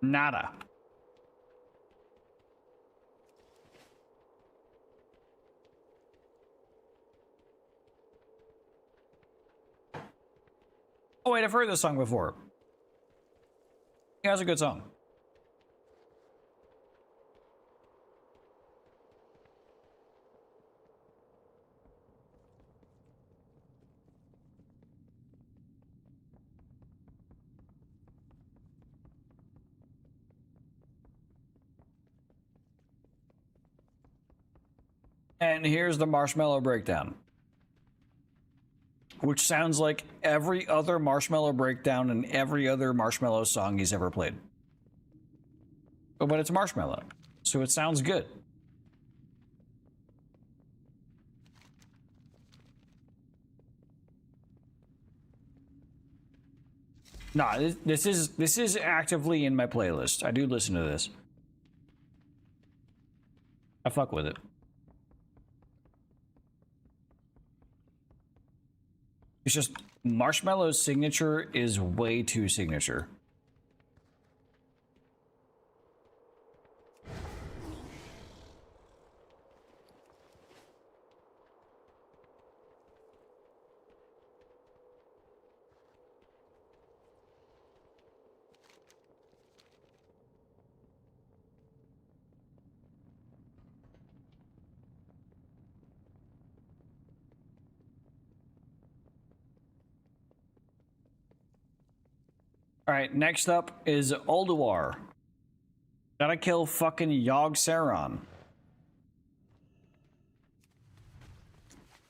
Nada. Oh wait, I've heard this song before. Yeah, it's a good song. And here's the Marshmallow Breakdown, which sounds like every other Marshmallow Breakdown and every other Marshmallow song he's ever played. But it's Marshmallow, so it sounds good. Nah, this is actively in my playlist. I do listen to this. I fuck with it. It's just Marshmallow's signature is way too signature. All right, next up is Ulduar. Gotta kill fucking Yogg Saron.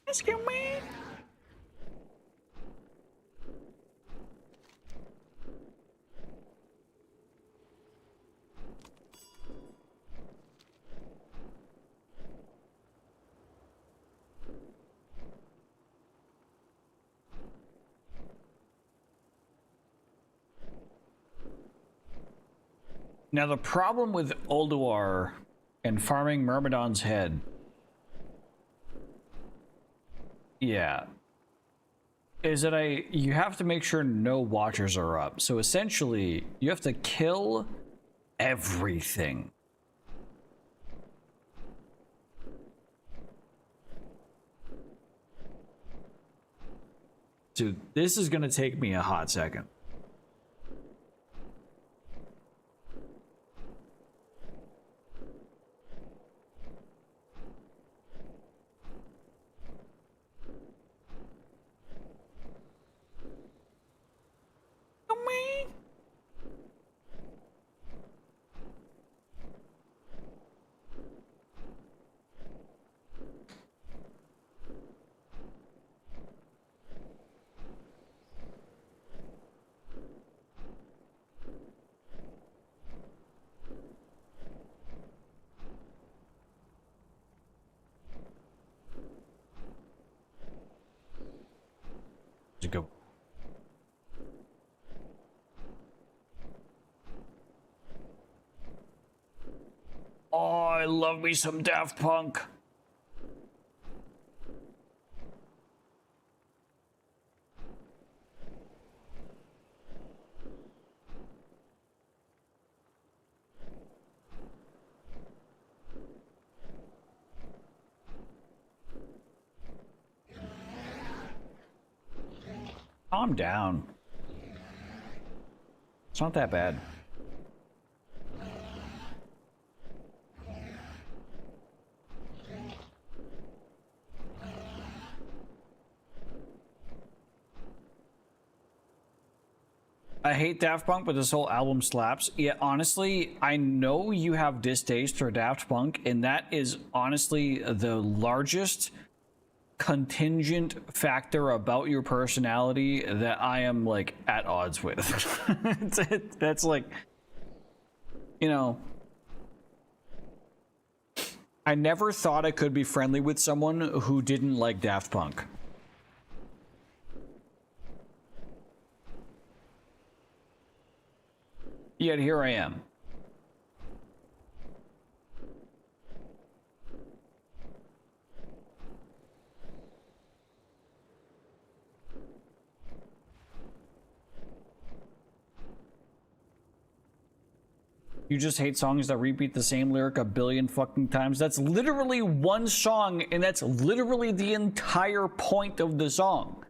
Excuse me. Now the problem with Ulduar and farming Myrmidon's head, yeah, is that you have to make sure no watchers are up. So essentially, you have to kill everything. So this is gonna take me a hot second. Go. Oh, I love me some Daft Punk. Calm down. It's not that bad. I hate Daft Punk, but this whole album slaps. Yeah, honestly, I know you have distaste for Daft Punk, and that is honestly the largest contingent factor about your personality that I am like at odds with. That's like, you know, I never thought I could be friendly with someone who didn't like Daft Punk. Yet here I am. You just hate songs that repeat the same lyric a billion fucking times. That's literally one song, and that's literally the entire point of the song.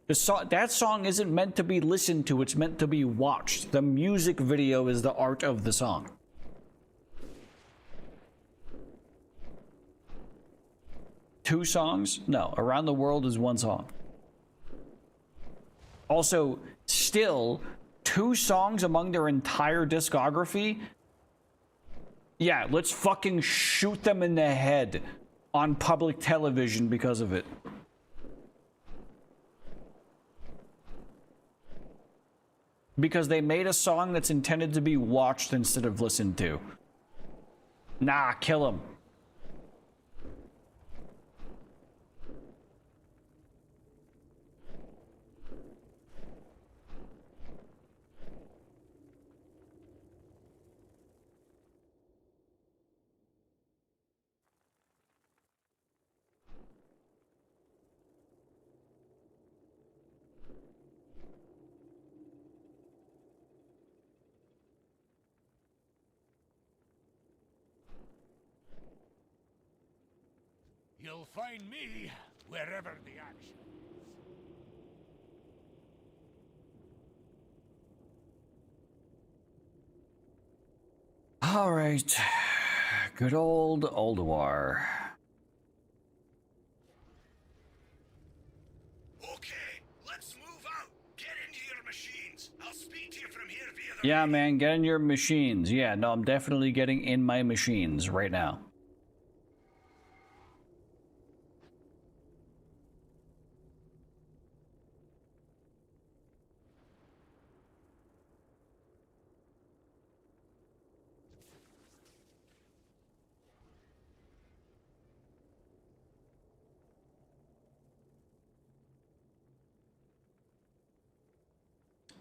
That song isn't meant to be listened to, it's meant to be watched. The music video is the art of the song. Two songs? No, Around the World is one song. Also, still, 2 songs among their entire discography? Yeah, let's fucking shoot them in the head on public television because of it. Because they made a song that's intended to be watched instead of listened to. Nah, kill them. You'll find me wherever the action is. All right. Good old Alduar. Okay, let's move out. Get into your machines. I'll speak to you from here via the Yeah, man, get in your machines. Yeah, no, I'm definitely getting in my machines right now.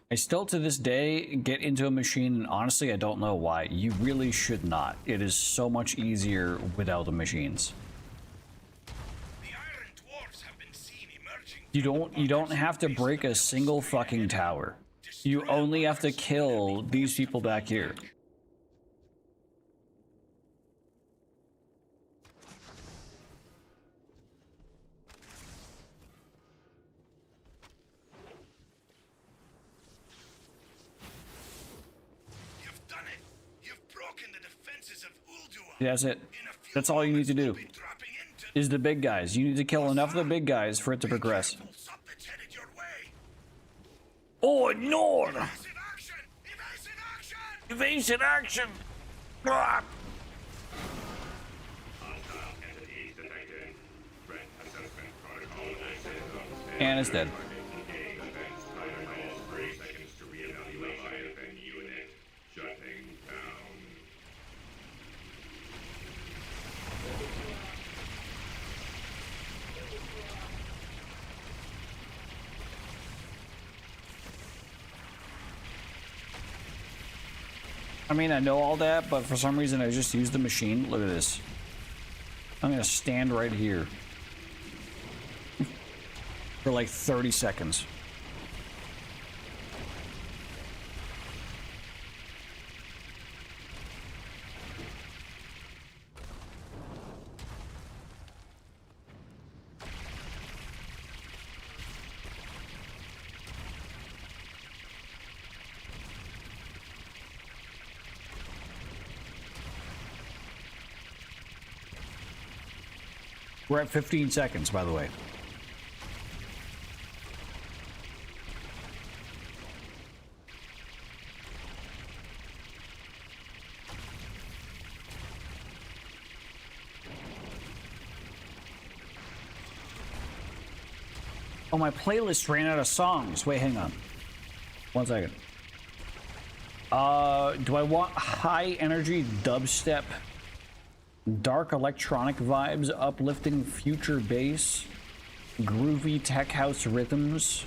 I still, to this day, get into a machine, and honestly, I don't know why. You really should not. It is so much easier without the machines. You don't have to break a single fucking tower. You only have to kill these people back here. That's it. That's all you need to do. Is the big guys. You need to kill enough of the big guys for it to progress. Oh, ignored! Evasive action! Ah! And it's dead. I mean, I know all that, but for some reason I just used the machine. Look at this. I'm gonna stand right here for like 30 seconds. We're at 15 seconds, by the way. Oh, my playlist ran out of songs. Wait, hang on. 1 second. Do I want high energy dubstep? Dark electronic vibes, uplifting future bass, groovy tech house rhythms.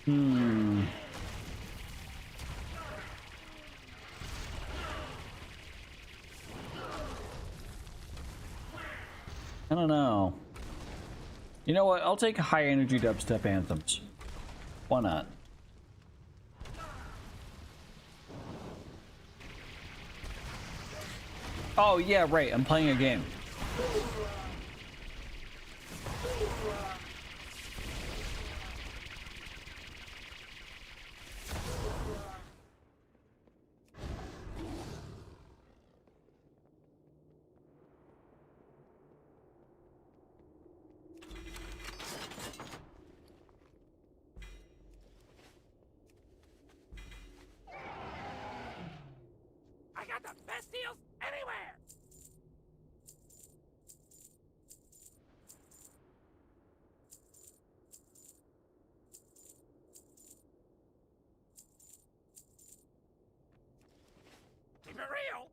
I don't know. You know what? I'll take high energy dubstep anthems. Why not? Oh, yeah, right. I'm playing a game. I got the best deals anywhere! Keep it real!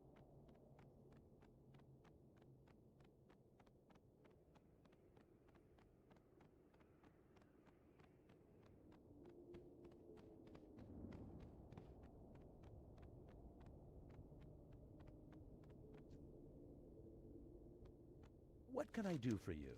What can I do for you?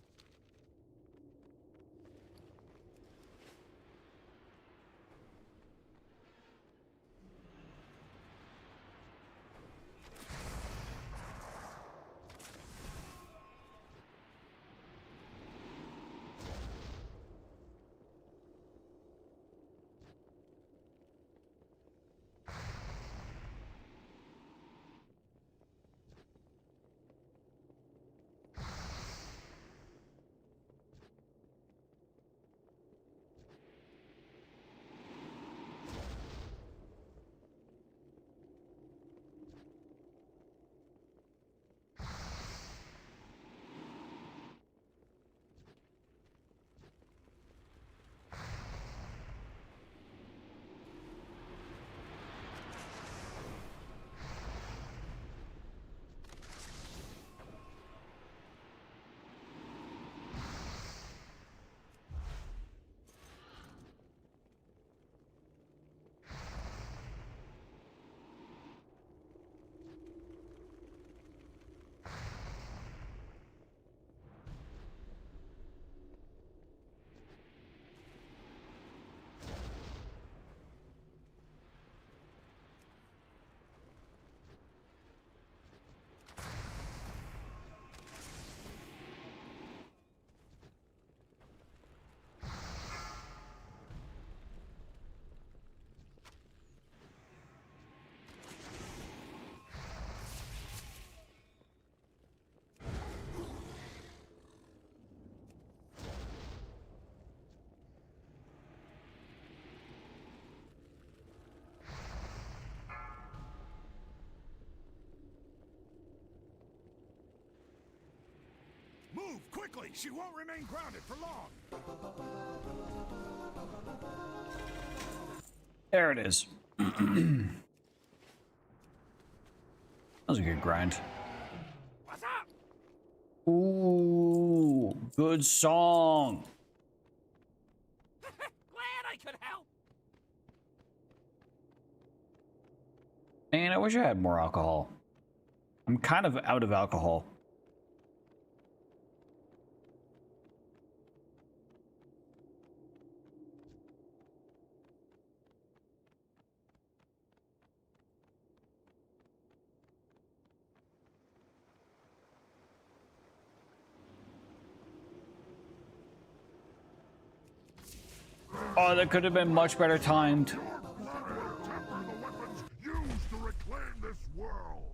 Move, quickly! She won't remain grounded for long! There it is. That was a good grind. What's up? Ooh, good song. Glad I could help! Man, I wish I had more alcohol. I'm kind of out of alcohol. Oh, that could have been much better timed. Used to reclaim this world.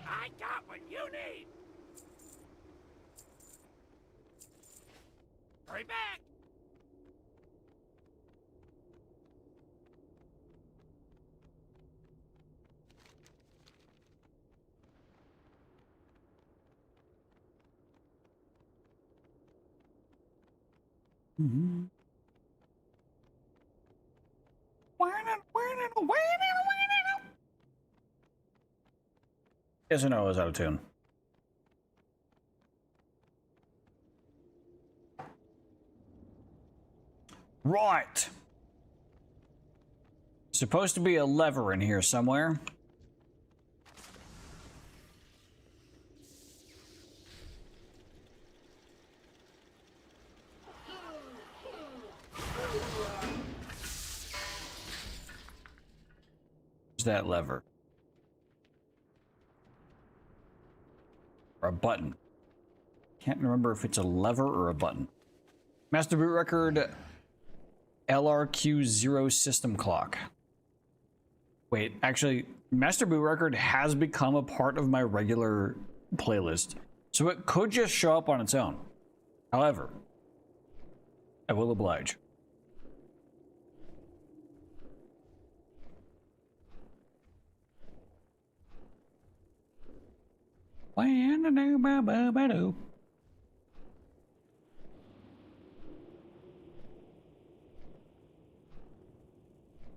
I got what you need! Hurry back! Yes or no, I was out of tune. Right. Supposed to be a lever in here somewhere. Where's that lever? Or a button. Can't remember if it's a lever or a button. Master boot record LRQ0 system clock. Wait, actually, Master boot record has become a part of my regular playlist, so it could just show up on its own. However, I will oblige.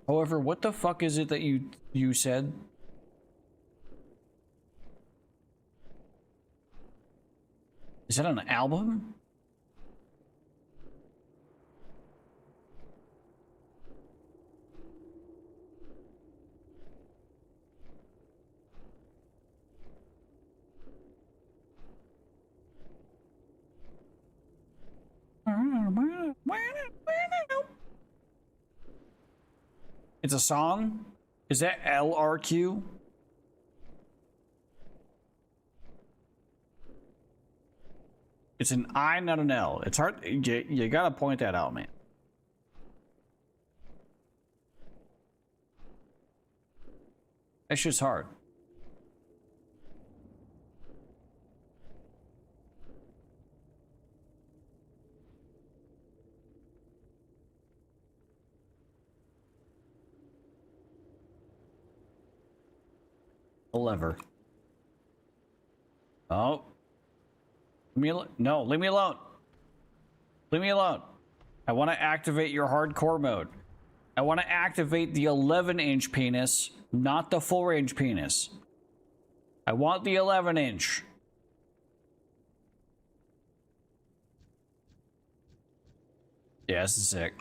However, what the fuck is it that you said? Is that an album? It's a song? Is that LRQ? It's an I, not an L. It's hard. You gotta point that out, man. That shit's hard. A lever. Oh. No, leave me alone. Leave me alone. I want to activate your hardcore mode. I want to activate the 11-inch penis, not the 4-inch penis. I want the 11-inch. Yeah, this is sick.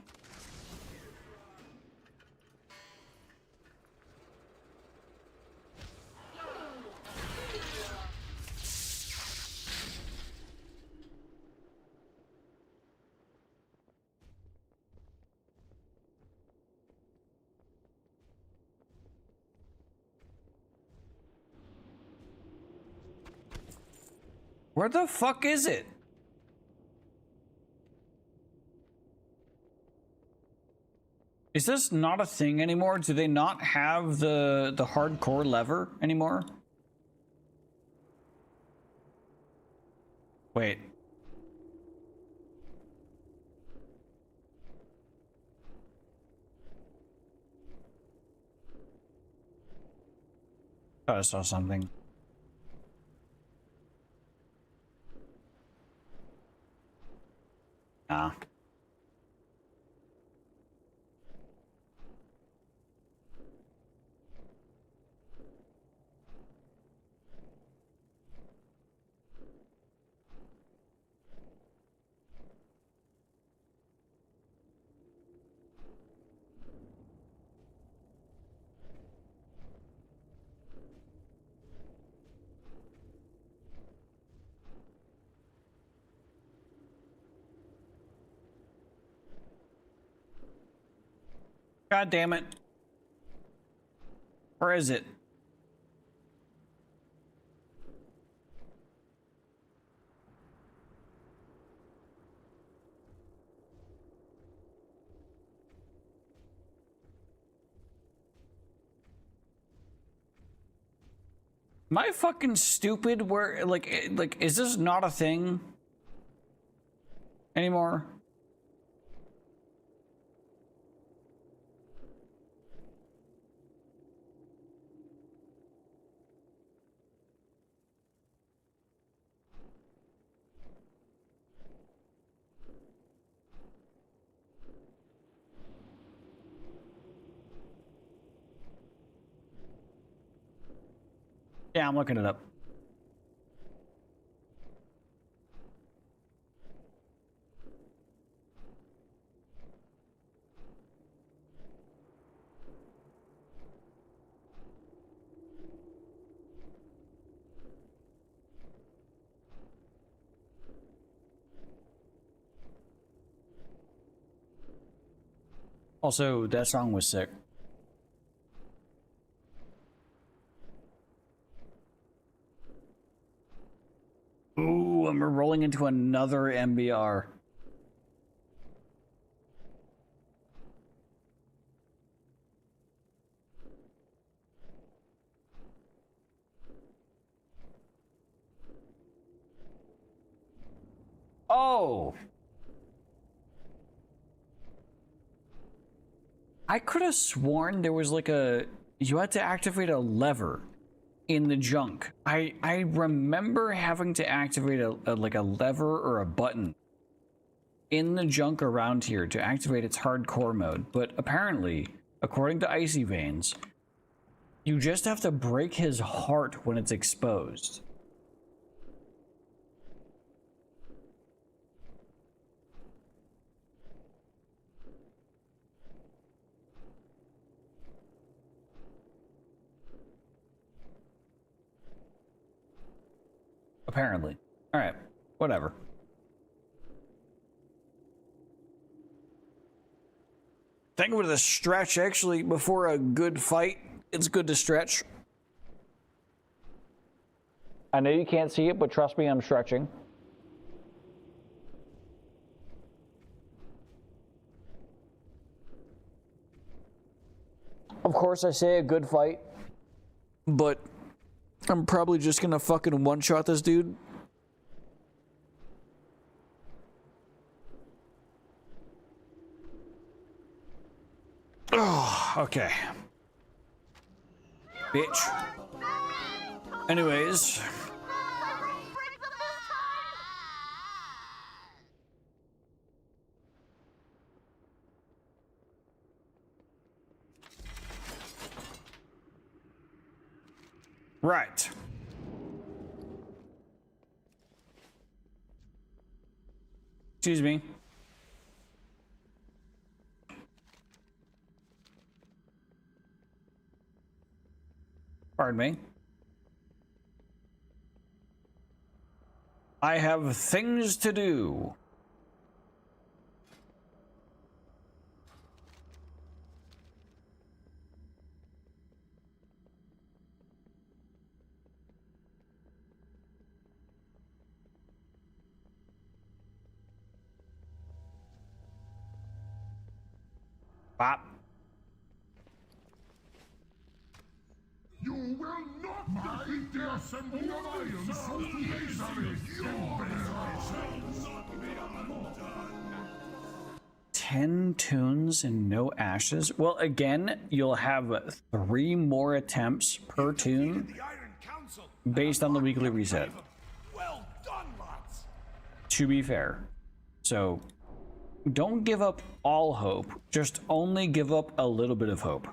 Where the fuck is it? Is this not a thing anymore? Do they not have the hardcore lever anymore? Wait. Thought I saw something. Ah. God damn it. Where is it? Am I fucking stupid? Where, like, is this not a thing anymore? Yeah, I'm looking it up. Also, that song was sick. Ooh, and we're rolling into another MBR. Oh! I could have sworn there was like you had to activate a lever in the junk. I remember having to activate like a lever or a button in the junk around here to activate its hardcore mode, but apparently, according to Icy Veins, you just have to break his heart when it's exposed. Apparently. Alright, whatever. Think of it as a stretch, actually. Before a good fight, it's good to stretch. I know you can't see it, but trust me, I'm stretching. Of course, I say a good fight, but I'm probably just gonna fucking one-shot this dude. Oh, okay. Bitch. Anyways. Right. Excuse me. Pardon me. I have things to do. Bop. You will not defeat the Assembly of Iron so easily, you shall not be undone. 10 tunes and no ashes. Well, again, you'll have 3 more attempts per tune based on the weekly reset. Well done, lads. To be fair. So, don't give up all hope. Just only give up a little bit of hope.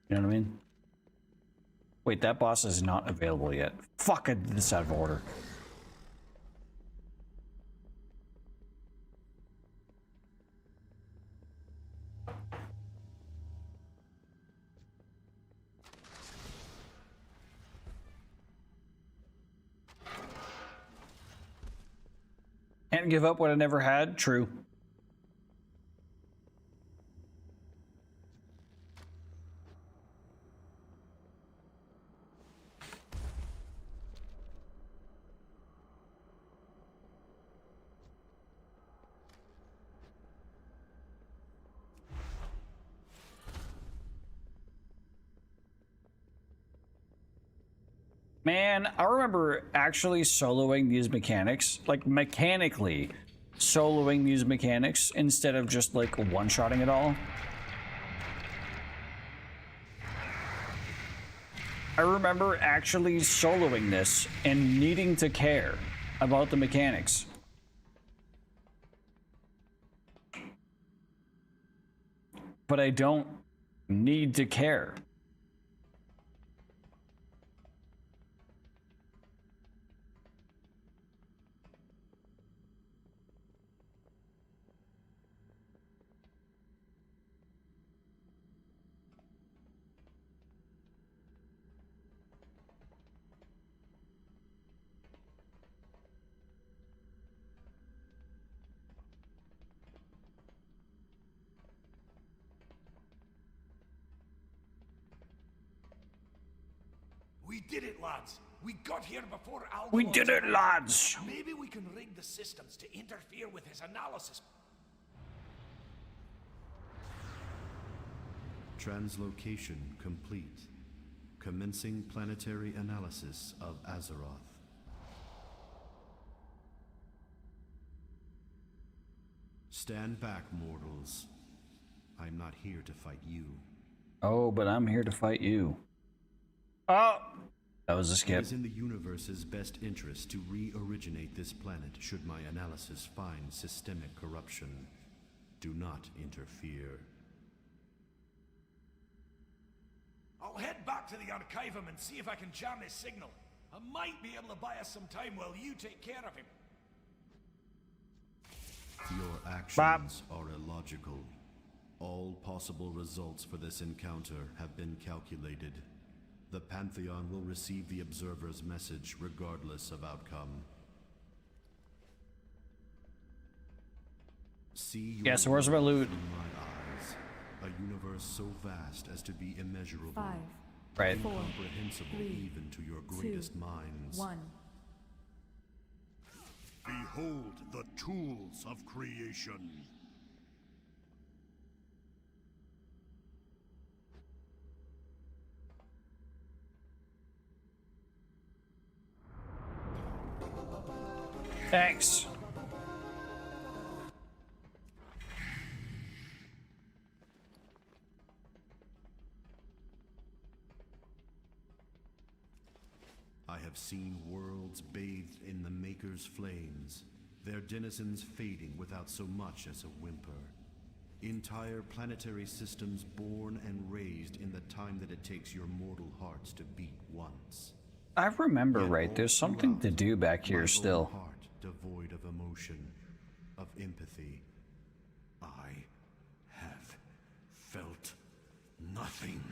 You know what I mean? Wait, that boss is not available yet. Fuck, I did this out of order. Can't give up what I never had. True. Man, I remember actually soloing these mechanics, like mechanically soloing these mechanics instead of just like one-shotting it all. I remember actually soloing this and needing to care about the mechanics. But I don't need to care. We did it, lads. We got here before Alderaan. We did it, lads. Maybe we can rig the systems to interfere with his analysis. Translocation complete. Commencing planetary analysis of Azeroth. Stand back, mortals. I'm not here to fight you. Oh, but I'm here to fight you. Oh! That was a skip. It is in the universe's best interest to re-originate this planet should my analysis find systemic corruption. Do not interfere. I'll head back to the Archivum and see if I can jam his signal. I might be able to buy us some time while you take care of him. Your actions are illogical. All possible results for this encounter have been calculated. The Pantheon will receive the Observer's message regardless of outcome. See yeah, so where's my loot? In my eyes, a universe so vast as to be immeasurable. 5, right. Incomprehensible 3, even to your greatest 2, minds. 1. Behold the tools of creation. Thanks. I have seen worlds bathed in the Maker's flames, their denizens fading without so much as a whimper. Entire planetary systems born and raised in the time that it takes your mortal hearts to beat once. I remember right, there's something to do back here still. Heart devoid of emotion, of empathy. I have felt nothing.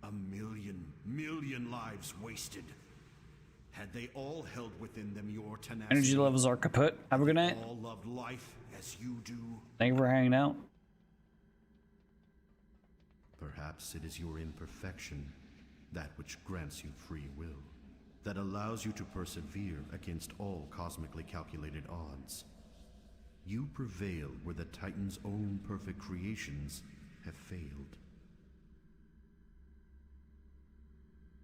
A million lives wasted. Had they all held within them your tenacity. Energy levels are kaput. Have a good night. All loved life as you do. Thank you for hanging out. Perhaps it is your imperfection, that which grants you free will, that allows you to persevere against all cosmically calculated odds. You prevail where the Titan's own perfect creations have failed.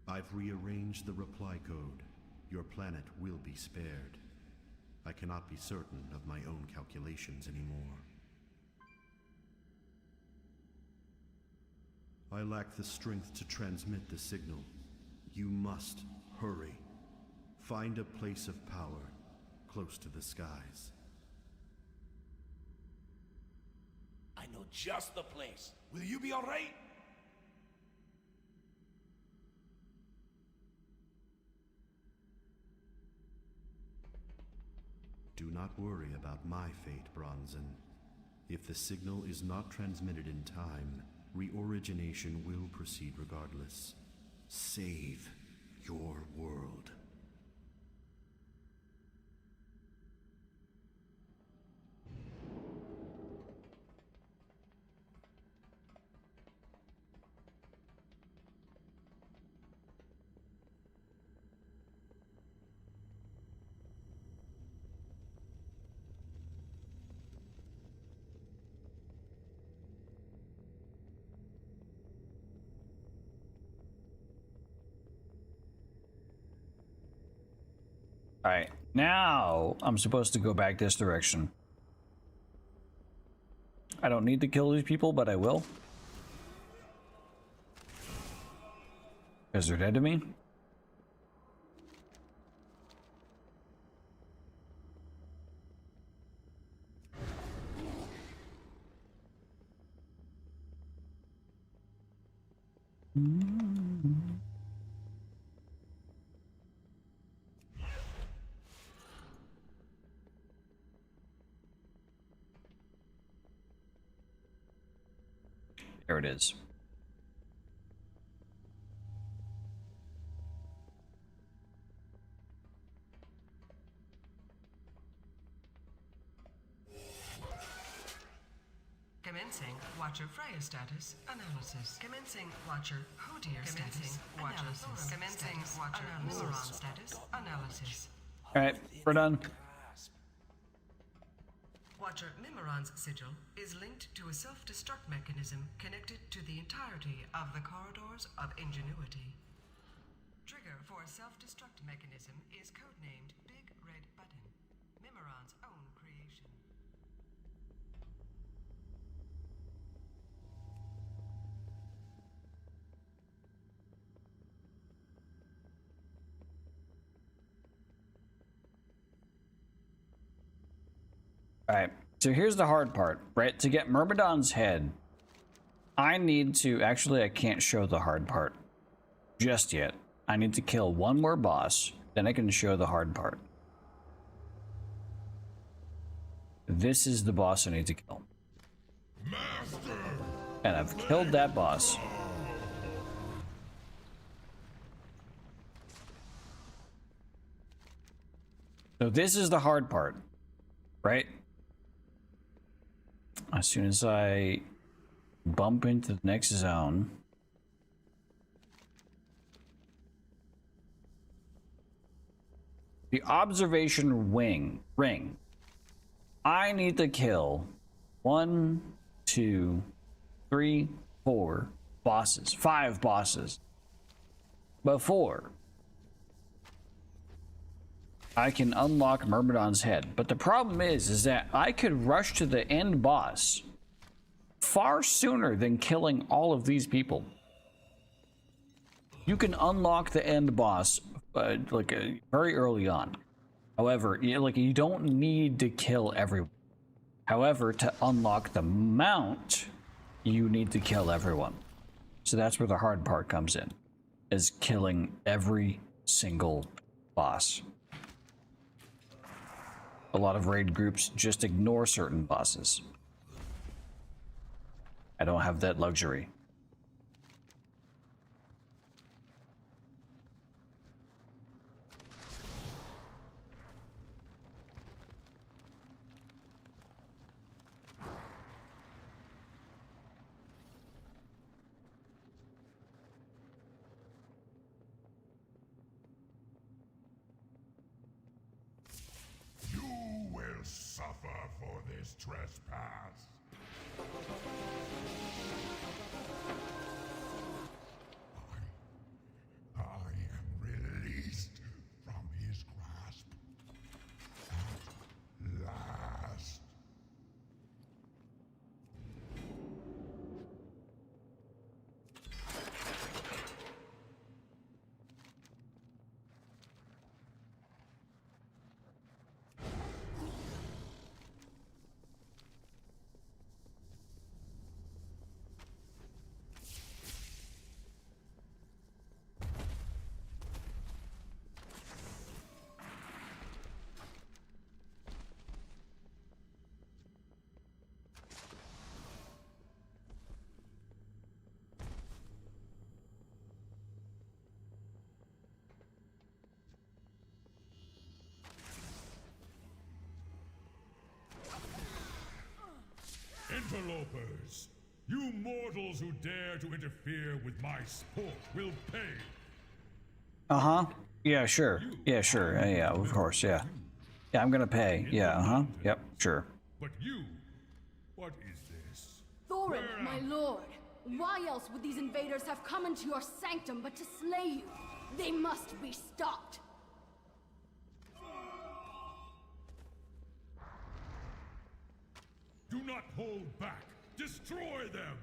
I've rearranged the reply code. Your planet will be spared. I cannot be certain of my own calculations anymore. I lack the strength to transmit the signal. You must hurry. Find a place of power, close to the skies. I know just the place. Will you be all right? Do not worry about my fate, Bronzen. If the signal is not transmitted in time, reorigination will proceed regardless. Save your world. Alright, now I'm supposed to go back this direction. I don't need to kill these people, but I will. Because they're dead to me. There it is. Come in. Commencing Watcher Freya status analysis. Commencing Watcher Hodier status analysis. Commencing Watcher Mimeron status analysis. Alright, we're done. Watcher Mimeron's sigil is linked to a self-destruct mechanism connected to the entirety of the corridors of ingenuity. Trigger for a self-destruct mechanism is codenamed Big Red Button, Mimeron's own creation. Alright, so here's the hard part, right? To get Myrmidon's head, I need to... Actually, I can't show the hard part just yet. I need to kill one more boss, then I can show the hard part. This is the boss I need to kill. And I've killed that boss. So this is the hard part, right? As soon as I bump into the next zone, the observation ring. I need to kill 1, 2, 3, 4 bosses, 5 bosses before I can unlock Myrmidon's head. But the problem is that I could rush to the end boss far sooner than killing all of these people. You can unlock the end boss very early on. However, you don't need to kill everyone. However, to unlock the mount, you need to kill everyone. So that's where the hard part comes in, is killing every single boss. A lot of raid groups just ignore certain bosses. I don't have that luxury. Suffer for this trespass. I am released from his grasp at last. Interlopers, you mortals who dare to interfere with my sport will pay. Uh-huh. Yeah, sure. Yeah, sure. Yeah, of course, yeah. Yeah, I'm gonna pay. Yeah, uh-huh. Yep, sure. But you, what is this? Thorin, my lord, why else would these invaders have come into your sanctum but to slay you? They must be stopped. Do not hold back. Destroy them.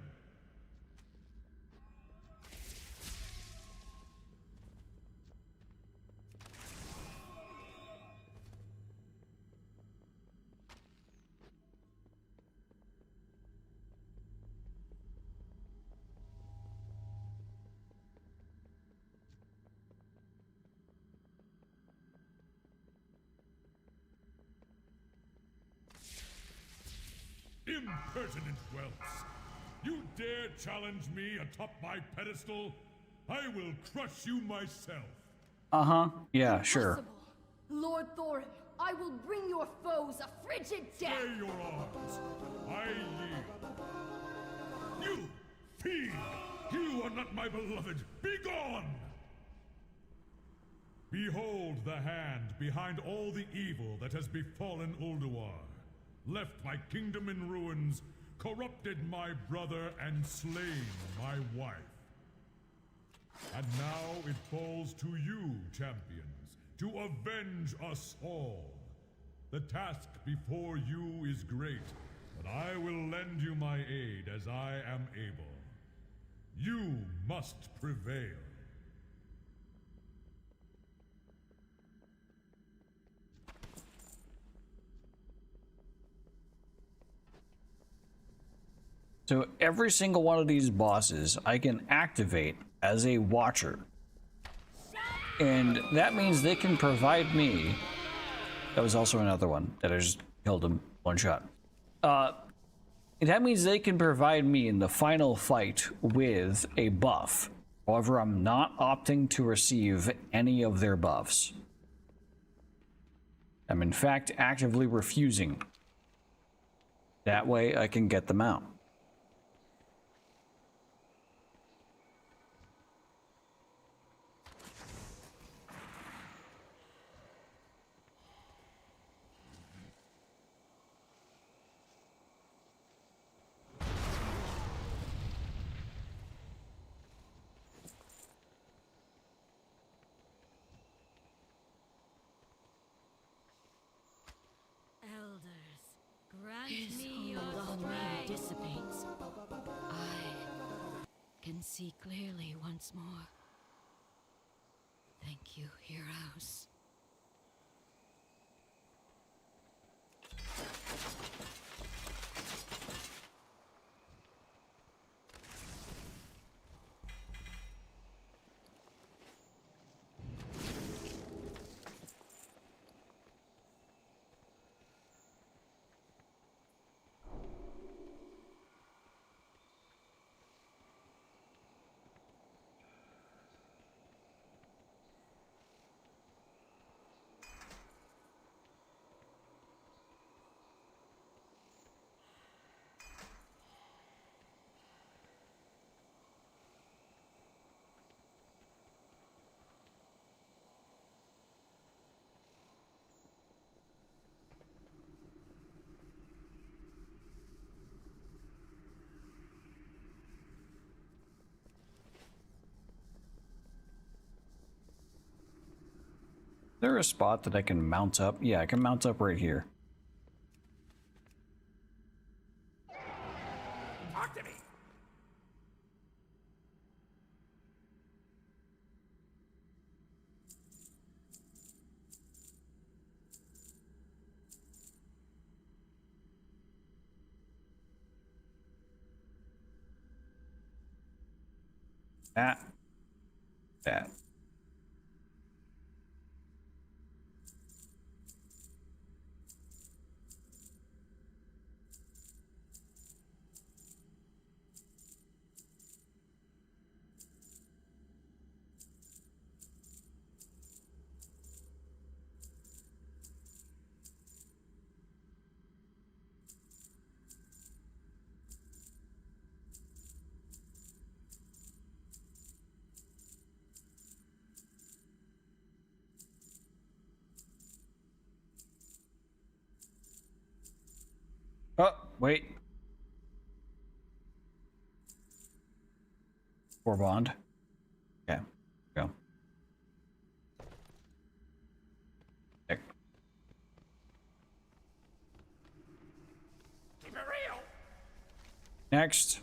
Impertinent whelps! You dare challenge me atop my pedestal? I will crush you myself! Uh-huh. Yeah, sure. Lord Thorin, I will bring your foes a frigid death! Stay your arms! I yield! Fiend! You are not my beloved! Be gone! Behold the hand behind all the evil that has befallen Ulduar. Left my kingdom in ruins, corrupted my brother, and slain my wife. And now it falls to you, champions, to avenge us all. The task before you is great, but I will lend you my aid as I am able. You must prevail. So every single one of these bosses I can activate as a watcher. And that means they can provide me... That was also another one that I just killed him one shot. That means they can provide me in the final fight with a buff. However, I'm not opting to receive any of their buffs. I'm in fact actively refusing. That way I can get them out. Grant me your grace. Dissipates. I can see clearly once more. Thank you, heroes. Is there a spot that I can mount up? Yeah, I can mount up right here. Talk to me! That. Oh, wait. For bond. Okay, go. There. Keep it real! Next.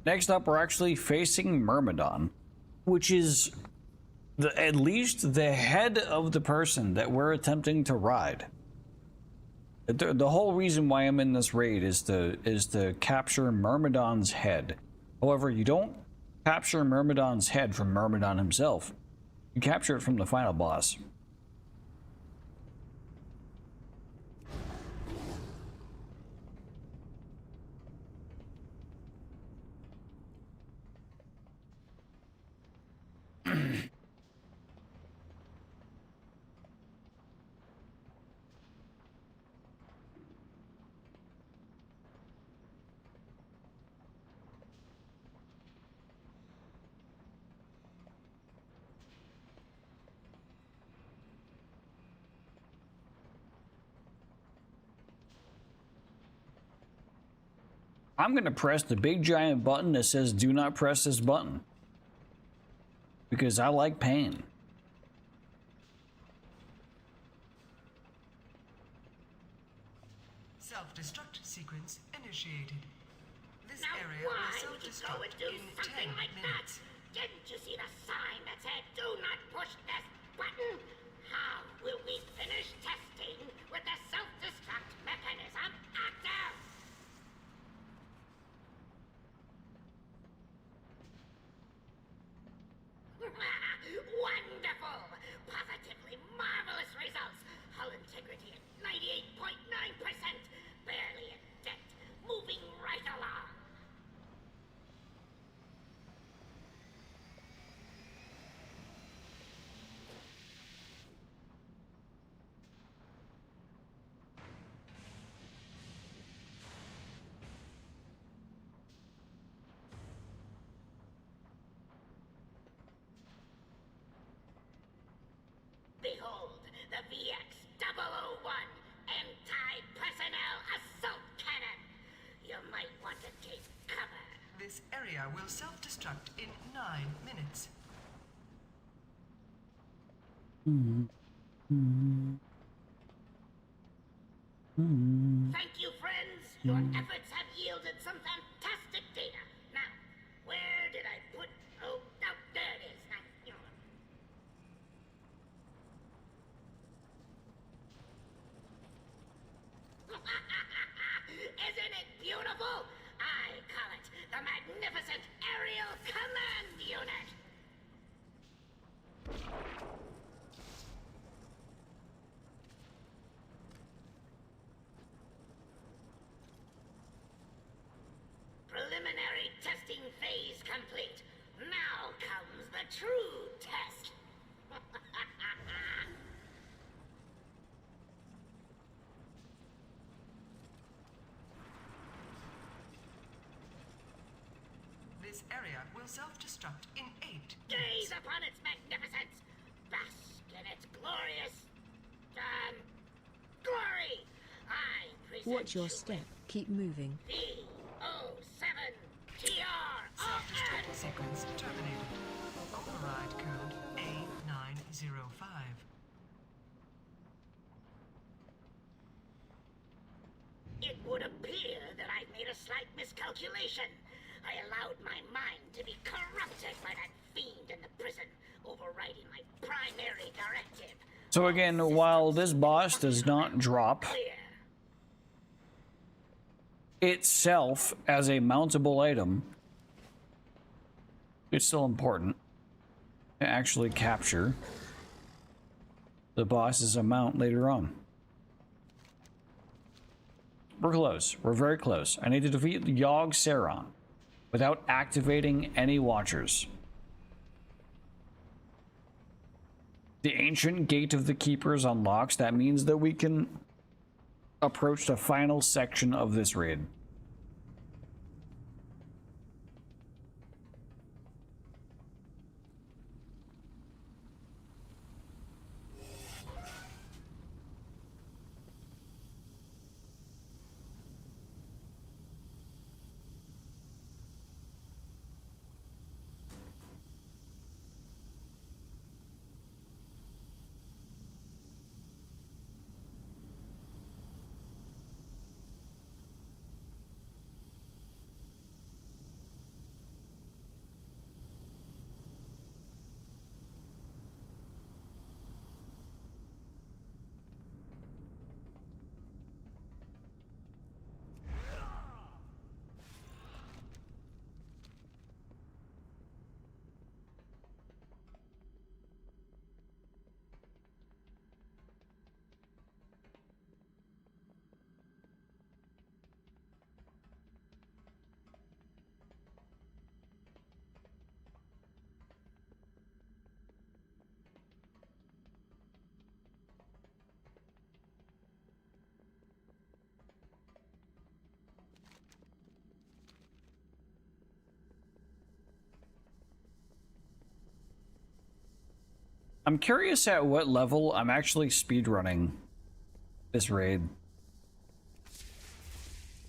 Next up, we're actually facing Myrmidon, which is at least the head of the person that we're attempting to ride. The whole reason why I'm in this raid is to capture Myrmidon's head. However, you don't capture Myrmidon's head from Myrmidon himself. You capture it from the final boss. I'm gonna press the big giant button that says do not press this button. Because I like pain. Self-destruct sequence initiated. This Now area why will would you go self-destruct and do in 10 something like minutes. that? Didn't you see the sign that said do not push this button? How will we finish testing with the self-destruct mechanism active? Wonderful! Positively marvelous results! Hull integrity at 98.9%! Barely a dent! Moving right along! Behold, the VX-001 Anti-Personnel Assault Cannon! You might want to take cover. This area will self-destruct in 9 minutes. Thank you, friends! Your efforts have yielded some fantastic data. Now, where did I put... Oh, there it is. Isn't it beautiful? I call it the Magnificent Aerial Command Unit! Preliminary testing phase complete. Now comes the true test. This area will self-destruct in 8 Gaze upon its magnificence. Bask in its glorious... glory. I present Watch your step. Keep moving. Self-destruct sequence terminated. Override code A905. It would appear that I've made a slight miscalculation. I allowed my mind to be corrupted by that fiend in the prison, overriding my primary directive. So again, while this boss does not drop itself as a mountable item, it's still important to actually capture the boss as a mount later on. We're close. We're very close. I need to defeat Yogg Saron without activating any watchers. The ancient gate of the keepers unlocks. That means that we can approach the final section of this raid. I'm curious at what level I'm actually speedrunning this raid.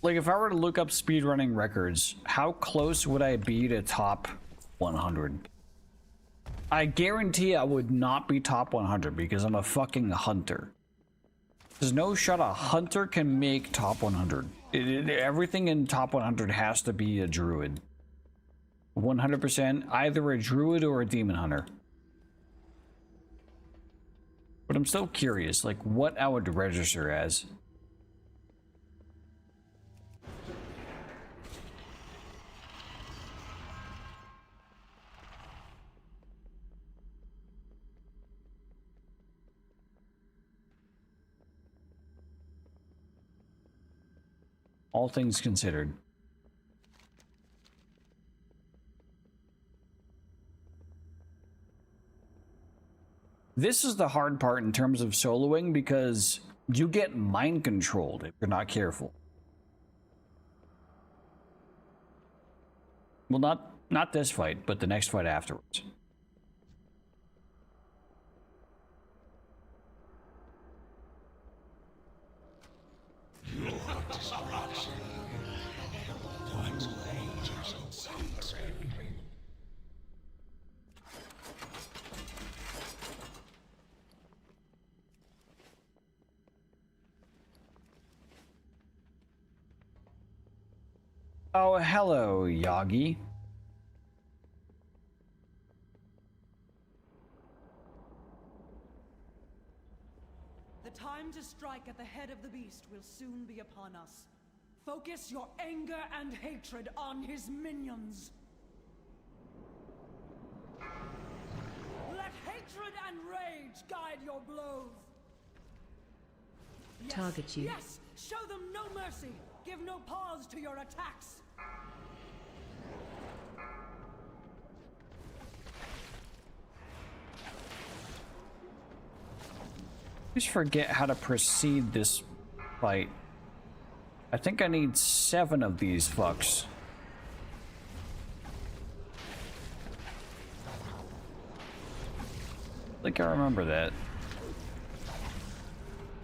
Like, if I were to look up speedrunning records, how close would I be to top 100? I guarantee I would not be top 100 because I'm a fucking hunter. There's no shot a hunter can make top 100. Everything in top 100 has to be a druid. 100% either a druid or a demon hunter. But I'm still curious, like, what I would register as. All things considered. This is the hard part in terms of soloing because you get mind controlled if you're not careful. Well, not this fight, but the next fight afterwards. Oh, hello, Yagi. The time to strike at the head of the beast will soon be upon us. Focus your anger and hatred on his minions. Let hatred and rage guide your blows. Yes, Target you. Yes, show them no mercy. Give no pause to your attacks. Just forget how to proceed this fight. I think I need 7 of these fucks. I think I remember that.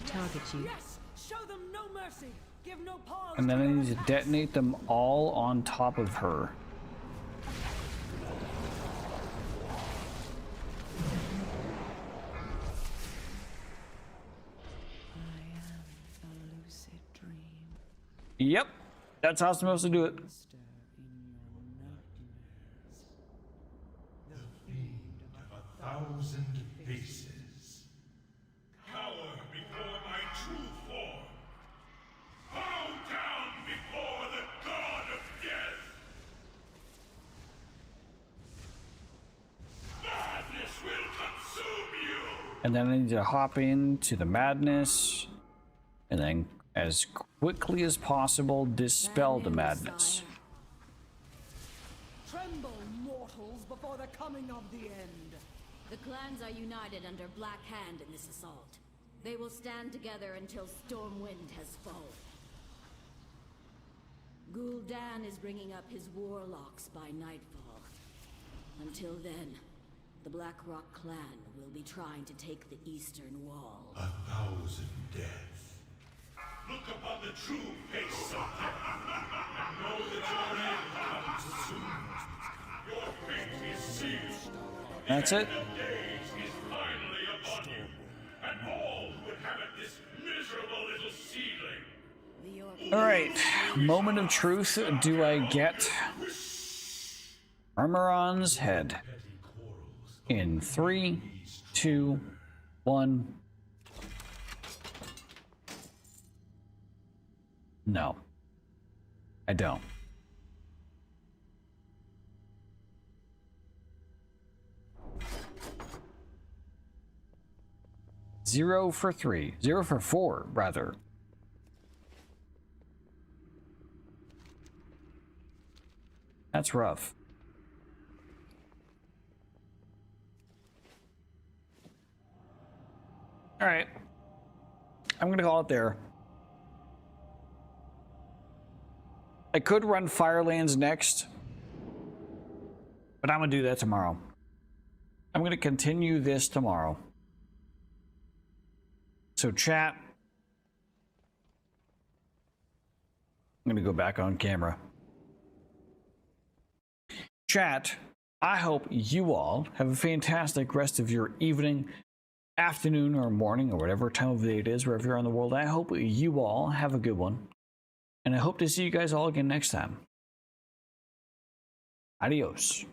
Target you. Yes, show them no mercy. Give no pause. And then I need to detonate them all on top of her. Yep, that's how I'm supposed to do it. The fiend of 1,000 faces. Cower before my true form. Bow down before the god of death. Madness will consume you. And then I need to hop into the madness, and then as quickly as possible dispel the madness. Tremble, mortals, before the coming of the end. The clans are united under Black Hand in this assault. They will stand together until Stormwind has fallen. Gul'dan is bringing up his warlocks by nightfall. Until then, the Blackrock clan will be trying to take the eastern wall. 1,000 deaths. Look upon the true face of death. Know that your end comes soon. Your fate is sealed. That's it. The end of days is finally upon you. And all who inhabit this miserable little seedling. Alright, moment of truth. Do I get Armoron's head? In 3, 2, 1. No, I don't. Zero for 3. 0 for 4, rather. That's rough. All right. I'm gonna call it there. I could run Firelands next, but I'm gonna do that tomorrow. I'm going to continue this tomorrow. So chat, I'm going to go back on camera. Chat, I hope you all have a fantastic rest of your evening, afternoon, or morning, or whatever time of day it is, wherever you're in the world. I hope you all have a good one. And I hope to see you guys all again next time. Adios.